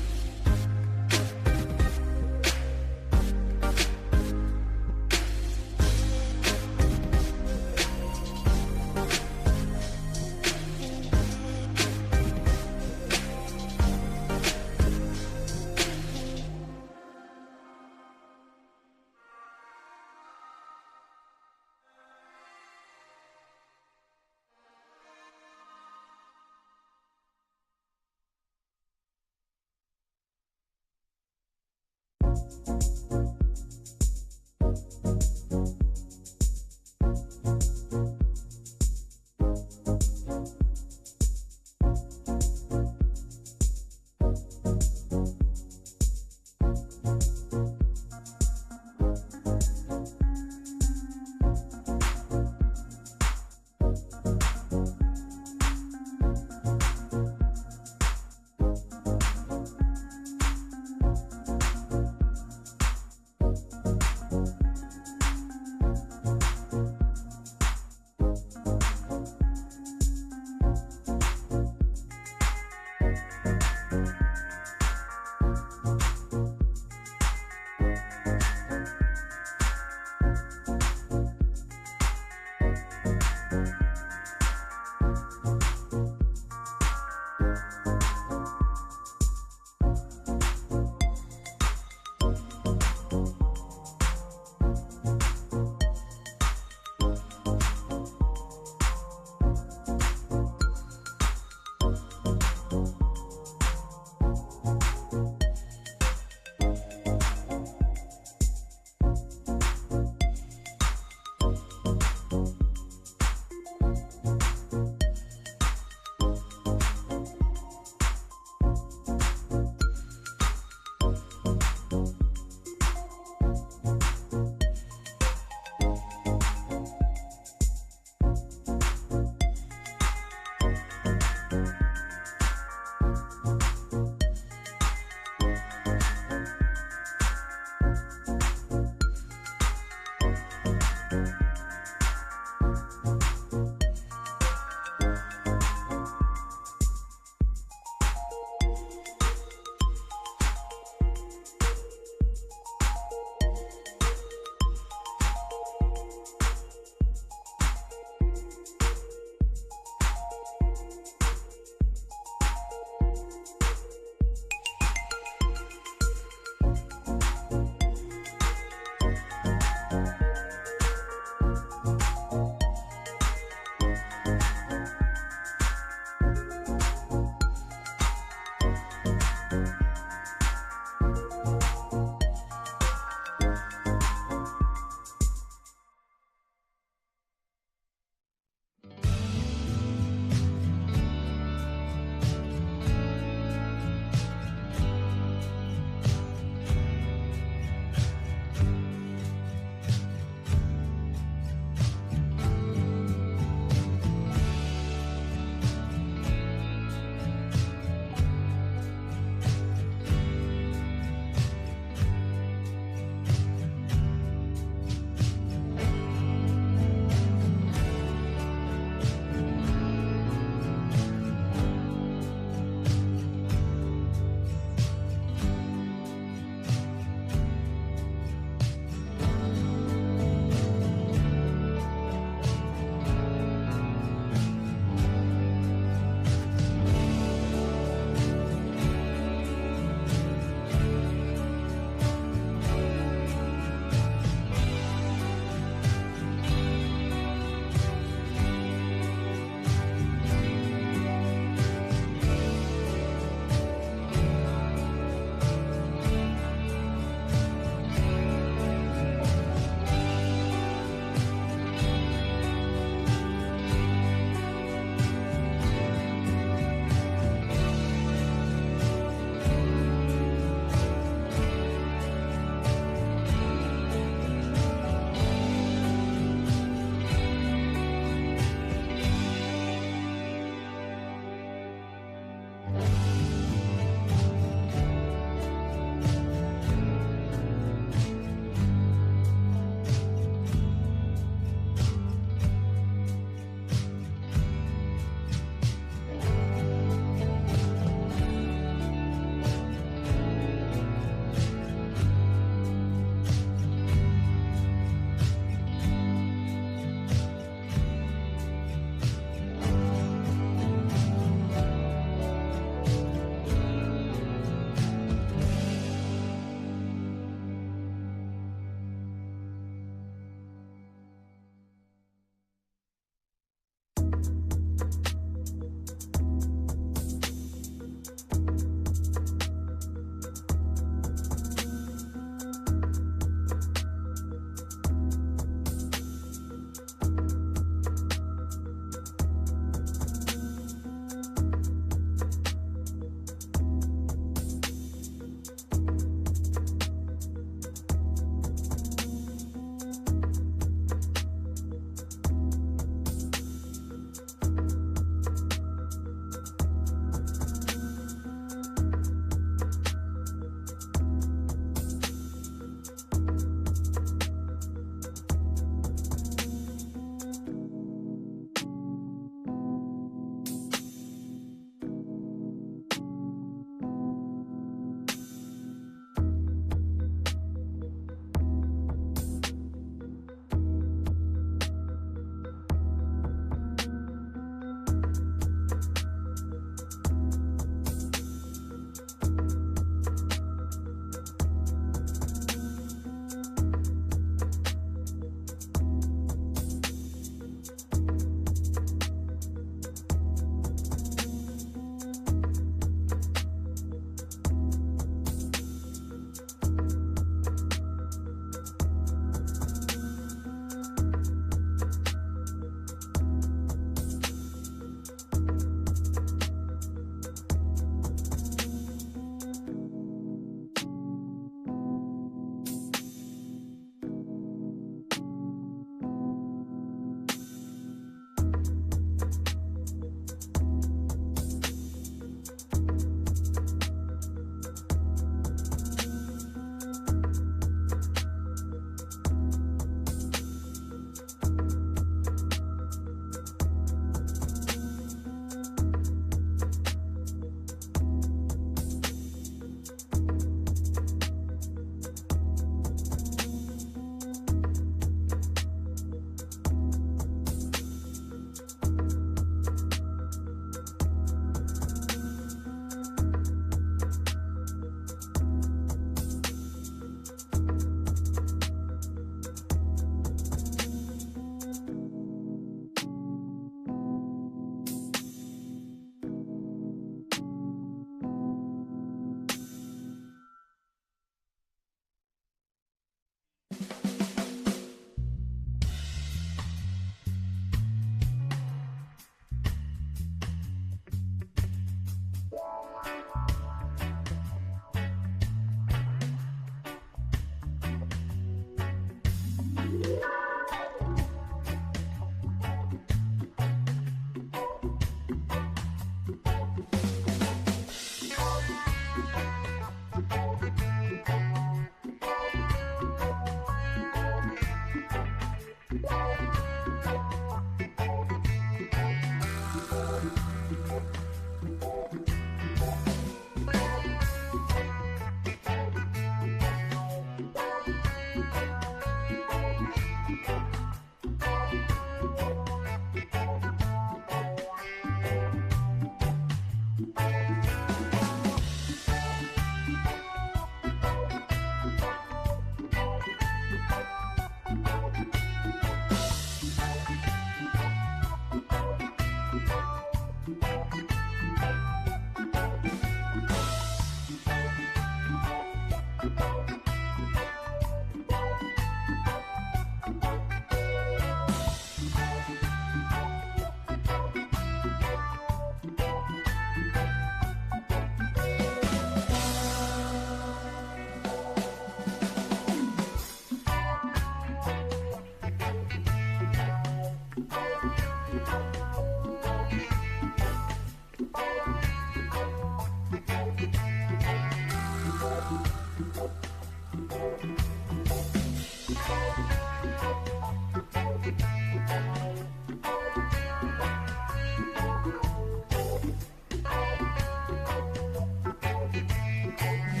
you.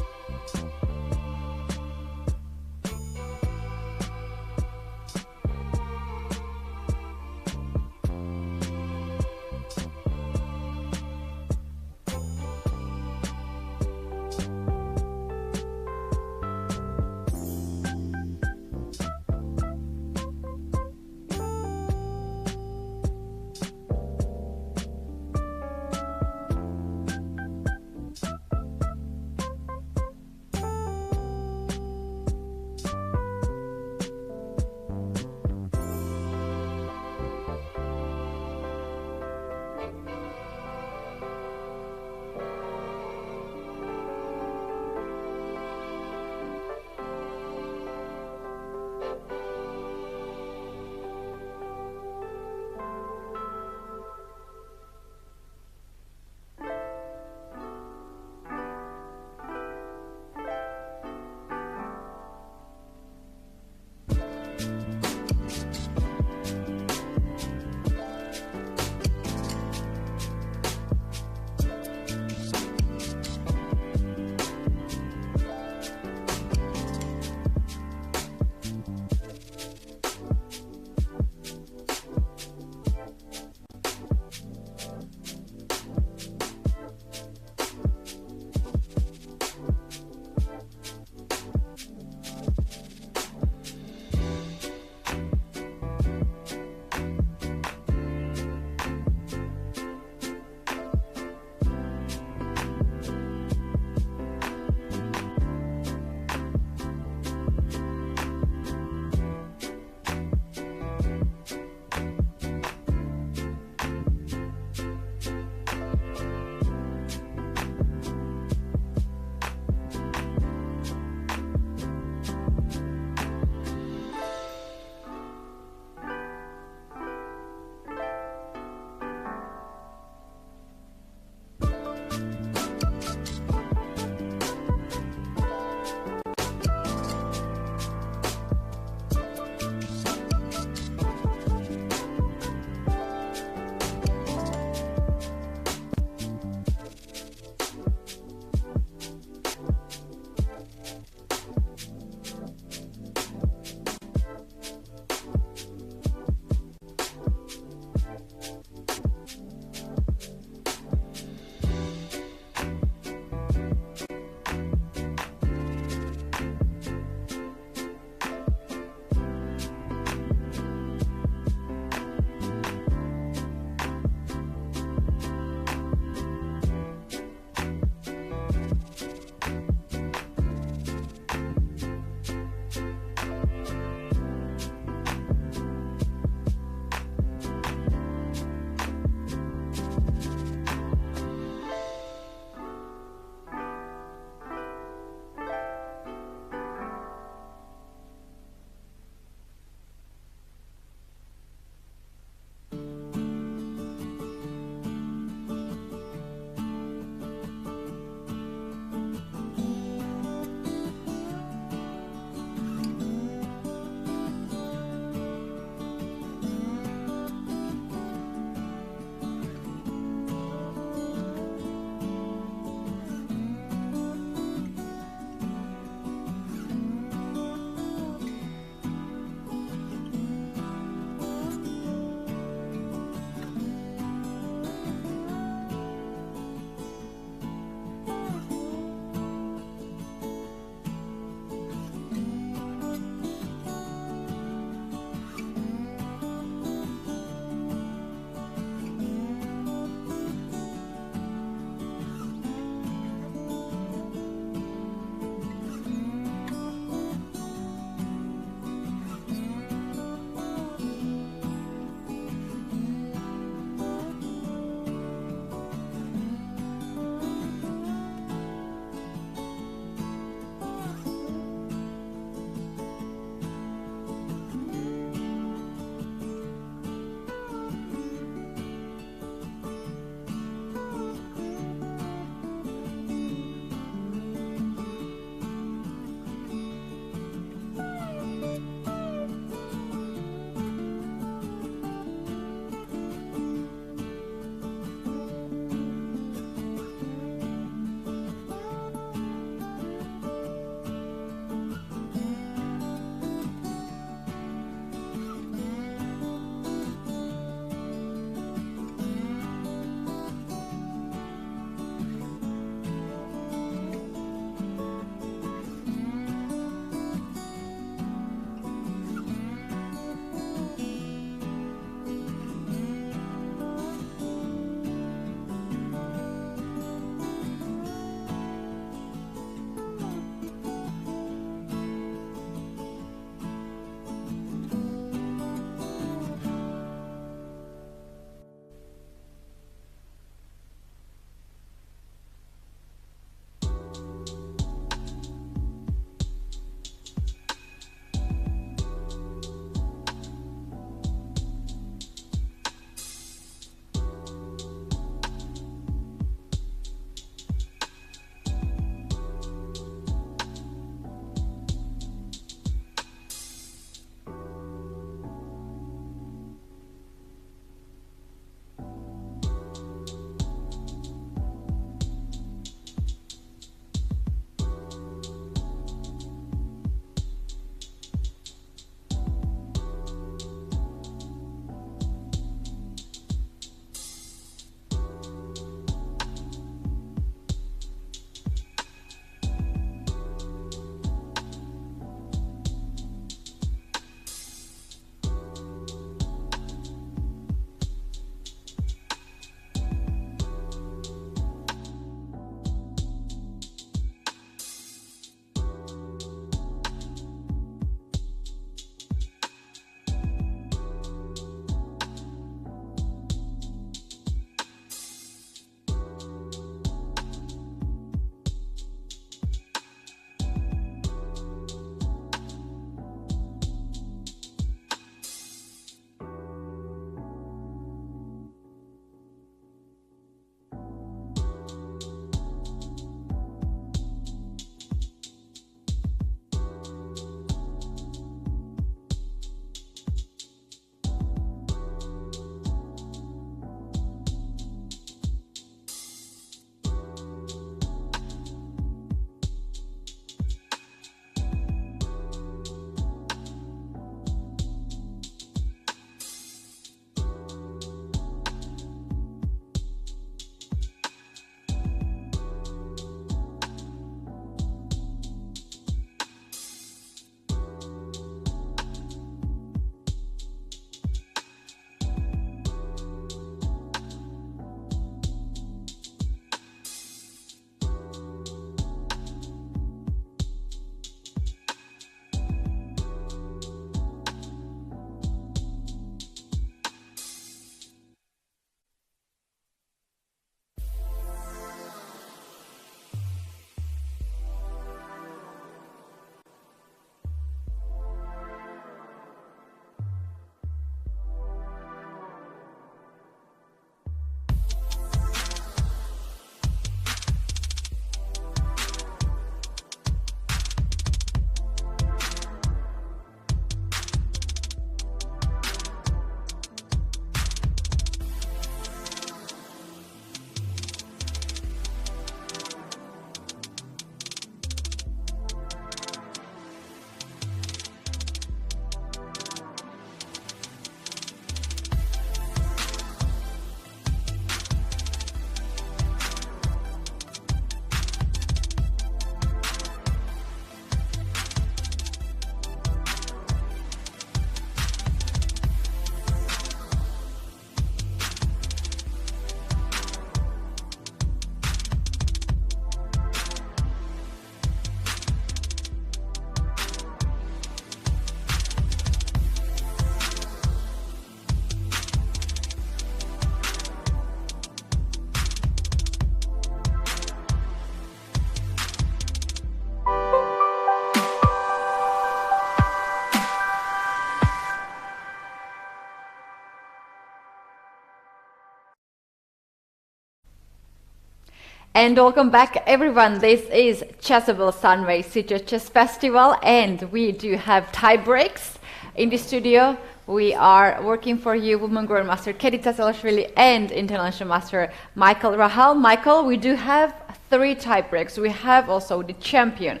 And welcome back, everyone. This is Chessable Sunway Sitges Chess Festival, and we do have tie breaks in the studio. We are working for you, Women Grandmaster Katie Tasalashvili and International Master Michael Rahal. Michael, we do have 3 tie breaks. We have also the champion.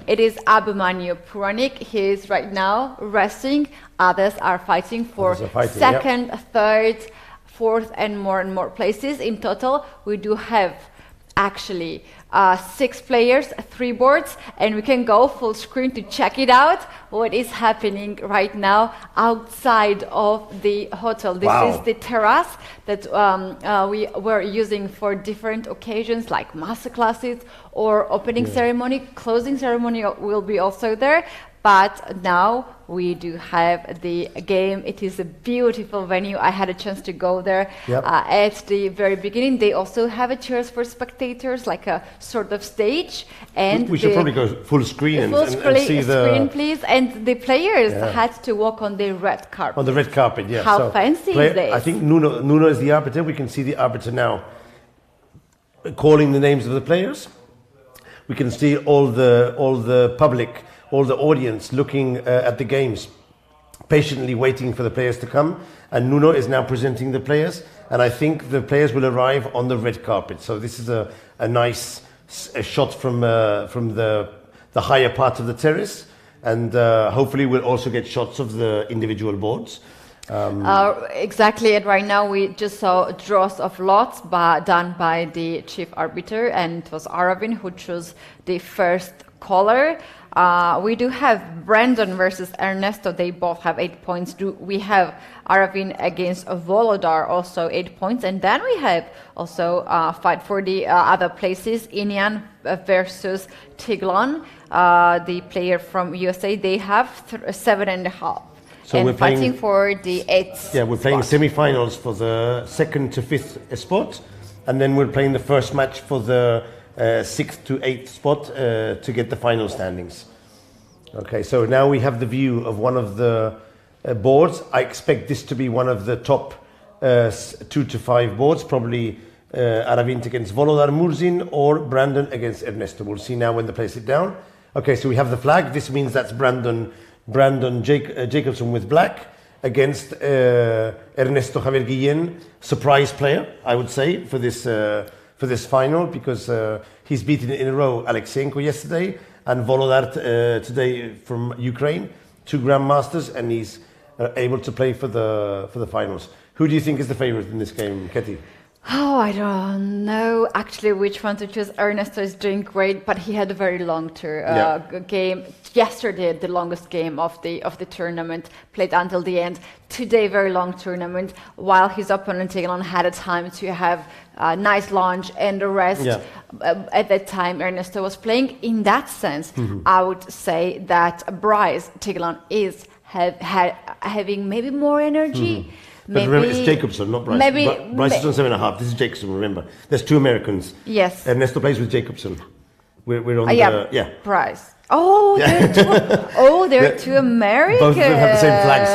It is Abhimanyu Puranik. He is right now resting. Others are fighting for second, third, fourth, and more places. In total, we do have actually 6 players, 3 boards, and we can go full screen to check it out what is happening right now outside of the hotel. This is the terrace that we were using for different occasions like master classes or opening ceremony. Closing ceremony will be also there. But now we do have the game. It is a beautiful venue. I had a chance to go there at the very beginning. They also have a chairs for spectators, like a sort of stage. And we should probably go full screen and see the screen, please. And the players had to walk on the red carpet. On the red carpet, yeah. How fancy is this? I think Nuno is the arbiter. We can see the arbiter now calling the names of the players. We can see all the public, all the audience looking at the games, patiently waiting for the players to come. And Nuno is now presenting the players. And I think the players will arrive on the red carpet. So this is a nice shot from the higher part of the terrace. And hopefully we'll also get shots of the individual boards. Exactly, and right now we just saw draws of lots done by the chief arbiter, and it was Aravind who chose the first caller. We do have Brandon versus Ernesto. They both have 8 points. We have Aravind against Volodar, also 8 points. And then we have also fight for the other places. Inyan versus Tiglan, the player from USA. They have 7.5. So and we're fighting for the 8th. Yeah, we're playing semi-finals for the 2nd to 5th spot, and then we're playing the first match for the 6th to 8th spot to get the final standings. Okay, so now we have the view of one of the boards. I expect this to be one of the top 2 to 5 boards, probably Aravind against Volodar Murzin or Brandon against Ernesto. We'll see now when they place it down. Okay, so we have the flag. This means that's Brandon Jacobson with black against Ernesto Javier Guillen, surprise player, I would say, for this final, because he's beaten in a row Alexeyenko yesterday and Volodar today from Ukraine, 2 grandmasters, and he's able to play for the finals. Who do you think is the favorite in this game, Ketty? Oh, I don't know actually which one to choose. Ernesto is doing great, but he had a very long game. Yesterday, the longest game of the tournament, played until the end. Today, very long tournament, while his opponent Tiglan had a time to have a nice launch and a rest. At that time, Ernesto was playing. In that sense, I would say that Bryce Tiglan is having maybe more energy. But remember, it's Jacobson, not Bryce. Bryce is on 7.5. This is Jacobson, remember. There's 2 Americans. Yes. Ernesto plays with Jacobson. We're on the... Bryce. Oh, there are 2 Americans. Both of them have the same flag,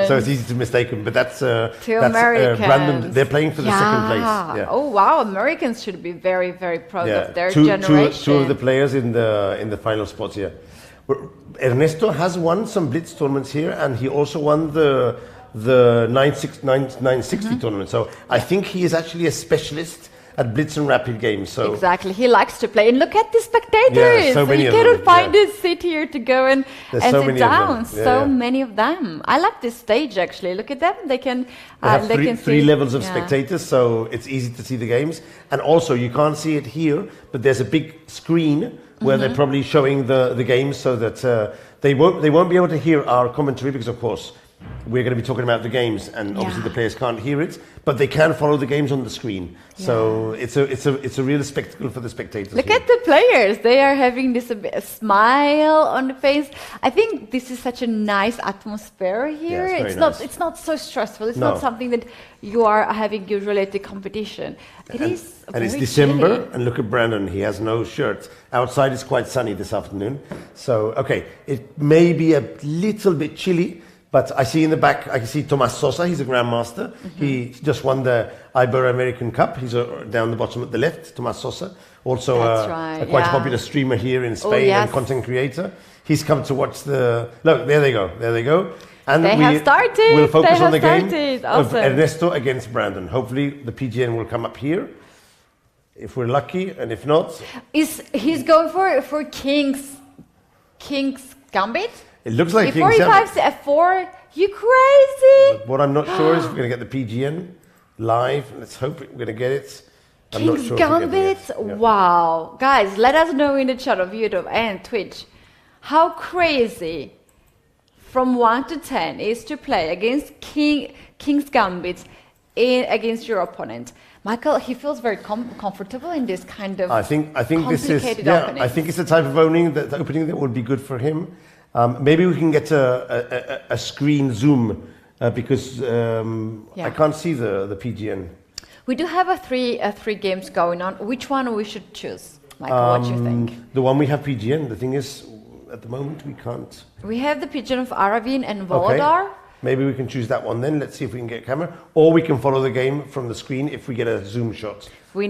so it's easy to mistake them. But that's Americans. Brandon. They're playing for the second place. Yeah. Oh, wow. Americans should be very, very proud of their generation. Two of the players in the final spots here. Ernesto has won some Blitz tournaments here, and he also won the 960 tournament. So I think he is actually a specialist at Blitz and Rapid games. So exactly, he likes to play. And look at the spectators. Yeah, so many you of cannot them. find a seat here to go and sit down. Yeah, many of them. I like this stage actually. Look at them. They can three levels of spectators, so it's easy to see the games. And also you can't see it here, but there's a big screen where they're probably showing the games, so that they won't be able to hear our commentary, because of course we're going to be talking about the games, and obviously the players can't hear it, but they can follow the games on the screen. So it's a real spectacle for the spectators. Look at the players; they are having this a smile on the face. I think this is such a nice atmosphere here. Yeah, it's not so stressful. It's not something that you are having usually at the competition. And it's December, chilly. And look at Brandon, he has no shirt. Outside it's quite sunny this afternoon. So, okay, it may be a little bit chilly, But I see in the back, I can see Tomas Sosa, he's a grandmaster. He just won the Ibero-American Cup. He's down the bottom at the left, Tomas Sosa. Also a quite popular streamer here in Spain and content creator. He's come to watch the... Look, there they go. And they have started. We'll focus on the game Awesome. of Ernesto against Brandon. Hopefully the PGN will come up here, if we're lucky, and if not... He's going for King's Gambit? It looks like Before King's Gambit. F4, you crazy? What I'm not sure is if we're going to get the PGN live. Let's hope we're going to get it. I'm not King's sure Gambit? Yeah. Wow. Guys, let us know in the chat of YouTube and Twitch how crazy from 1 to 10 is to play against King's Gambit against your opponent. Michael, he feels very comfortable in this kind of I think this is opening. I think it's the type of opening that would be good for him. Maybe we can get a screen zoom because I can't see the PGN. We do have three games going on. Which one we should choose? Michael, what do you think? The one we have PGN. The thing is, at the moment we can't. We have the PGN of Aravin and Volodar. Okay. Maybe we can choose that one then. Let's see if we can get a camera, or we can follow the game from the screen if we get a zoom shot. We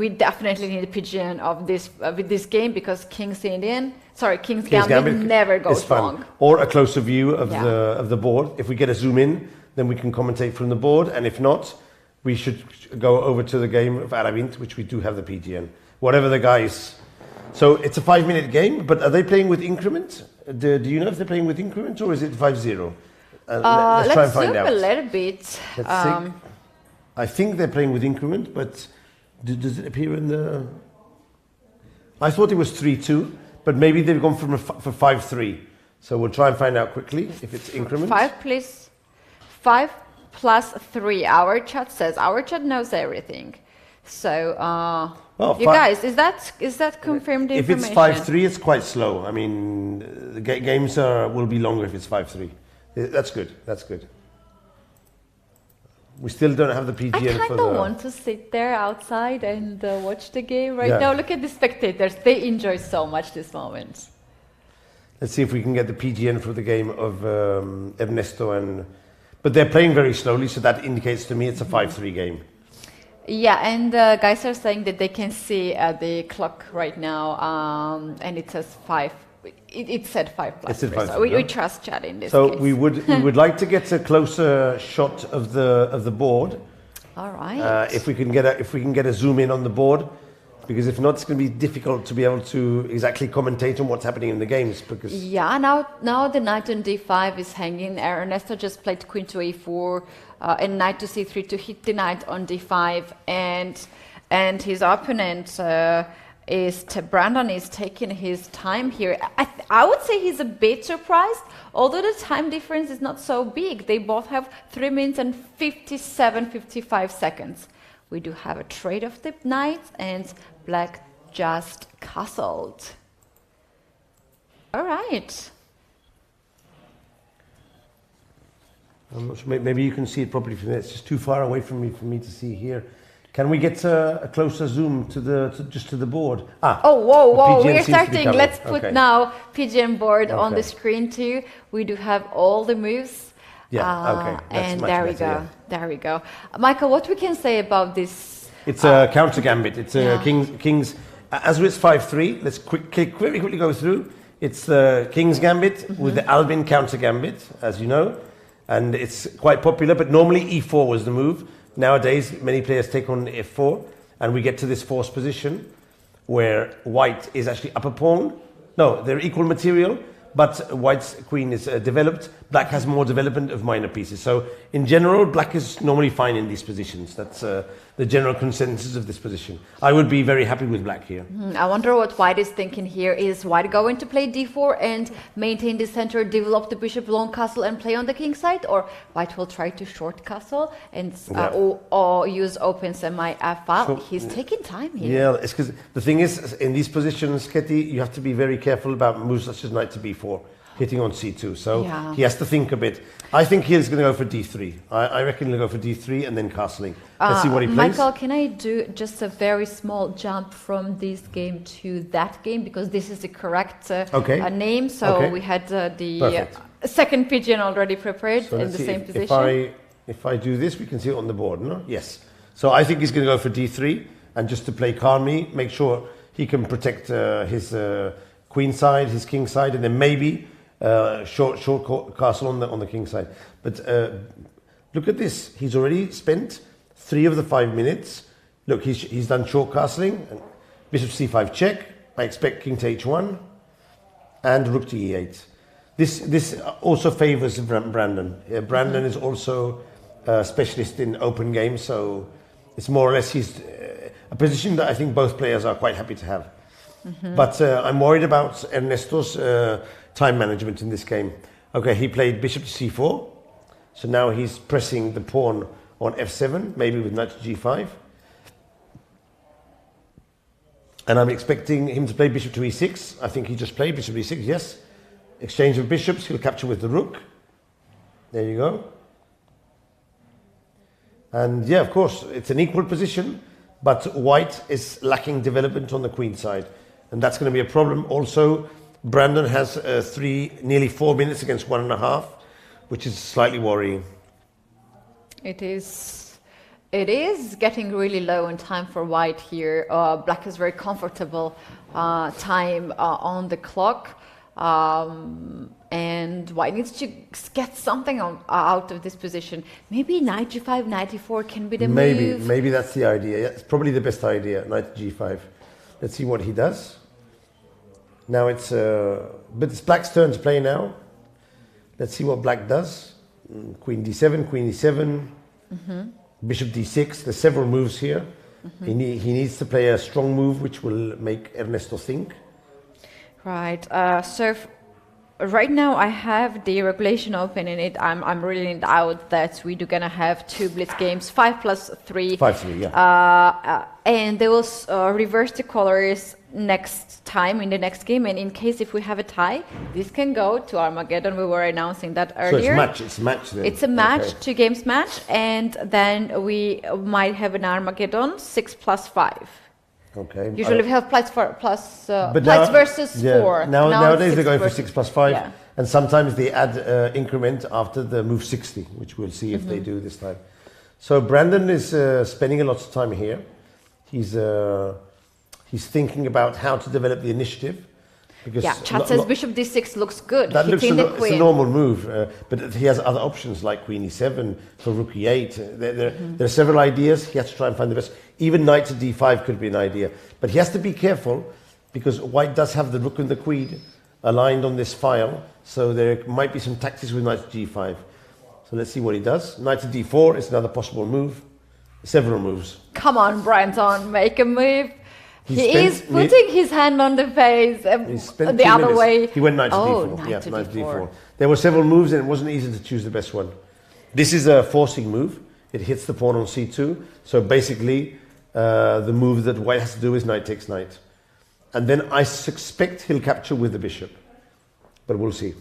definitely need a PGN of this with this game because King's Gambit never goes wrong. Or a closer view of the board. If we get a zoom in, then we can commentate from the board, and if not, we should go over to the game of Aravint, which we do have the PGN. Whatever the guys. So it's a 5-minute game, but are they playing with increment? Do you know if they're playing with increment or is it 5-0? Let's try and find out. A little bit. Let's see. I think they're playing with increment, but does it appear in the... I thought it was 3-2, but maybe they've gone for 5-3. So we'll try and find out quickly if it's increment. 5 plus 3. Our chat knows everything. So, you guys, is that confirmed information? If it's 5-3, it's quite slow. I mean, the games will be longer if it's 5-3. That's good. We still don't have the PGN for the... I kind of want to sit there outside and watch the game right now. Look at the spectators. They enjoy so much this moment. Let's see if we can get the PGN for the game of Ernesto and... But they're playing very slowly, so that indicates to me it's a 5-3 game. Yeah, and guys are saying that they can see the clock right now, and it says 5. It said 5 plus 3, so we trust chat in this case. So we would like to get a closer shot of the board. All right. If we can get a zoom in on the board, because if not, it's going to be difficult to be able to exactly commentate on what's happening in the games. Because now the knight on d5 is hanging. Ernesto just played queen to e4 and knight to c3 to hit the knight on d5, and his opponent. Brandon is taking his time here. I would say he's a bit surprised, although the time difference is not so big. They both have 3 minutes and 55 seconds. We do have a trade of the knights, and black just castled. All right. I'm not sure, maybe you can see it properly from there. It's just too far away from me to see here. Can we get a closer zoom to the board? Whoa! We're starting. Let's put now PGN board on the screen too. We do have all the moves. And there we go. Yeah. There we go. Michael, what we can say about this? It's a counter gambit. It's a king's. As it's 5-3, let's quickly go through. It's the King's Gambit with the Albin counter gambit, as you know, and it's quite popular. But normally e4 was the move. Nowadays, many players take on f4, and we get to this forced position where white is actually upper pawn. No, they're equal material, but white's queen is developed. Black has more development of minor pieces. So, in general, black is normally fine in these positions. That's the general consensus of this position. I would be very happy with black here. I wonder what white is thinking here. Is white going to play d4 and maintain the center, develop the bishop long castle and play on the king side? Or white will try to short castle and or use open semi f-file? So, he's taking time here. Yeah, it's because the thing is, in these positions, Ketty, you have to be very careful about moves such as knight to b4. Hitting on c2, so he has to think a bit. I think he's going to go for d3. I reckon he'll go for d3 and then castling. Let's see what he plays. Michael, can I do just a very small jump from this game to that game, because this is the correct name. So we had the second pigeon already prepared So in let's the see same if, position. if I do this, we can see it on the board, no? Yes. So I think he's going to go for d3, and just to play calmly, make sure he can protect his queen side, his king side, and then maybe short castle on the king side. But look at this. He's already spent 3 of the 5 minutes. Look, he's done short castling. Bishop c5 check. I expect king to h1 and rook to e8. This also favors Brandon. Brandon is also a specialist in open games, so it's more or less he's a position that I think both players are quite happy to have. But I'm worried about Ernesto's time management in this game. Okay, he played bishop to c4, so now he's pressing the pawn on f7, maybe with knight to g5. And I'm expecting him to play bishop to e6. I think he just played bishop to e6, yes. Exchange of bishops, he'll capture with the rook. There you go. And yeah, of course, it's an equal position, but white is lacking development on the queen side. And that's going to be a problem. Also, Brandon has nearly 4 minutes against 1.5, which is slightly worrying. It is getting really low in time for white here. Black is very comfortable time on the clock. And white needs to get something out of this position. Maybe knight g5, knight d4 can be the move. Maybe that's the idea. Yeah, it's probably the best idea, knight g5. Let's see what he does. Now but it's black's turn to play now. Let's see what black does. Queen d7, queen e7, bishop d6. There's several moves here. He needs to play a strong move which will make Ernesto think. Right. Right now I have the regulation open in it. I'm really in doubt that we're gonna have 2 blitz games, 5+3. 5-3, yeah. And they will reverse the colors next time in the next game. And in case if we have a tie, this can go to Armageddon. We were announcing that earlier. So it's a match then. It's a match, okay. 2 games match, and then we might have an Armageddon 6+5. Okay. Usually we have plates versus 4. Nowadays they're going for 6+5, yeah. And sometimes they add increment after the move 60, which we'll see if they do this time. So Brandon is spending a lot of time here. He's thinking about how to develop the initiative. Because Chad says bishop d6 looks good. That looks it's a normal move, but he has other options like queen e7 for rook e8. There are several ideas. He has to try and find the best. Even knight to d5 could be an idea. But he has to be careful because white does have the rook and the queen aligned on this file. So there might be some tactics with knight to g5. So let's see what he does. Knight to d4 is another possible move. Several moves. Come on, Brandon, make a move. He is putting his hand on the face the other way. He went knight to d4. Knight to d4. There were several moves and it wasn't easy to choose the best one. This is a forcing move. It hits the pawn on c2. So basically, the move that white has to do is knight takes knight. And then I suspect he'll capture with the bishop. But we'll see.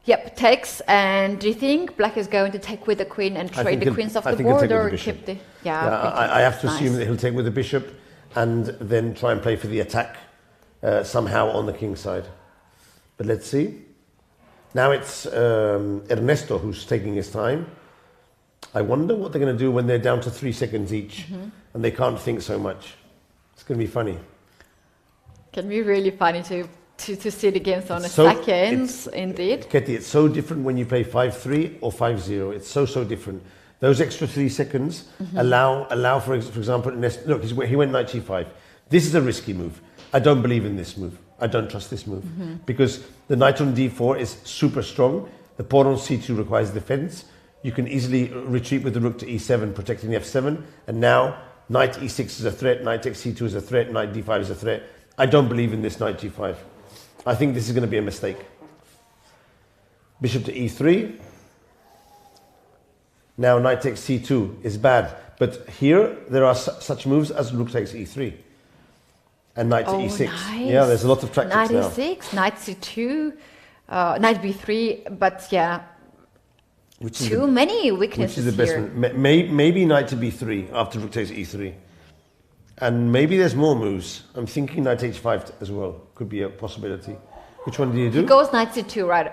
Yep, takes. And do you think black is going to take with the queen and trade the queens off the board, or keep the? I have to assume that he'll take with the bishop, and then try and play for the attack somehow on the king side. But let's see. Now it's Ernesto who's taking his time. I wonder what they're going to do when they're down to 3 seconds each, and they can't think so much. It's going to be funny. Can be really funny to see the games on a second, indeed. Ketty, it's so different when you play 5-3 or 5-0. It's so different. Those extra 3 seconds allow for example, look, he went knight g5. This is a risky move. I don't believe in this move. I don't trust this move because the knight on d4 is super strong. The pawn on c2 requires defense. You can easily retreat with the rook to e7, protecting the f7. And now knight e6 is a threat, knight takes c2 is a threat, knight d5 is a threat. I don't believe in this knight g5. I think this is going to be a mistake. Bishop to e3. Now knight takes c2 is bad. But here there are such moves as rook takes e3. And knight to e6. Nice. Yeah, there's a lot of tactics knight now. Knight e6, knight c2, knight b3. But yeah, too many weaknesses which is the best here. one. Maybe knight to b3 after rook takes e3. And maybe there's more moves. I'm thinking knight h5 as well. Could be a possibility. Which one do you do? He goes knight c2, right?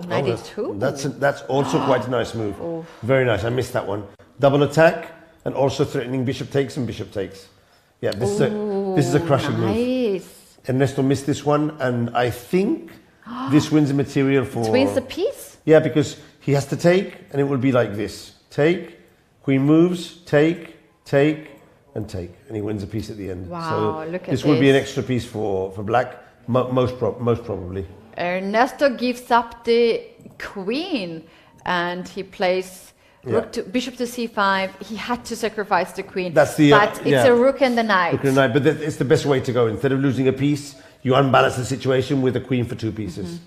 Knight e2. That's also quite a nice move. Very nice. I missed that one. Double attack and also threatening bishop takes and bishop takes. Yeah, this is a crushing move. Ernesto missed this one, and I think this wins the material for. It wins the piece. Yeah, because he has to take, and it will be like this: take, queen moves, take, and take, and he wins a piece at the end. Wow! So look at this will be an extra piece for black, most probably. Ernesto gives up the queen, and he plays. Bishop to c5. He had to sacrifice the queen. But it's a rook and the knight. Rook and the knight, but it's the best way to go. Instead of losing a piece, you unbalance the situation with a queen for 2 pieces.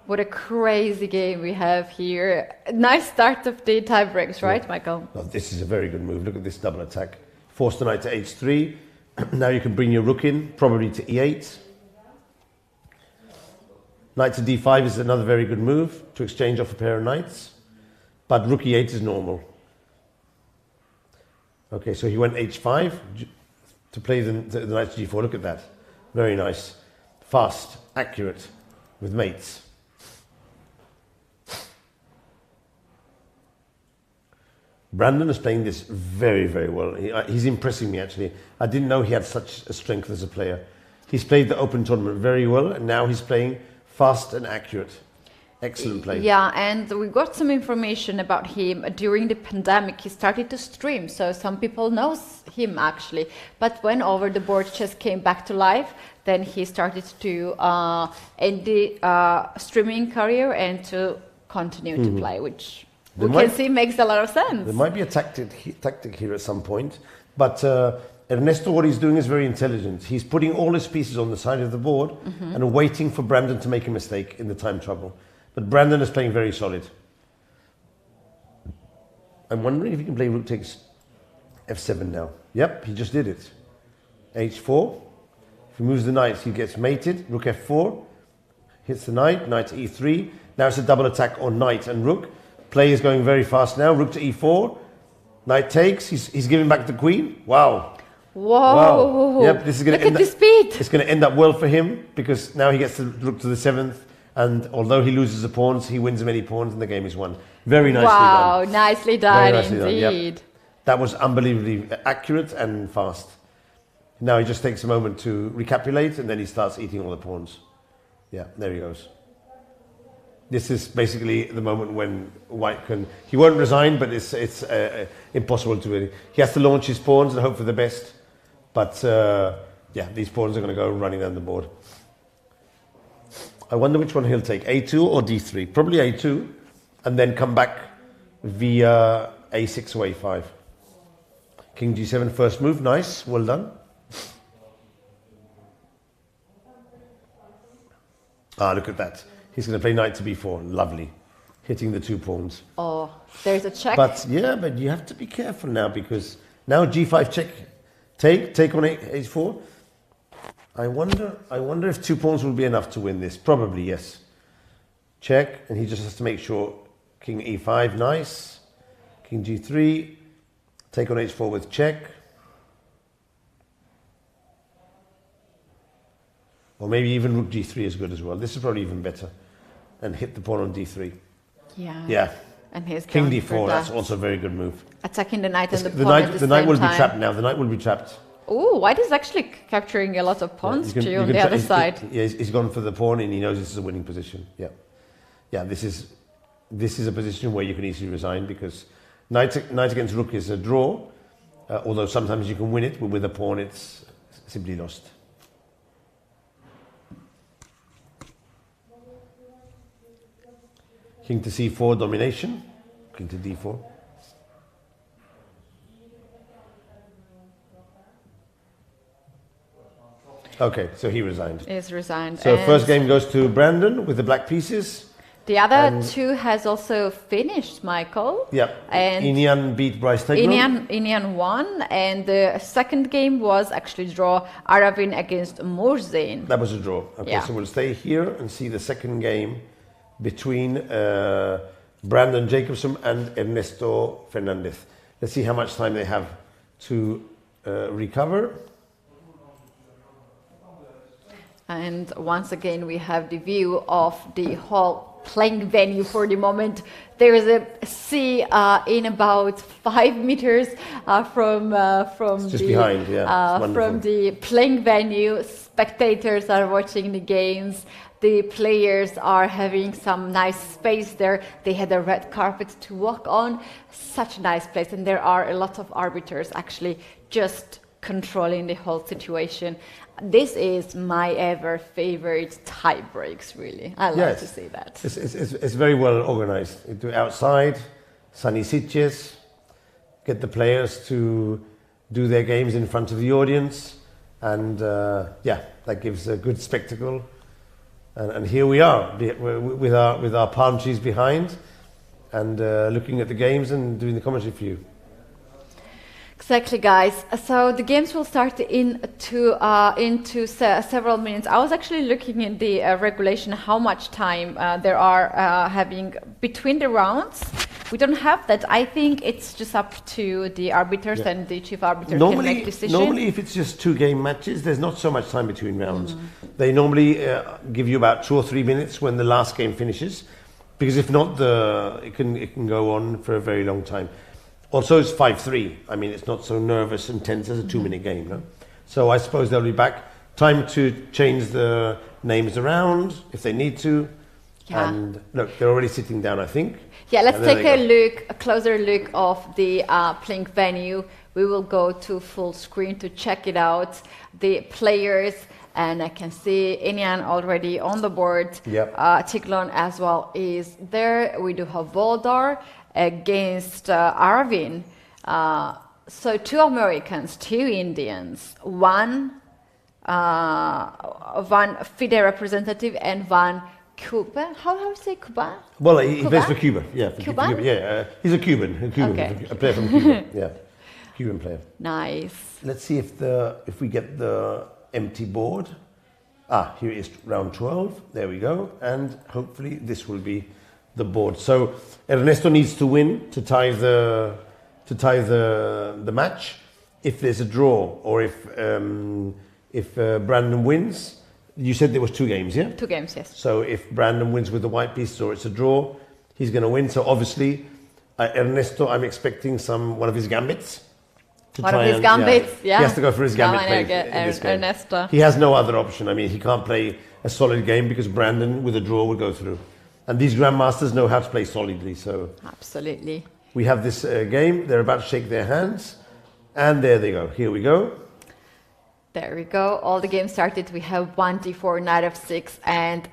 What a crazy game we have here. Nice start of the tie breaks, right, Michael? No, this is a very good move. Look at this double attack. Force the knight to h3. Now you can bring your rook in, probably to e8. Knight to d5 is another very good move to exchange off a pair of knights, but rook e8 is normal. Okay, so he went h5 to play the knight to g4. Look at that. Very nice. Fast, accurate, with mates. Brandon is playing this very, very well. He's impressing me, actually. I didn't know he had such a strength as a player. He's played the Open tournament very well, and now he's playing fast and accurate. Excellent play. Yeah, and we got some information about him during the pandemic. He started to stream, so some people knows him actually. But when Over the Board chess came back to life, then he started to end the streaming career and to continue to play, which we can see makes a lot of sense. There might be a tactic here at some point, but Ernesto, what he's doing is very intelligent. He's putting all his pieces on the side of the board and waiting for Brandon to make a mistake in the time trouble. But Brandon is playing very solid. I'm wondering if he can play rook takes f7 now. Yep, he just did it. h4. If he moves the knight, he gets mated. Rook f4. Hits the knight. Knight to e3. Now it's a double attack on knight and rook. Play is going very fast now. Rook to e4. Knight takes. He's giving back the queen. Wow. Whoa. Wow. Yep, this is going to Look at the speed. It's going to end up well for him because now he gets to look to the 7th. And although he loses the pawns, he wins many pawns and the game is won. Very nicely done. Wow, nicely done indeed. Yep. That was unbelievably accurate and fast. Now he just takes a moment to recapitulate and then he starts eating all the pawns. Yeah, there he goes. This is basically the moment when White can... He won't resign, but it's impossible to really... He has to launch his pawns and hope for the best. But yeah, these pawns are going to go running down the board. I wonder which one he'll take, a2 or d3. Probably a2, and then come back via a6 or a5. King g7, first move, nice, well done. Ah, look at that. He's going to play knight to b4, lovely. Hitting the 2 pawns. Oh, there's a check. But yeah, but you have to be careful now because now g5 check, take on h4. I wonder if 2 pawns will be enough to win this. Probably, yes. Check, and he just has to make sure. King e5, nice. King g3, take on h4 with check. Or maybe even rook g3 is good as well. This is probably even better. And hit the pawn on d3. Yeah. Yeah. And he's King d4, that's also a very good move. Attacking the knight and the pawn at the knight will same be trapped now. The knight will be trapped. Oh, White is actually capturing a lot of pawns too on the other side. He's gone for the pawn and he knows this is a winning position. Yeah. Yeah, this is a position where you can easily resign because knight against rook is a draw, although sometimes you can win it, but with a pawn it's simply lost. King to c4, domination. King to d4. Okay, so he resigned. He's resigned. So first game goes to Brandon with the black pieces. The other 2 has also finished, Michael. Yep. And Inian beat Bryce Tegron. Inian won, and the second game was actually draw Aravin against Morzin. That was a draw. Okay, yeah. So we'll stay here and see the second game between Brandon Jacobson and Ernesto Fernandez. Let's see how much time they have to recover. And once again, we have the view of the whole playing venue for the moment. There is a sea in about 5 meters from just behind, yeah. from the playing venue. Spectators are watching the games. The players are having some nice space there. They had a red carpet to walk on. Such a nice place, and there are a lot of arbiters actually just controlling the whole situation. This is my ever favorite tie breaks, really. I love to see that. It's very well organized. Do it outside, sunny Sitges, get the players to do their games in front of the audience, and that gives a good spectacle. And here we are with our palm trees behind, and looking at the games and doing the commentary for you. Exactly, guys. So the games will start into several minutes. I was actually looking in the regulation how much time there are having between the rounds. We don't have that. I think it's just up to the arbiters and the chief arbiter can make decisions. Normally, if it's just 2 game matches, there's not so much time between rounds. They normally give you about 2 or 3 minutes when the last game finishes, because if not, it can go on for a very long time. Also, it's 5-3. I mean, it's not so nervous and tense as a 2-minute game, no? So I suppose they'll be back. Time to change the names around if they need to. Yeah. And look, they're already sitting down, I think. Yeah, let's take a closer look of the playing venue. We will go to full screen to check it out. The players, and I can see Inyan already on the board. Yep. Tiglon as well is there. We do have Voldar against Arvin. So 2 Americans, 2 Indians, one FIDE representative and one Cuban. How do you say Cuban? Well, he plays for Cuba. Yeah, for Cuba. Yeah, he's a Cuban. A player from Cuba. Yeah, Cuban player. Nice. Let's see if we get the empty board. Here it is, round 12. There we go, and hopefully this will be the board. So Ernesto needs to win to tie the match. If there's a draw, or if Brandon wins, you said there was 2 games, yeah? 2 games, yes. So if Brandon wins with the white piece or it's a draw, he's going to win. So obviously, Ernesto, I'm expecting one of his gambits. One of his gambits, yeah. He has to go for his gambit play in this game. Ernesto. He has no other option. I mean, he can't play a solid game because Brandon, with a draw, will go through. And these grandmasters know how to play solidly. So absolutely. We have this game. They're about to shake their hands. And there they go. Here we go. There we go. All the games started. We have 1d4, knight of 6, and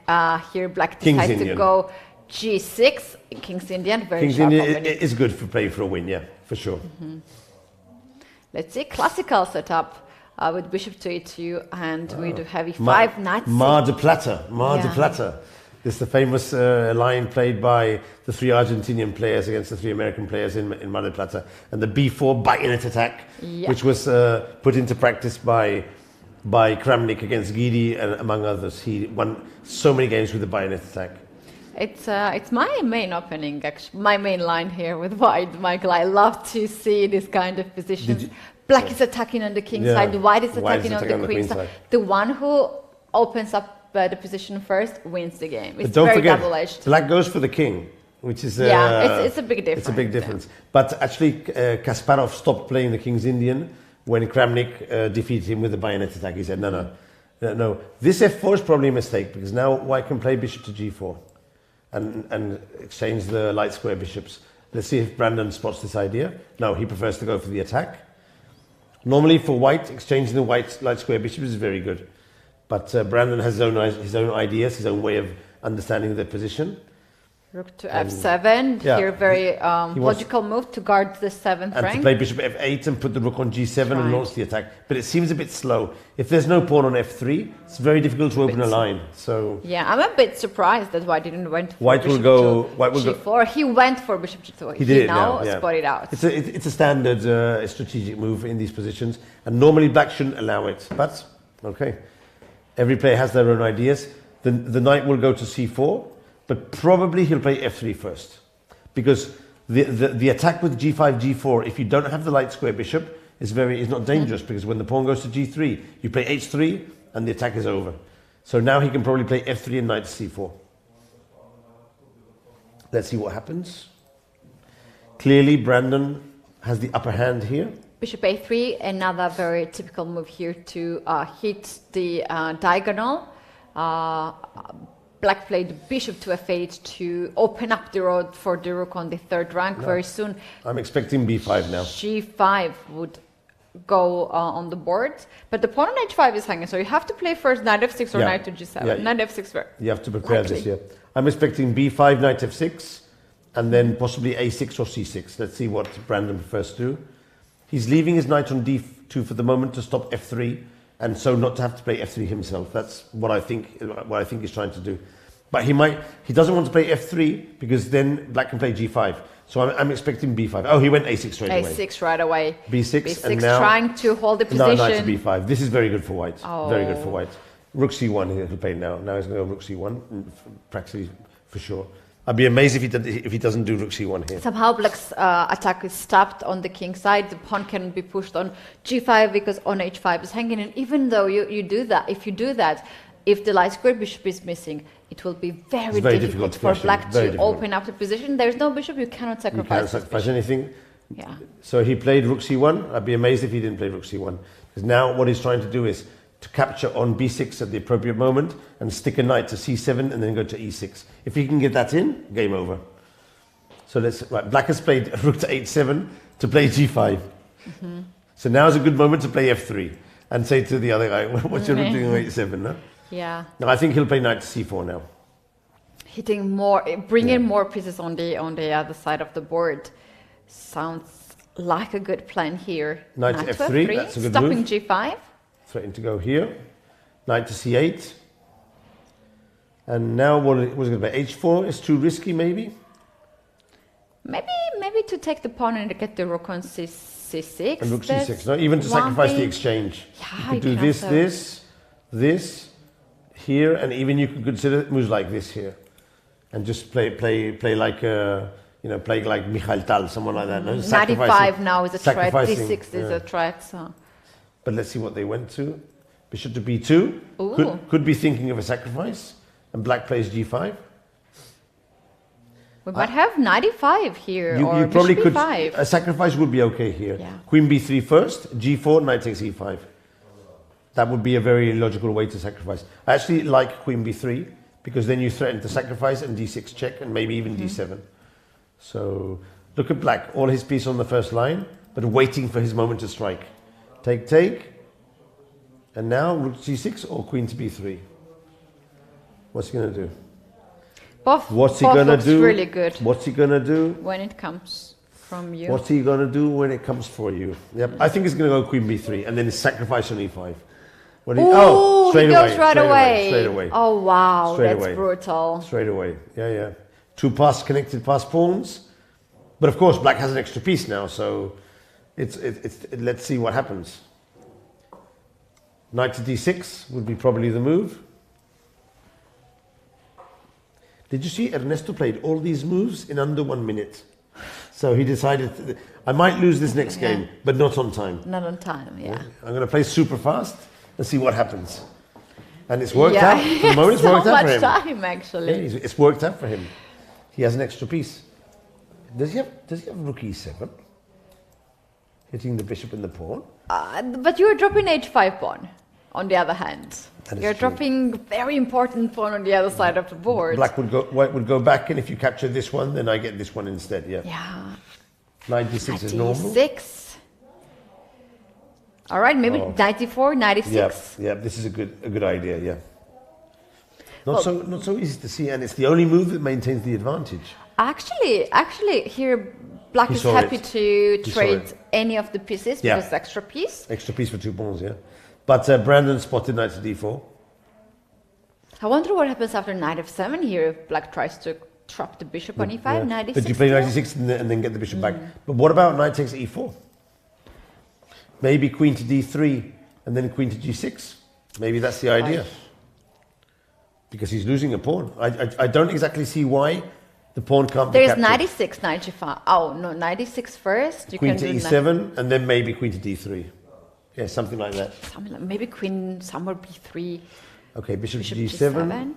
here Black decides to go g6. King's Indian, very King's sharp Indian opening. is good for playing for a win, yeah, for sure. Let's see, classical setup with bishop to e2, and we do have e5, knight Mar de Plata. This is the famous line played by the 3 Argentinian players against the 3 American players in Mar del Plata. And the b4 bayonet attack, which was put into practice by Kramnik against Guidi, and among others. He won so many games with the bayonet attack. It's my main opening, actually, my main line here with white, Michael. I love to see this kind of positions. Black is attacking on the king side, white is attacking on the queen side. The one who opens up the position first wins the game. It's don't very forget, double-edged. Black goes for the king, which is it's a big difference. It's a big difference. Yeah. But actually, Kasparov stopped playing the King's Indian when Kramnik defeated him with the bayonet attack. He said, no. This f4 is probably a mistake because now white can play bishop to g4 and exchange the light square bishops. Let's see if Brandon spots this idea. No, he prefers to go for the attack. Normally for white, exchanging the white light square bishops is very good. But Brandon has his own ideas, his own way of understanding the position. Rook to f7. Here, very logical move to guard the 7th rank. And to play bishop f8 and put the rook on g7 and launch the attack. But it seems a bit slow. If there's no pawn on f3, it's very difficult to open a line. So yeah, I'm a bit surprised that white didn't went for white bishop will to go g4. He went for bishop g2. He did now spot it out. It's a standard strategic move in these positions, and normally black shouldn't allow it. But okay. Every player has their own ideas. The knight will go to c4, but probably he'll play f3 first. Because the attack with g5, g4, if you don't have the light square bishop, is not dangerous, because when the pawn goes to g3, you play h3 and the attack is over. So now he can probably play f3 and knight to c4. Let's see what happens. Clearly, Brandon has the upper hand here. Bishop a3, another very typical move here to hit the diagonal. Black played bishop to f8 to open up the road for the rook on the third rank very soon. I'm expecting b5 now. g5 would go on the board, but the pawn on h5 is hanging, so you have to play first knight f6 or knight to g7. Yeah. Knight f6 first. You have to prepare this, yeah. I'm expecting b5, knight f6, and then possibly a6 or c6. Let's see what Brandon prefers to do. He's leaving his knight on d2 for the moment to stop f3, and so not to have to play f3 himself. That's what I think he's trying to do. But he doesn't want to play f3 because then black can play g5. So I'm expecting b5. Oh, he went a6 straight away. a6 right away. b6, and now trying to hold the position. No, knight to b5. This is very good for white. Very good for white. Rook c1 he'll play now. Now he's going to go rook c1, practically for sure. I'd be amazed if he doesn't do rook c1 here. Somehow black's attack is stopped on the king side. The pawn can be pushed on g5 because on h5 is hanging. And even though you do that, if the light square bishop is missing, it will be very difficult for black to open up the position. There's no bishop, you cannot sacrifice. You can't sacrifice anything. Yeah. So he played rook c1. I'd be amazed if he didn't play rook c1. Because now what he's trying to do is to capture on b6 at the appropriate moment and stick a knight to c7 and then go to e6. If he can get that in, game over. So black has played rook to h7 to play g5. So now is a good moment to play f3 and say to the other guy, what's your rook doing on h7? No? Yeah. No, I think he'll play knight to c4 now. Hitting more, bringing more pieces on the other side of the board. Sounds like a good plan here. Knight to f3, that's a good stopping move. g5. Threatening to go here. Knight to c8. And now what was it going to be? h4 is too risky, maybe? Maybe to take the pawn and get the rook on c6. And rook c6. No, even to sacrifice the exchange. Yeah, you could do this, here, and even you could consider moves like this here, and just play like play like Mikhail Tal, someone like that. No? 95 now is a threat. D6 is a threat. So. But let's see what they went to. Bishop to b2. Could be thinking of a sacrifice, and black plays g5. We might have 95 here, or you probably bishop could. b5. A sacrifice would be okay here. Yeah. Queen b3 first, g4, knight takes e5. That would be a very logical way to sacrifice. I actually like queen b3 because then you threaten to sacrifice and d6 check and maybe even d7. So look at black, all his piece on the first line, but waiting for his moment to strike. Take. And now rook g6 or queen to b3. What's he going to do? Both What's he going to do? Really good. What's he going to do? When it comes from you. What's he going to do when it comes for you? Yep. I think he's going to go queen b3 and then his sacrifice on e5. Straight away. Oh, wow, that's away. brutal. Straight away, yeah. Two connected pass pawns. But of course, black has an extra piece now, so let's see what happens. Knight to d6 would be probably the move. Did you see Ernesto played all these moves in under 1 minute? So he decided, I might lose this next game, but not on time. Not on time, yeah. I'm going to play super fast and see what happens. And it's worked out. For the moment, it's worked out for him. So much time, actually. Yeah, it's worked out for him. He has an extra piece. Does he have rook e7? Hitting the bishop and the pawn? But you're dropping h5 pawn, on the other hand. You're dropping very important pawn on the other side of the board. White would go back, and if you capture this one, then I get this one instead, yeah. Yeah. Knight d6 is normal. 96. All right, maybe 94, 96. Yeah, this is a good idea, yeah. Not so easy to see, and it's the only move that maintains the advantage. Actually, here black is happy to trade any of the pieces because it's extra piece. Extra piece for 2 pawns, yeah. But Brandon spotted knight to d4. I wonder what happens after knight f7 here if black tries to trap the bishop on e5, knight e6. But you play knight e6 and then get the bishop back. But what about knight takes e4? Maybe queen to d3 and then queen to g6. Maybe that's the idea. Because he's losing a pawn. I don't exactly see why the pawn can't be captured. There's 96, knight g5. Oh, no, 96 first. Queen to e7 and then maybe queen to d3. Yeah, something like that. Maybe queen somewhere b3. Okay, bishop, Bishop G7.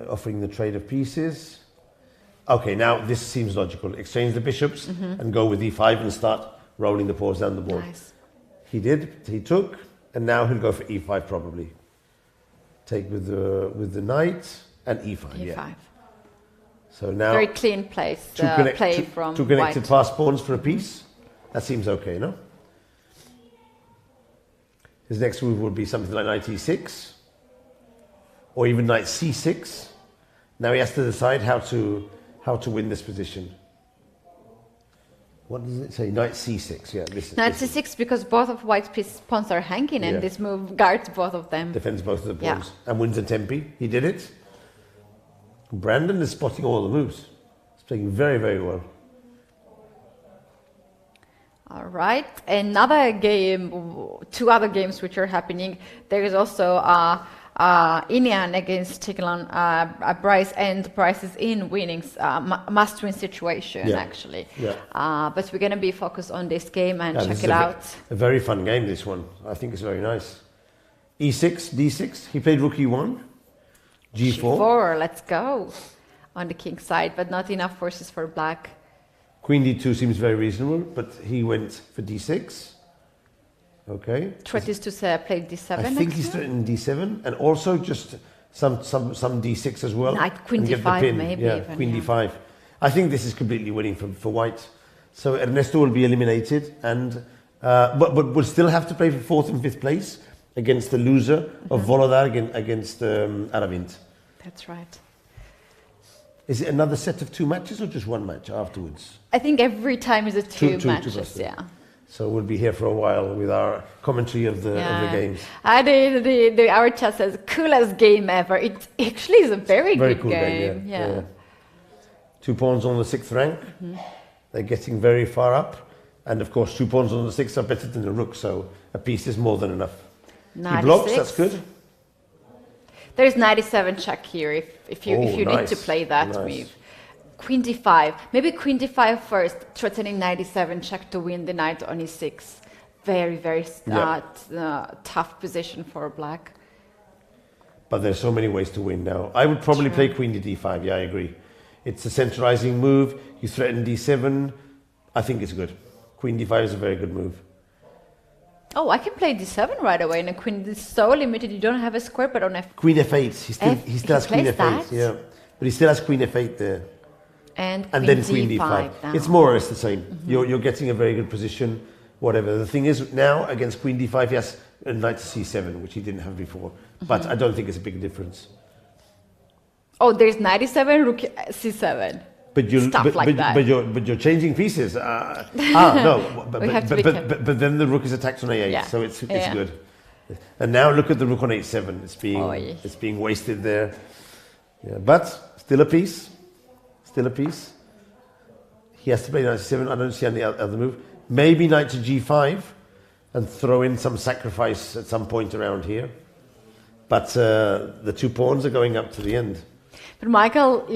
Offering the trade of pieces. Okay, now this seems logical. Exchange the bishops and go with E5 and start rolling the pawns down the board. Nice. He did. He took, and now he'll go for E5 probably. Take with the knight and E5. E5. Yeah. So now Very clean place. Play from two connected white. fast pawns for a piece. That seems okay, no? His next move would be something like knight E6, or even knight C6. Now he has to decide how to win this position. What does it say? Knight C6. Yeah, this. Knight this C6 because both of white's pawns are hanging, and Yeah. this move guards both of them. defends both of the pawns Yeah. and wins a tempi. He did it. Brandon is spotting all the moves. He's playing very, very well. All right, another game, two other games which are happening. There is also Inian against Tiglan, Bryce, and Bryce is in winnings, must-win situation Yeah. actually. Yeah. But we're going to be focused on this game and Yeah, check this it is out. A very fun game, this one. I think it's very nice. E6, D6. He played rook E1. G4. G4, let's go on the king side, but not enough forces for black. Queen D2 seems very reasonable, but he went for D6. Okay. Threat is to say play D7 I think next he's move? threatening D7 and also just some D6 as well. Knight, Queen and get the D5 pin. maybe Yeah, even, Queen yeah. D5. I think this is completely winning for white. So Ernesto will be eliminated, and but will still have to play for 4th and 5th place against the loser of Volodar against Aravind. That's right. Is it another set of 2 matches or just 1 match afterwards? I think every time is a two Two matches, plus two. yeah. So we'll be here for a while with our commentary of the games. Our chat says coolest game ever. It actually is a very good Cool game. yeah. 2 pawns on the 6th rank. They're getting very far up. And of course, 2 pawns on the 6th are better than the rook, so a piece is more than enough. He 96. blocks, that's good. There's 97 check here if you need to Nice. play that Nice. move. Queen d5. Maybe queen d5 first, threatening 97 check to win the knight on e6. Very, very tough position for black. But there's so many ways to win now. I would probably play queen to d5, yeah, I agree. It's a centralizing move. You threaten d7. I think it's good. Queen d5 is a very good move. Oh, I can play d7 right away, and a queen is so limited. You don't have a square, but on f. Queen f8. He still has queen plays f8. that? Yeah, but he still has queen f8 there. And Then queen d5. now. It's more or less the same. You're getting a very good position. Whatever. The thing is, now against queen d5, he has a knight to c7, which he didn't have before. But I don't think it's a big difference. Oh, there's 97, rook c7. But you're changing pieces. No. We have to be careful. But then the rook is attacked on a8, Yeah. so it's Yeah. good. And now look at the rook on h7. Oy. It's being wasted there. Yeah, but still a piece. Still a piece. He has to play knight c7. I don't see any other move. Maybe knight to g5 and throw in some sacrifice at some point around here. But the 2 pawns are going up to the end. But Michael,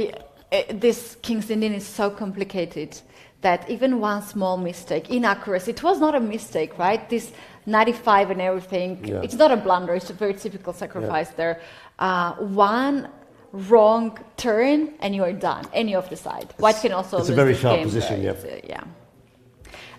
this King's Indian is so complicated that even one small mistake, inaccuracy, it was not a mistake, right? This 95 and everything, Yeah. it's not a blunder, it's a very typical sacrifice there. One wrong turn and you are done, any of the side. White can also it's lose a very this sharp game, position, but yeah.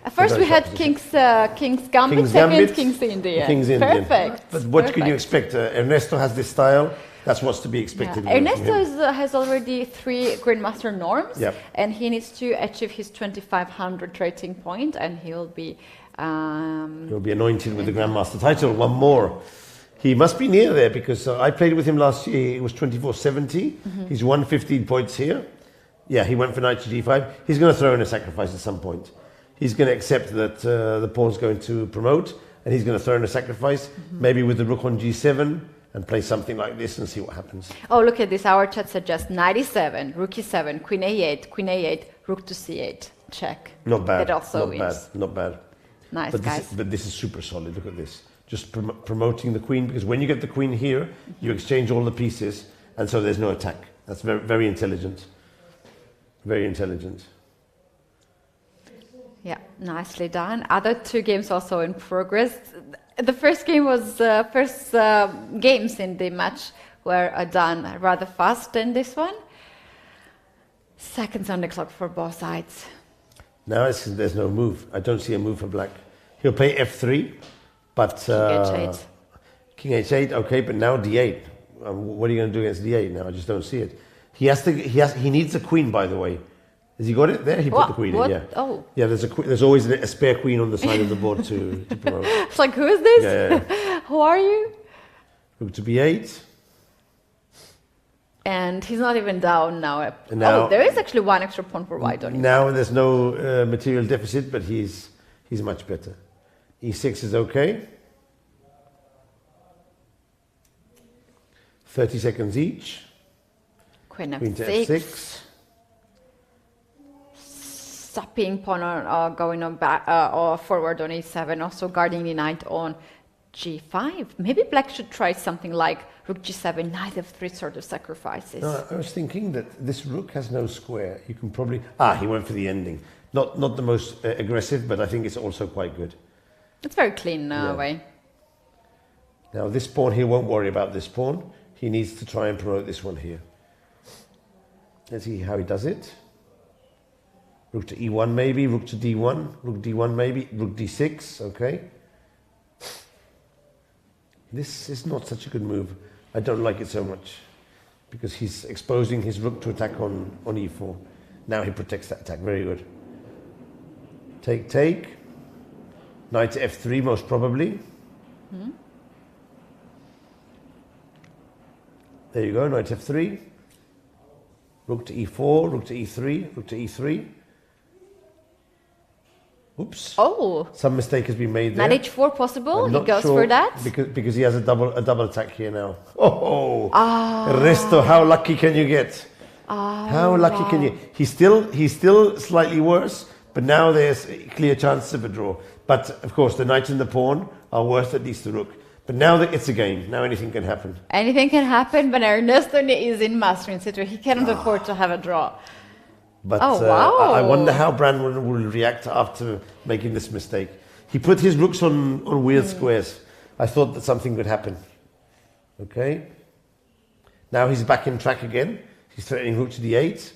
it's, First very we had sharp King's Gambit, King's second Gambit, King's Indian. King's Indian. Perfect. But what can you Perfect. expect? Ernesto has this style. That's what's to be expected. Yeah. from Ernesto him. has already 3 Grandmaster norms, Yep. and he needs to achieve his 2500 rating point, and he'll be. He'll be anointed with the Grandmaster title. One more. He must be near there because I played with him last year. It was 2470. He's won 15 points here. Yeah, he went for knight to g5. He's going to throw in a sacrifice at some point. He's going to accept that the pawn's going to promote, and he's going to throw in a sacrifice, maybe with the rook on g7, and play something like this and see what happens. Oh, look at this. Our chat suggests 97, rook e7, queen a8, rook to c8. Check. Not bad. That also not wins. bad. Not bad. Nice, But guys. this is super solid. Look at this. Just promoting the queen, because when you get the queen here, you exchange all the pieces, and so there's no attack. That's very, very intelligent. Very intelligent. Yeah, nicely done. Other 2 games also in progress. The first game was first games in the match were done rather fast than this one. Seconds on the clock for both sides. Now there's no move. I don't see a move for black. He'll play f3, but King H8. King h8. Okay, but now d8. What are you going to do against d8 now? I just don't see it. He needs a queen, by the way. Has he got it there? He put the queen in. Yeah. Oh. Yeah. There's always a spare queen on the side of the board to promote. It's like, who is this? Yeah. Who are you? Rook to b8. And he's not even down now. Now- Oh, there is actually one extra pawn for white on his Now there's no material deficit, but he's much better. e6 is okay. 30 seconds each. Queen Queen to f6. f6. Stopping pawn on, going on back or forward on e7, also guarding the knight on g5. Maybe black should try something like rook g7, knight f3 sort of sacrifices. No, I was thinking that this rook has no square. You can probably... he went for the ending. Not the most aggressive, but I think it's also quite good. It's very clean Yeah. way. Now this pawn, he won't worry about this pawn. He needs to try and promote this one here. Let's see how he does it. Rook to e1 maybe, rook to d1, rook d1 maybe, rook d6, okay. This is not such a good move. I don't like it so much because he's exposing his rook to attack on e4. Now he protects that attack, very good. Take. Knight to f3 most probably. There you go, knight f3. Rook to e4, rook to e3, rook to e3. Oops. Oh, Some mistake has been made there. knight h4 possible. I'm He not goes sure for that. because he has a double attack here now. Resto, how lucky can you get? How lucky can you? He's still slightly worse, but now there's clear chances of a draw. But of course, the knight and the pawn are worth at least the rook. But now that it's a game, now anything can happen. Anything can happen, but Ernesto is in mastering situation. He cannot afford to have a draw. But wow. I wonder how Brandon will react after making this mistake. He put his rooks on weird squares. I thought that something could happen. Okay. Now he's back in track again. He's threatening rook to d8.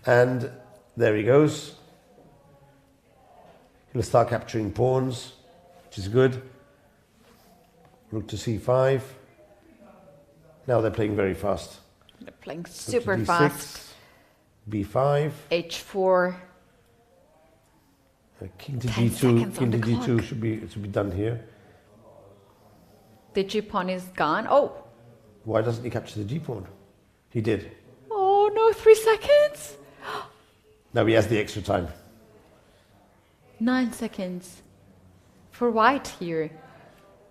And there he goes. He'll start capturing pawns, which is good. Rook to c5. Now they're playing very fast. They're playing Rook to super d6, fast. b5. h4. King to 10 d2. seconds King on to the d2 clock. should be done here. The g pawn is gone. Oh, Why doesn't he capture the g pawn? He did. oh no! 3 seconds. Now he has the extra time. 9 seconds for white here.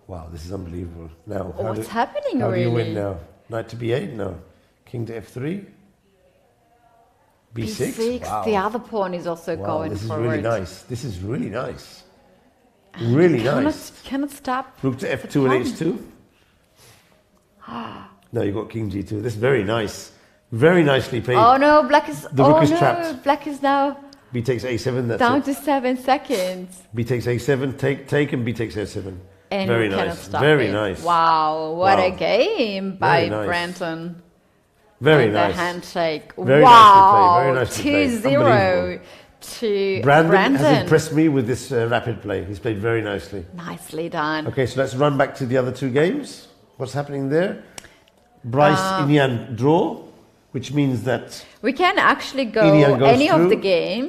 Wow, this is unbelievable. Now, What's happening how do you really? win now? Knight to b8? No. King to f3? b6? b6. Wow. The other pawn is also Wow, going this is forward. really nice. This is really nice. Really nice. Cannot stop. Rook to f2 and h2? No, you got king g2. This is very nice. Very nicely played. Oh no, black is. The rook oh is no, trapped. black is now b takes a7, that's down it. to 7 seconds. B takes a7, take, and b takes a7. And Very we cannot nice. stop Very it. nice. Wow, what a Wow. game by Very nice. Branton. Very And nice. the handshake. Very wow, nicely played. 2-0 to Brandon has Brandon. impressed me with this rapid play. He's played very nicely. Nicely done. Okay, so let's run back to the other two games. What's happening there? Bryce Inian draw, which means that We can actually go Ilian goes any of the through. game.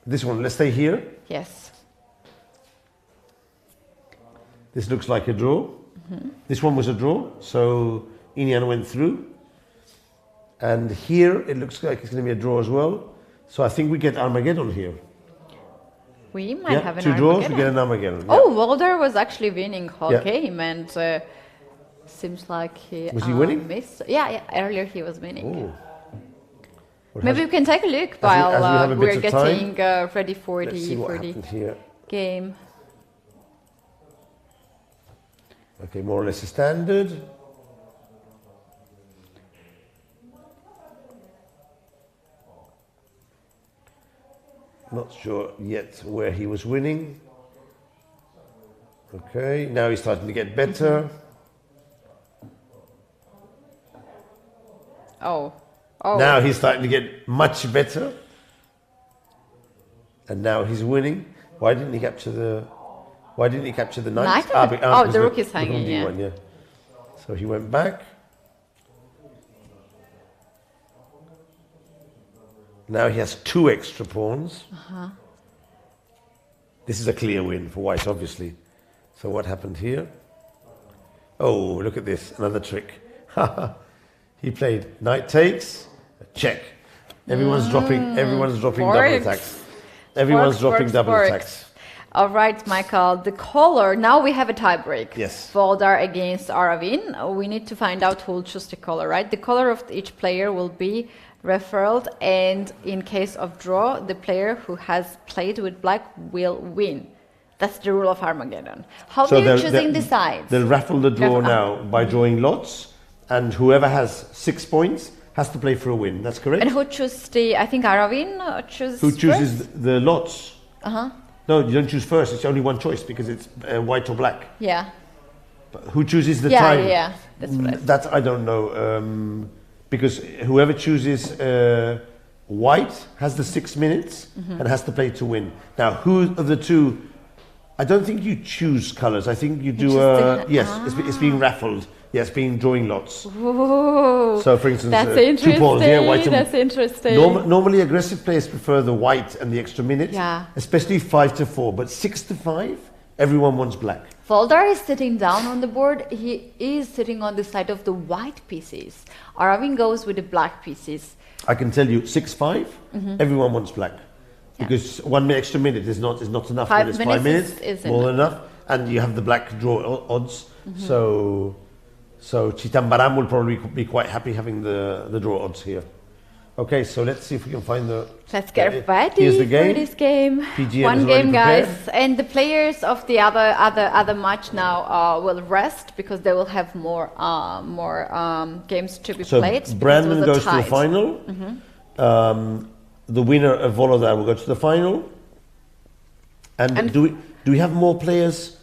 this one, let's stay here. Yes. This looks like a draw. This one was a draw, so Inian went through. And here it looks like it's going to be a draw as well. So I think we get Armageddon here. We might have an two draws, we Armageddon. get an Armageddon. Oh, Mulder was actually winning whole Yeah. game, and seems like he Was he winning? missed. Yeah, earlier he was winning. Oh. Well, Maybe we can take a look as while we have a bit we're of time, getting ready for let's see what the happened here. game. Okay, more or less a standard. Not sure yet where he was winning. Okay, now he's starting to get better. Oh. Now he's starting to get much better. And now he's winning. Why didn't he capture the knight? The rook is hanging, yeah. D1, yeah. So he went back. Now he has 2 extra pawns. This is a clear win for white, obviously. So what happened here? Oh, look at this, another trick. He played knight takes, check. Everyone's dropping double attacks. Everyone's dropping double attacks. All right, Michael, the color, now we have a tiebreak. Yes. Voldar against Aravin. We need to find out who will choose the color, right? The color of each player will be referred, and in case of draw, the player who has played with black will win. That's the rule of Armageddon. How do you choosing the sides? They'll raffle the draw now by drawing lots, and whoever has 6 points has to play for a win. That's correct? And who chooses I think Aravin chooses Who chooses first? the lots? Uh-huh. No, you don't choose first. It's only one choice because it's white or black. Yeah. But who chooses the time? Yeah, that's right. That I don't know. Because whoever chooses white has the 6 minutes and has to play to win. Now, who of the two? I don't think you choose colors. I think you do. Yes, it's being raffled. Yes, being drawing lots. Ooh, so, for instance, that's 2 pawns. Yeah, white and that's interesting. Normally, aggressive players prefer the white and the extra minute. Yeah. Especially 5 to 4, but 6 to 5, everyone wants black. Voldar is sitting down on the board. He is sitting on the side of the white pieces. Aravin goes with the black pieces. I can tell you, 6-5, everyone wants black. Yeah. Because 1 extra minute is not enough. 5 when it's 5 minutes, is more than enough. And you have the black draw odds. So Chitambaram will probably be quite happy having the draw odds here. Okay, so let's see if we can find the... Let's get ready Here's the game. for this game. PGN One is game, already guys. And the players of the other match now will rest because they will have more games to be played. So Brandon goes to the final. The winner of Volodar will go to the final. And do we have more players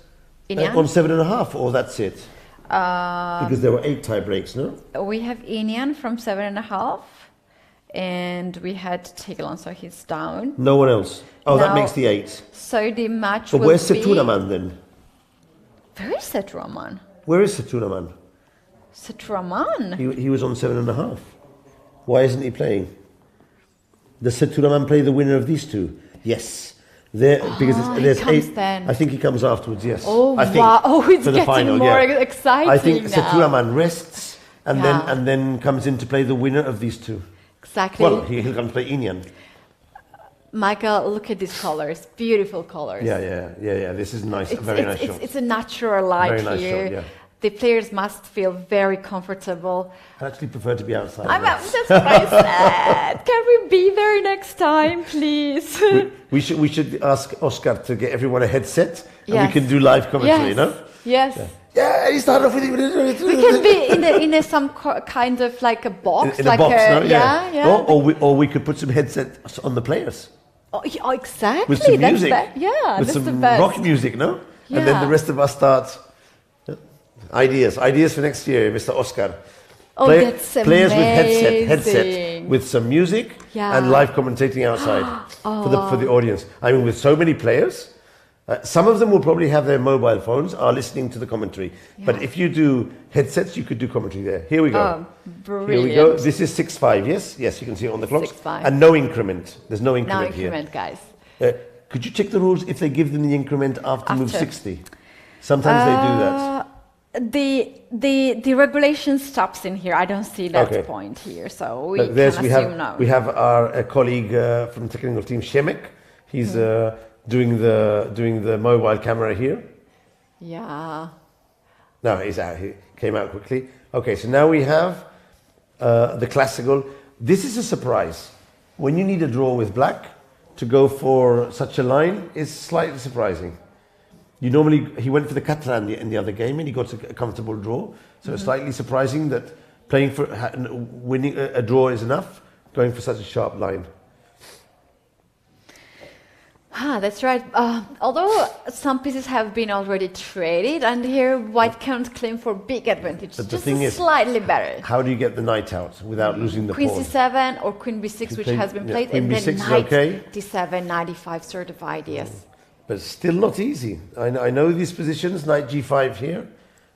on 7.5, or that's it? Because there were 8 tie breaks, no? We have Inyan from 7.5, and we had Tegelan, so he's down. No one else. Oh, that makes the 8. So the match. But where's Seturaman then? Where is Seturaman? Where is Seturaman? Seturaman? He was on 7.5. Why isn't he playing? Does Seturaman play the winner of these two? Yes. Because there's 8. Then. I think he comes afterwards, yes. Oh, I think, wow. Oh, it's for the getting final, more exciting I think now. Seturaman rests and then comes in to play the winner of these two. Exactly. Well, he'll come to play Inyan. Michael, look at these colors. Beautiful colors. Yeah. This is nice. Very nice shot. It's a natural light very nice here. shot, yeah. The players must feel very comfortable. I actually prefer to be outside. That's what I said. Can we be there next time, please? we should ask Oscar to get everyone a headset and Yes. we can do live commentary, no? Yes. Yeah, he started off with... We can be in some kind of like a box. In like a box, no? Yeah. Or we could put some headsets on the players. Oh, exactly. With some music. With that's the some best. rock music, no? And then the rest of us start... Ideas for next year, Mr. Oscar. Oh, that's amazing. Players with headset with some music and live commentating outside for the audience. I mean, with so many players, some of them will probably have their mobile phones, are listening to the commentary. Yeah. But if you do headsets, you could do commentary there. Here we go. Oh, brilliant. Here we go. This is 6-5, yes? Yes, you can see it on the clocks. 6-5. And no increment. There's no increment here. No increment, guys. Could you check the rules if they give them the increment after move 60? Sometimes they do that. The regulation stops in here. I don't see that point here, so we can assume no. We have our colleague from the technical team, Shemek. He's doing the mobile camera here. Yeah. No, he's out. He came out quickly. Okay, so now we have the classical. This is a surprise. When you need a draw with black, to go for such a line is slightly surprising. He went for the Catalan in the other game and he got a comfortable draw. So it's slightly surprising that winning a draw is enough, going for such a sharp line. That's right. Although some pieces have been already traded, and here white can't claim for big advantage. But the Just thing is, slightly better. how do you get the knight out without losing the Queen pawn? c7 or Queen b6, which play- has been yeah, played, Queen and then b6 is knight okay. d7, knight e5 sort of ideas. But still not easy. I know these positions, knight g5 here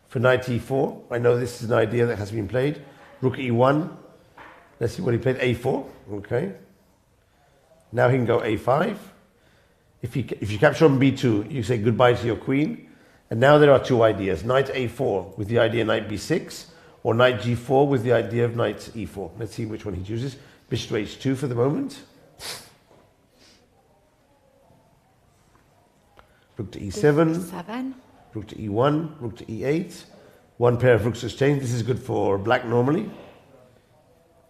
for knight e4. I know this is an idea that has been played. Rook e1. Let's see what he played, a4. Okay. Now he can go a5. If you capture on b2, you say goodbye to your queen. And now there are two ideas, knight a4 with the idea knight b6, or knight g4 with the idea of knight e4. Let's see which one he chooses. Bishop to h2 for the moment. Rook to e7, Seven. rook to e1, rook to e8. One pair of rooks exchange. This is good for black normally.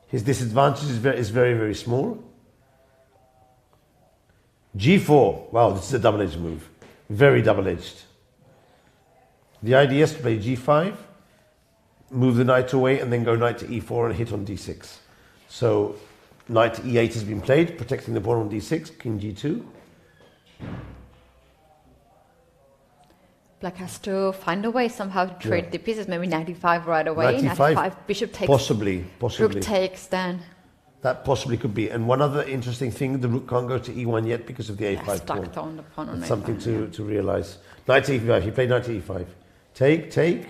His disadvantage is very, very small. g4. Wow, this is a double-edged move. Very double-edged. The idea is to play g5, move the knight away, and then go knight to e4 and hit on d6. So knight to e8 has been played, protecting the pawn on d6, king g2. Black has to find a way somehow to trade the pieces. Maybe knight e5 right away. Knight Knight e5, e5, bishop takes. Possibly. Rook takes then. That possibly could be. And one other interesting thing, the rook can't go to e1 yet because of the a5 Stuck pawn. on the pawn on That's a5. something to realize. Knight to e5. He played knight to e5. Take.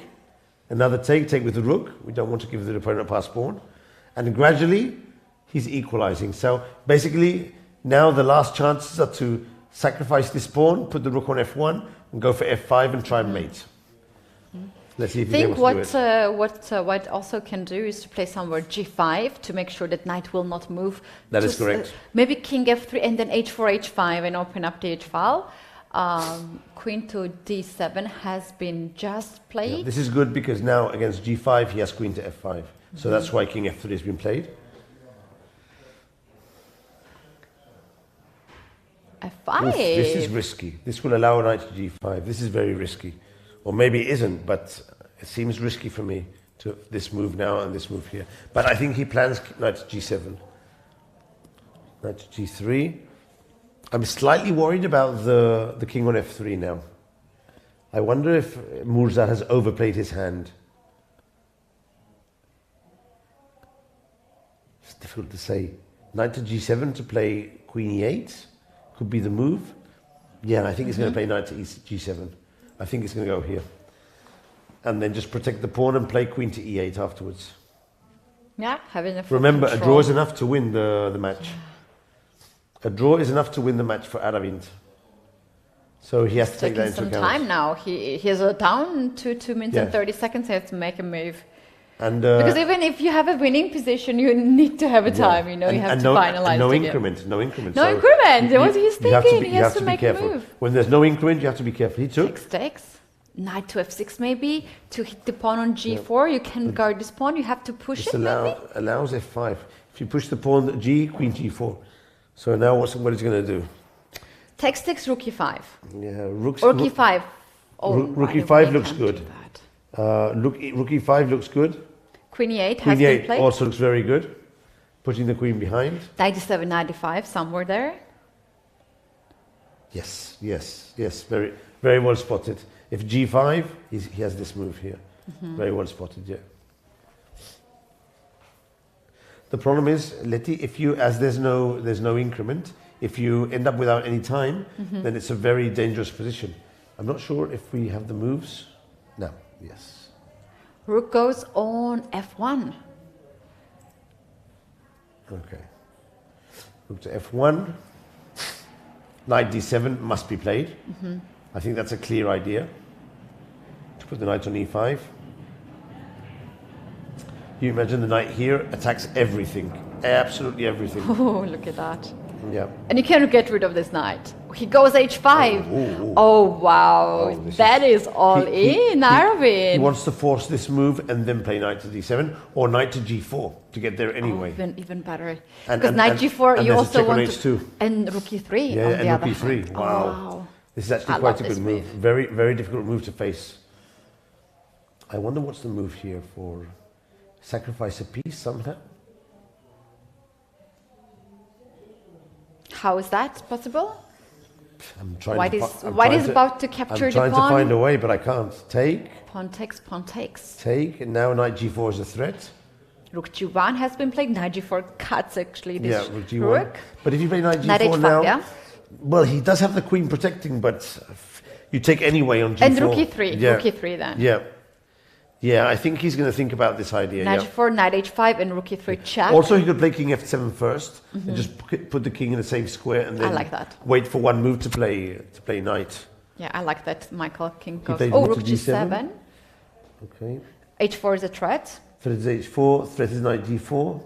Another take with the rook. We don't want to give the opponent a pass pawn. And gradually, he's equalizing. So basically, now the last chances are to sacrifice this pawn, put the rook on f1, and go for f5 and try and mate. Let's see if I he's think able to do it. what white also can do is to play somewhere g5 to make sure that knight will not move. That is Just, correct. Maybe king f3 and then h4, h5 and open up the h file. Queen to d7 has been just played. Yeah, this is good because now against g5 he has queen to f5. So that's why king f3 has been played. f5. Oof, this is risky. This will allow a knight to g5. This is very risky. Or maybe it isn't, but it seems risky for me to this move now and this move here. But I think he plans knight to g7. Knight to g3. I'm slightly worried about the king on f3 now. I wonder if Murza has overplayed his hand. It's difficult to say. Knight to g7 to play queen e8 could be the move. Yeah, I think he's going to play knight to g7. I think he's going to go here. And then just protect the pawn and play queen to e8 afterwards. Yeah, having a full Remember, control. a draw is enough to win the match. A draw is enough to win the match for Aravind. So he has to take that Taking into some account. time now. He has a down to 2 minutes and Yeah. 30 seconds. He has to make a move. And Because even if you have a winning position, you need to have a time. You know, you have to finalize no the game. increment, no increment. No So increment. you- What he's you have to thinking. be- He you has have to be make a careful. move. When there's no increment, you have to be careful. He took. Takes. Knight to f6 maybe to hit the pawn on g4. You can guard this pawn. You have to push This it. Maybe. allows f5. If you push the pawn g, queen g4. So now what is he going to do? Takes rook e5 Yeah, or e5. Oh, rook by the e5 way, looks can't good. do that. Rook e5 looks good. Queen e8 Queen has been e8 played. also looks very good. Putting the queen behind. Knight e7, knight e5, somewhere there. Yes. Very, very well spotted. If g5, he has this move here. Very well spotted, yeah. The problem is, Letty, if you, as there's no increment, if you end up without any time, then it's a very dangerous position. I'm not sure if we have the moves. No, yes. Rook goes on f1. Okay. Rook to f1. Knight d7 must be played. I think that's a clear idea. To put the knight on e5. You imagine the knight here attacks everything. Absolutely everything. Oh, look at that. Yeah. And you can't get rid of this knight. He goes h5. Oh. Oh, wow. Oh, this That is all He in, Arvind. He wants to force this move and then play knight to d7 or knight to g4 to get there anyway. Even better. And- Because and- knight and- g4, and you there's a also check on want h2. to... And rook e3 Yeah, on and the rook other e3. hand. Wow. Wow. This is actually I quite love a this good move. move. Very, very difficult move to face. I wonder what's the move here for sacrifice a piece somehow. How is that possible? I'm trying White to is, fi- I'm white trying is to- about to capture I'm trying the to pawn. find a way, but I can't. Take, Pawn takes, pawn takes. take, and now knight g4 is a threat. Rook g1 has been played. Knight g4 cuts actually this Yeah, rook g1. But if you play knight g4 Knight h5, now, yeah? well, he does have the queen protecting, but you take anyway on g4. And rook e3, Yeah. rook e3 then. Yeah. Yeah, I think he's going to think about this idea. Knight Yeah. g4, knight h5, and rook e3 check. Also, he could play king f7 first and just put the king in the same square and then like that. wait for one move to play knight. Yeah, I like that. Michael King goes. played Oh, rook rook to g7. g7. Okay. h4 is a threat. Threat is h4, threat is knight d4.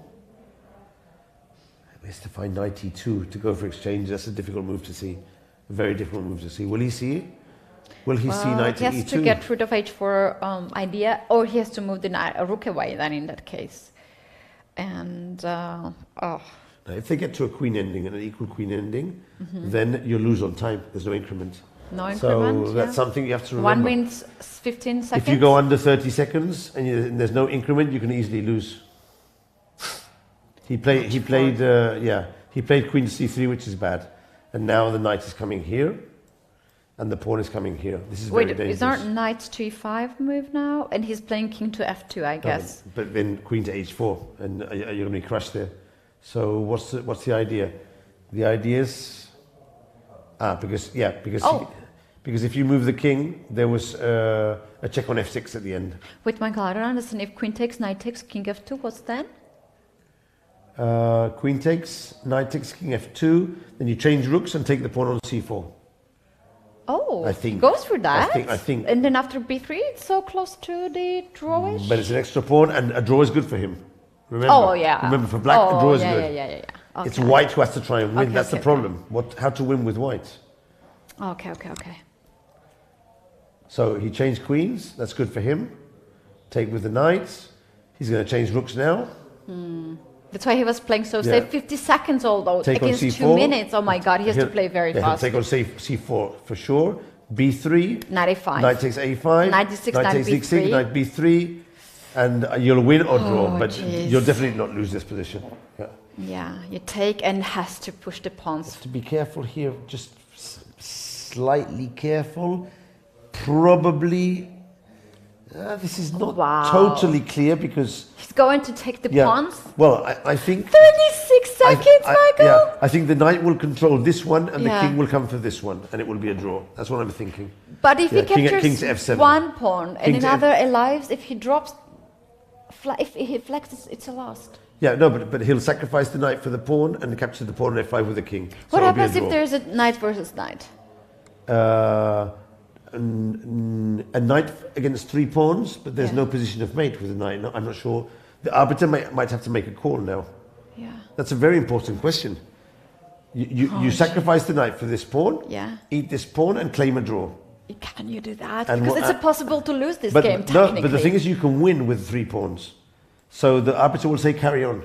He has to find knight e2 to go for exchange. That's a difficult move to see. A very difficult move to see. Will he see it? Will he see knight He has e2? to get rid of h4 idea, or he has to move the rook away then in that case. And, Now, if they get to a queen ending and an equal queen ending, then you lose on time. There's no increment. no increment. So that's yeah. something you have to remember. 1 wins 15 seconds. If you go under 30 seconds and there's no increment, you can easily lose. He played queen to c3, which is bad, and now the knight is coming here, and the pawn is coming here. This is very Wait, dangerous. is our knight to e5 move now? And he's playing king to f2, I guess. But then queen to h4, and you're going to be crushed there. So what's the idea? The idea is because if you move the king, there was a check on f6 at the end. Wait, Michael, I don't understand. If queen takes, knight takes, king f2, what's then? Queen takes, knight takes, king f2. Then you change rooks and take the pawn on c4. Oh, I think- he goes for that. I think. And then after b3, it's so close to the drawish. But it's an extra pawn, and a draw is good for him. Remember? Oh, yeah. Remember, for black, a draw is yeah, good. Yeah. Okay. It's white who has to try and win. Okay, That's okay, the problem. How to win with white. Okay. So he changed queens. That's good for him. Take with the knights. He's going to change rooks now. That's why he was playing so Yeah. safe. 50 seconds although Take on against c4. 2 minutes. Oh my God, he has to He'll- play very yeah, fast. He'll take on c4 for sure. b3. Knight a5. Knight takes a5. Knight d6, knight takes b3. d6, knight b3. And you'll win or draw, Oh, but jeez. you'll definitely not lose this position. Yeah. Yeah, you take and has to push the pawns. To be careful here, just slightly careful. Probably, this is not Wow. totally clear because, He's going to take the pawns. well, I think... 36 seconds, Michael! Yeah, I think the knight will control this one and the Yeah. king will come for this one and it will be a draw. That's what I'm thinking. But if Yeah, he king captures to f7. one pawn and King to another alives, if he drops, if he flexes, it's a lost. Yeah, no, but he'll sacrifice the knight for the pawn and capture the pawn on f5 with the king. So What it'll be a happens if draw. there's a knight versus knight? A knight against 3 pawns, but there's Yeah. no position of mate with a knight. No, I'm not sure. The arbiter might have to make a call now. Yeah. That's a very important question. You sacrifice the knight for this pawn, Yeah. eat this pawn, and claim a draw. Can you do that? And Because what- it's impossible to lose this But game, no, technically. but the thing is, you can win with 3 pawns. So the arbiter will say, "Carry on."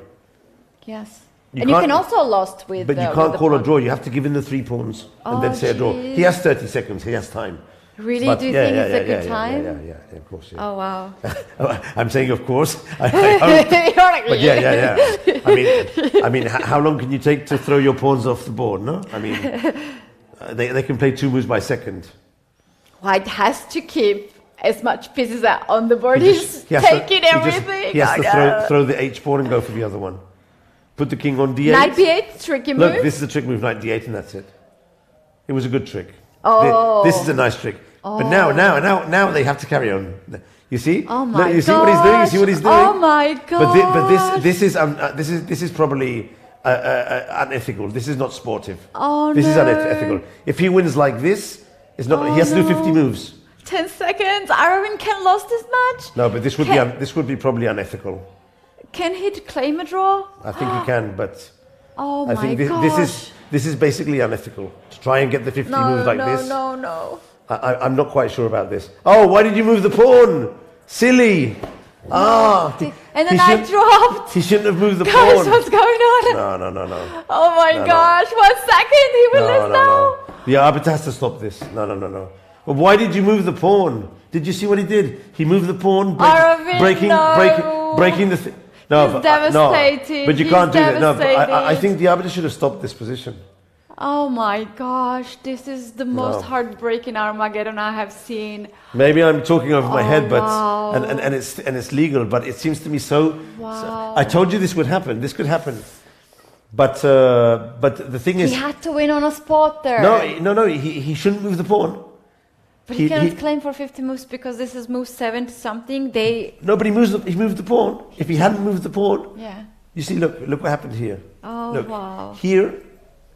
Yes. You And you can't- can also lost with But you with can't the call a pawn. draw. You have to give in the 3 pawns and Oh, then say a draw. jeez. He has 30 seconds. He has time. Really? But Do you think it's a good yeah, time? Yeah, of course. Yeah. Oh, wow. I'm saying, of course. I hope. You're like, But yeah. I mean, how long can you take to throw your pawns off the board? No, I mean, they can play 2 moves by second. White has to keep as much pieces on the board. He He's has to- taking he everything. He has Oh, to God. throw the H pawn and go for the other one. Put the king on D8. Knight b8, tricky move. Look, this is a trick move, knight D8, and that's it. It was a good trick. Oh. This is a nice trick. But now they have to carry on. You see? Oh my Look, god! you see what he's doing? You see what he's doing? Oh my god! But this is probably unethical. This is not sportive. Oh This is no. unethical. If he wins like this, it's not. He has to do 50 moves. 10 seconds. Aravind can lose this match. No, but this would be probably unethical. Can he claim a draw? I think he can, but Oh I my think gosh! this is basically unethical to try and get the 50 moves like this. No. I'm not quite sure about this. Oh, why did you move the pawn? Silly. And And then I dropped. He shouldn't have moved the Gosh, pawn. what's going on? No. Oh my No. gosh! 1 second, he will lose now. No. The arbiter has to stop this. No. But why did you move the pawn? Did you see what he did? He moved the pawn, Aravind, no. breaking the thing. No, He's devastated. But you He's can't do that. No, but I devastated. think the arbiter should have stopped this position. Oh my gosh, this is the most heartbreaking Armageddon I have seen. Maybe I'm talking over my head, but wow. and it's legal, but it seems to me so. Wow. I told you this would happen. This could happen, but the thing is, He had to win on a spot there. no. He shouldn't move the pawn. But he cannot claim for 50 moves because this is move 70 something. Nobody moves. He moved the pawn. If he hadn't moved the pawn, Yeah. you see, look what happened here. Oh Look wow. here,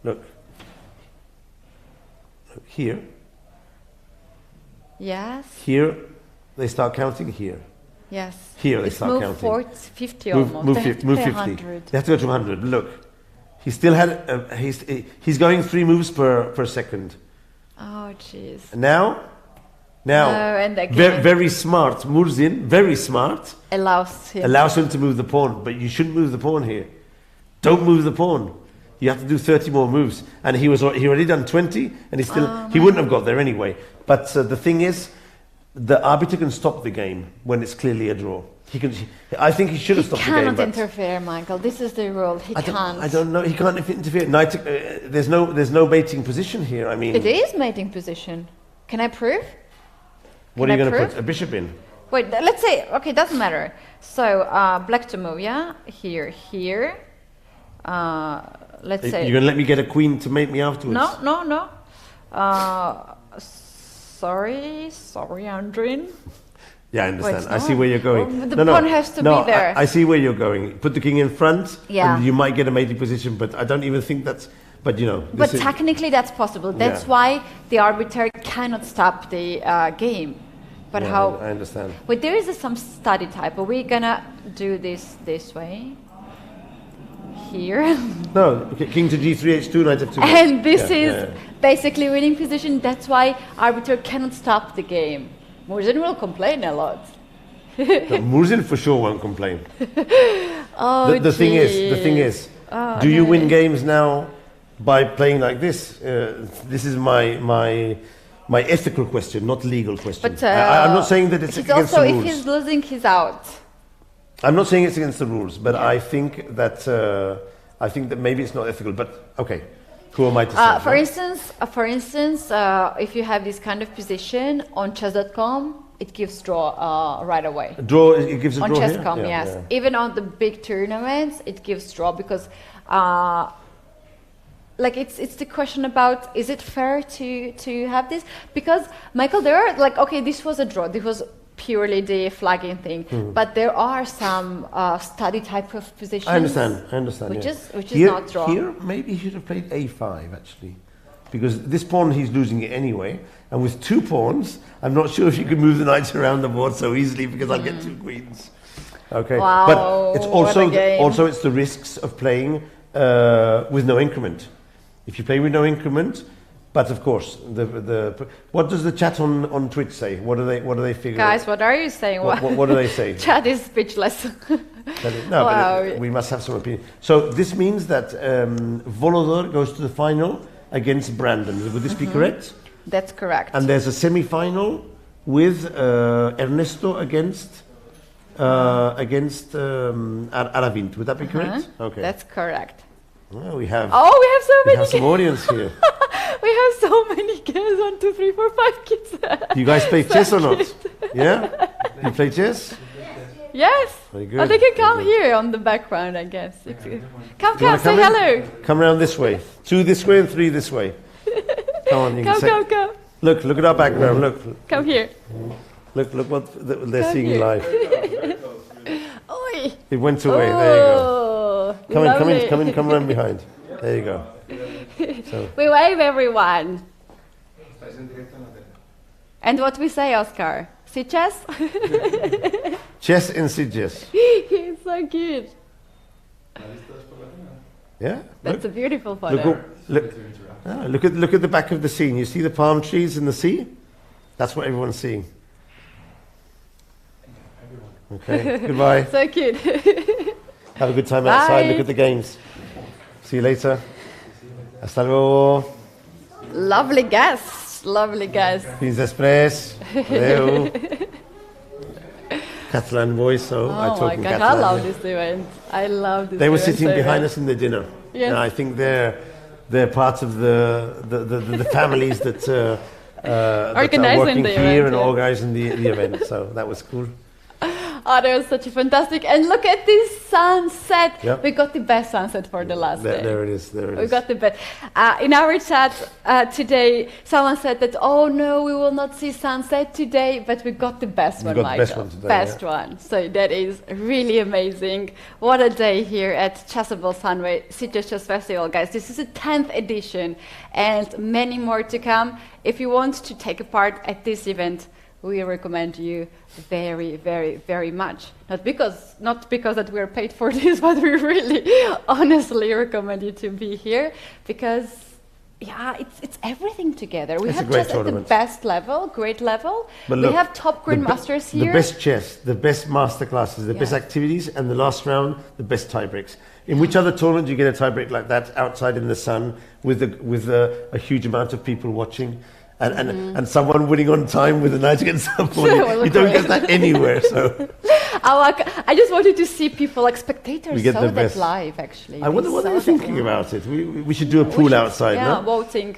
look here. Yes. Here, they start counting here. Yes. Here they It's start move counting. 40, 50 almost. Move They have 50. to Move play 50. 100. They have to go to 100. Look, he still had. He's going 3 moves per second. Oh jeez. Now, and again. very smart. Murzin, very smart, Allows him to move the pawn, but you shouldn't move the pawn here. Don't move the pawn. You have to do 30 more moves, and he already done 20, and he wouldn't have got there anyway. But the thing is, the arbiter can stop the game when it's clearly a draw. I think he should have stopped the game. He cannot interfere, Michael. This is the rule. He can't. I don't know. He can't interfere. There's no mating position here. I mean, It is mating position. Can I prove? what Can are you I going to prove? put a bishop in? Wait, let's say, okay, doesn't matter. So, black to move, yeah? Here. Let's say... You're going to let me get a queen to mate me afterwards? No. Sorry, Andrin. Yeah, I understand. Wait, I see where you're going. Well, the pawn has to be there. I see where you're going. Put the king in front, Yeah. and you might get a mating position, but I don't even think that's... But, you know... But technically that's possible. That's Yeah. why the arbiter cannot stop the game. But yeah, how... I understand. Wait, there is some study type. Are we gonna do this way? Here. No, okay, king to g3, h2, knight f2. And this Yeah, is yeah. basically winning position. That's why arbiter cannot stop the game. Murzin will complain a lot. No, Murzin for sure won't complain. Oh, The thing is, do you win games now by playing like this? This is my ethical question, not legal question. But I'm not saying that it's he's against also, the if rules. he's losing, he's out. I'm not saying it's against the rules, but I think that maybe it's not ethical. But okay, who am I to say? For instance, if you have this kind of position on chess.com, it gives draw right away. Draw. It gives a On draw here? chess.com, Yeah, yes. yeah. Even on the big tournaments, it gives draw because, like, it's the question about is it fair to have this? Because Michael, there are like, okay, this was a draw. This was purely the flagging thing, but there are some study type of positions. I understand. Which yeah. is Here- not draw. Here, maybe he should have played a5 actually, because this pawn he's losing it anyway, and with 2 pawns, I'm not sure if you can move the knights around the board so easily because I'll get 2 queens. Okay, Wow, but it's what a game. also it's the risks of playing with no increment. If you play with no increment. But of course, what does the chat on Twitch say? What do they figure? Guys, what are you saying? What do they say? Chat is speechless. No, Wow. but we must have some opinion. So this means that Volodor goes to the final against Brandon. Would this be correct? That's correct. And there's a semi-final with Ernesto against Aravint. Would that be correct? Okay. That's correct. Well, we have So we many have some audience here. We have so many kids. 1, 2, 3, 4, 5 kids. Do you guys play chess or not? Yeah? You play chess? Yes. Very good. Oh, they can Very come good. here on the background, I guess. Come, You wanna say come in? hello. Come around this way. 2 this way and 3 this way. Come on, you can say. Come. Look at our background. Look Come here. what they're Come seeing here. live. Oi. It went away. There you go. Oh, Come around behind. There you go. So, We wave everyone. And what we say, Oscar? Sitges? chess in Sitges. He's so cute. Yeah. That's a beautiful photo. Look at the back of the scene. You see the palm trees in the sea? That's what everyone's seeing. Okay. Goodbye. So cute. Have a good time outside. Bye. Look at the games. See you later. Hasta luego. Lovely guests. Fins després. Adeu. Catalan voice, so I Oh talk my in gosh, Catalan. I love this event. I love this They were event sitting so behind much. us in the dinner. Yes. And I think they're they're part of the families that are Organizing working the here event, and yeah. organizing the event. So that was cool. Oh, that was such a fantastic. And look at this sunset. Yep. We got the best sunset for the last day. There it is. There it We is. got the best. In our chat today, someone said that, oh no, we will not see sunset today, but we got the best We one, got the Michael. best one today, Best yeah. one. So that is really amazing. What a day here at Chasuble Sunway Sitges Chess Festival, guys. This is the 10th edition and many more to come. If you want to take a part at this event, we recommend you very, very, very much. Not because that we're paid for this, but we really honestly recommend you to be here because, yeah, it's everything together. We It's a have great just at the tournament. best level, great level. But We look, have top grandmasters here. The best chess, the best masterclasses, the best Yeah. activities, and the last round, the best tiebreaks. In which other tournament do you get a tiebreak like that outside in the sun with a huge amount of people watching? And someone winning on time with a knight against someone. Well, You don't correct. get that anywhere. So I just wanted to see people, like spectators, We get saw the that best. live, actually. I wonder They what saw they're that thinking live. about it. We should do a pool outside, Yeah, no? voting.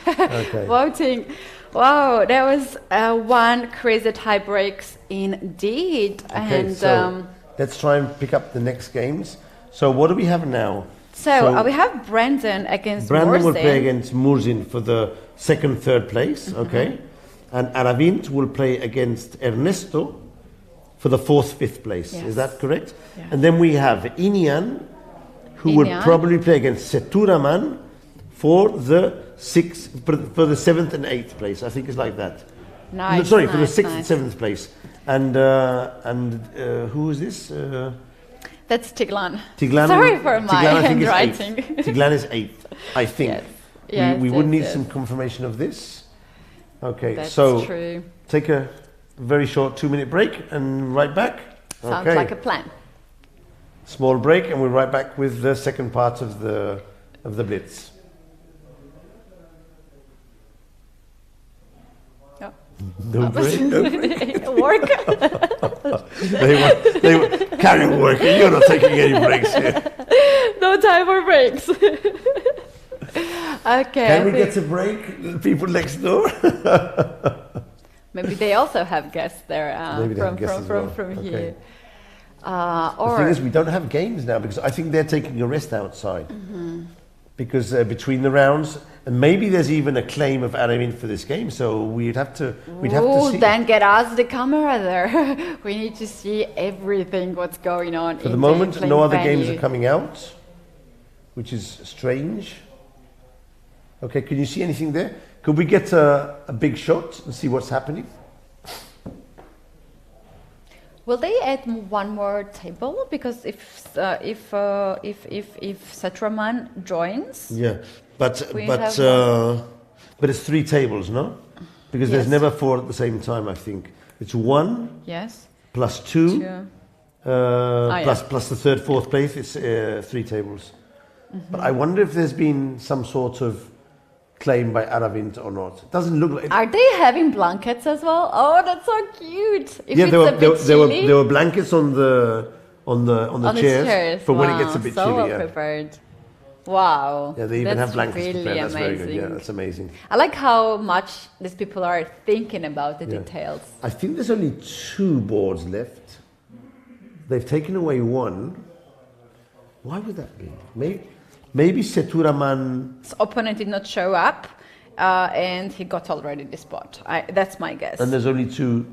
Okay. Voting. Wow, that was one crazy tie breaks indeed. Okay, And so let's try and pick up the next games. So what do we have now? we have Brandon against Brandon will Morzin. play against Murzin for the second, third place, okay? And Aravint will play against Ernesto for the fourth, fifth place. Yes. Is that correct? Yeah. And then we have Inian, who will Inian. probably play against Seturaman for the seventh and eighth place. I think it's like that. Nice, Sorry, for the nice, sixth and nice. seventh place. And who is this? That's Tiglan. Tiglan. Sorry for my Tiglan, I think, is handwriting. eighth. Tiglan is eighth, I think. Yes. We Yes, would yes, need yes. some confirmation of this. Okay, That's so true. take a very short 2-minute break and right back. Sounds Okay. like a plan. Small break and we're right back with the second part of the blitz. Yeah. No break. No break. Work. They were carry on working. You're not taking any breaks here. No time for breaks. Okay. Can I we think get a break? The people next door. maybe they also have guests there Maybe they have guests as well. from Okay. here. The thing is, we don't have games now because I think they're taking a rest outside. Because between the rounds, and maybe there's even a claim of Aramin for this game, so we'd have to see. Then get us the camera there. We need to see everything what's going on. For the moment, no other games are coming out, which is strange. Okay, can you see anything there? Could we get a big shot and see what's happening? Will they add one more table? Because if Satraman joins, Yeah, but We but have but it's 3 tables, no? Because there's Yes. never 4 at the same time. I think it's 1 yes, plus 2. two. Plus the third, fourth place, it's 3 tables. But I wonder if there's been some sort of claim by Aravint or not. It doesn't look like. Are they having blankets as well? Oh, that's so cute. If Yeah, it's there a were, bit there were chilly, there were blankets on the on the chairs for when it gets a Wow, bit so chilly. well Yeah. prepared. Wow. Yeah, they even that's have blankets really prepared. That's amazing. very good. Yeah, that's amazing. I like how much these people are thinking about the Yeah. details. I think there's only 2 boards left. They've taken away 1. Why would that be? Maybe Seturaman. His opponent did not show up, and he got already the spot. That's my guess. And there's only 2.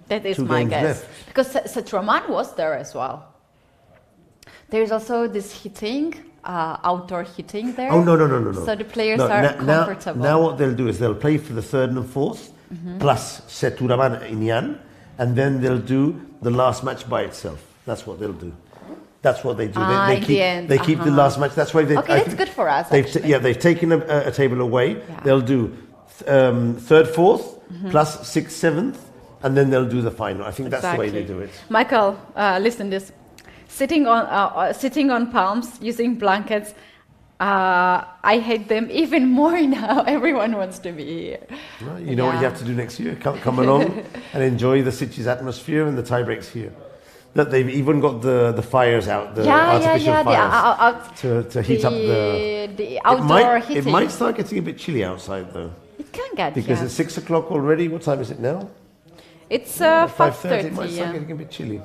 That is 2 my games guess. left. Because Satraman was there as well. There's also this hitting, outdoor hitting there. Oh, no. So the players No, are now, comfortable. now what they'll do is they'll play for the third and fourth, plus Seturaman Inyan, and then they'll do the last match by itself. That's what they'll do. That's what they do. They in keep, the end, they keep the last match. That's why they. Okay, that's good for us, They've actually. they've taken a table away. Yeah. They'll do third, fourth, plus sixth, seventh, and then they'll do the final. I think that's the way they do it. Michael, listen this. Sitting on palms, using blankets. I hate them even more now. Everyone wants to be here. Well, you know what you Yeah. have to do next year? Come along and enjoy the Sitges atmosphere and the tie breaks here. That they've even got the fires out, the yeah, artificial fires to heat up the outdoor heating. It might start getting a bit chilly outside though. It can get, Because it's 6 o'clock already. What time is it now? It's 5:30. It might 5:30. start Yeah. getting a bit chilly.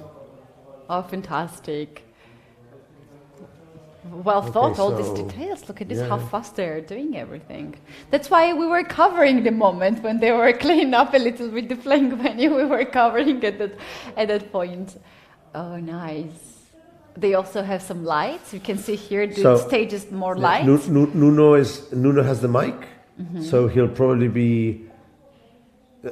Oh, fantastic. Well thought, all these so- details. Look at this, yeah. how fast they're doing everything. That's why we were covering the moment when they were cleaning up a little bit the playing venue. We were covering at that point. Oh, nice. They also have some lights. You can see here the stage is more light. Nuno has the mic, so he'll probably be.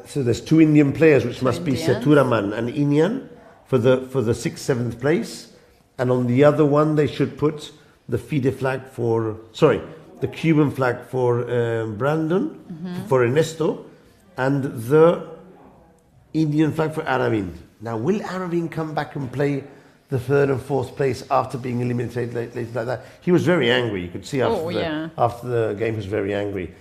So there's 2 Indian players, which must be Indians. Seturaman and Inyan for the 6th, 7th place, and on the other one they should put the FIDE flag the Cuban flag for Brandon, for Ernesto, and the Indian flag for Aravind. Now, will Aravind come back and play the 3rd and 4th place after being eliminated later like that? He was very angry. You could see after the game, he was very angry.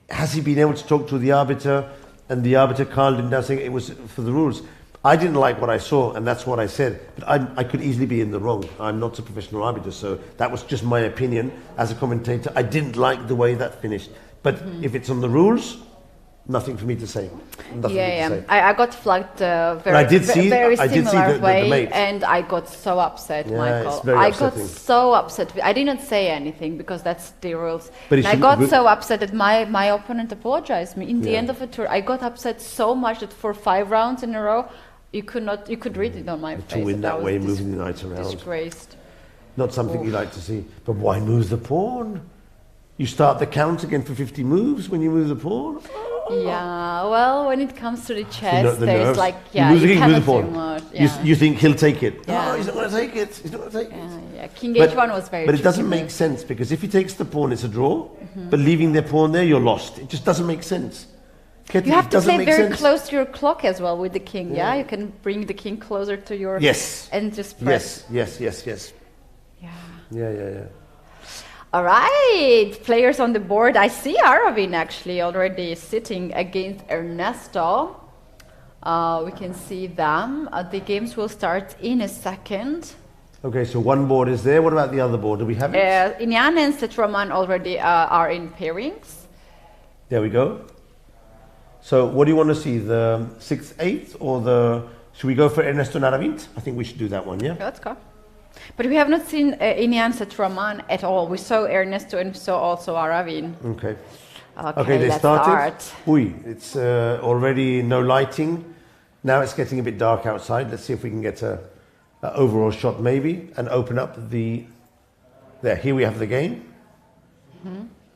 Has he been able to talk to the arbiter? And the arbiter calmed him down, saying it was for the rules. I didn't like what I saw, and that's what I said. But I could easily be in the wrong. I'm not a professional arbiter, so that was just my opinion as a commentator. I didn't like the way that finished. But if it's on the rules, nothing for me to say. I got flagged very I did see similar the way, mate. and I got so upset, Yeah, Michael. it's very I upsetting. got so upset. I didn't say anything because that's the rules. But And I got so upset that my opponent apologized me. In the end of the tour, I got upset so much that for 5 rounds in a row, you could read it on my face. To win that I was way, moving the knight around. disgraced. Not something you like to see. But why move the pawn? You start the count again for 50 moves when you move the pawn? Yeah, well, when it comes to the chess, The there's nerves. like, You lose you again, move cannot the do pawn. much. You, Yeah. you think he'll take it. Yeah. No, he's not going to take it. He's not going to take it. Yeah, King H1 was very But it doesn't tricky. make sense because if he takes the pawn, it's a draw. But leaving their pawn there, you're lost. It just doesn't make sense. Ketty, You have it to doesn't play make very sense. close to your clock as well with the king, yeah? You can bring the king closer to your... Yes. And just press. Yes. Yeah. Yeah. All right, players on the board. I see Aravin actually already sitting against Ernesto. We can see them. The games will start in a second. Okay, so one board is there. What about the other board? Do we have it? Inyan and Setraman already are in pairings. There we go. So what do you want to see? The 6th, 8th, or the... Should we go for Ernesto and Aravind? I think we should do that one, yeah? Okay, let's go. But we have not seen Inyan Setraman at all. We saw Ernesto and saw also Aravin. Okay. Okay, they let's started. start. It's already no lighting. Now it's getting a bit dark outside. Let's see if we can get a overall shot maybe and open up the... There, here we have the game.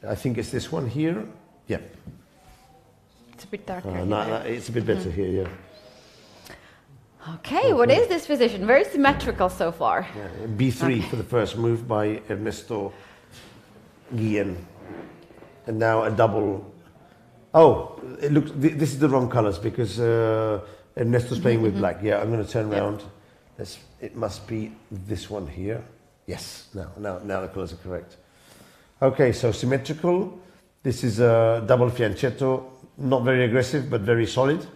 I think it's this one here. Yeah. It's a bit darker. It's a bit better here, yeah. Okay, what is this position? Very symmetrical so far. Yeah, B3 for the first move by Ernesto Guillen. And now a double. Oh, it looks. This is the wrong colors because Ernesto's playing with black. Yeah, I'm going to turn around. It must be this one here. Yes, now the colors are correct. Okay, so symmetrical. This is a double fianchetto, not very aggressive but very solid.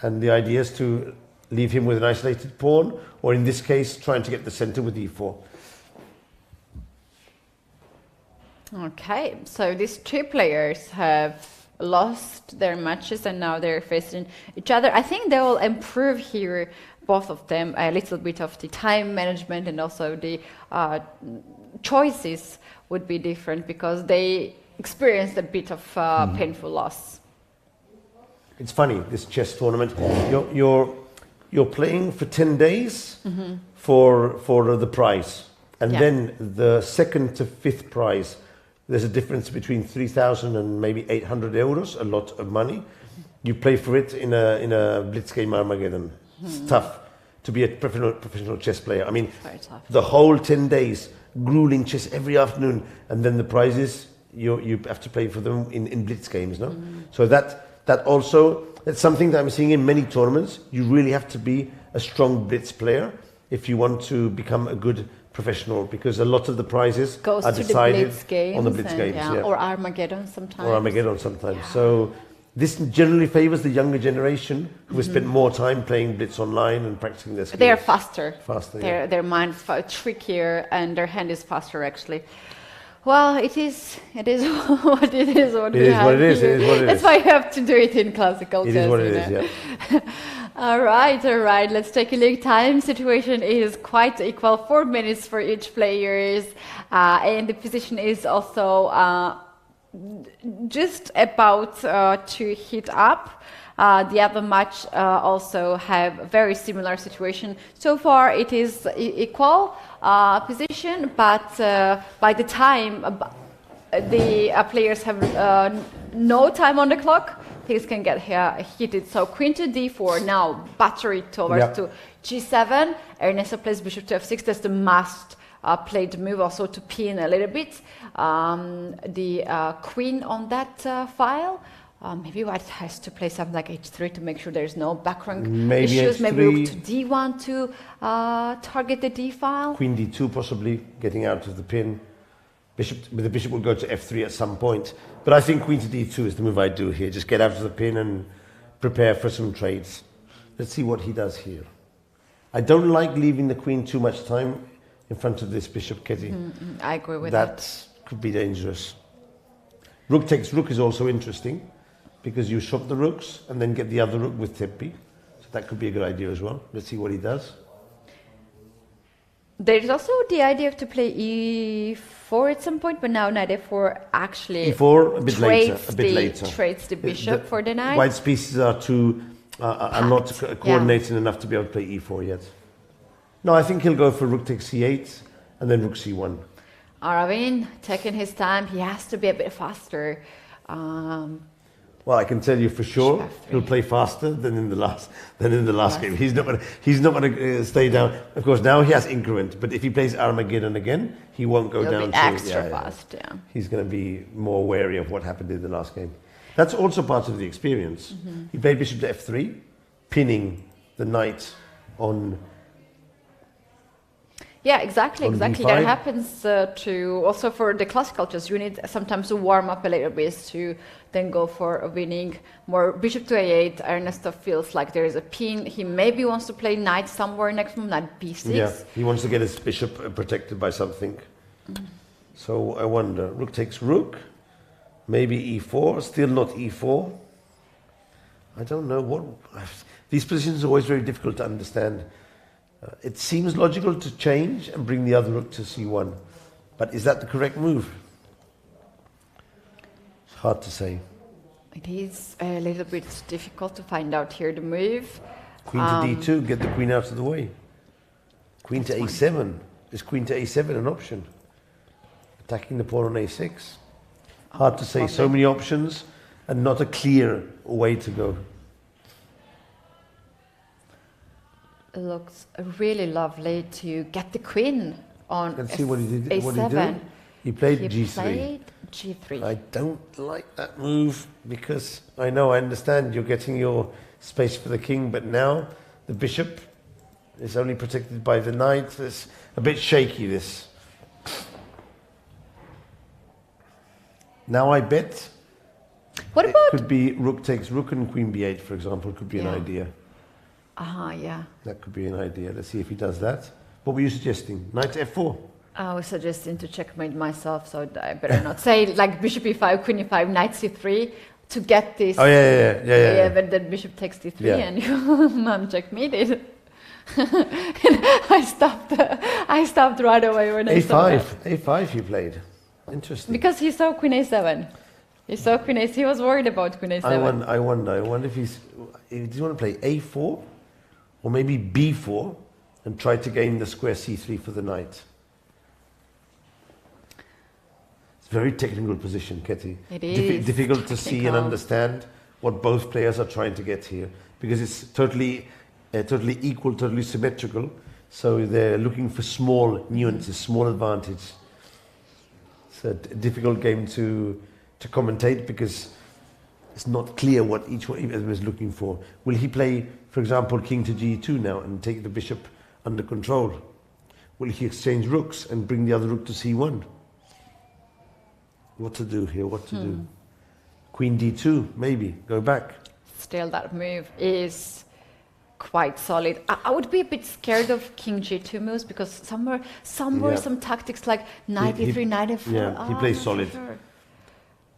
And the idea is to leave him with an isolated pawn, or in this case, trying to get the center with e4. Okay, so these 2 players have lost their matches and now they're facing each other. I think they will improve here, both of them, a little bit of the time management, and also the choices would be different because they experienced a bit of painful loss. It's funny, this chess tournament. You're playing for 10 days for the prize, and then the 2nd to 5th prize. There's a difference between 3,000 and maybe 800 euros, a lot of money. You play for it in a Blitz game Armageddon. It's tough to be a professional chess player. I mean, the whole 10 days, grueling chess every afternoon, and then the prizes, you have to play for them in Blitz games, no? So that also, that's something that I'm seeing in many tournaments. You really have to be a strong Blitz player if you want to become a good professional, because a lot of the prizes are decided on the Blitz games. Or Armageddon sometimes. Yeah. This generally favors the younger generation who have spent more time playing Blitz online and practicing their skills. They are faster. Faster, Their mind is trickier, and their hand is faster, actually. Well, it is what it is. What It we is have what it is. here. It is what it That's is. why you have to do it in classical chess. It is what you it is, know. yeah. All right. Let's take a look. Time situation is quite equal. 4 minutes for each player, and the position is also just about to heat up. The other match also have a very similar situation. So far, it is equal position, but by the time the players have no time on the clock, things can get heated. So queen to d4, now battery towards to g7. Ernesto plays bishop to f6. That's the must played move, also to pin a little bit the queen on that file. Maybe white has to play something like h3 to make sure there's no background issues. H3. Maybe look to d1 to target the d file. Queen d2 possibly, getting out of the pin. The bishop will go to f3 at some point. But I think queen to d2 is the move I do here. Just get out of the pin and prepare for some trades. Let's see what he does here. I don't like leaving the queen too much time in front of this bishop, Ketty. I agree with that. That could be dangerous. Rook takes rook is also interesting, because you shop the rooks and then get the other rook with Teppi. So that could be a good idea as well. Let's see what he does. There's also the idea to play e4 at some point, but now knight f4 actually e4 a bit later. Trades the bishop for the knight. White's pieces are not coordinated enough to be able to play e4 yet. No, I think he'll go for rook takes c8 and then rook c1. Aravind taking his time. He has to be a bit faster. Well, I can tell you for sure he'll play faster than in the last game. He's not going to stay down. Of course, now he has increment, but if he plays Armageddon again, he won't go He'll down be extra fast. Yeah. He's going to be more wary of what happened in the last game. That's also part of the experience. He played bishop to f3, pinning the knight on. Yeah, exactly. d5. That happens to also for the classical chess. You need sometimes to warm up a little bit to then go for a winning. More bishop to a8. Ernesto feels like there is a pin. He maybe wants to play knight somewhere next move, knight b6. Yeah, he wants to get his bishop protected by something. So I wonder, rook takes rook, maybe e4, still not e4. I don't know what. These positions are always very difficult to understand. It seems logical to change and bring the other rook to c1, but is that the correct move? It's hard to say. It is a little bit difficult to find out here the move. Queen to d2, get the queen out of the way. Queen to a7. Is queen to a7 an option? Attacking the pawn on a6. Hard to say. So many options and not a clear way to go. It looks really lovely to get the queen on. Let's see what he did. A7. What he did. He played g3. Played g3. I don't like that move because I understand you're getting your space for the king, but now the bishop is only protected by the knight. It's a bit shaky, this. Now I bet What about? could be rook takes rook and queen b8, for example, could be an idea. Yeah. That could be an idea. Let's see if he does that. What were you suggesting? Knight to f4? I was suggesting to checkmate myself, so I better not say like bishop e5, queen e5, knight c3 to get this. Oh, yeah. But then bishop takes d3 Yeah. and I'm checkmated. I stopped right away when I saw that. A5 you played. Interesting. Because he saw queen a7. He saw queen a7. He was worried about queen a7. I wonder if does he want to play a4 or maybe b4 and try to gain the square c3 for the knight. It's a very technical position, Ketty. It is difficult to see and technical. understand what both players are trying to get here because it's totally equal, totally symmetrical. So they're looking for small nuances, small advantage. It's a difficult game to commentate because it's not clear what each one is looking for. Will he play, for example, king to g2 now and take the bishop under control? Will he exchange rooks and bring the other rook to c1? What to do here? What to do? Queen d2, maybe, go back. Still, that move is quite solid. I would be a bit scared of king g2 moves because somewhere Yeah. some tactics like knight e3, knight e4. Yeah, he Oh, plays I'm not so solid. sure.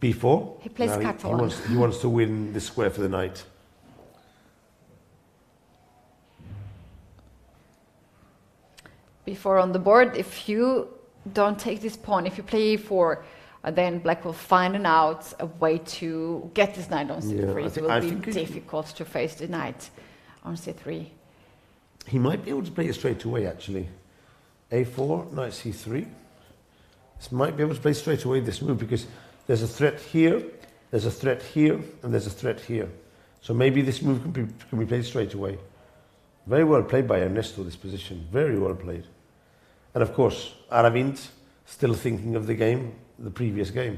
b4. He plays Now Catalan. he wants to win this square for the knight. Before on the board, if you don't take this pawn, if you play e4, then black will find a way to get this knight on c3. Yeah, It will be difficult to face the knight on c3. He might be able to play it straight away, actually. a4, knight c3. This might be able to play straight away this move because there's a threat here, there's a threat here, and there's a threat here. So maybe this move can be played straight away. Very well played by Ernesto, this position. Very well played. And of course, Aravind still thinking of the game, the previous game.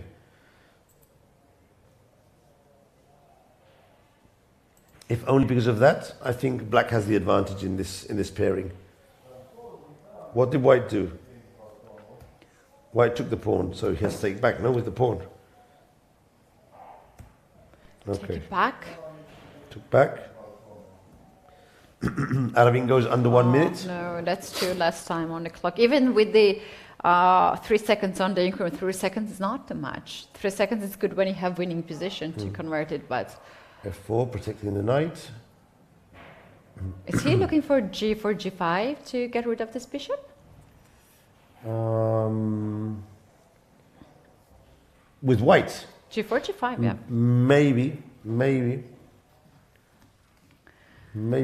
If only because of that, I think black has the advantage in this pairing. What did white do? White took the pawn, so he has to take back. No, with the pawn. Take Okay, it back. took back. Aravind goes under 1 minute. No, that's too less time on the clock. Even with the 3 seconds on the increment, 3 seconds is not too much. 3 seconds is good when you have winning position to convert it, but F4, protecting the knight. is he looking for g4, g5 to get rid of this bishop? With white, G4, g5, yeah. maybe,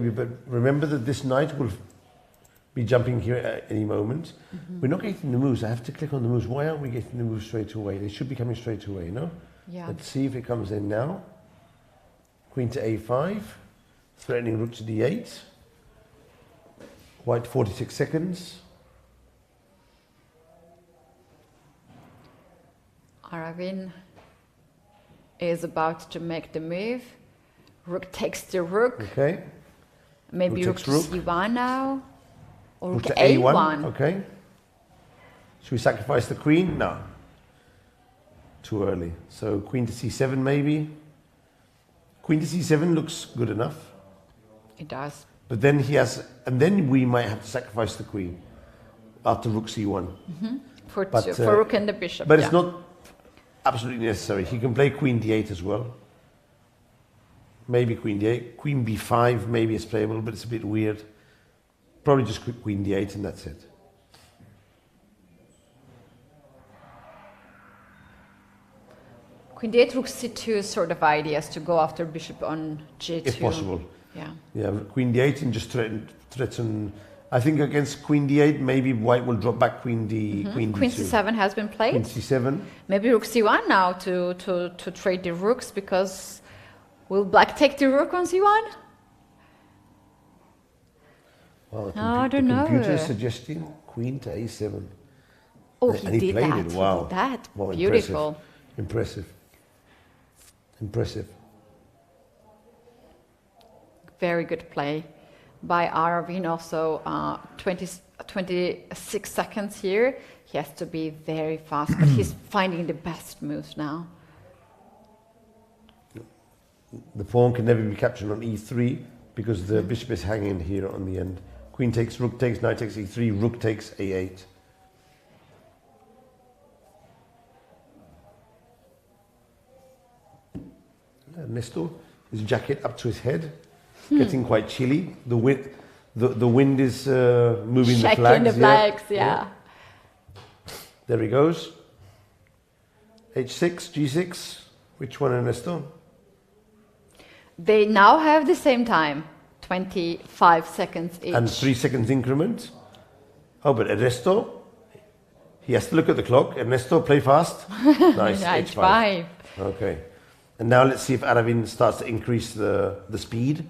but remember that this knight will be jumping here at any moment. We're not getting the moves. I have to click on the moves. Why aren't we getting the moves straight away? They should be coming straight away, no? Yeah. Let's see if it comes in now. Queen to a5, threatening rook to d8. White 46 seconds. Aravind is about to make the move. Rook takes the rook. Okay. Maybe rook takes to rook. c1 now. Or rook Rook to a1. a1. Okay. Should we sacrifice the queen? No. Too early. So queen to c7 maybe. Queen to c7 looks good enough. It does. But then he has, and then we might have to sacrifice the queen after rook c1. For, But, for rook and the bishop. But yeah. it's not absolutely necessary. He can play queen d8 as well. Maybe queen d8. Queen b5 maybe is playable, but it's a bit weird. Probably just queen d8 and that's it. Queen d8, rook c2 sort of ideas to go after bishop on g2. If possible. Yeah. Yeah, queen d8 and just threaten. I think against queen d8, maybe white will drop back queen Queen d2. c7 has been played. Queen c7. Maybe rook c1 now to trade the rooks, because will black take the rook on c1? Well, I don't the know. computer is suggesting queen to a7. Oh, And he did played that. it. Wow. He did that. Wow, Beautiful. Impressive. Impressive. Very good play by Aravind. Also, 26 seconds here. He has to be very fast, but he's finding the best moves now. The pawn can never be captured on e3 because the bishop is hanging here on the end. Queen takes, rook takes, knight takes e3, rook takes a8. Ernesto, his jacket up to his head, getting quite chilly. The wind is moving the flags. Checking the flags, yeah. There he goes. h6, g6. Which one, Ernesto? They now have the same time, 25 seconds each. And 3 seconds increment. Oh, but Ernesto, he has to look at the clock. Ernesto, play fast. Nice, H5. Okay. And now let's see if Aravind starts to increase the speed,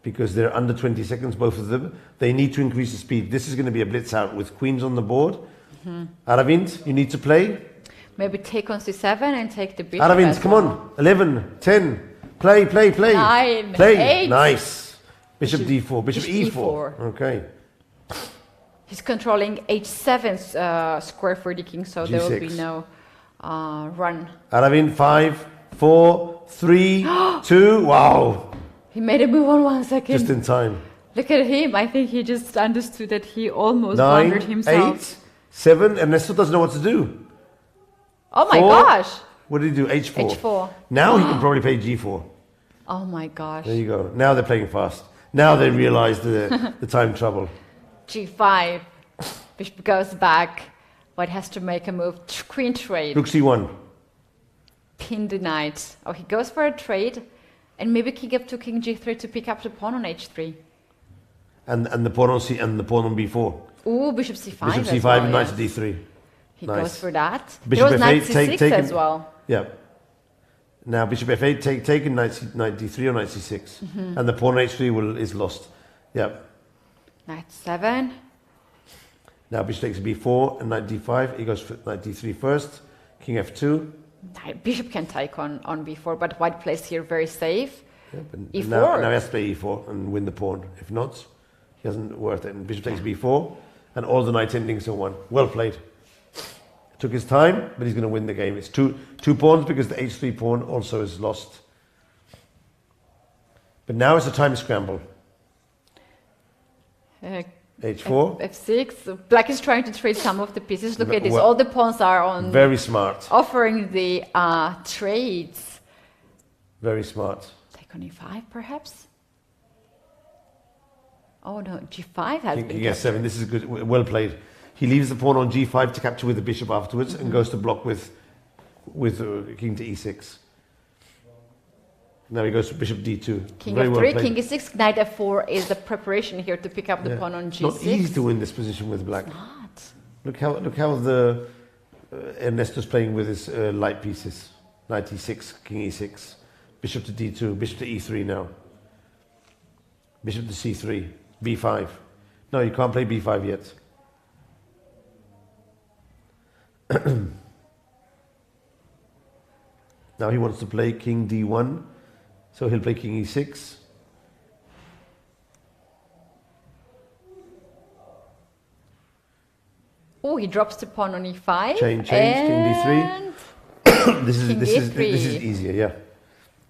because they're under 20 seconds, both of them. They need to increase the speed. This is going to be a blitz out with queens on the board. Aravind, you need to play. Maybe take on c7 and take the bishop. Aravind, as come well. on. 11, 10. Play. 9, Play. 8. Nice. Bishop Bishop- d4, bishop bishop e4. E4. Okay. He's controlling h7 square for the king, so there will be G6. no run. Aravind, 5, 4, 3, 2. Wow. He made a move on 1 second. Just in time. Look at him. I think he just understood that he almost 9, blundered himself. 8, 7. Ernesto doesn't know what to do. Oh my 4. gosh. What did he do? H4. H4. Now he can probably play G4. Oh my gosh. There you go. Now they're playing fast. Now they realize the time trouble. G5. Bishop goes back. White has to make a move. Queen trade. Rook C1. Pin the knight. Oh, he goes for a trade. And maybe king f2, king g3 to pick up the pawn on h3. And the pawn on C and the pawn on B4. Ooh, bishop c5. Bishop as C5 well, and knight yes. to D3. He Nice. goes for that. Bishop There was knight F8, c6 as well. Yeah. Now bishop F8 taken, knight D3 or knight C6. And the pawn on H3 is lost. Yeah. Knight 7. Now bishop takes B4 and knight D5. He goes for knight D3 first. King F2. Bishop can take on b4, but white plays here very safe. Yep, and E4. now he has to play E4 and win the pawn. If not, he hasn't worth it. And bishop takes B4 and all the knight endings are 1. Well played. Took his time, but he's going to win the game. It's two pawns because the H3 pawn also is lost. But now it's a time scramble. H4. F6. Black is trying to trade some of the pieces. Look at this. Well, All the pawns are on. Very smart. Offering the trades. Very smart. Take on e5, perhaps. Oh no, g5 has been. King captured. S7. This is good. Well played. He leaves the pawn on G5 to capture with the bishop afterwards and goes to block with king to E6. Now he goes to bishop D2. King Very f3, well played. king e6, knight f4 is the preparation here to pick up the pawn on g6. Not easy to win this position with black. Not. Look how the Ernesto's playing with his light pieces. Knight E6, king E6, bishop to D2, bishop to E3 now. Bishop to C3, B5. No, you can't play B5 yet. Now he wants to play king D1, so he'll play king E6. Oh, he drops the pawn on e5. Change, king D3. This is easier, yeah.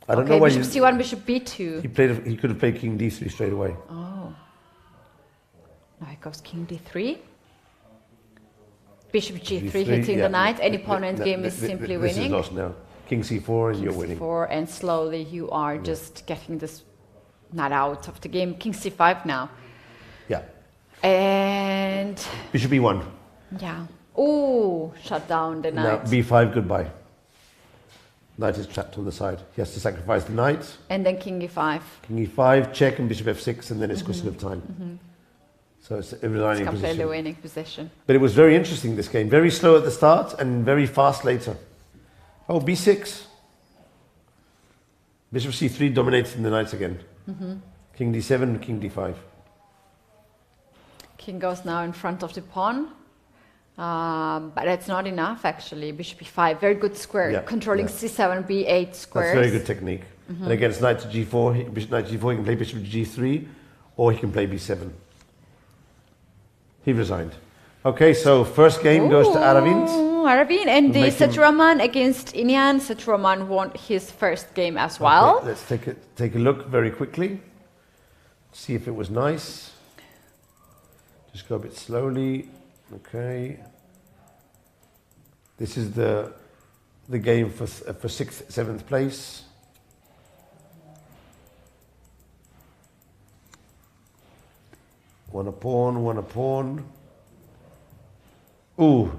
I don't know why bishop c1, bishop b2. he could have played king D3 straight away. Oh. Now he goes king d3. Bishop g3 hitting the knight. Any pawn endgame is simply winning. This is lost now. King c4 and you're winning. C4 and slowly you are just getting this knight out of the game. King c5 now. Yeah. And Bishop e1. yeah. Oh, shut down the Now knight. b5, goodbye. Knight is trapped on the side. He has to sacrifice the knight. And then king e5. King e5, check, and bishop f6, and then it's a question of time. So it's a resigning It's completely position. winning position. But it was very interesting, this game. Very slow at the start and very fast later. Oh, b6. Bishop c3 dominating the knights again. King d7 and king d5. King goes now in front of the pawn. But that's not enough, actually. Bishop e5, very good square. Yeah, Controlling yeah. c7, b8 squares. That's very good technique. And again, it's knight to g4. Knight to g4, he can play bishop to g3, or he can play b7. He resigned. Okay, so first game goes to Aravind. Aravind, and the Make him- Setraman against Inian. Setraman won his first game as well. Okay, let's take a look very quickly. See if it was nice. Just go a bit slowly. Okay. This is the game for 6th, 7th place. Won a pawn. Ooh,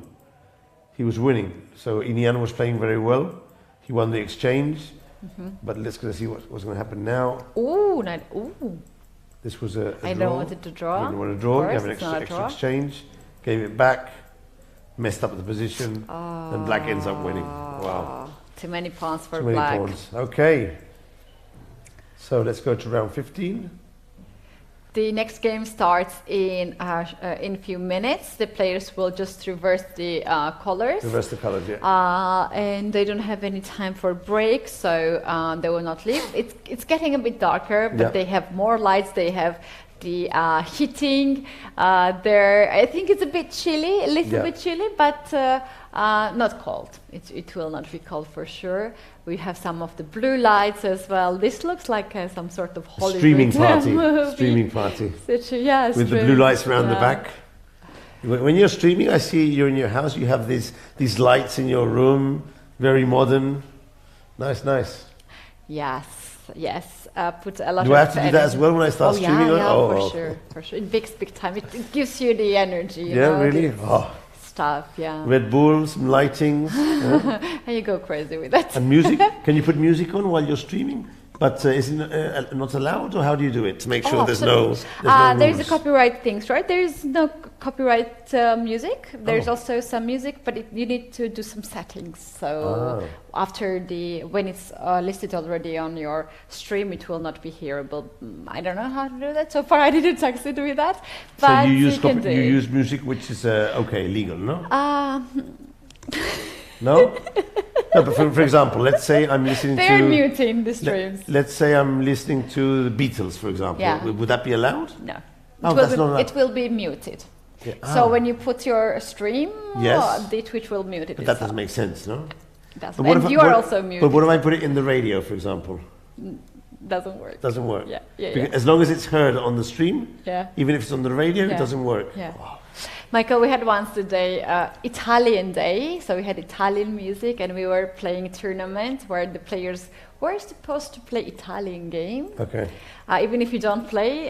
he was winning. So Inian was playing very well. He won the exchange. But let's go see what's going to happen now. Ooh, knight. Ooh. This was a I draw. don't want it to draw. You don't want to draw. You Of have an course, it's not a extra draw. exchange. Gave it back. Messed up the position. And black ends up winning. Wow. Too many pawns for Too many black. pawns. Okay. So let's go to round 15. The next game starts in a few minutes. The players will just reverse the colors. Reverse the colors, yeah. And they don't have any time for break, so they will not leave. It's getting a bit darker, but Yeah. they have more lights. They have the heating there. I think it's a bit chilly, a little Yeah. bit chilly, but not cold. It will not be cold for sure. We have some of the blue lights as well. This looks like some sort of Hollywood Streaming party. movie. Streaming party. Yeah, With the blue lights around the back. When you're streaming, I see you're in your house, you have these lights in your room, very modern. Nice, nice. Yes. Put a lot Do of I have to do that as well when I start streaming? For sure. It makes big time. It gives you the energy. You know, really? Stuff, yeah. Red Bull, some lightings. Yeah. And you go crazy with that. And music? Can you put music on while you're streaming? But is it not allowed, or how do you do it to make sure there's no there's a rules? copyright things, right? There is no copyright music. There's also some music, but you need to do some settings. So after when it's listed already on your stream, it will not be hearable. I don't know how to do that. So far, I didn't succeed with that. But So you you use music which is legal, no? No? No, but for example, let's say I'm listening They're to... muting the streams. Let's say I'm listening to the Beatles, for example. Yeah. Would that be allowed? No. That's not allowed. It will be muted. Yeah. So when you put your stream, Yes. the Twitch will mute it. But that doesn't make sense, no? Doesn't. But what And if you are also muted. But what if I put it in the radio, for example? Doesn't work. Doesn't work. Yeah. Because as long as it's heard on the stream, Yeah. even if it's on the radio, Yeah. it doesn't work. Yeah. Michael, we had once the day, Italian day, so we had Italian music and we were playing a tournament where the players were supposed to play Italian game. Okay. Even if you don't play,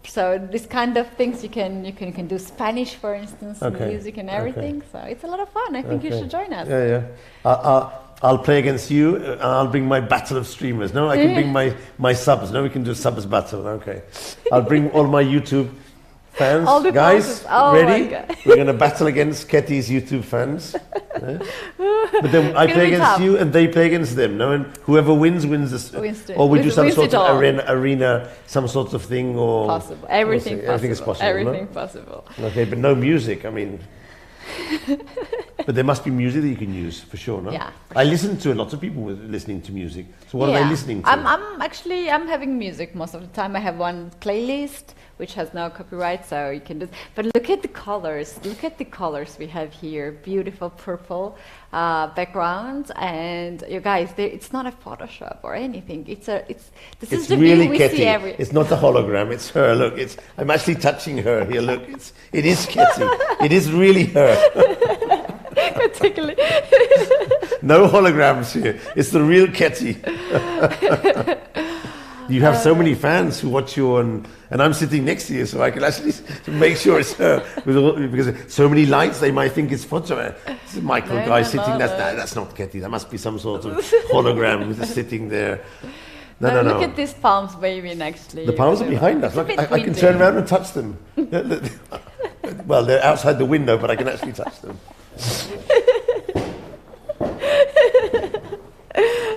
so this kind of things you can do Spanish, for instance, music and everything. So it's a lot of fun. I think you should join us. Yeah. I'll play against you. And I'll bring my battle of streamers. No, I can bring my subs. No, we can do a subs battle. Okay. I'll bring all my YouTube fans. All the Guys, oh ready? my God. We're going to battle against Ketty's YouTube fans. Yeah. But then I play against you and they play against them. No, and whoever wins this. Or we do some sort of arena, some sort of thing, or possible. Everything possible. Everything is possible. Everything possible. Okay, but no music. I mean. But there must be music that you can use for sure, no? Yeah. I listen to a lot of people listening to music. So what are they listening to? I'm having music most of the time. I have one playlist which has no copyright, so you can do. But look at the colors. Look at the colors we have here. Beautiful purple background, and you guys, it's not a Photoshop or anything. This is the really view we Ketty. see every. It's not a hologram. It's her. Look, I'm actually touching her here. Look, it is Ketty. It is really her. Particularly. No holograms here. It's the real Ketty. You have so many fans who watch you and I'm sitting next to you, so I can actually make sure it's her. Because so many lights, they might think it's photo. This is Michael guy sitting. That's not Ketty. That must be some sort of hologram just sitting there. No. Look at these palms waving. Actually, the palms are behind us. Look, I can turn around and touch them. Well, they're outside the window, but I can actually touch them.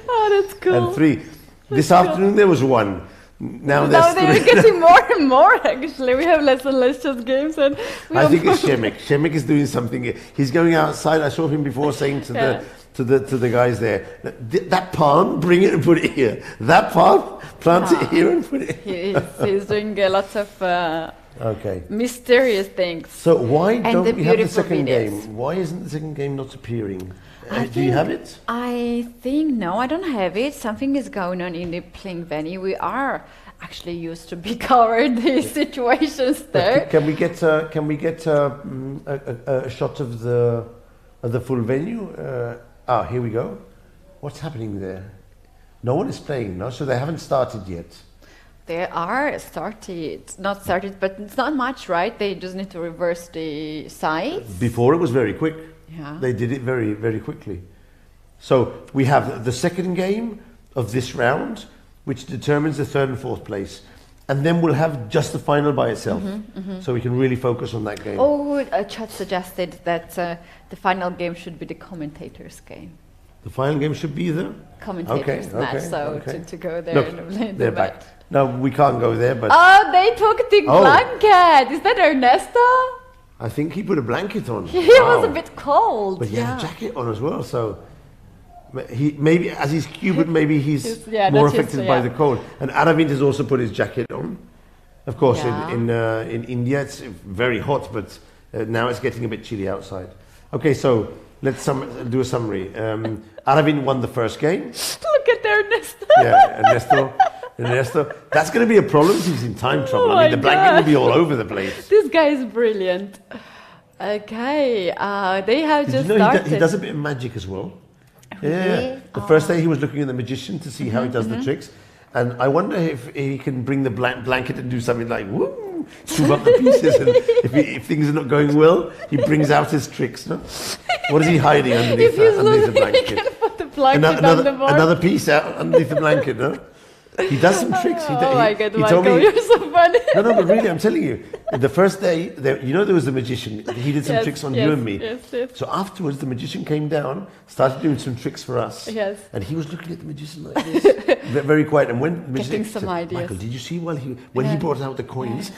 Oh, that's cool. And 3. This afternoon there was 1. Now they're getting more and more. Actually, we have less and less just games, and I think it's Shemek. Shemek is doing something. He's going outside. I saw him before saying to the guys there, that palm, bring it and put it here. That palm, plant it here and put it here. He's doing lots of mysterious things. So why don't we have the second videos. game? Why isn't the second game not appearing? Do you have it? I think no, I don't have it. Something is going on in the playing venue. We are actually used to be covered these situations there. Can we get a shot of the full venue? Here we go. What's happening there? No one is playing, no? So they haven't started yet. They are not started, but it's not much, right? They just need to reverse the sides. Before it was very quick. Yeah. They did it very, very quickly. So we have the second game of this round, which determines the 3rd and 4th place. And then we'll have just the final by itself. So we can really focus on that game. Oh, chat suggested that the final game should be the commentators' game. The final game should be the commentators match. To go there and play they're back. No, we can't go there, but... Oh, they took the blanket. Is that Ernesto? I think he put a blanket on. He was a bit cold. But he had a jacket on as well, so... Maybe, as he's Cuban, maybe he's more affected by the cold. And Aravind has also put his jacket on. Of course, in India it's very hot, but now it's getting a bit chilly outside. Okay, so do a summary. Aravind won the first game. Look at Ernesto. Yeah, Ernesto. That's going to be a problem if he's in time trouble. I mean, the blanket will be all over the place. This guy is brilliant. Okay, they have just started. He does a bit of magic as well. Yeah. The first day he was looking at the magician to see how he does the tricks. And I wonder if he can bring the blanket and do something like, woo, swoop up the pieces. And if things are not going well, he brings out his tricks. No? What is he hiding underneath the blanket? He can put the blanket on the board. Another piece out underneath the blanket, no? He does some tricks. My God, Michael, you're so funny. No, but really, I'm telling you. The first day, there was the magician. He did some tricks on you and me. Yes. So afterwards, the magician came down, started doing some tricks for us. Yes. And he was looking at the magician like this, very quiet. And when the magician Getting some ideas. Michael, did you see when he brought out the coins?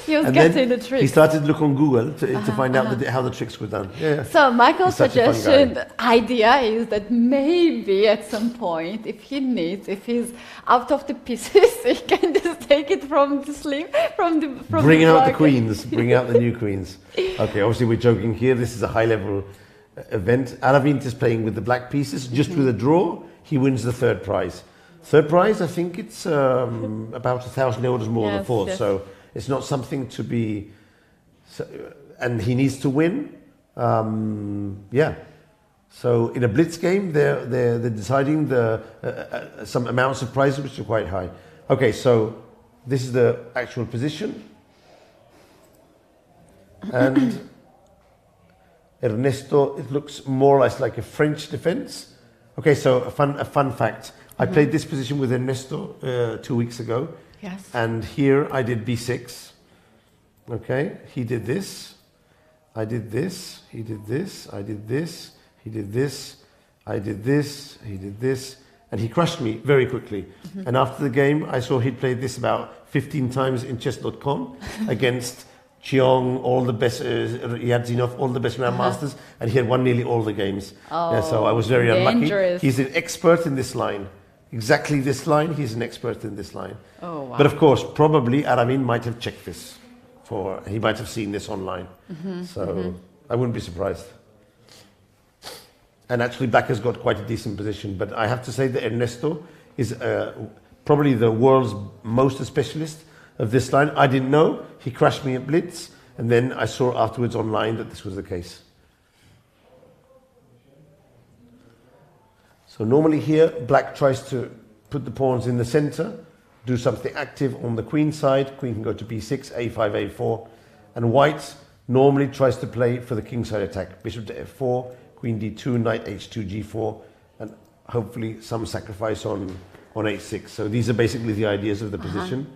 He was and getting then the tricks. he started to look on Google to find out how the tricks were done. Yeah. So Michael's He's such a fun suggestion guy. idea is that maybe at some point, if he's out of the pieces, he can just take it from the sleeve, from Bring the out the blanket. queens. Bring out the new queens. Okay, obviously we're joking here. This is a high-level event. Aravind is playing with the black pieces. Just with a draw, he wins the third prize. Third prize, I think it's about 1,000 euros more than the fourth. Yes. So it's not something to be... and he needs to win. So in a blitz game, they're deciding some amounts of prizes which are quite high. Okay, so this is the actual position. And Ernesto, it looks more or less like a French defense. Okay, so a fun fact. I played this position with Ernesto 2 weeks ago. Yes. And here I did b6. Okay, he did this. I did this. He did this. I did this. He did this. I did this. He did this. And he crushed me very quickly. And after the game, I saw he'd played this about 15 times in chess.com against Cheong, all the best, Yadzinov, all the best grandmasters, and he had won nearly all the games. So I was very dangerous. unlucky. He's an expert in this line. Exactly this line, he's an expert in this line. Oh, wow. But of course, probably Aravind might have checked this. He might have seen this online. So I wouldn't be surprised. And actually, Black has got quite a decent position. But I have to say that Ernesto is probably the world's most specialist of this line. I didn't know. He crashed me at Blitz. And then I saw afterwards online that this was the case. So normally here, Black tries to put the pawns in the center, do something active on the queen side. Queen can go to b6, a5, a4. And White normally tries to play for the king side attack. Bishop to f4, queen d2, knight h2, g4, and hopefully some sacrifice on h6. So these are basically the ideas of the position.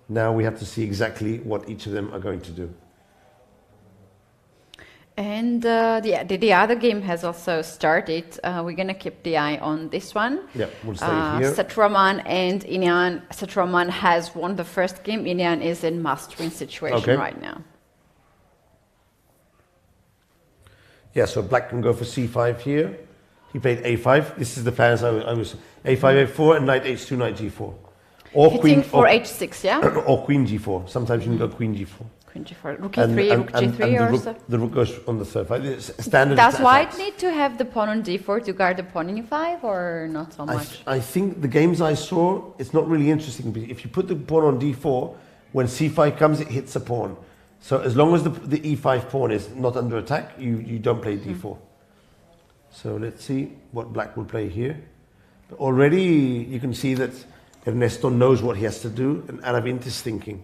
Now we have to see exactly what each of them are going to do. And the other game has also started. We're going to keep the eye on this one. Yeah, we'll stay here. Satraman and Inian. Satraman has won the first game. Inian is in must-win situation right now. Yeah, so Black can go for c5 here. He played a5. This is the plans I was a5, a4, and knight h2, knight g4. Or Hitting queen for h6, yeah? or queen g4. Sometimes you can go queen g4. Queen g4. Rook e3, rook g3 or so. The rook goes on the third file. It's standard. Does White need to have the pawn on d4 to guard the pawn in e5 or not so much? I think the games I saw, it's not really interesting. If you put the pawn on d4, when c5 comes, it hits a pawn. So as long as the e5 pawn is not under attack, you don't play d4. So let's see what Black will play here. But already you can see that Ernesto knows what he has to do, and Aravind is thinking.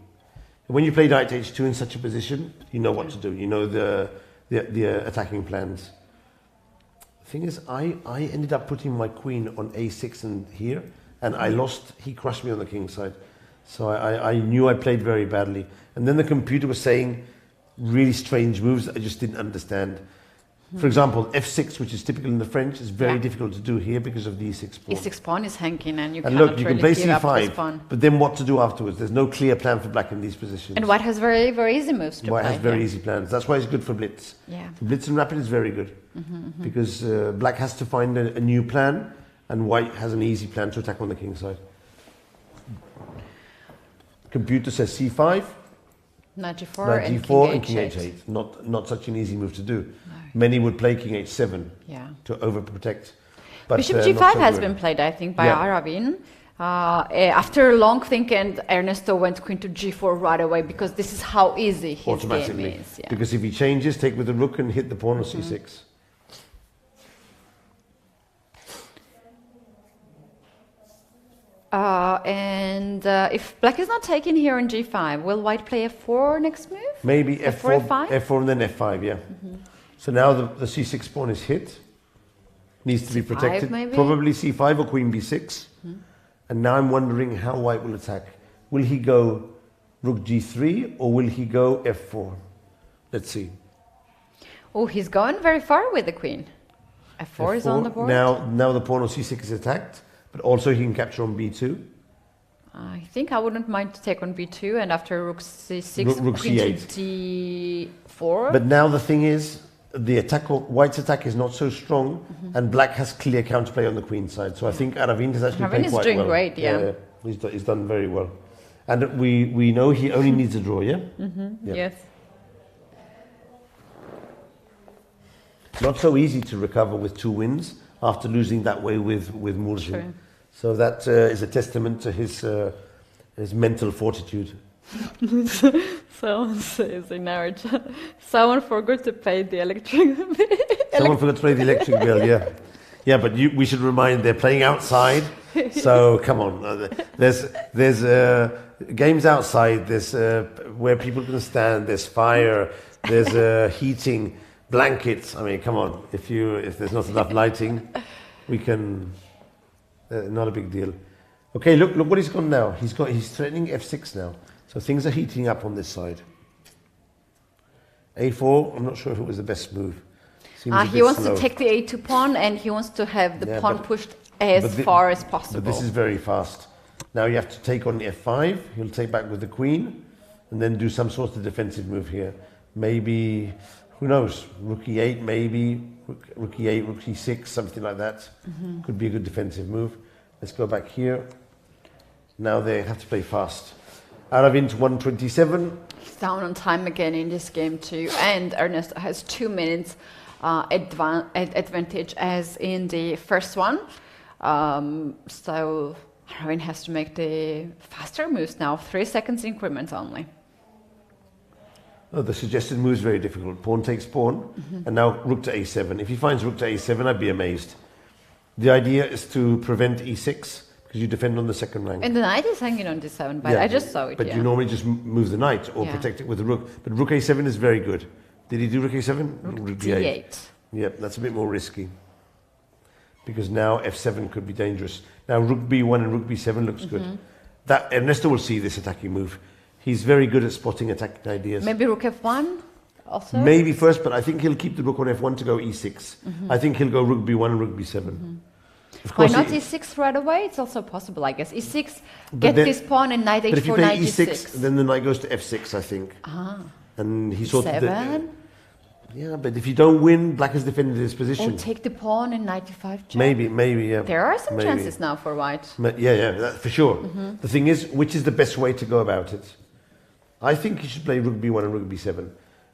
When you play knight h2 in such a position, you know what to do. You know the attacking plans. The thing is, I ended up putting my queen on a6 and here, and I lost. He crushed me on the king side. So I knew I played very badly. And then the computer was saying really strange moves that I just didn't understand. For example, f6, which is typical in the French, is very difficult to do here because of the e6 pawn. e6 pawn is hanging and you and cannot look, you really can play give up this c5, pawn. but then what to do afterwards? There's no clear plan for Black in these positions. And White has very, very easy moves to White play. has very easy plans. That's why it's good for Blitz. Yeah. For Blitz and Rapid is very good because Black has to find a new plan and White has an easy plan to attack on the king side. Computer says c5. Knight G4 Knight and G4 King and King H8. H8. Not such an easy move to do. Many would play King H7 Yeah. to overprotect. But, Bishop not G5 so has good. been played, I think, by Yeah. Aravin. After a long think, and Ernesto went Queen to G4 right away because this is how easy his game Automatically. is. Yeah. Because if he changes, take with the rook and hit the pawn on C6. If black is not taken here on G5, will white play F4 next move? Maybe F4, F4, F5? F4 and then F5, yeah. So now the C6 pawn is hit. Needs to be C5 protected. maybe? Probably C5 or Queen B6. And now I'm wondering how white will attack. Will he go Rook G3 or will he go F4? Let's see. Oh, he's going very far with the queen. F4 is on the board. Now the pawn on C6 is attacked, but also he can capture on B2. I think I wouldn't mind to take on B2 and after Rook C6, Rook Queen to C8. D4. But now the thing is, the attack of white's attack is not so strong, and black has clear counterplay on the queen side. So I think Aravin has actually Aravin played is quite doing well. great, yeah. He's done very well. And we know he only needs a draw, yeah? Yeah. Yes. Not so easy to recover with 2 wins after losing that way with Murzin. True. So that is a testament to his mental fortitude. Someone says in our chat, someone forgot to pay the electric bill. Someone forgot to play the electric bill, yeah. Yeah, but we should remind they're playing outside, so come on. There's games outside, there's where people can stand, there's fire, there's heating, blankets. I mean, come on. If there's not enough lighting, we can. Not a big deal. Okay, look what he's got now. He's threatening F6 now. So things are heating up on this side. A4, I'm not sure if it was the best move. Seems a He bit wants slow. to take the A2 pawn and he wants to have the Yeah, pawn but- pushed as but far as possible. But this is very fast. Now you have to take on F5. He'll take back with the queen and then do some sort of defensive move here. Maybe, who knows, Rook E8 maybe, Rook E8, Rook E6, something like that. Could be a good defensive move. Let's go back here. Now they have to play fast. Aravin to 127. He's down on time again in this game too. And Ernesto has 2 minutes advantage as in the first one. So Aravin has to make the faster moves now. 3 seconds increments only. Oh, the suggested move is very difficult. Pawn takes pawn, and now rook to a7. If he finds rook to a7, I'd be amazed. The idea is to prevent e6, because you defend on the second rank. And the knight is hanging on d7, but I just saw it. But yeah. you normally just move the knight or Yeah. protect it with the rook. But rook a7 is very good. Did he do rook a7? Rook d8. Yep, that's a bit more risky. Because now f7 could be dangerous. Now rook b1 and rook b7 looks good. That Ernesto will see this attacking move. He's very good at spotting attacking ideas. Maybe rook f1 also? Maybe first, but I think he'll keep the rook on f1 to go e6. I think he'll go rook b1 and rook b7. Of Why course, not e6 right away? It's also possible, I guess. e6, But get then- this pawn and knight but if you h4, play knight e6, d6. then the knight goes to f6, I think. And he sort of... 7? Yeah, but if you don't win, black has defended his Or position. take the pawn and knight e5 check. Maybe, yeah. There are some Maybe. chances now for white. Yeah, that, for sure. The thing is, which is the best way to go about it? I think you should play rook b1 and rook b7.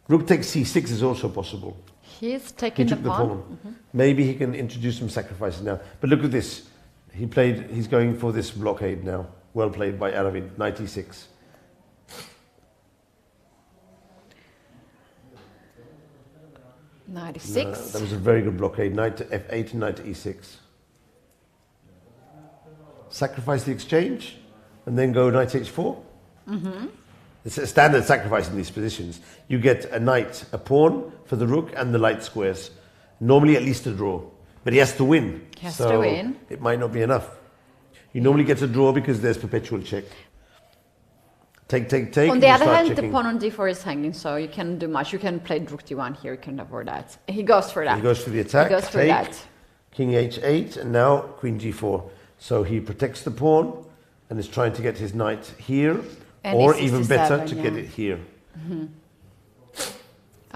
Rook takes c6 is also possible. He's He taking took the pawn. Mm-hmm. Maybe he can introduce some sacrifices now. But look at this. He's going for this blockade now. Well played by Aravin, knight e6. Knight e6. That was a very good blockade. Knight to f8 and knight to e6. Sacrifice the exchange and then go knight h4. It's a standard sacrifice in these positions. You get a knight, a pawn for the rook and the light squares. Normally at least a draw. But he has to win. He has so to win. It might not be enough. You normally get a draw because there's perpetual check. Take. On and the you other start hand, checking. the pawn on d4 is hanging, so you can do much. You can play rook d1 here, you can avoid that. He goes for that. He goes for the attack. He goes for take, that. King h8, and now queen g4. So he protects the pawn and is trying to get his knight here, And or e6 even to better, 7, to yeah. get it here.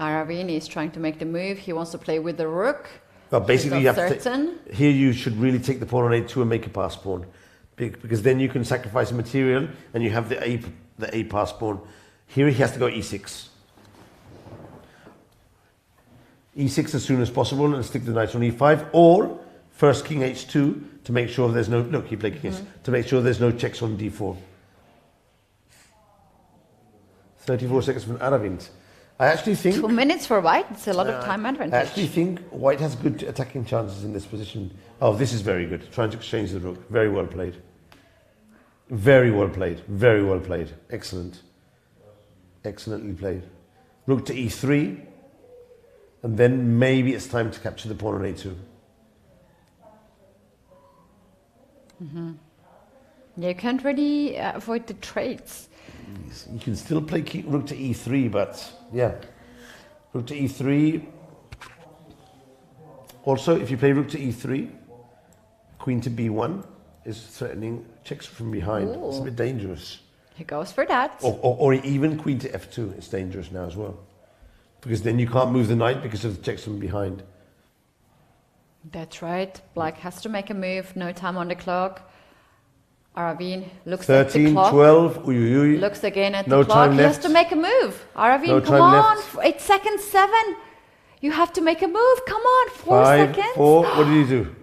Aravin is trying to make the move. He wants to play with the rook. Well, basically, you not have certain. here you should really take the pawn on a2 and make a pass pawn, because then you can sacrifice material and you have the a pass pawn. Here he has to go e6. e6 as soon as possible and stick the knight on e5, or first king h2 to make sure there's no, look, he played king h2, to make sure there's no checks on d4. 34 seconds from Aravind. I actually think... 2 minutes for white, it's a lot of time advantage. I actually think white has good attacking chances in this position. Oh, this is very good. Trying to exchange the rook. Very well played. Very well played. Very well played. Excellent. Excellently played. Rook to e3. And then maybe it's time to capture the pawn on a2. Yeah, you can't really avoid the trades. You can still play rook to e3, but yeah. Rook to e3. Also, if you play rook to e3, queen to b1 is threatening checks from behind. Ooh. It's a bit dangerous. He goes for that. Or even queen to f2 is dangerous now as well. Because then you can't move the knight because of the checks from behind. That's right. Black has to make a move. No time on the clock. Aravin looks at the 13, clock. 12, uy, uy, uy. Looks again at No the clock. time He has left. to make a move. Aravin, No come time on. left. 8 seconds, 7. You have to make a move. Come on. 4 5, seconds. 4, what did he do?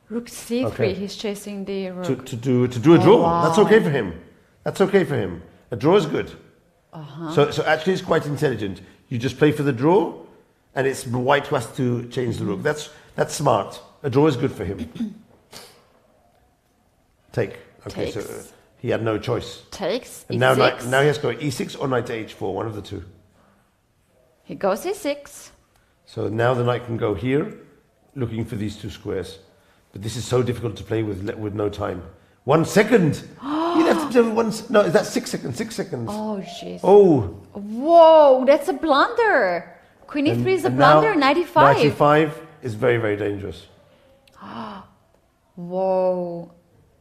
Rook c3. Okay. He's chasing the rook. To do a draw. wow. That's okay for him. That's okay for him. A draw is good. So actually it's quite intelligent. You just play for the draw, and it's white who has to change the rook. That's smart. A draw is good for him. Take. Okay, so Takes. he had no choice. Takes. And now e6. he has to go e6 or knight to h4, one of the two. He goes e6. So now the knight can go here, looking for these two squares. But this is so difficult to play with no time. 1 second. You'd have to do no, that's 6 seconds. 6 seconds. Oh, jeez. Oh. Whoa, that's a blunder. Queen e3 is a And now blunder. 95. 95 is very, very dangerous. Whoa.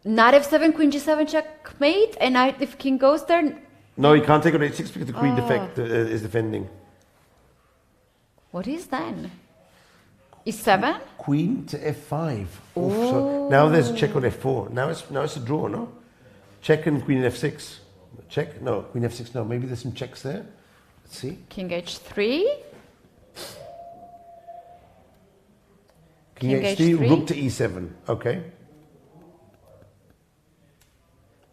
Knight f7, queen g7 checkmate, and knight if king goes there. No, he can't take on h6 because the queen is defending. What is then? e7? Queen to f5. Oof, so now there's a check on f4. Now it's a draw, no? Check and queen f6. Check? No, queen f6, no. Maybe there's some checks there. Let's see. King h3. King King h3, h3. rook to e7. Okay.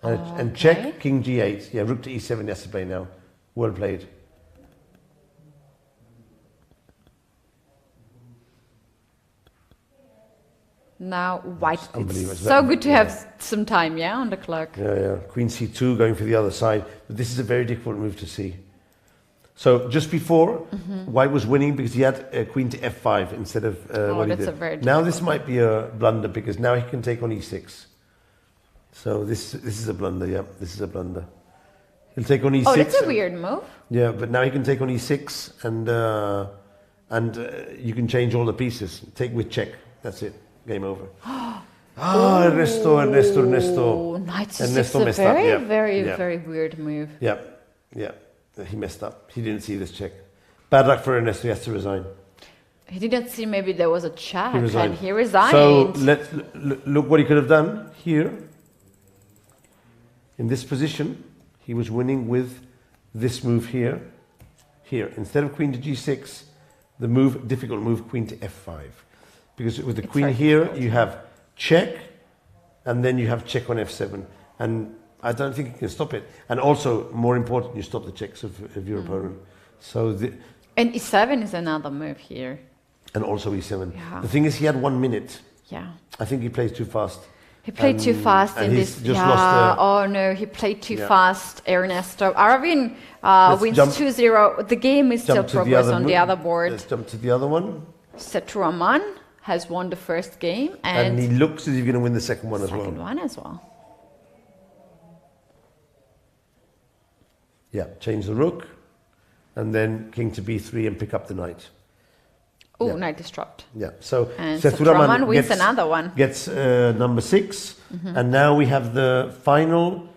And Okay. check, king g8. Yeah, rook to e7 he has to play now. Well played. Now white. Unbelievable. It's so good to have some time, yeah, on the clock. Yeah. Queen c2 going for the other side. But this is a very difficult move to see. So just before, white was winning because he had queen to f5 instead of what he that's did. a very Now this might be a blunder because now he can take on e6. So this is a blunder, yeah. This is a blunder. He'll take on e6. Oh, that's a weird move. Yeah, but now he can take on e6 and you can change all the pieces. Take with check. That's it. Game over. Ernesto. Oh, knight to Ernesto 6 messed a up, very, yeah. very, Yeah. very weird move. Yeah. He messed up. He didn't see this check. Bad luck for Ernesto. He has to resign. He didn't see maybe there was a check, He resigned. and he resigned. So look what he could have done here. In this position, he was winning with this move here. Here, instead of queen to g6, the difficult move, queen to f5. Because with the It's queen very here, difficult. you have check, and then you have check on f7. And I don't think you can stop it. And also, more important, you stop the checks of your opponent. So And e7 is another move here. and also e7. Yeah. The thing is, he had 1 minute. Yeah. I think he plays too fast. He played too fast and in he's this. just Yeah. lost Oh no, he played too Yeah. fast. Ernesto. Aravin Let's wins jump- 2-0. The game is still Jump to the progress other on the mo- other board. Let's jump to the other one. Seturaman has won the first game And he and looks as if he's going to win the second one as well. second one as well. Yeah, change the rook. And then king to b3 and pick up the knight. Oh, Yeah. knight disrupt. Yeah, so And Seturaman Seturaman wins another one. Gets number 6, and now we have the final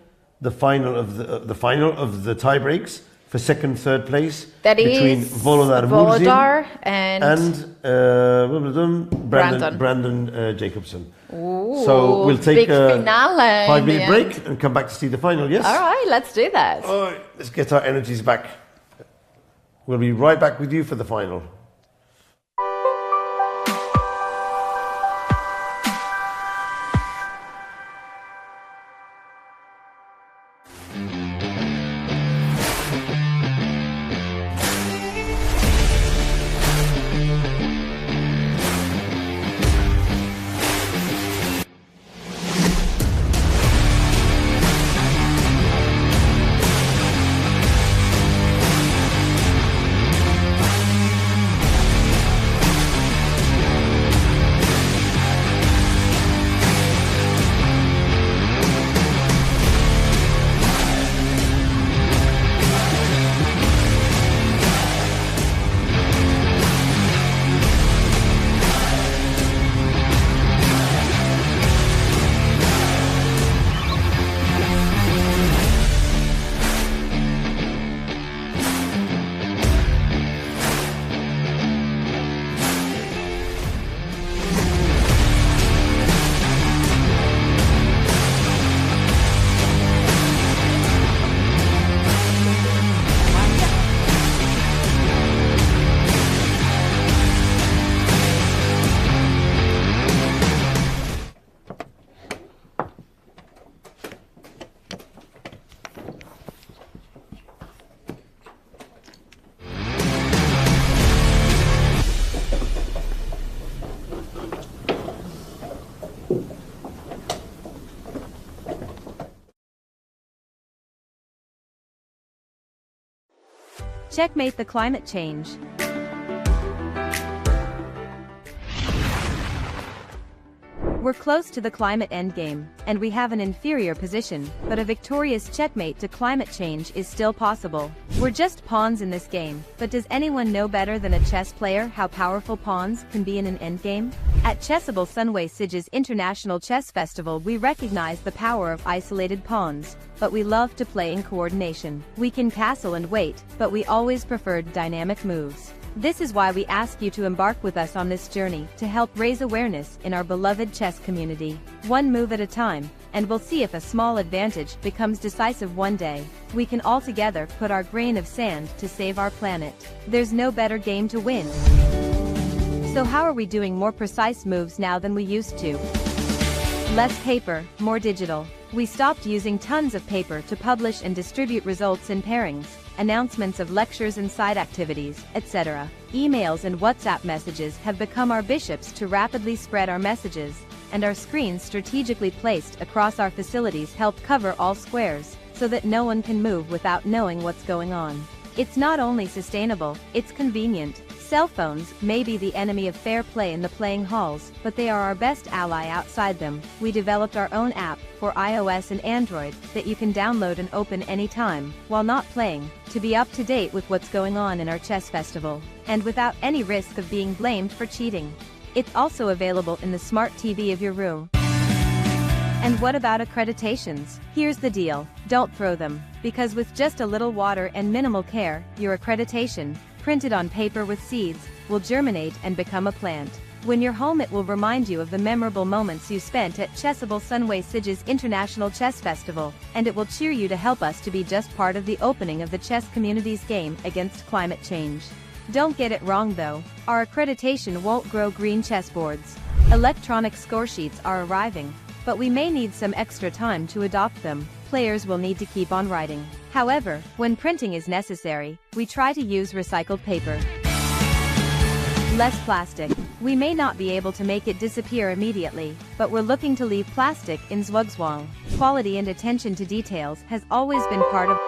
of the tie breaks. for second, third place. That between is Volodar Volodar and Brandon Jacobson. Ooh, so we'll take big a finale 5-minute break and come back to see the final, yes? All right, let's do that. All right, let's get our energies back. We'll be right back with you for the final. Checkmate the climate change. We're close to the climate endgame, and we have an inferior position, but a victorious checkmate to climate change is still possible. We're just pawns in this game, but does anyone know better than a chess player how powerful pawns can be in an endgame? At Chessable Sunway Sitges International Chess Festival, we recognize the power of isolated pawns, but we love to play in coordination. We can castle and wait, but we always preferred dynamic moves. This is why we ask you to embark with us on this journey to help raise awareness in our beloved chess community. One move at a time, and we'll see if a small advantage becomes decisive one day. We can all together put our grain of sand to save our planet. There's no better game to win. So how are we doing more precise moves now than we used to? Less paper, more digital. We stopped using tons of paper to publish and distribute results in pairings, announcements of lectures and side activities, etc. Emails and WhatsApp messages have become our bishops to rapidly spread our messages, and our screens strategically placed across our facilities help cover all squares, so that no one can move without knowing what's going on. It's not only sustainable, it's convenient. Cell phones may be the enemy of fair play in the playing halls, but they are our best ally outside them. We developed our own app for iOS and Android that you can download and open anytime, while not playing, to be up to date with what's going on in our chess festival, and without any risk of being blamed for cheating. It's also available in the smart TV of your room. And what about accreditations? Here's the deal, don't throw them, because with just a little water and minimal care, your accreditation, printed on paper with seeds, will germinate and become a plant. When you're home, it will remind you of the memorable moments you spent at Chessable Sunway Sitges International Chess Festival, and it will cheer you to help us to be just part of the opening of the chess community's game against climate change. Don't get it wrong though, our accreditation won't grow green chessboards. Electronic score sheets are arriving, but we may need some extra time to adopt them. Players will need to keep on writing. However, when printing is necessary, we try to use recycled paper. Less plastic. We may not be able to make it disappear immediately, but we're looking to leave plastic in Zhuangzhuang. Quality and attention to details has always been part of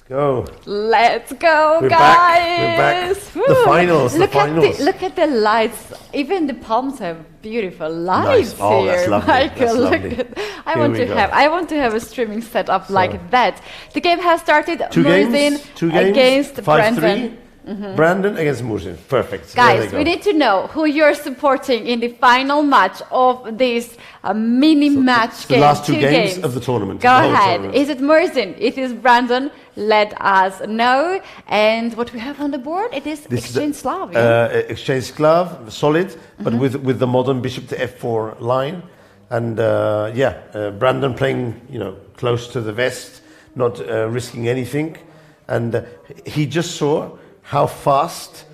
Go. Let's go, We're guys! back. We're back. Woo. The finals. Look the finals. look at the lights. Even the palms have beautiful lights Nice. Oh, here, that's lovely. Michael. That's Look lovely. at. Here I want to have a streaming setup like that. The game has started. Two games. Against 5-3. Brandon. Brandon against Murzin. Perfect. There Guys, they go. we need to know who you're supporting in the final match of this mini match the game. last two games of the tournament. Go the whole ahead. tournament. Is it Murzin? It is Brandon. Let us know. And what we have on the board, it is This is the- Exchange Slav. Yeah? Exchange Sclav, solid, but with the modern bishop to f4 line, and Brandon playing close to the vest, not risking anything, and he just saw how fast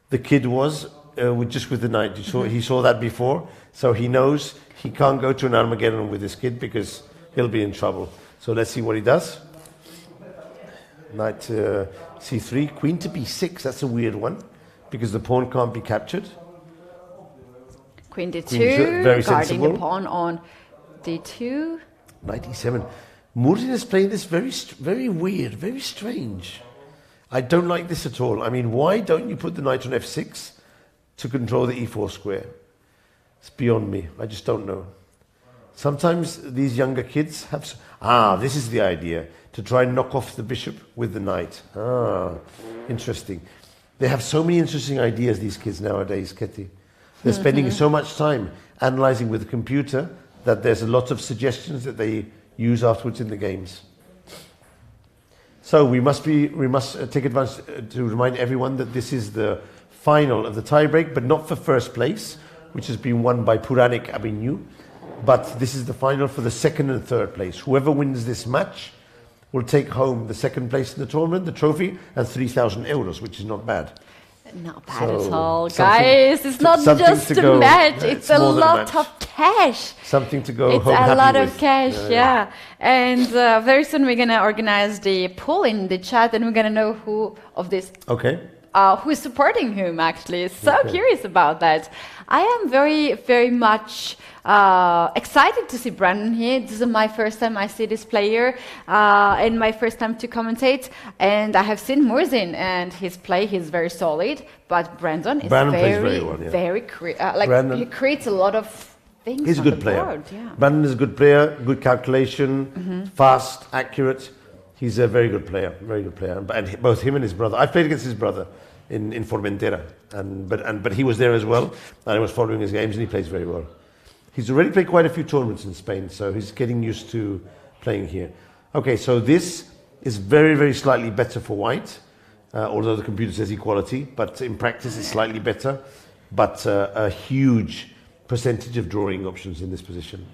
the kid was with the knight. He saw that before, so he knows he can't go to an Armageddon with this kid because he'll be in trouble. So let's see what he does. Knight c3, queen to b6. That's a weird one because the pawn can't be captured. Queen d2, very guarding the sensible. pawn on d2. Knight e7. Murzin is playing this very weird, very strange. I don't like this at all. I mean, why don't you put the knight on f6 to control the e4 square? It's beyond me. I just don't know. Sometimes these younger kids have... this is the idea. To try and knock off the bishop with the knight. Interesting. They have so many interesting ideas, these kids nowadays, Ketty. They're spending so much time analyzing with the computer that there's a lot of suggestions that they use afterwards in the games. So we must take advantage to remind everyone that this is the final of the tiebreak, but not for first place, which has been won by Puranik Abhinyu, but this is the final for the second and third place. Whoever wins this match will take home the second place in the tournament, the trophy, and 3,000 euros, which is not bad. Not bad So, at all, something- guys. It's not something just to a go- match. yeah, It's it's a more than a lot match. of cash. Something to go It's home a happy lot with. of cash, yeah. And very soon we're gonna organize the poll in the chat, and we're gonna know who of this Okay. who is supporting whom. Actually, so Okay. curious about that. I am very, very much excited to see Brandon here. This is my first time I see this player, and my first time to commentate. And I have seen Murzin, and his play, he's very solid. But Brandon is Brandon plays very, very well, yeah. very Brandon- he creates a lot of things. He's a on good the player. board, yeah. Brandon is a good player, good calculation, fast, accurate. He's a very good player, very good player. And both him and his brother. I've played against his brother in Formentera, but he was there as well, and I was following his games, and he plays very well. He's already played quite a few tournaments in Spain, so he's getting used to playing here. Okay, so this is very, very slightly better for white, although the computer says equality, but in practice it's slightly better, but a huge percentage of drawing options in this position.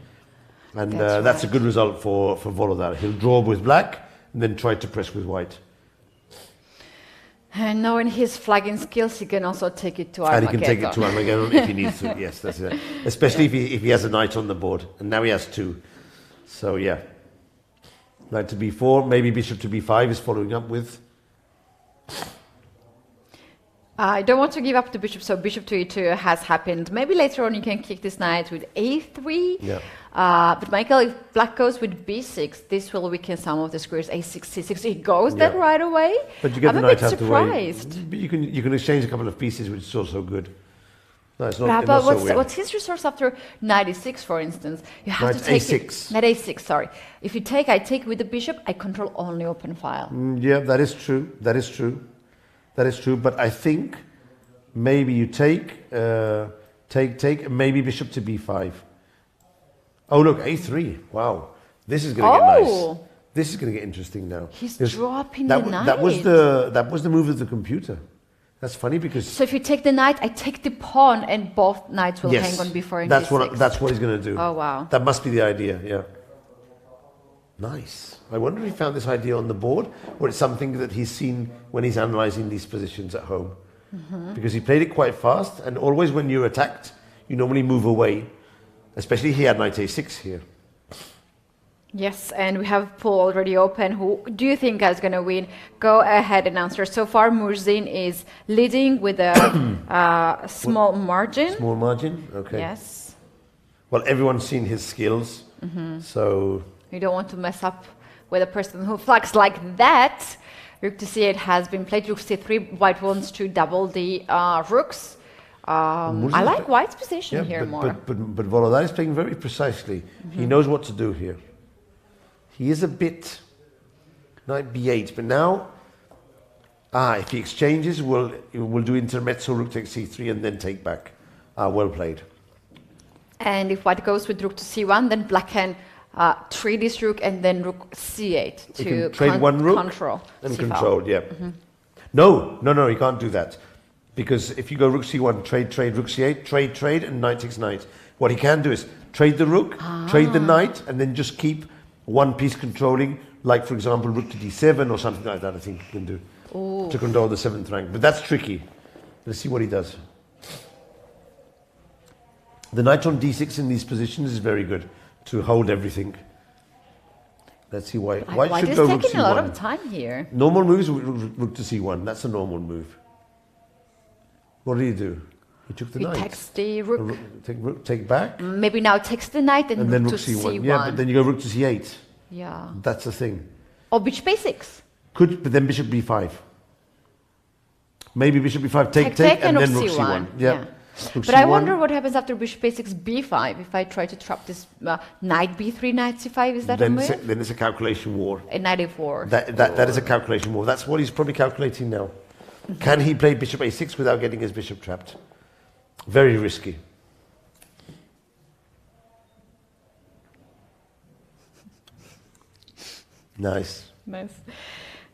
And that's a good result for Volodar. He'll draw with black and then try to press with white. And knowing his flagging skills, he can also take it to And Armageddon. he can take it to Armageddon if he needs to. Yes, that's it. Especially if he has a knight on the board. And now he has two. So, yeah. Knight to b4, maybe bishop to b5 is following up with. I don't want to give up the bishop, so bishop to e2 has happened. Maybe later on you can kick this knight with a3. Yeah. But Michael, if black goes with b6, this will weaken some of the squares. a6, c6, he goes that Yeah. right away. But you get I'm the a knight bit out the way. surprised. But you can exchange a couple of pieces, which is also good. No, it's not, Yeah, not but so weird. what's his resource after knight e6, for instance? You have Knight to take a6. Knight a6, sorry. If you take, I take with the bishop, I control only open file. Yeah, that is true. That is true. That is true. But I think maybe you take, maybe bishop to b5. Oh, look, a3. Wow. This is going to get nice. This is going to get interesting now. He's There's- dropping that, the wa- knight. that was the move of the computer. That's funny because So if you take the knight, I take the pawn, and both knights will hang on before in that's d6. what he's going to do. Oh, wow. That must be the idea. Yeah. Nice. I wonder if he found this idea on the board, or it's something that he's seen when he's analysing these positions at home. Because he played it quite fast, and always when you're attacked, you normally move away. Especially he had knight a6 here. Yes, and we have poll already open. Who do you think is going to win? Go ahead and answer. So far, Murzin is leading with a small margin. Small margin. Okay. Yes. Well, everyone's seen his skills, so You don't want to mess up with a person who flags like that. Rook to c8 has been played. Rook c3. White wants to double the rooks. I like White's position here more. But Volodar is playing very precisely. He knows what to do here. He is a bit knight b8, but now, if he exchanges, we'll do intermezzo, rook takes c3, and then take back. Well played. And if White goes with rook to c1, then Black can trade this rook and then rook c8 to trade one rook control. And control, yeah. No, he can't do that. Because if you go rook c1, trade, rook c8, trade, and knight takes knight. What he can do is trade the rook, trade the knight, and then just keep one piece controlling, like, for example, rook to d7 or something like that, I think he can do, to control the 7th rank. But that's tricky. Let's see what he does. The knight on d6 in these positions is very good to hold everything. Let's see why. White should go rook c1. Taking a lot of time here. Normal move is rook to c1. That's a normal move. What did he do? He took the knight. He takes the rook. Take back. Maybe now takes the knight and then rook rook to c1. c1. Yeah, but then you go rook to c8. Yeah. That's the thing. Or bishop a6. Could, but then bishop b5. Maybe bishop b5, take, and then rook c1. Yeah. But I wonder what happens after bishop a6, b5. If I try to trap this knight b3, knight c5, is that a move? Then it's a calculation war. A knight a4. That is a calculation war. That's what he's probably calculating now. Can he play bishop a6 without getting his bishop trapped? Very risky. Nice.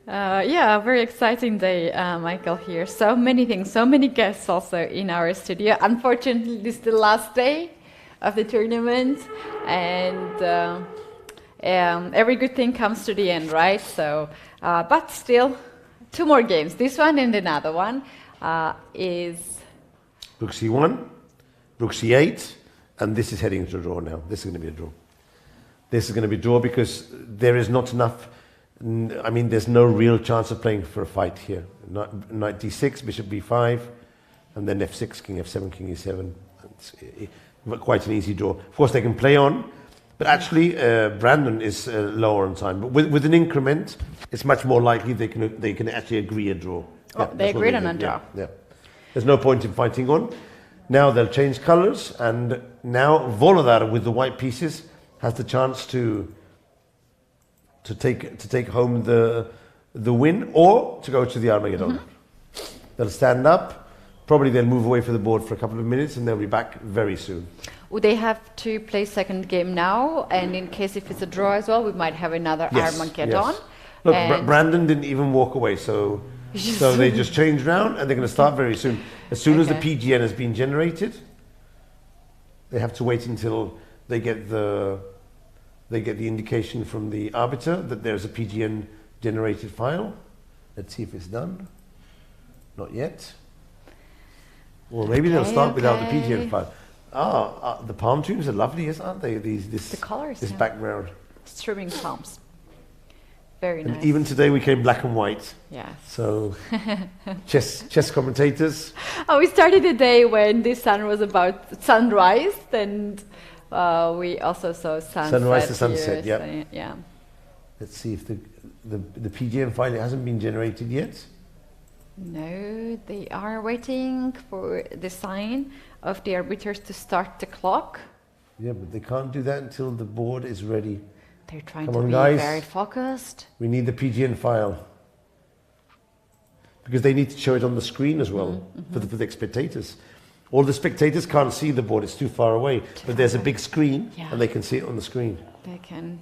Yeah, very exciting day, Michael, here. So many things, so many guests also in our studio. Unfortunately, this is the last day of the tournament, and every good thing comes to the end, right? So, but still, 2 more games. This one and another one is... Rook c1, rook c8, and this is heading to a draw now. This is going to be a draw. This is going to be a draw because there is not enough... I mean, there's no real chance of playing for a fight here. Knight d6, bishop b5, and then f6, king f7, king e7. It's quite an easy draw. Of course, they can play on, but actually, Brandon is lower on time. But with an increment, it's much more likely they can actually agree a draw. They agreed on a draw. Yeah. There's no point in fighting on. Now they'll change colors, and now Volodar with the white pieces has the chance to take home the win, or to go to the Armageddon. They'll stand up, probably they'll move away from the board for a couple of minutes, and they'll be back very soon. Would they have to play second game now? And in case if it's a draw as well, we might have another Armageddon. Yes. Look, Brandon didn't even walk away, so they just changed round, and they're going to start very soon. As soon as the PGN has been generated, they have to wait until they get the indication from the arbiter that there's a PGN generated file. Let's see if it's done. Not yet. Or maybe they'll start without the PGN file. The palm trees are lovely, aren't they? The colors, this background. Streaming palms. Very nice. And even today we came black and white. Yes. So, chess commentators. We started the day when the sun was about sunrise, and we also saw sunset. Sunrise to sunset, yeah. So, yeah. Let's see if the PGN file hasn't been generated yet. No, they are waiting for the sign of the arbiters to start the clock. Yeah, but they can't do that until the board is ready. They're trying to be very focused. We need the PGN file. Because they need to show it on the screen as well for the spectators. All the spectators can't see the board, it's too far away. But there's a big screen and they can see it on the screen. They can.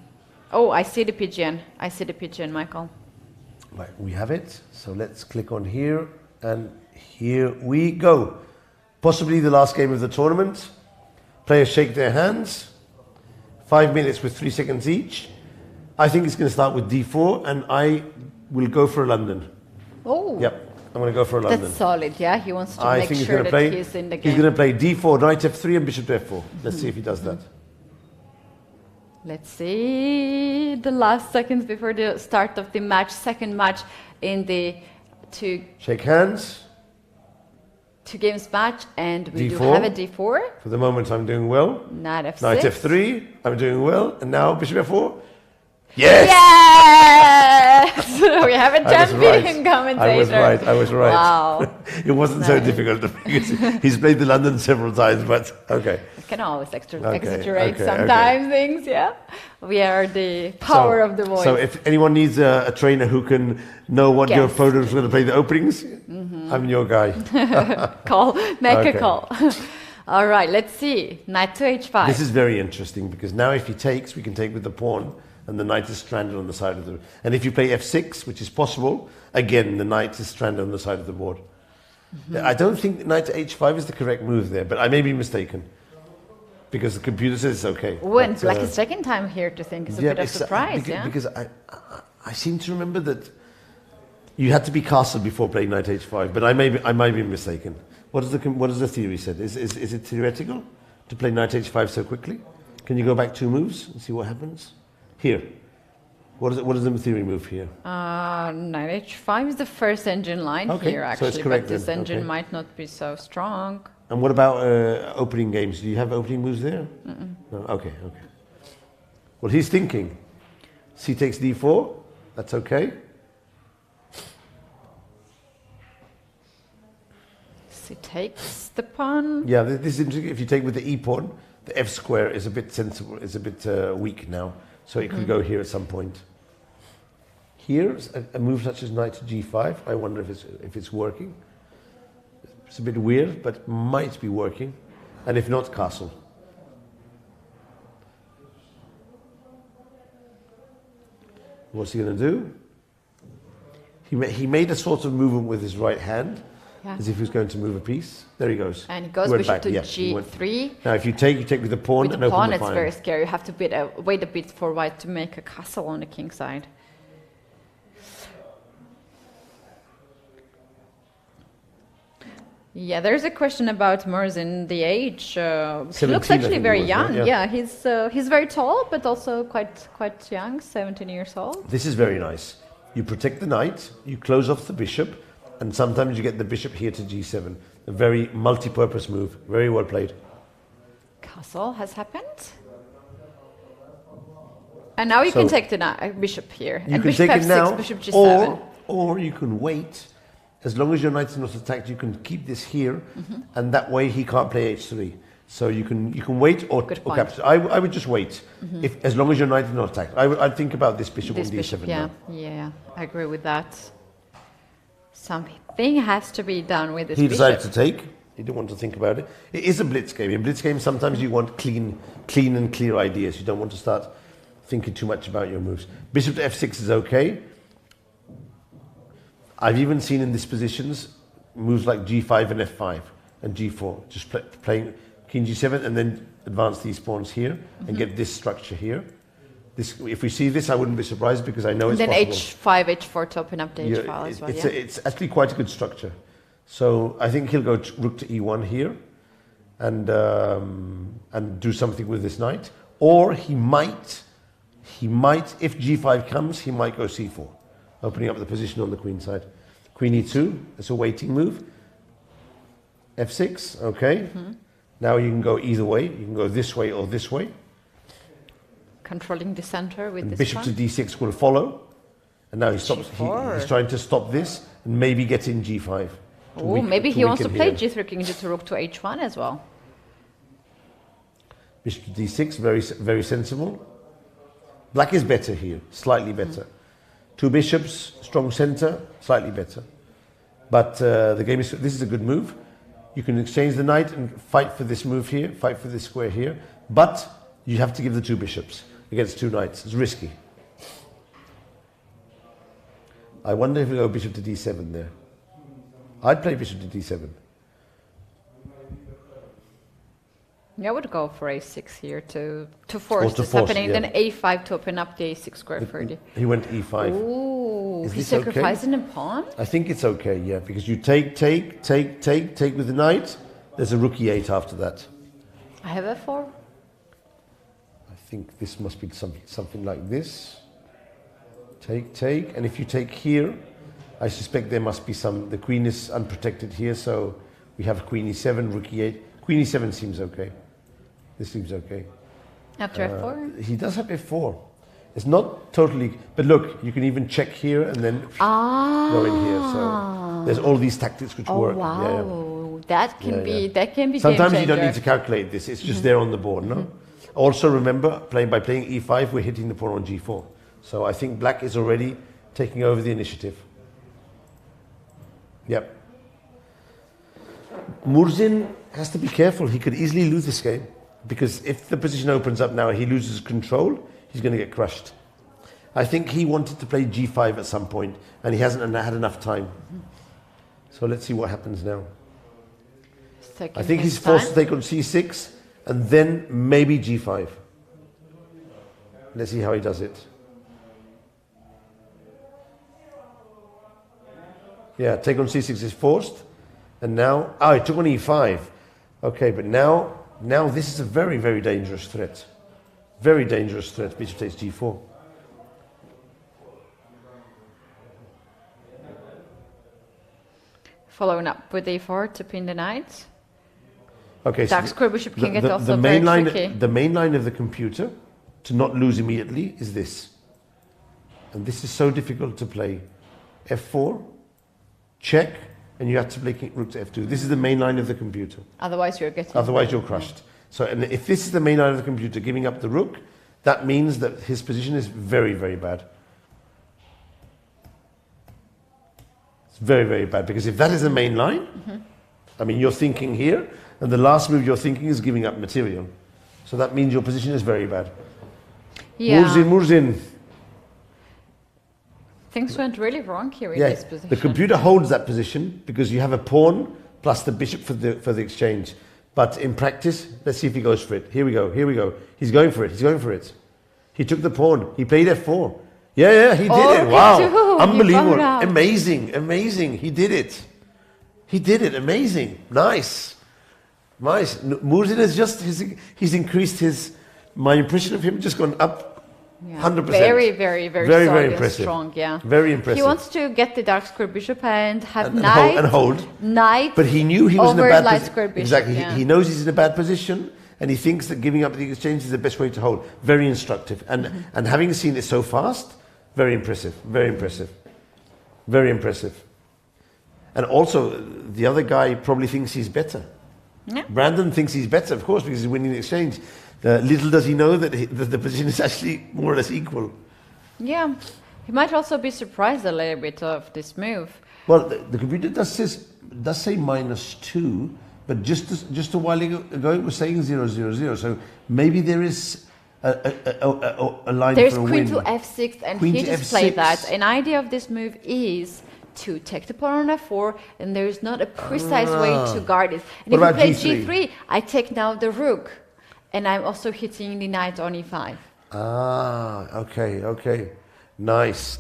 Oh, I see the PGN. I see the PGN, Michael. Right, we have it. So let's click on here, and here we go. Possibly the last game of the tournament. Players shake their hands. 5 minutes with 3 seconds each. I think it's going to start with d4, and I will go for a London. Oh. Yep, I'm going to go for a London. That's solid, yeah? He wants to make sure that he's in the game. He's going to play d4, knight f3, and bishop to f4. Let's see if he does that. Let's see the last seconds before the start of the match, second match in the Shake hands. 2 games match, and we d4. do have a d4. For the moment, I'm doing well. Knight f6. Knight f3, I'm doing well. And now bishop f4. Yes! Yes! We have a I was champion right. commentator. I was right. Wow. It wasn't so difficult because he's played the London several times, but okay. I can always Okay, exaggerate okay, sometimes things, yeah. We are the power of the voice. So if anyone needs a trainer who can know what your Guess. opponent is going to play the openings, I'm your guy. Make Okay. a call. All right, let's see. Knight to h5. This is very interesting because now if he takes, we can take with the pawn and the knight is stranded on the side of the... And if you play f6, which is possible, again, the knight is stranded on the side of the board. I don't think knight to h5 is the correct move there, but I may be mistaken because the computer says it's okay. When But, Black is taking time here to think is a bit of it's, surprise, because I seem to remember that you had to be castled before playing knight h5, but I might be mistaken. What does the theory say? Is it theoretical to play knight h5 so quickly? Can you go back 2 moves and see what happens? Here. What is the theory move here? Knight h5 is the first engine line Okay, here, so actually, it's correct but this then, engine okay. might not be so strong. And what about opening games? Do you have opening moves there? No. Okay. Well, he's thinking. C takes d4. That's okay. He takes the pawn. Yeah, this is interesting. If you take with the e pawn, the f square is a bit sensible. Is a bit weak now, so it could go here at some point. Here's a move such as knight to g5. I wonder if it's working. It's a bit weird, but might be working. And if not, castle. What's he going to do? He made a sort of movement with his right hand, as if he was going to move a piece. There he goes. And he goes went bishop back. to Yeah, he went. g3. Now, if you take with the pawn With and the open pawn, the it's file. very scary. You have to wait a bit for white to make a castle on the king side. Yeah, there's a question about Murzin, the age. He looks 17, I actually think very he was, young. yeah. Yeah, he's very tall, but also quite young, 17 years old. This is very nice. You protect the knight, you close off the bishop, and sometimes you get the bishop here to g7. A very multi-purpose move. Very well played. Castle has happened. And now you can take the bishop here. You and can bishop take it f6, now, bishop g7. or you can wait. As long as your knight is not attacked, you can keep this here, and that way he can't play h3. So you can wait or capture. I would just wait, as long as your knight is not attacked. I'd think about this bishop on d7 now. Yeah, I agree with that. Something has to be done with this He bishop. decided to take. He didn't want to think about it. It is a blitz game. In blitz games, sometimes you want clean and clear ideas. You don't want to start thinking too much about your moves. Bishop to f6 is okay. I've even seen in these positions moves like g5 and f5 and g4. Just playing king g7 and then advance these pawns here and get this structure here. This, if we see this, I wouldn't be surprised because I know it's possible. possible. Then h5, h4 to open up the h file as well. It's actually quite a good structure. So I think he'll go rook to e1 here and do something with this knight. Or he might, if g5 comes, he might go c4, opening up the position on the queen side. Queen e2, that's a waiting move. f6, okay. Now you can go either way. You can go this way or this way. Controlling the center with this bishop one. to d6 will follow. And now he stops. He's trying to stop this and maybe get in g5. Oh, maybe he wants to play g3, king g2, rook to h1 as well. Bishop to d6, very sensible. Black is better here, slightly better. 2 bishops, strong center, slightly better. But the game is. This is a good move. You can exchange the knight and fight for this move here, fight for this square here. But you have to give the 2 bishops against 2 knights. It's risky. I wonder if we go bishop to d7 there. I'd play bishop to d7. Yeah, I would go for a6 here to force this happening. Yeah. Then a5 to open up the a6 square for the... He went e5. Ooh, he's sacrificing a pawn? I think it's okay, yeah, because you take with the knight. There's a rook e8 after that. I have f4. I think this must be something like this. Take, and if you take here, I suspect there must be some... The queen is unprotected here, so we have queen e7, rook e8. Queen e7 seems okay. This seems okay. After f4? He does have f4. It's not totally, but look, you can even check here and then go in here. So there's all these tactics which work. Wow, Yeah, that can be Sometimes game you don't changer. need to calculate this. It's just there on the board. No. Also remember, by playing e5, we're hitting the pawn on g4. So I think black is already taking over the initiative. Yep. Murzin has to be careful. He could easily lose this game because if the position opens up now and he loses control, he's going to get crushed. I think he wanted to play g5 at some point and he hasn't had enough time. So let's see what happens now. I think he's forced to take on c6 and then maybe g5. Let's see how he does it. Yeah, take on c6 is forced. And now, he took on e5. Okay, but now this is a very, very dangerous threat. Very dangerous threat. Bishop takes g4. Following up with e4 to pin the knight. Okay, Dark square bishop can get also the main very line, tricky. the main line of the computer to not lose immediately is this. And this is so difficult to play. f4, check, and you have to play rook to f2. This is the main line of the computer. Otherwise you're getting... Otherwise you're crushed. So and if this is the main line of the computer, giving up the rook, that means that his position is very, very bad. It's very, very bad. Because if that is the main line, I mean, you're thinking here, and the last move you're thinking is giving up material. So that means your position is very bad. Yeah. Murzin. Things went really wrong here in Yeah, this position. the computer holds that position because you have a pawn plus the bishop for the exchange. But in practice, let's see if he goes for it. Here we go, here we go. He's going for it, he's going for it. He took the pawn, he played f4. Yeah, he did it, wow. Unbelievable, amazing, amazing, he did it. He did it, amazing, nice. Nice. Murzin has just, he's increased my impression of him just gone up. Yeah. 100%. Very, very, very solid very and impressive. strong, yeah. Very impressive. He wants to get the dark square bishop and have and knight, hold. knight But he knew he was in a over bad light position. square bishop. Exactly. Yeah. He knows he's in a bad position and he thinks that giving up the exchange is the best way to hold. Very instructive. And having seen it so fast, very impressive. Very impressive. Very impressive. And also, the other guy probably thinks he's better. Yeah. Brandon thinks he's better, of course, because he's winning the exchange. Little does he know that the position is actually more or less equal. Yeah, he might also be surprised a little bit of this move. Well, the computer does say -2, but just a while ago it was saying 0-0-0. So maybe there is a line There's for a queen win. to f6, and Queen he to just f6. played that. An idea of this move is to take the pawn on f4, and there is not a precise way to guard it. And What if you about play g3? g3, I take now the rook, and I'm also hitting the knight on e5. Okay. Nice.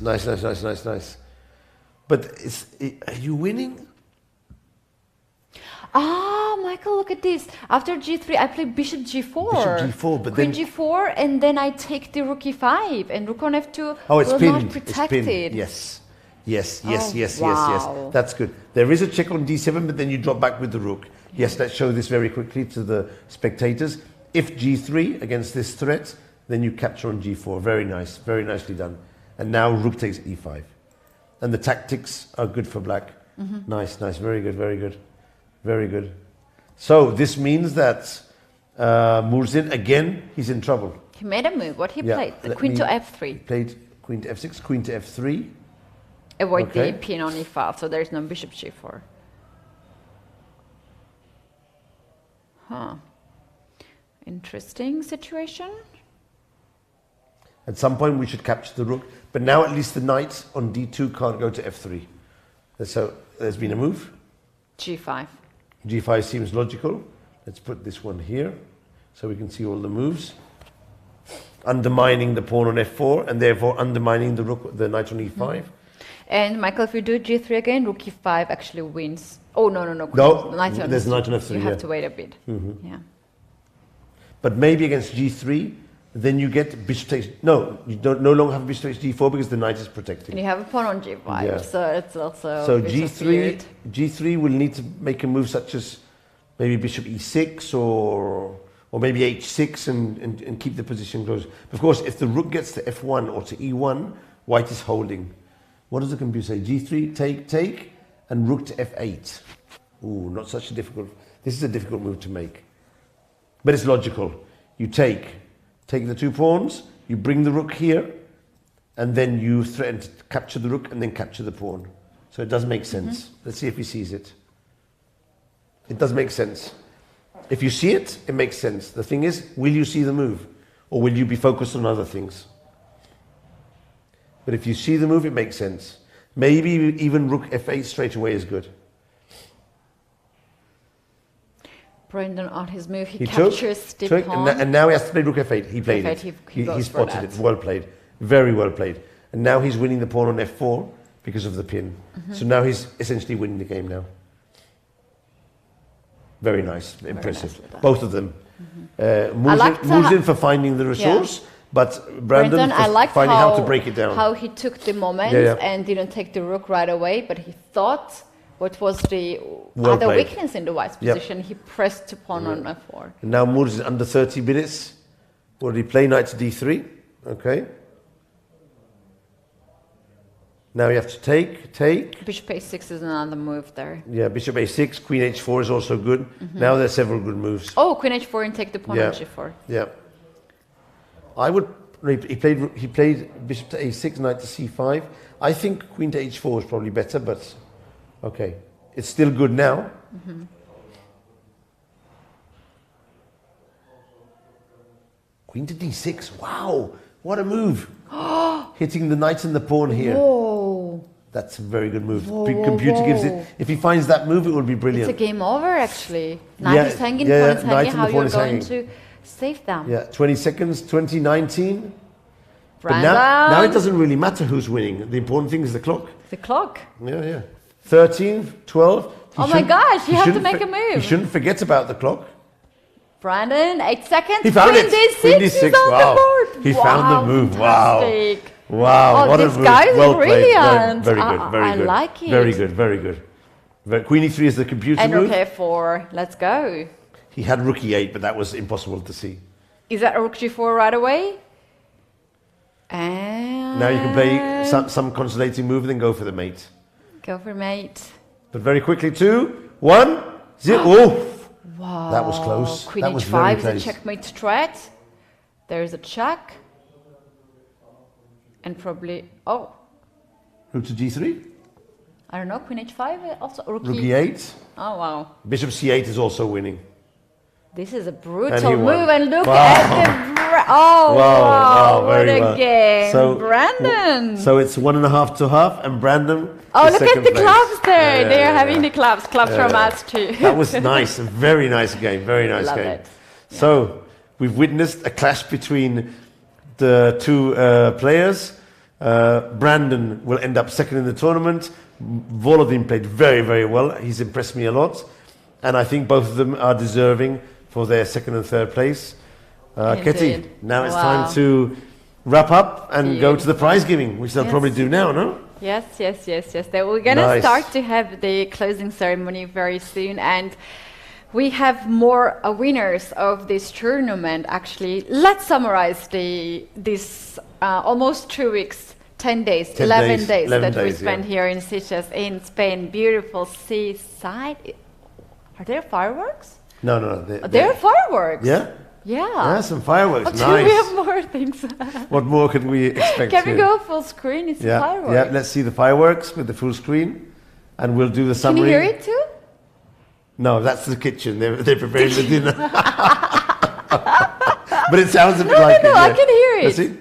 But are you winning? Michael, look at this. After g3, I play bishop g4. Bishop g4, but Queen then... g4, and then I take the rook e5, and rook on f2 it's will pinned. not protect It's pinned. it. Yes. Wow. That's good. There is a check on d7, but then you drop back with the rook. Yes, let's show this very quickly to the spectators. If g3 against this threat, then you capture on g4. Very nice. Very nicely done. And now rook takes e5. And the tactics are good for black. Nice. Very good. So this means that Murzin, again, he's in trouble. He made a move. What he played? The queen to f3. He played queen to f6, queen to f3. Avoid Okay. the pin on e5, so there's no bishop g4. Interesting situation. At some point we should capture the rook, but now at least the knight on d2 can't go to f3. So there's been a move. g5. g5 seems logical. Let's put this one here so we can see all the moves. Undermining the pawn on f4 and therefore undermining the knight on e5. And Michael, if you do g3 again, rook e5 actually wins. Oh, no. No, Knight on there's f3. knight on f3. You have to wait a bit. Yeah. But maybe against g3, then you get bishop takes... No, you don't no longer have bishop takes g4 because the knight is protecting. And you have a pawn on g5, Yeah. so it's also So a bit of weird. g3 will need to make a move such as maybe bishop e6 or or maybe h6 and keep the position close. Of course, if the rook gets to f1 or to e1, white is holding. What does the computer say? g3, take, and rook to f8. Ooh, not such a difficult... This is a difficult move to make. But it's logical. You take the 2 pawns, you bring the rook here, and then you threaten to capture the rook and then capture the pawn. So it does make sense. Let's see if he sees it. It does make sense. If you see it, it makes sense. The thing is, will you see the move? Or will you be focused on other things? But if you see the move, it makes sense. Maybe even rook f8 straight away is good. Brendan on his move, he took, captures the pawn. and now he has to play rook f8. He played F8, it. he goes He for spotted that. it. Well played. Very well played. And now he's winning the pawn on f4 because of the pin. So now he's essentially winning the game now. Very nice. Impressive. nicely done. Both of them. liked Murzin for finding the resource, but Brandon I for liked finding how to break it down. how he took the moment and didn't take the rook right away, but he thought what was the Well other played. weakness in the white's Yep. position. He pressed the pawn on f4. And now Murzin is under 30 minutes. What did he play? Knight to d3. Okay. Now you have to take. Bishop a6 is another move there. Yeah, bishop a6, queen h4 is also good. Now there's several good moves. Oh, queen h4 and take the pawn on g4. Yeah. I would. He played bishop to a6, knight to c5. I think queen to h4 is probably better, but okay, it's still good now. Queen to d6. Wow, what a move! Hitting the knight and the pawn here. Whoa. That's a very good move. Whoa, The whoa, computer gives whoa. it. If he finds that move, it will be brilliant. It's a game over, actually. Knight Yeah, is hanging, yeah, pawn is knight hanging. and How the pawn you're is going hanging. to save them? Yeah, 20 seconds, 2019. But Brandon. now it doesn't really matter who's winning. The important thing is the clock. The clock. Yeah. 13, 12. Oh my gosh, you have to shouldn't make a move. You shouldn't forget about the clock. Brandon, 8 seconds. He found queen it. d6 Queen is d6. on Wow. the board. He found the move. Wow. Fantastic. Wow, Oh, what a this move. guy is Well played. brilliant. Very good, very I good. like it. Very good, very good. Queen e3 is the computer And move. rook a4. Let's go. He had rook e8, but that was impossible to see. Is that rook g4 right away? And Now you can play some consolidating move and then go for the mate. go for mate. But very quickly, 2, 1, 0. Oh, Wow. that was close. Queen That was very h5 is a close. checkmate strat. There is a check. And probably, Rook to g3, I don't know, queen h5 also. rook e8. Oh, wow. Bishop c8 is also winning. This is a And brutal he won. move, and look Wow. at the... wow, what very a well. game. So, Brandon. So it's 1.5 to half, and Brandon. Oh, is look at second the place. clubs there. Yeah, They are yeah, having yeah. the clubs from us too. That was nice, a very nice game, very nice Love game. it. So we've witnessed a clash between the two players. Brandon will end up second in the tournament. Volodin played very, very well. He's impressed me a lot. And I think both of them are deserving for their second and third place. Ketty, Indeed. now it's Wow. time to wrap up and go Yes. to the prize giving, which they'll Yes. probably do now, no? Yes. We're going to Nice. start to have the closing ceremony very soon. And we have more winners of this tournament, actually. Let's summarize this almost 2 weeks, 10 days, 10 11 days, days 11 that we days, spent yeah. here in Sitges in Spain. Beautiful seaside. Are there fireworks? No. There are fireworks. Yeah? Yeah. Yeah, some fireworks. Oh, do Nice. we have more things? What more can we expect? Can we here? go full screen? It's fireworks. Yeah, let's see the fireworks with the full screen, and we'll do the Can summary. you hear it too? No, that's the kitchen. They're preparing the dinner. But it sounds a bit like it. No, I yeah. can hear it. Let's see.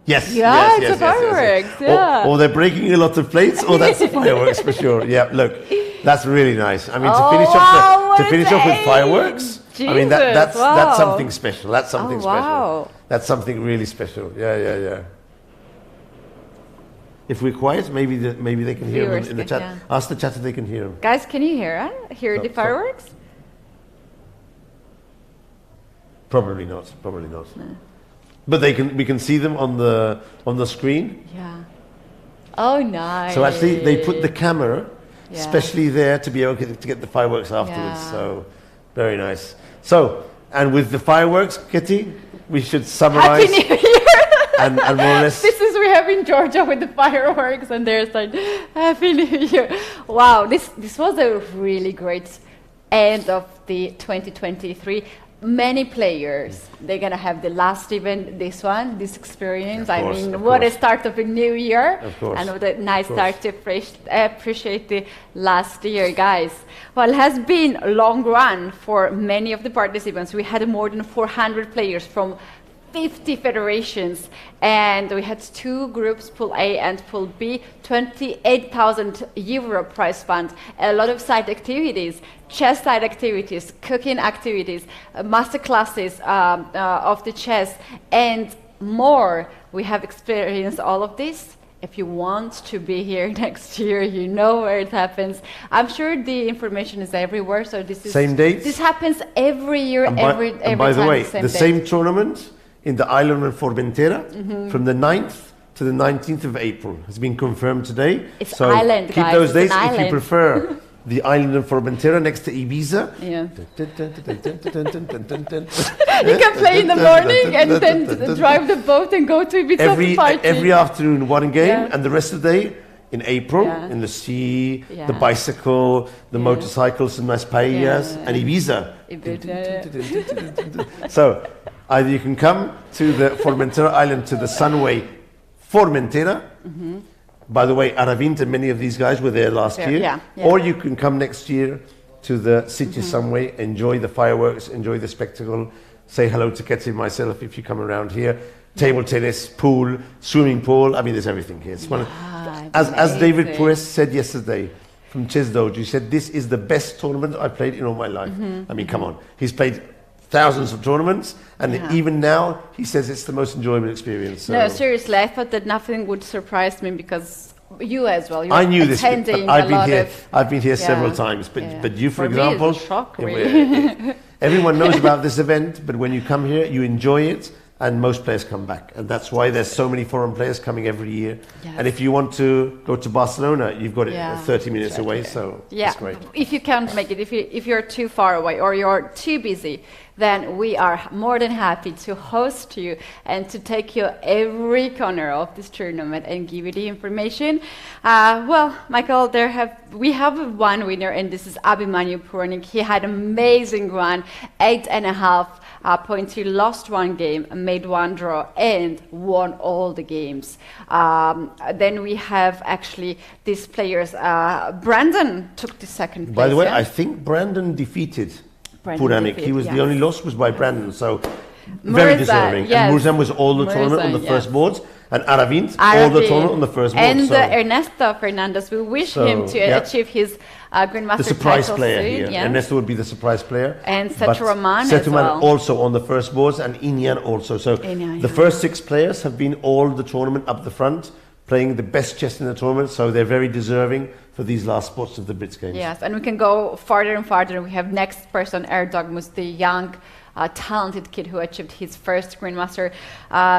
Yes. Yeah, yes, it's yes, a fireworks, yes, yes. yeah. Or they're breaking a lot of plates, or that's the fireworks for sure. Yeah, look, that's really nice. I mean, to finish wow, off with what fireworks. I mean, Jesus, that's wow. something special. That's something wow. special. That's something really special. Yeah. If we're quiet, maybe they can hear them Viewers in the can, chat. yeah. Ask the chat if they can hear them. Guys, can you hear So- the fireworks? Probably not. But we can see them on the screen. Yeah. Oh, nice. So actually, they put the camera Yeah. especially there to be able to get the fireworks afterwards. Yeah. So Very nice. So, and with the fireworks, Kitty, we should summarize. Happy New Year! and more or less. This is we have in Georgia with the fireworks, and there's like Happy New Year. Wow, this was a really great end of the 2023. Many players, they're gonna have the last event, this experience. Of course, I mean, of what a course. start of a new year, Of course, and what a nice of course. start to appreciate the last year, guys. Well, it has been a long run for many of the participants. We had more than 400 players from 50 federations, and we had 2 groups, Pool A and Pool B, 28,000 euro prize fund, a lot of side activities, chess side activities, cooking activities, master classes of the chess, and more. We have experienced all of this. If you want to be here next year, you know where it happens. I'm sure the information is everywhere, so this is... Same dates? This happens every year, And every by the time, way, same the date. same tournament in the island of Formentera from the 9th to the 19th of April has been confirmed today. It's so island, keep guys, those it's an days if you island. prefer the island of Formentera next to Ibiza. Yeah. You can play in the morning and then drive the boat and go to Ibiza to party. Every afternoon one game, Yeah. and the rest of the day in April Yeah. in the sea, Yeah. the bicycle, the Yeah. motorcycles, some nice paellas, Yeah. and Ibiza. Ibiza. So either you can come to the Formentera island to the Sunway Formentera. By the way, Aravint and many of these guys were there last Yeah, year. yeah, yeah. Or you can come next year to the Sitges Sunway, enjoy the fireworks, enjoy the spectacle, say hello to Ketty and myself if you come around here. Table tennis, pool, swimming pool. I mean, there's everything here. It's as David amazing. Pues said yesterday from Chess Dojo, he said, this is the best tournament I've played in all my life. I mean, come on. He's played thousands of tournaments, and Yeah. even now he says it's the most enjoyable experience. So. No, seriously, I thought that nothing would surprise me because you as well. You're I knew this, but attending I've a been lot here. of- I've been here Yeah. several times, but Yeah. but you, for For me, it's a example, shock, yeah, really. everyone knows about this event, but when you come here, you enjoy it, and most players come back, and that's why there's so many foreign players coming every year. Yes. And if you want to go to Barcelona, you've got it Yeah. 30 minutes Exactly. away, so Yeah, it's great. if you can't make it, if you're too far away or you're too busy, then we are more than happy to host you and to take you every corner of this tournament and give you the information. Well, Michael, we have one winner, and this is Abhimanyu Puranik. He had an amazing run, 8.5 points. He lost one game, made one draw, and won all the games. Then we have actually these players. Brandon took the second place. By the way, yeah? I think Brandon defeated Brandon Puranik. defeated, He was yes. the only loss was by Brandon, so very Murzan, deserving. yes. And Murzan was all the tournament on the Murzan, first yes. boards, and Aravint all the Aravin. tournament on the first board. And so Ernesto Fernandez, we wish So, him to yeah. achieve his Grandmaster the surprise title player soon, here. yes. Ernesto would be the surprise player. And But Seturoman as Seturoman well. also on the first boards, and Inyan also. So Inyan, the yeah. first 6 players have been all the tournament up the front, playing the best chess in the tournament, so they're very deserving for these last spots of the Brits Games. Yes, and we can go farther and farther. We have next person, Erdogmus, the young, talented kid who achieved his first Grandmaster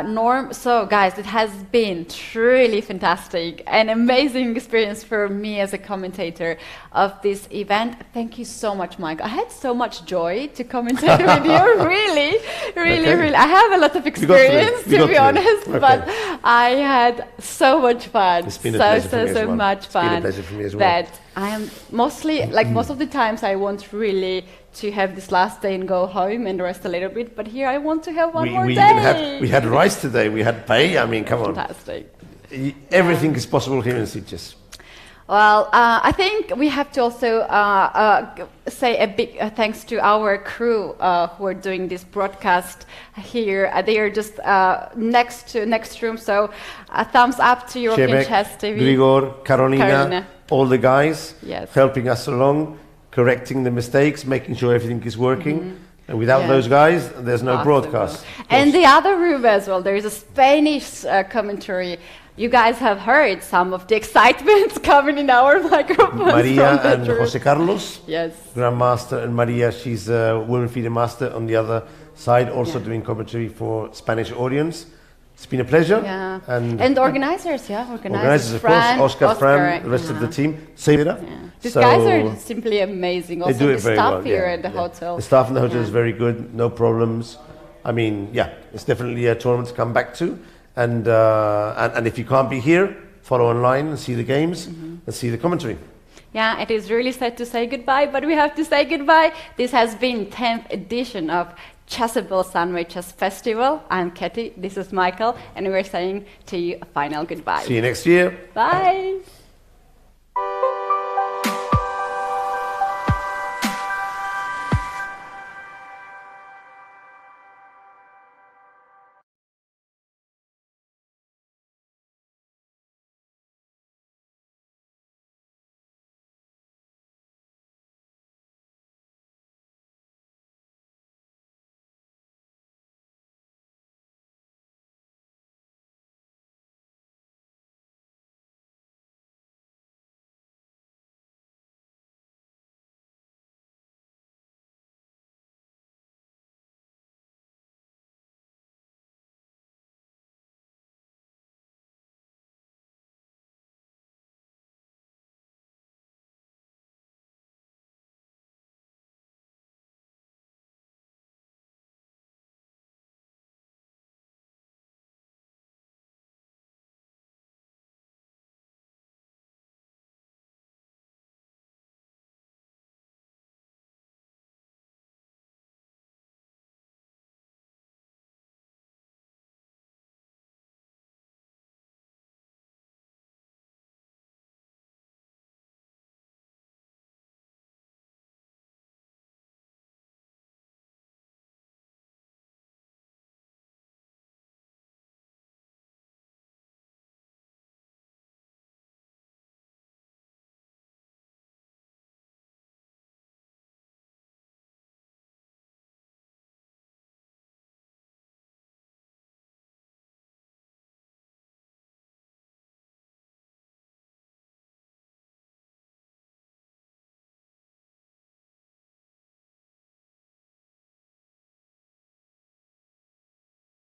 norm. So, guys, it has been truly fantastic, an amazing experience for me as a commentator of this event. Thank you so much, Mike. I had so much joy to commentate with you. Really, really, Okay. really. I have a lot of got through it. experience, We to got be through it. honest, Okay. but I had so much fun. It's been a so, pleasure for so, me as so well. much It's been a fun. pleasure for me as well. That I am mostly, like most of the times, I want really to have this last day and go home and rest a little bit. But here I want to have one more we day. even had rice today. We had pay. I mean, come on. Fantastic. Everything is possible here in Sitges. Well, I think we have to also say a big thanks to our crew who are doing this broadcast here. They are just next room. So thumbs up to European Shebek, Chess TV. Grigor, Carolina, Carolina. all the guys Yes. helping us along, correcting the mistakes, making sure everything is working. And without Yeah. those guys, there's no Possible. broadcast. And the other room as well, there is a Spanish commentary. You guys have heard some of the excitement coming in our microphones. Maria from that and room. Jose Carlos, Yes. Grandmaster, and Maria, she's a women FIDE master on the other side, also Yeah. doing commentary for Spanish audience. It's been a pleasure. Yeah. And the organizers, organizers, of Fran, course, Oscar, Fran, the rest of the team. Save it up. Yeah. These guys are simply amazing. Also, they do it the very staff well. here at the hotel. The staff in the hotel is very good, no problems. I mean, yeah, it's definitely a tournament to come back to. And if you can't be here, follow online and see the games and see the commentary. Yeah, it is really sad to say goodbye, but we have to say goodbye. This has been 10th edition of Chessable Sunway Chess Festival. I'm Katie, this is Michael, and we're saying to you a final goodbye. See you next year. Bye.